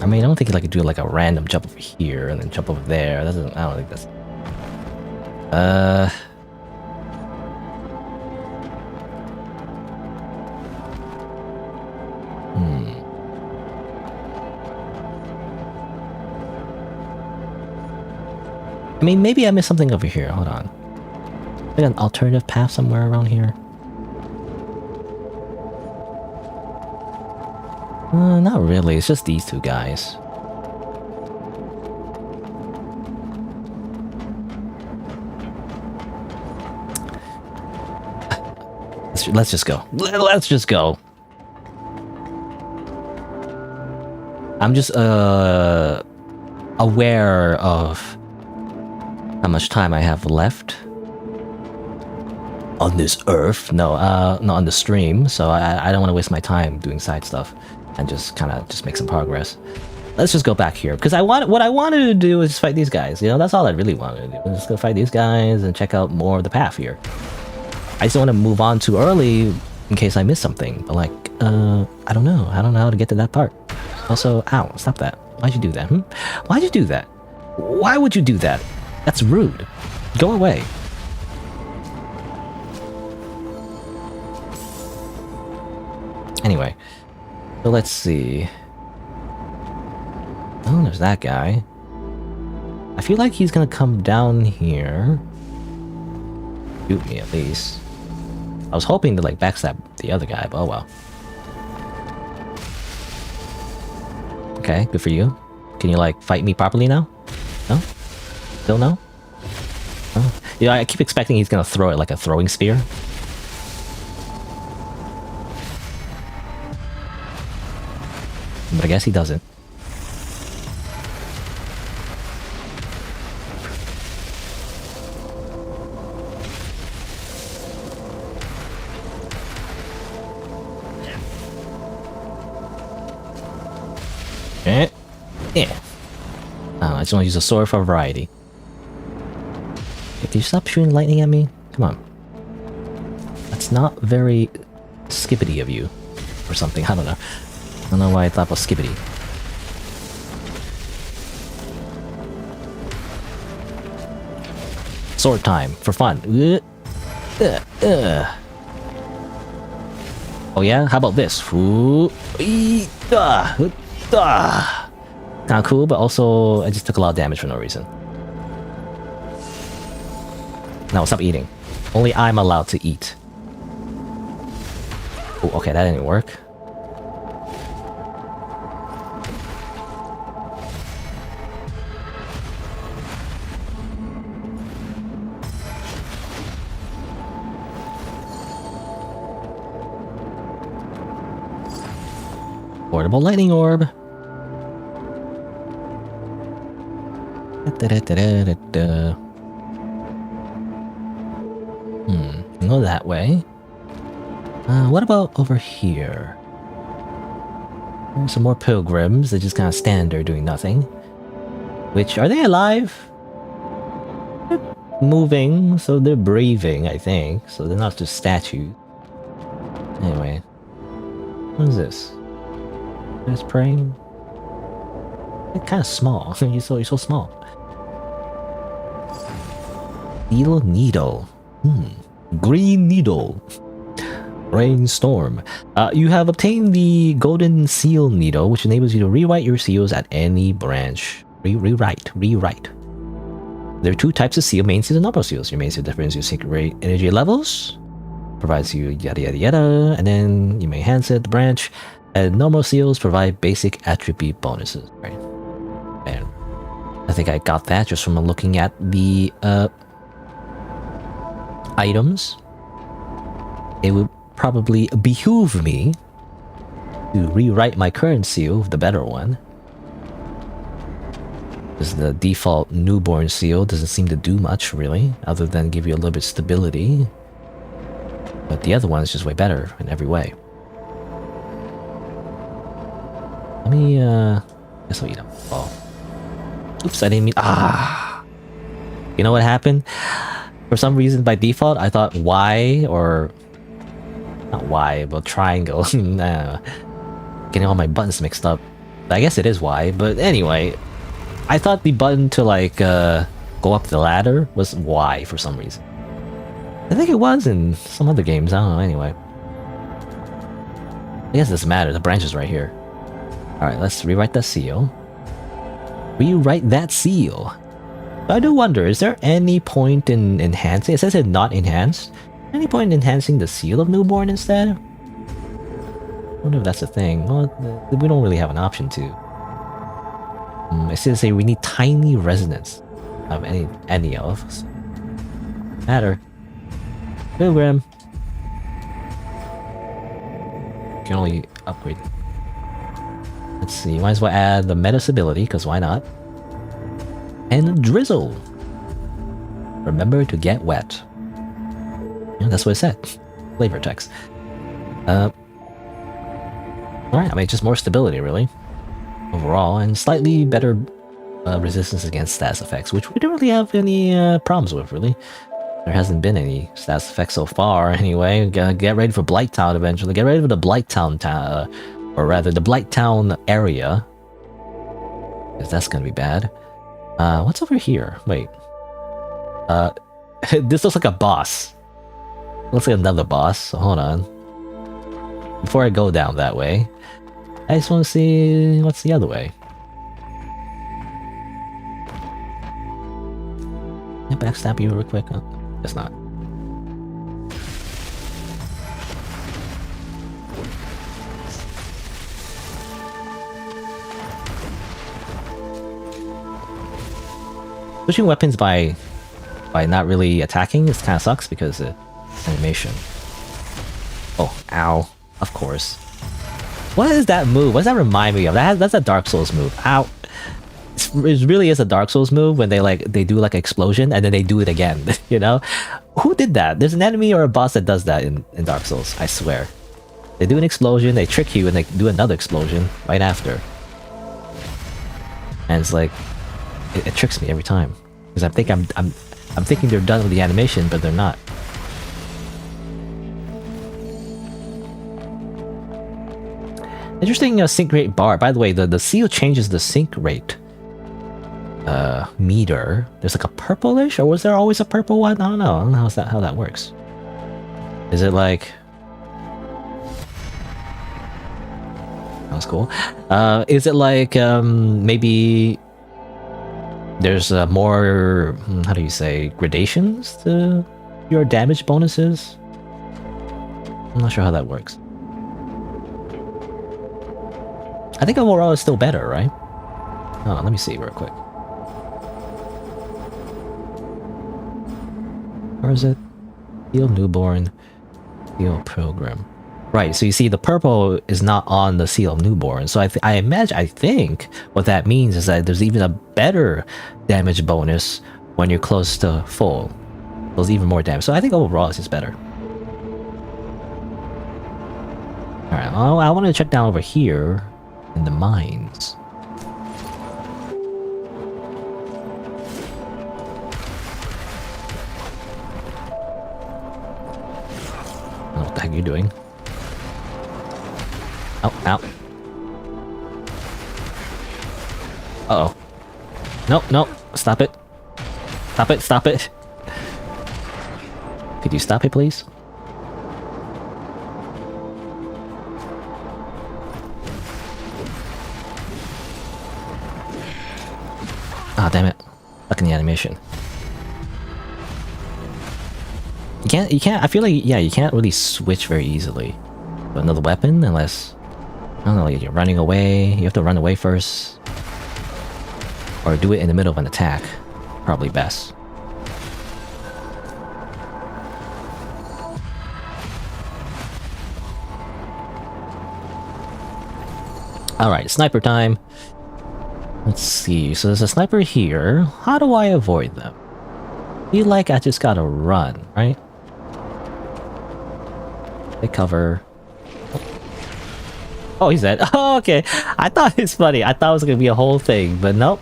I mean, I don't think I could do like a random jump over here and then jump over there. I don't think that's... I mean, maybe I missed something over here. Hold on. Like an alternative path somewhere around here. Not really, it's just these two guys. Let's just go. Let's just go. I'm just aware of how much time I have left on this earth. No, not on the stream. So I don't want to waste my time doing side stuff and just kind of just make some progress. Let's just go back here because what I wanted to do is fight these guys. You know, that's all I really wanted to do. Just go fight these guys and check out more of the path here. I just don't want to move on too early in case I miss something. But like, I don't know. I don't know how to get to that part. Also, ow, stop that. Why'd you do that? Why'd you do that? Why would you do that? That's rude. Go away. Anyway, so let's see. Oh, there's that guy. I feel like he's gonna come down here. Shoot me at least. I was hoping to like backstab the other guy, but oh well. Okay, good for you. Can you like fight me properly now? No? Still no? Oh. Yeah, I keep expecting he's gonna throw it like a throwing spear. But I guess he doesn't. Yeah. I just want to use a sword for variety. If you stop shooting lightning at me, come on. That's not very skippity of you, or something. I don't know. I don't know why I thought about skippity. Sword time for fun. Oh yeah, how about this? Kinda cool, but also I just took a lot of damage for no reason. Now stop eating. Only I'm allowed to eat. Oh, okay, that didn't work. Portable lightning orb. Go that way. What about over here? Some more pilgrims. They just kind of stand there doing nothing. Which, are they alive? They're moving, so they're breathing, I think. So they're not just statues. Anyway. What is this? Just praying? They're kind of small. You're so small. Steel needle. Green needle. Brainstorm. You have obtained the golden seal needle, which enables you to rewrite your seals at any branch. Rewrite. There are two types of seal: main seals and normal seals. Your main seal differs your secret rate energy levels, provides you yada yada yada, and then you may enhance it. The branch and normal seals provide basic attribute bonuses. Right. And I think I got that just from looking at the items. It would probably behoove me to rewrite my current seal, the better one. Because the default newborn seal doesn't seem to do much, really, other than give you a little bit of stability. But the other one is just way better in every way. Let me, guess I'll eat them. Oh. Oops, I didn't mean... You know what happened? For some reason, by default, I thought Y, or... Not Y, but triangle. Getting all my buttons mixed up. I guess it is Y, but anyway... I thought the button to, like, go up the ladder was Y for some reason. I think it was in some other games, I don't know, anyway. I guess it doesn't matter, the branch is right here. Alright, let's rewrite that seal. Rewrite that seal! I do wonder, is there any point in enhancing? It says it's not enhanced. Any point in enhancing the seal of newborn instead? wonder if that's a thing. Well, we don't really have an option to. It says say we need tiny resonance of any of us. Matter. Pilgrim. Can only upgrade. Let's see. Might as well add the Metis ability, because why not? And drizzle. Remember to get wet. Yeah, that's what it said. Flavor text. Alright, I mean, just more stability, really. Overall, and slightly better resistance against status effects, which we don't really have any problems with, really. There hasn't been any status effects so far, anyway. Get ready for Blighttown eventually. Get ready for the Blighttown or rather, the Blighttown area. Because that's gonna be bad. What's over here? Wait. This looks like a boss. Looks like another boss, so hold on. Before I go down that way, I just want to see what's the other way. Can I backstab you real quick? Oh, guess not. Switching weapons by not really attacking is kind of sucks because animation. Oh, ow! Of course. What is that move? What does that remind me of? That's a Dark Souls move. Ow! It really is a Dark Souls move when they do like an explosion and then they do it again. You know? Who did that? There's an enemy or a boss that does that in Dark Souls. I swear. They do an explosion, they trick you, and they do another explosion right after. And it's like it tricks me every time because I'm thinking they're done with the animation, but they're not. Interesting sync rate bar. By the way, the seal changes the sync rate meter. There's like a purplish, or was there always a purple one? I don't know how that works. Is it like... That's cool. Is it like maybe there's more, how do you say, gradations to your damage bonuses? I'm not sure how that works. I think overall is still better, right? Oh, let me see real quick. Where is it? Seal Newborn, Seal Program. Right, so you see the purple is not on the Seal Newborn. So I think what that means is that there's even a better damage bonus when you're close to full. There's even more damage. So I think overall it's just better. Alright, I want to check down over here in the mines. What the heck are you doing? Oh, ow. Uh-oh. No, stop it. Stop it. Could you stop it, please? Ah, damn it. Stuck in the animation. You can't, I feel like, yeah, you can't really switch very easily to another weapon unless, I don't know, you're running away. You have to run away first. Or do it in the middle of an attack. Probably best. Alright, sniper time. Let's see, so there's a sniper here. How do I avoid them? I feel like I just gotta run, right? Take cover. Oh, he's dead. Oh, okay. I thought it's funny. I thought it was gonna be a whole thing, but nope.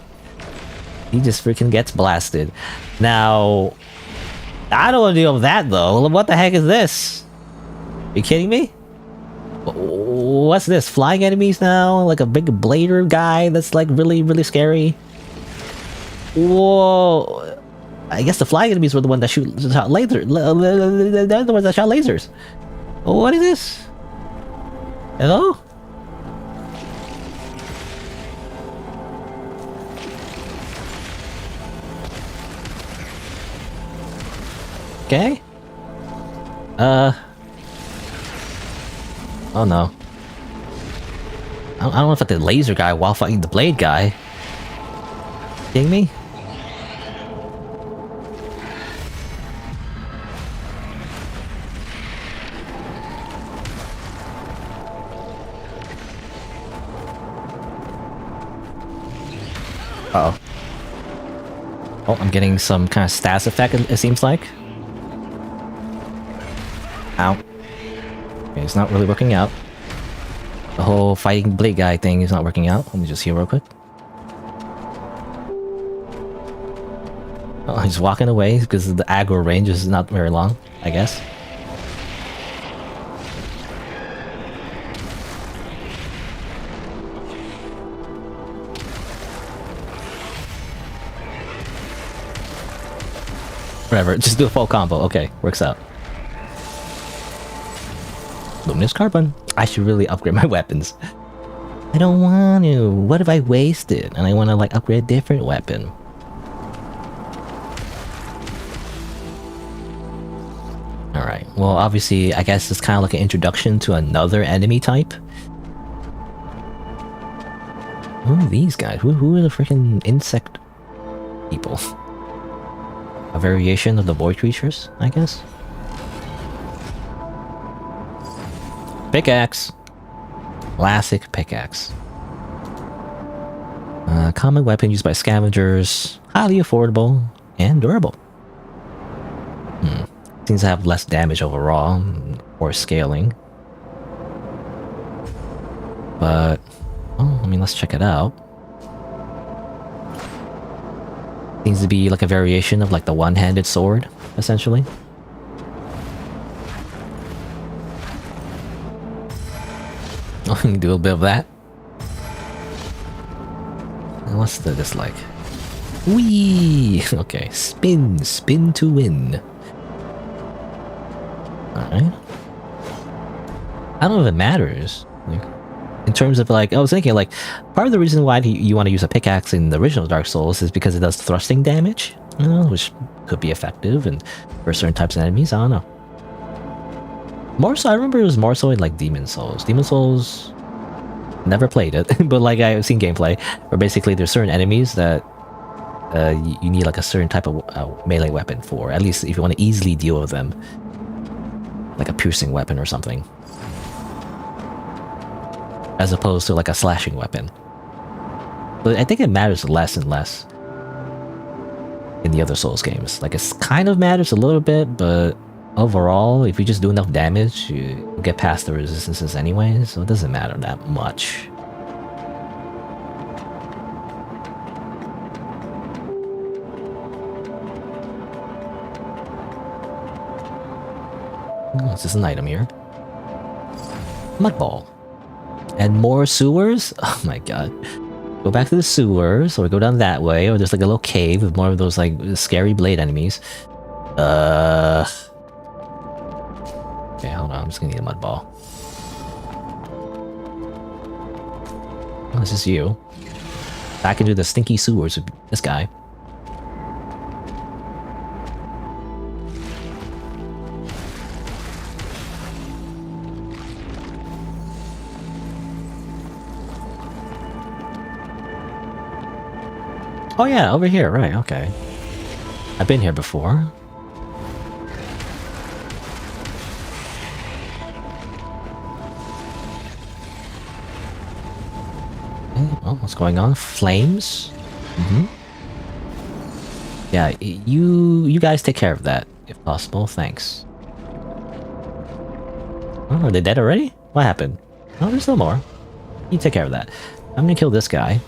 He just freaking gets blasted. Now, I don't want to deal with that though. What the heck is this? Are you kidding me? What's this? Flying enemies now? Like a big blader guy that's like really, really scary? Whoa. I guess the flying enemies were the ones that shot lasers. They're the ones that shot lasers. What is this? Hello? Okay. Oh no. I don't know if I the laser guy while fighting the blade guy. Kidding me? Uh-oh. Oh, I'm getting some kind of stats effect, it seems like. Ow. Okay, it's not really working out. The whole fighting blade guy thing is not working out. Let me just heal real quick. Oh, he's walking away because the aggro range is not very long, I guess. Whatever, just do a full combo. Okay, works out. Luminous Carbon. I should really upgrade my weapons. I don't want to. What if I waste it? And I want to like upgrade a different weapon. Alright, well obviously I guess it's kind of like an introduction to another enemy type. Who are these guys? Who are the freaking insect people? A variation of the void creatures, I guess? Pickaxe! Classic pickaxe. Common weapon used by scavengers, highly affordable, and durable. Seems to have less damage overall, or scaling. But, well, I mean, let's check it out. Seems to be like a variation of like the one-handed sword, essentially. Oh, you can do a bit of that. And what's this like? Whee! Okay, spin to win. Alright. I don't know if it matters. Like, in terms of like, I was thinking like, part of the reason why you want to use a pickaxe in the original Dark Souls is because it does thrusting damage, you know, which could be effective and for certain types of enemies. I don't know. More so, I remember it was more so in like Demon Souls. Demon Souls, never played it, but like I've seen gameplay where basically there's certain enemies that you need like a certain type of melee weapon for, at least if you want to easily deal with them, like a piercing weapon or something, as opposed to like a slashing weapon. But I think it matters less and less in the other Souls games. Like it kind of matters a little bit, but overall, if you just do enough damage, you get past the resistances anyway, so it doesn't matter that much. Oh, this is an item here. Mud ball. And more sewers? Oh my god. Go back to the sewers, or go down that way, or there's like a little cave with more of those like scary blade enemies. Okay, hold on, I'm just gonna need a mud ball. Oh, this is you. Back into the stinky sewers with this guy. Oh yeah, over here, right, okay. I've been here before. Oh, what's going on? Flames? Yeah, you guys take care of that, if possible, thanks. Oh, are they dead already? What happened? Oh, there's still more. You take care of that. I'm gonna kill this guy.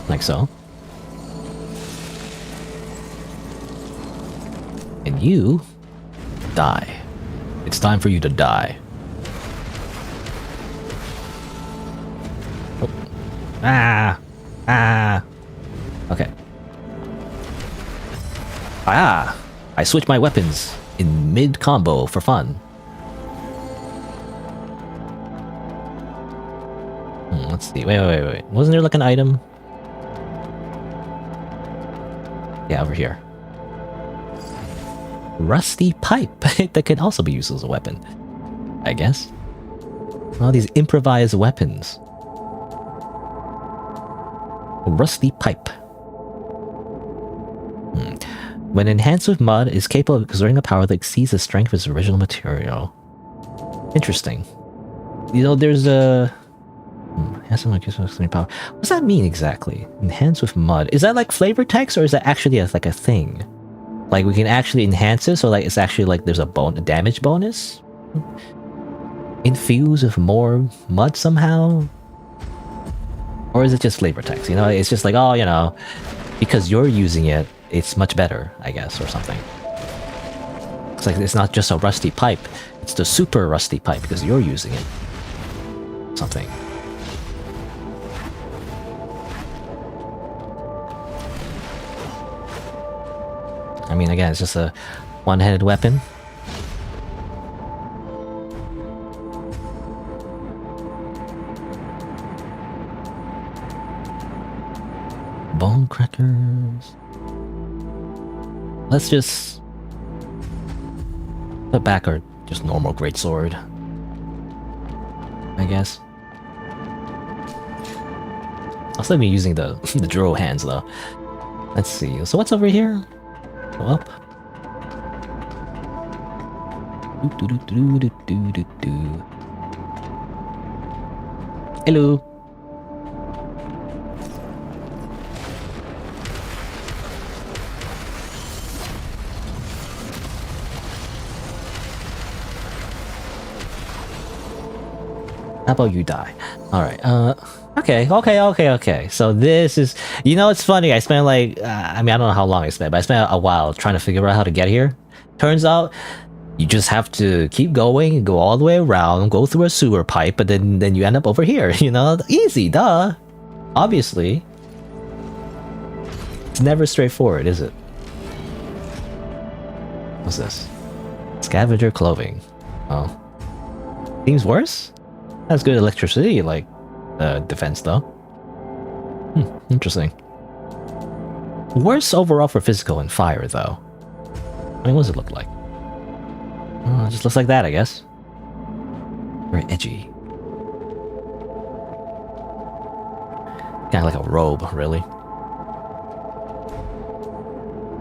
Like so. And you die. It's time for you to die. Oh. Ah! Ah! Okay. Ah! I switch my weapons in mid-combo for fun. Let's see. Wait. Wasn't there like an item? Yeah, over here. Rusty pipe that could also be used as a weapon. I guess. All these improvised weapons. Rusty pipe. When enhanced with mud, it is capable of exerting a power that exceeds the strength of its original material. Interesting. You know, there's a... What's that mean exactly? Enhanced with mud. Is that like flavor text, or is that actually like a thing? Like we can actually enhance it, so like it's actually like there's a damage bonus? Infused with more mud somehow? Or is it just flavor text? You know, it's just like, oh, you know, because you're using it, it's much better, I guess, or something. It's like it's not just a rusty pipe, it's the super rusty pipe because you're using it. Something. I mean, again, it's just a one-handed weapon. Bone crackers. Let's just put back our just normal greatsword, I guess. I'll still be using the drill hands though. Let's see. So what's over here? Go up. Hello. How about you die? Alright, okay. So this is... You know, it's funny, I spent like... I mean, I don't know how long I spent, but I spent a while trying to figure out how to get here. Turns out, you just have to keep going, go all the way around, go through a sewer pipe, but then you end up over here, you know? Easy, duh! Obviously. It's never straightforward, is it? What's this? Scavenger clothing. Oh. Seems worse? That's good electricity, like, defense, though. Interesting. Worse overall for physical and fire, though. I mean, what does it look like? Oh, it just looks like that, I guess. Very edgy. Kind of like a robe, really.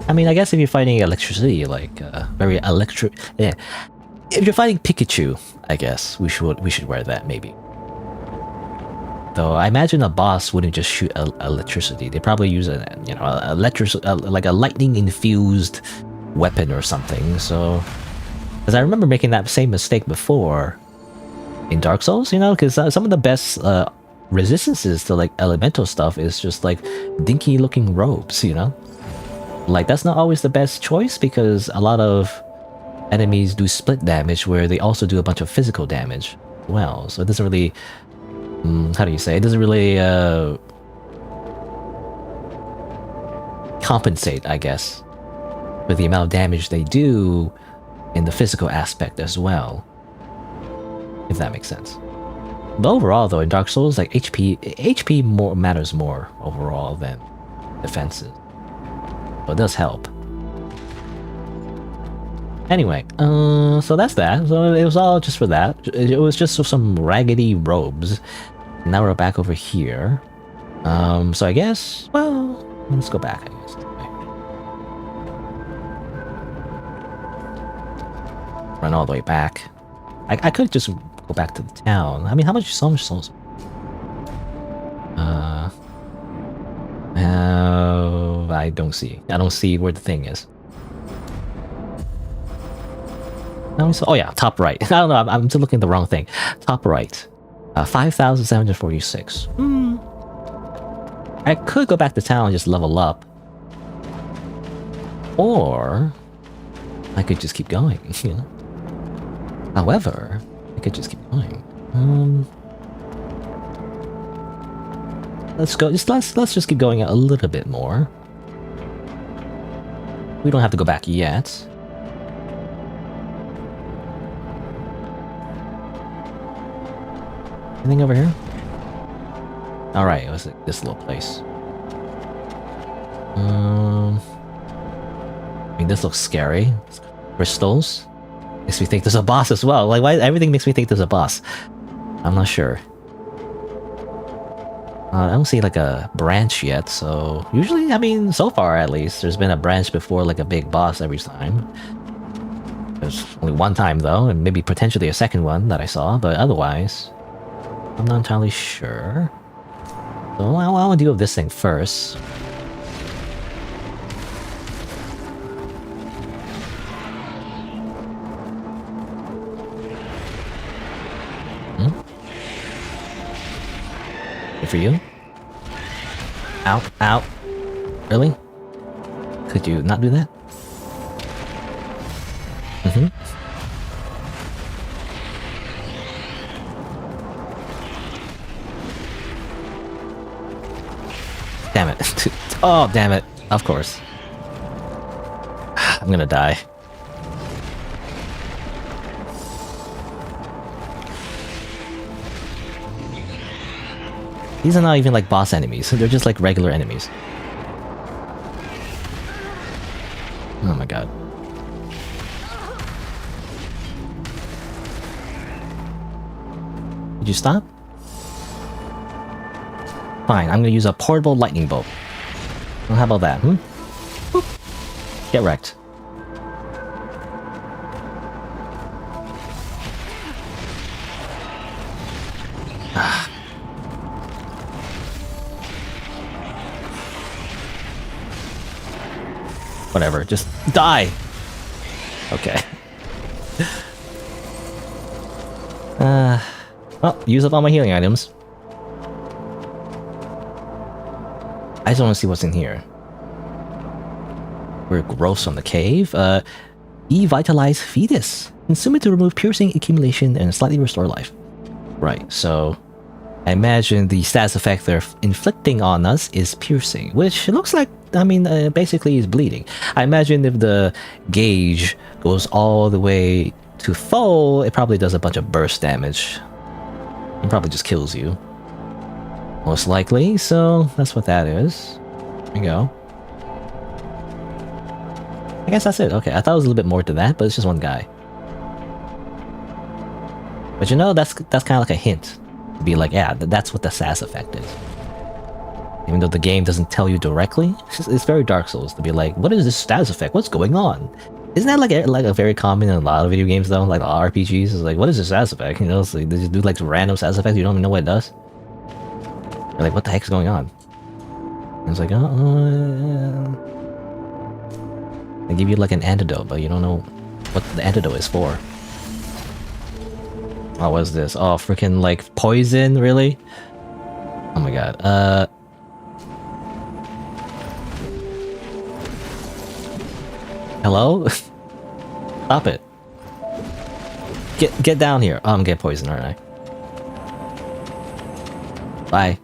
I mean, I guess if you're fighting electricity, like, very electric... Yeah. If you're fighting Pikachu, I guess we should wear that, maybe. Though I imagine a boss wouldn't just shoot electricity. They probably use a like a lightning infused weapon or something. So, because I remember making that same mistake before in Dark Souls, you know, because some of the best resistances to like elemental stuff is just like dinky looking robes, you know. Like that's not always the best choice because a lot of enemies do split damage where they also do a bunch of physical damage as well. So it doesn't really... how do you say? It doesn't really compensate, I guess, for the amount of damage they do in the physical aspect as well. If that makes sense. But overall though, in Dark Souls, like HP more matters more overall than defenses. So it does help. Anyway, so that's that. So it was all just for that. It was just some raggedy robes. Now we're back over here. So I guess, well, let's go back, I guess. Okay. Run all the way back. I could just go back to the town. I mean, how much souls? I don't see where the thing is. Oh yeah, top right. I don't know, I'm still looking at the wrong thing. Top right. 5,746. I could go back to town and just level up. Or I could just keep going, you know. However, I could just keep going. Let's go. Let's just keep going a little bit more. We don't have to go back yet. Anything over here? Alright, it was this little place. I mean, this looks scary. Crystals. Makes me think there's a boss as well. Like, why everything makes me think there's a boss? I'm not sure. I don't see like a branch yet, so usually, I mean, so far at least, there's been a branch before like a big boss every time. There's only one time though, and maybe potentially a second one that I saw, but otherwise, I'm not entirely sure. So I want to deal with this thing first. Good for you. Ow, ow. Really? Could you not do that? Mm-hmm. Damn it. Oh, damn it. Of course. I'm gonna die. These are not even like boss enemies, they're just like regular enemies. Oh my god. Did you stop? Fine, I'm gonna use a portable lightning bolt. Well, how about that, hmm? Boop. Get wrecked. Whatever, just die! Okay. Well, use up all my healing items. I just want to see what's in here. We're gross from the cave. Evitalize fetus. Consume it to remove piercing, accumulation, and slightly restore life. Right, so I imagine the status effect they're inflicting on us is piercing, which looks like, I mean, basically is bleeding. I imagine if the gauge goes all the way to full, it probably does a bunch of burst damage. It probably just kills you. Most likely, so that's what that is. There you go. I guess that's it. Okay, I thought it was a little bit more to that, but it's just one guy. But you know, that's kind of like a hint. To be like, yeah, that's what the SAS effect is. Even though the game doesn't tell you directly, it's very Dark Souls to be like, what is this status effect? What's going on? Isn't that like a very common in a lot of video games though? Like RPGs is like, what is this status effect? You know, it's like, they just do like random status effects, you don't even know what it does. You're like, what the heck's going on? And it's like, they give you like an antidote, but you don't know what the antidote is for. Oh, what is this? Oh, freaking like poison, really? Oh my god. Hello? Stop it. Get down here. Oh, I'm getting poisoned, aren't I? Bye.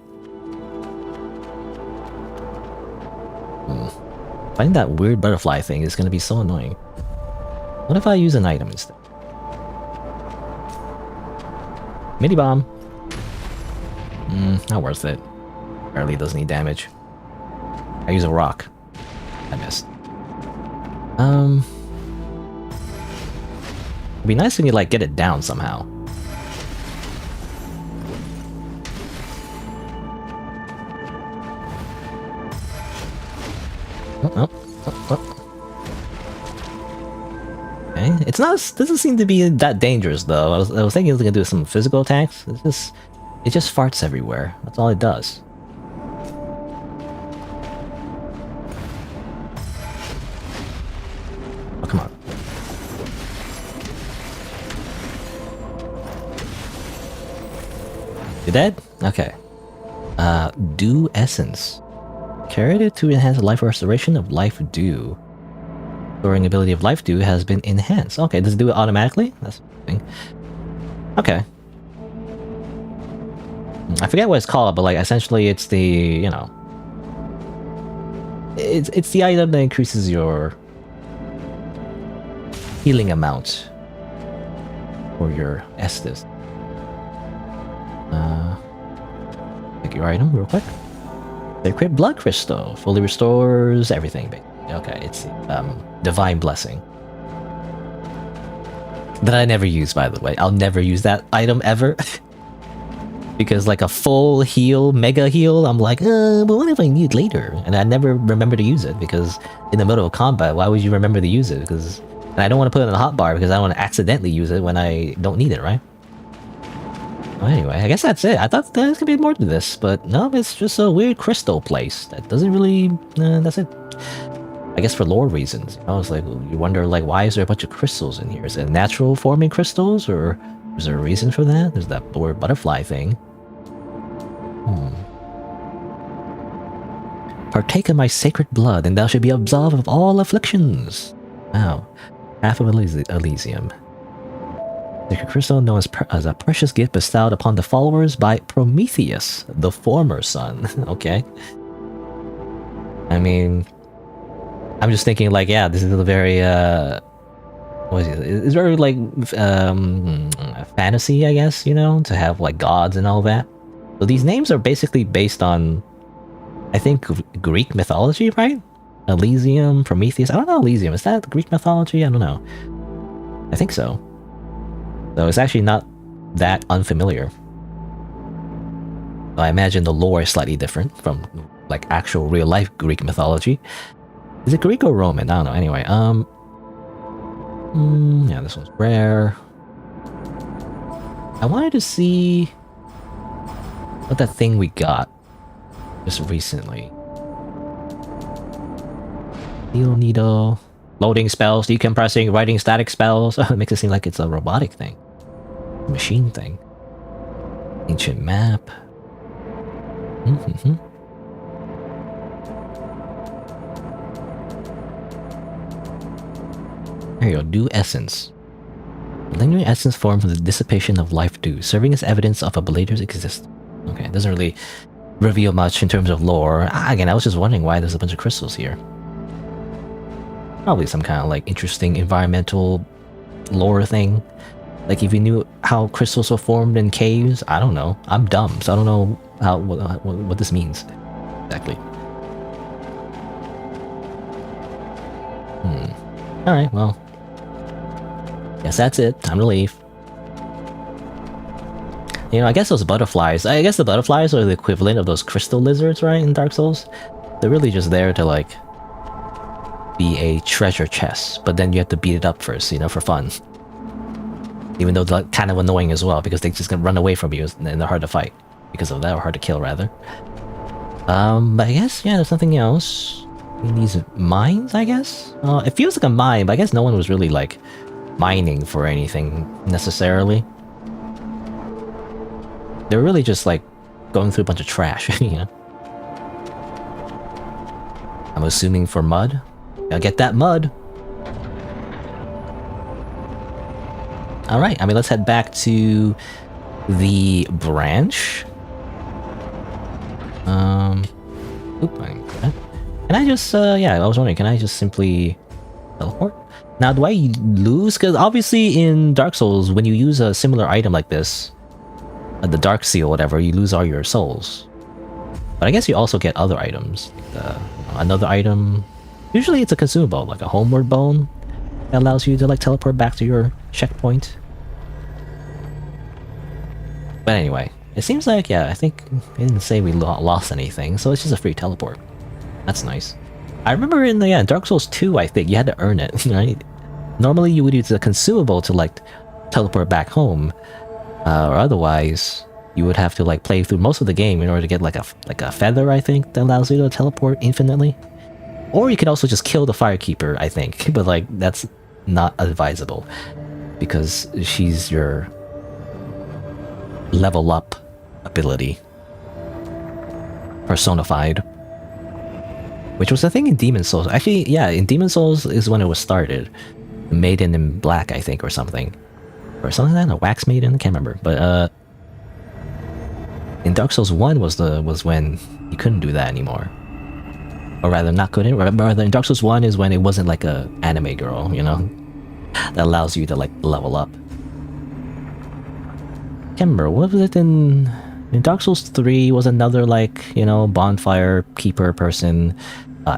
Finding that weird butterfly thing is gonna be so annoying. What if I use an item instead? Mini bomb. Not worth it. Barely does any damage. I use a rock. I missed. It'd be nice when you like get it down somehow. Okay, it's not. Doesn't seem to be that dangerous though. I was thinking it was gonna do some physical attacks. It just farts everywhere. That's all it does. Oh, come on. You dead? Okay. Dew Essence. Carried it to enhance the life restoration of Life Dew. Storing ability of Life Dew has been enhanced. Okay, does it do it automatically? That's the thing. Okay. I forget what it's called, but like essentially it's the, you know, it's the item that increases your healing amount for your Estus. Pick your item real quick. Sacred Blood Crystal fully restores everything. Okay, it's Divine Blessing. That I never use, by the way. I'll never use that item ever. Because like a full heal, mega heal, I'm like, but what if I need later? And I never remember to use it because in the middle of combat, why would you remember to use it? Because and I don't want to put it in the hotbar because I don't want to accidentally use it when I don't need it, right? Well, anyway, I guess that's it. I thought there was gonna be more to this, but no, it's just a weird crystal place that doesn't really. That's it. I guess for lore reasons. I was like, you wonder like, why is there a bunch of crystals in here? Is it natural forming crystals, or is there a reason for that? There's that weird butterfly thing. Partake of my sacred blood, and thou shalt be absolved of all afflictions. Wow. Half of Elysium. Sacred crystal known as a precious gift bestowed upon the followers by Prometheus, the former son. Okay. I mean, I'm just thinking like, yeah, this is a very, what is it? It's very like, fantasy, I guess, you know, to have like gods and all that. So these names are basically based on, I think, Greek mythology, right? Elysium, Prometheus. I don't know Elysium. Is that Greek mythology? I don't know. I think so. So it's actually not that unfamiliar. I imagine the lore is slightly different from like actual real life Greek mythology. Is it Greek or Roman? I don't know. Anyway, yeah, this one's rare. I wanted to see what that thing we got just recently. Steel needle, loading spells, decompressing, writing static spells. It makes it seem like it's a robotic thing, a machine thing. Ancient map. There you go. Dew essence. Lingering essence formed from the dissipation of life dew, serving as evidence of a belater's existence. Okay, it doesn't really reveal much in terms of lore. Again, I was just wondering why there's a bunch of crystals here. Probably some kind of like interesting environmental lore thing. Like if you knew how crystals were formed in caves, I don't know. I'm dumb, so I don't know how what this means exactly. All right, well, guess that's it. Time to leave. You know, I guess those butterflies. I guess the butterflies are the equivalent of those crystal lizards, right? In Dark Souls, they're really just there to like be a treasure chest, but then you have to beat it up first, you know, for fun. Even though they're like, kind of annoying as well, because they just gonna run away from you and they're hard to fight because of that, or hard to kill rather. But I guess yeah, there's nothing else. In these mines, I guess. It feels like a mine, but I guess no one was really like mining for anything necessarily. They're really just like going through a bunch of trash, you know. I'm assuming for mud. Gotta get that mud. Alright, I mean, let's head back to the branch. Oop, I didn't do that. Can I just, yeah, I was wondering, can I just simply teleport? Now, do I lose? Because obviously in Dark Souls, when you use a similar item like this, the Dark Seal, whatever, you lose all your souls. But I guess you also get other items. Another item. Usually it's a consumable, like a homeward bone that allows you to like teleport back to your checkpoint. But anyway, it seems like, yeah, I think it didn't say we lost anything, so it's just a free teleport. That's nice. I remember in the Dark Souls 2, I think, you had to earn it, right? Normally you would use a consumable to like teleport back home, or otherwise you would have to like play through most of the game in order to get like a feather, I think, that allows you to teleport infinitely. Or you can also just kill the Firekeeper, I think, but like that's not advisable because she's your level up ability personified, which was a thing in Demon Souls. Actually, yeah, in Demon Souls is when it was started. Maiden in Black, I think, or something like that. A Wax Maiden, I can't remember. But in Dark Souls 1 was when you couldn't do that anymore. Or rather, not couldn't. Rather, in Dark Souls 1 is when it wasn't like a anime girl, you know, that allows you to like level up. Can't remember, what was it in Dark Souls 3 was another like, you know, bonfire keeper person.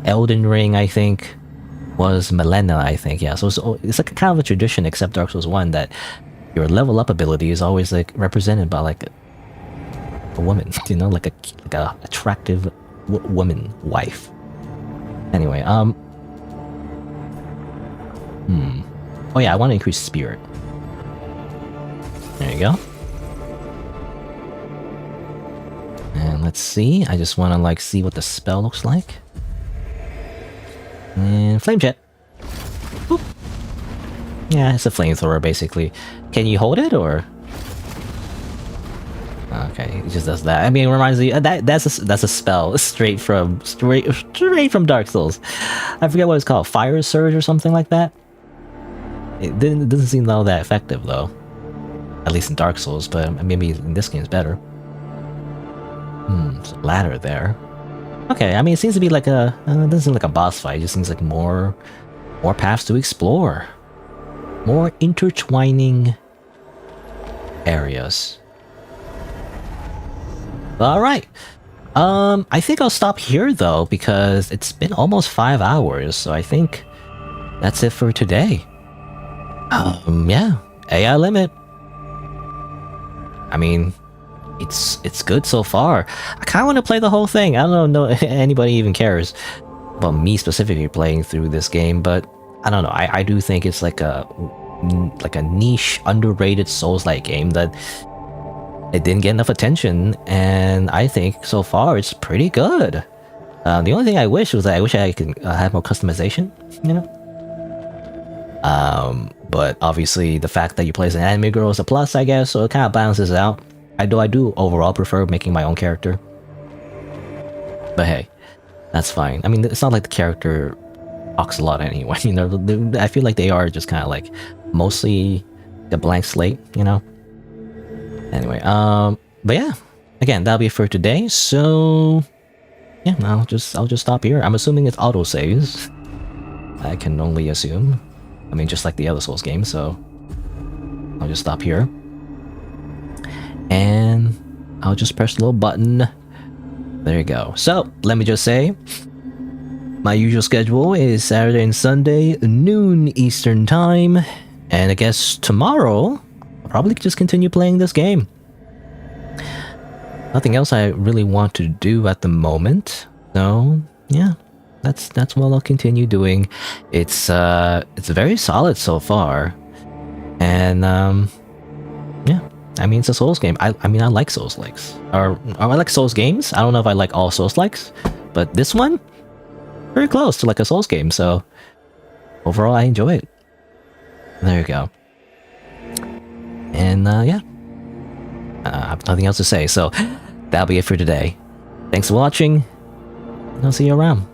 Elden Ring, I think. was millennia, I think. Yeah, so it's like a kind of a tradition, except Dark Souls 1, that your level up ability is always like represented by like a woman, you know, like a attractive woman wife. Anyway, oh yeah, I want to increase spirit. There you go. And let's see, I just want to like see what the spell looks like. And flame jet. Boop. Yeah, it's a flamethrower basically. Can you hold it or? Okay, it just does that. I mean, it reminds me that's a spell straight from Dark Souls. I forget what it's called, Fire Surge or something like that. It doesn't seem all that effective though, at least in Dark Souls. But maybe in this game it's better. There's a ladder there. Okay, I mean, it seems to be like it doesn't seem like a boss fight. It just seems like more paths to explore, more intertwining areas. All right. I think I'll stop here though, because it's been almost 5 hours, so I think that's it for today. Yeah, AI limit. I mean, it's good so far. I kind of want to play the whole thing. I don't know anybody even cares about me specifically playing through this game, but I don't know. I do think it's like a niche, underrated Souls-like game that it didn't get enough attention, and I think so far it's pretty good. The only thing I wish was that I wish I could have more customization, you know? But obviously the fact that you play as an anime girl is a plus, I guess, so it kind of balances out. I do overall prefer making my own character. But hey, that's fine. I mean, it's not like the character talks a lot anyway, you know? I feel like they are just kind of like mostly a blank slate, you know? Anyway, but yeah, again, that'll be it for today. So yeah, I'll just stop here. I'm assuming it's auto saves. I can only assume. I mean, just like the other Souls games, so I'll just stop here. And I'll just press the little button. There you go. So let me just say, my usual schedule is Saturday and Sunday, noon Eastern time. And I guess tomorrow, I'll probably just continue playing this game. Nothing else I really want to do at the moment. So yeah, that's what I'll continue doing. It's very solid so far. And yeah. I mean, it's a Souls game. I mean, I like Souls-likes. Or I like Souls games. I don't know if I like all Souls-likes, but this one, very close to like a Souls game, so overall I enjoy it. There you go. And yeah, I have nothing else to say, so that'll be it for today. Thanks for watching, and I'll see you around.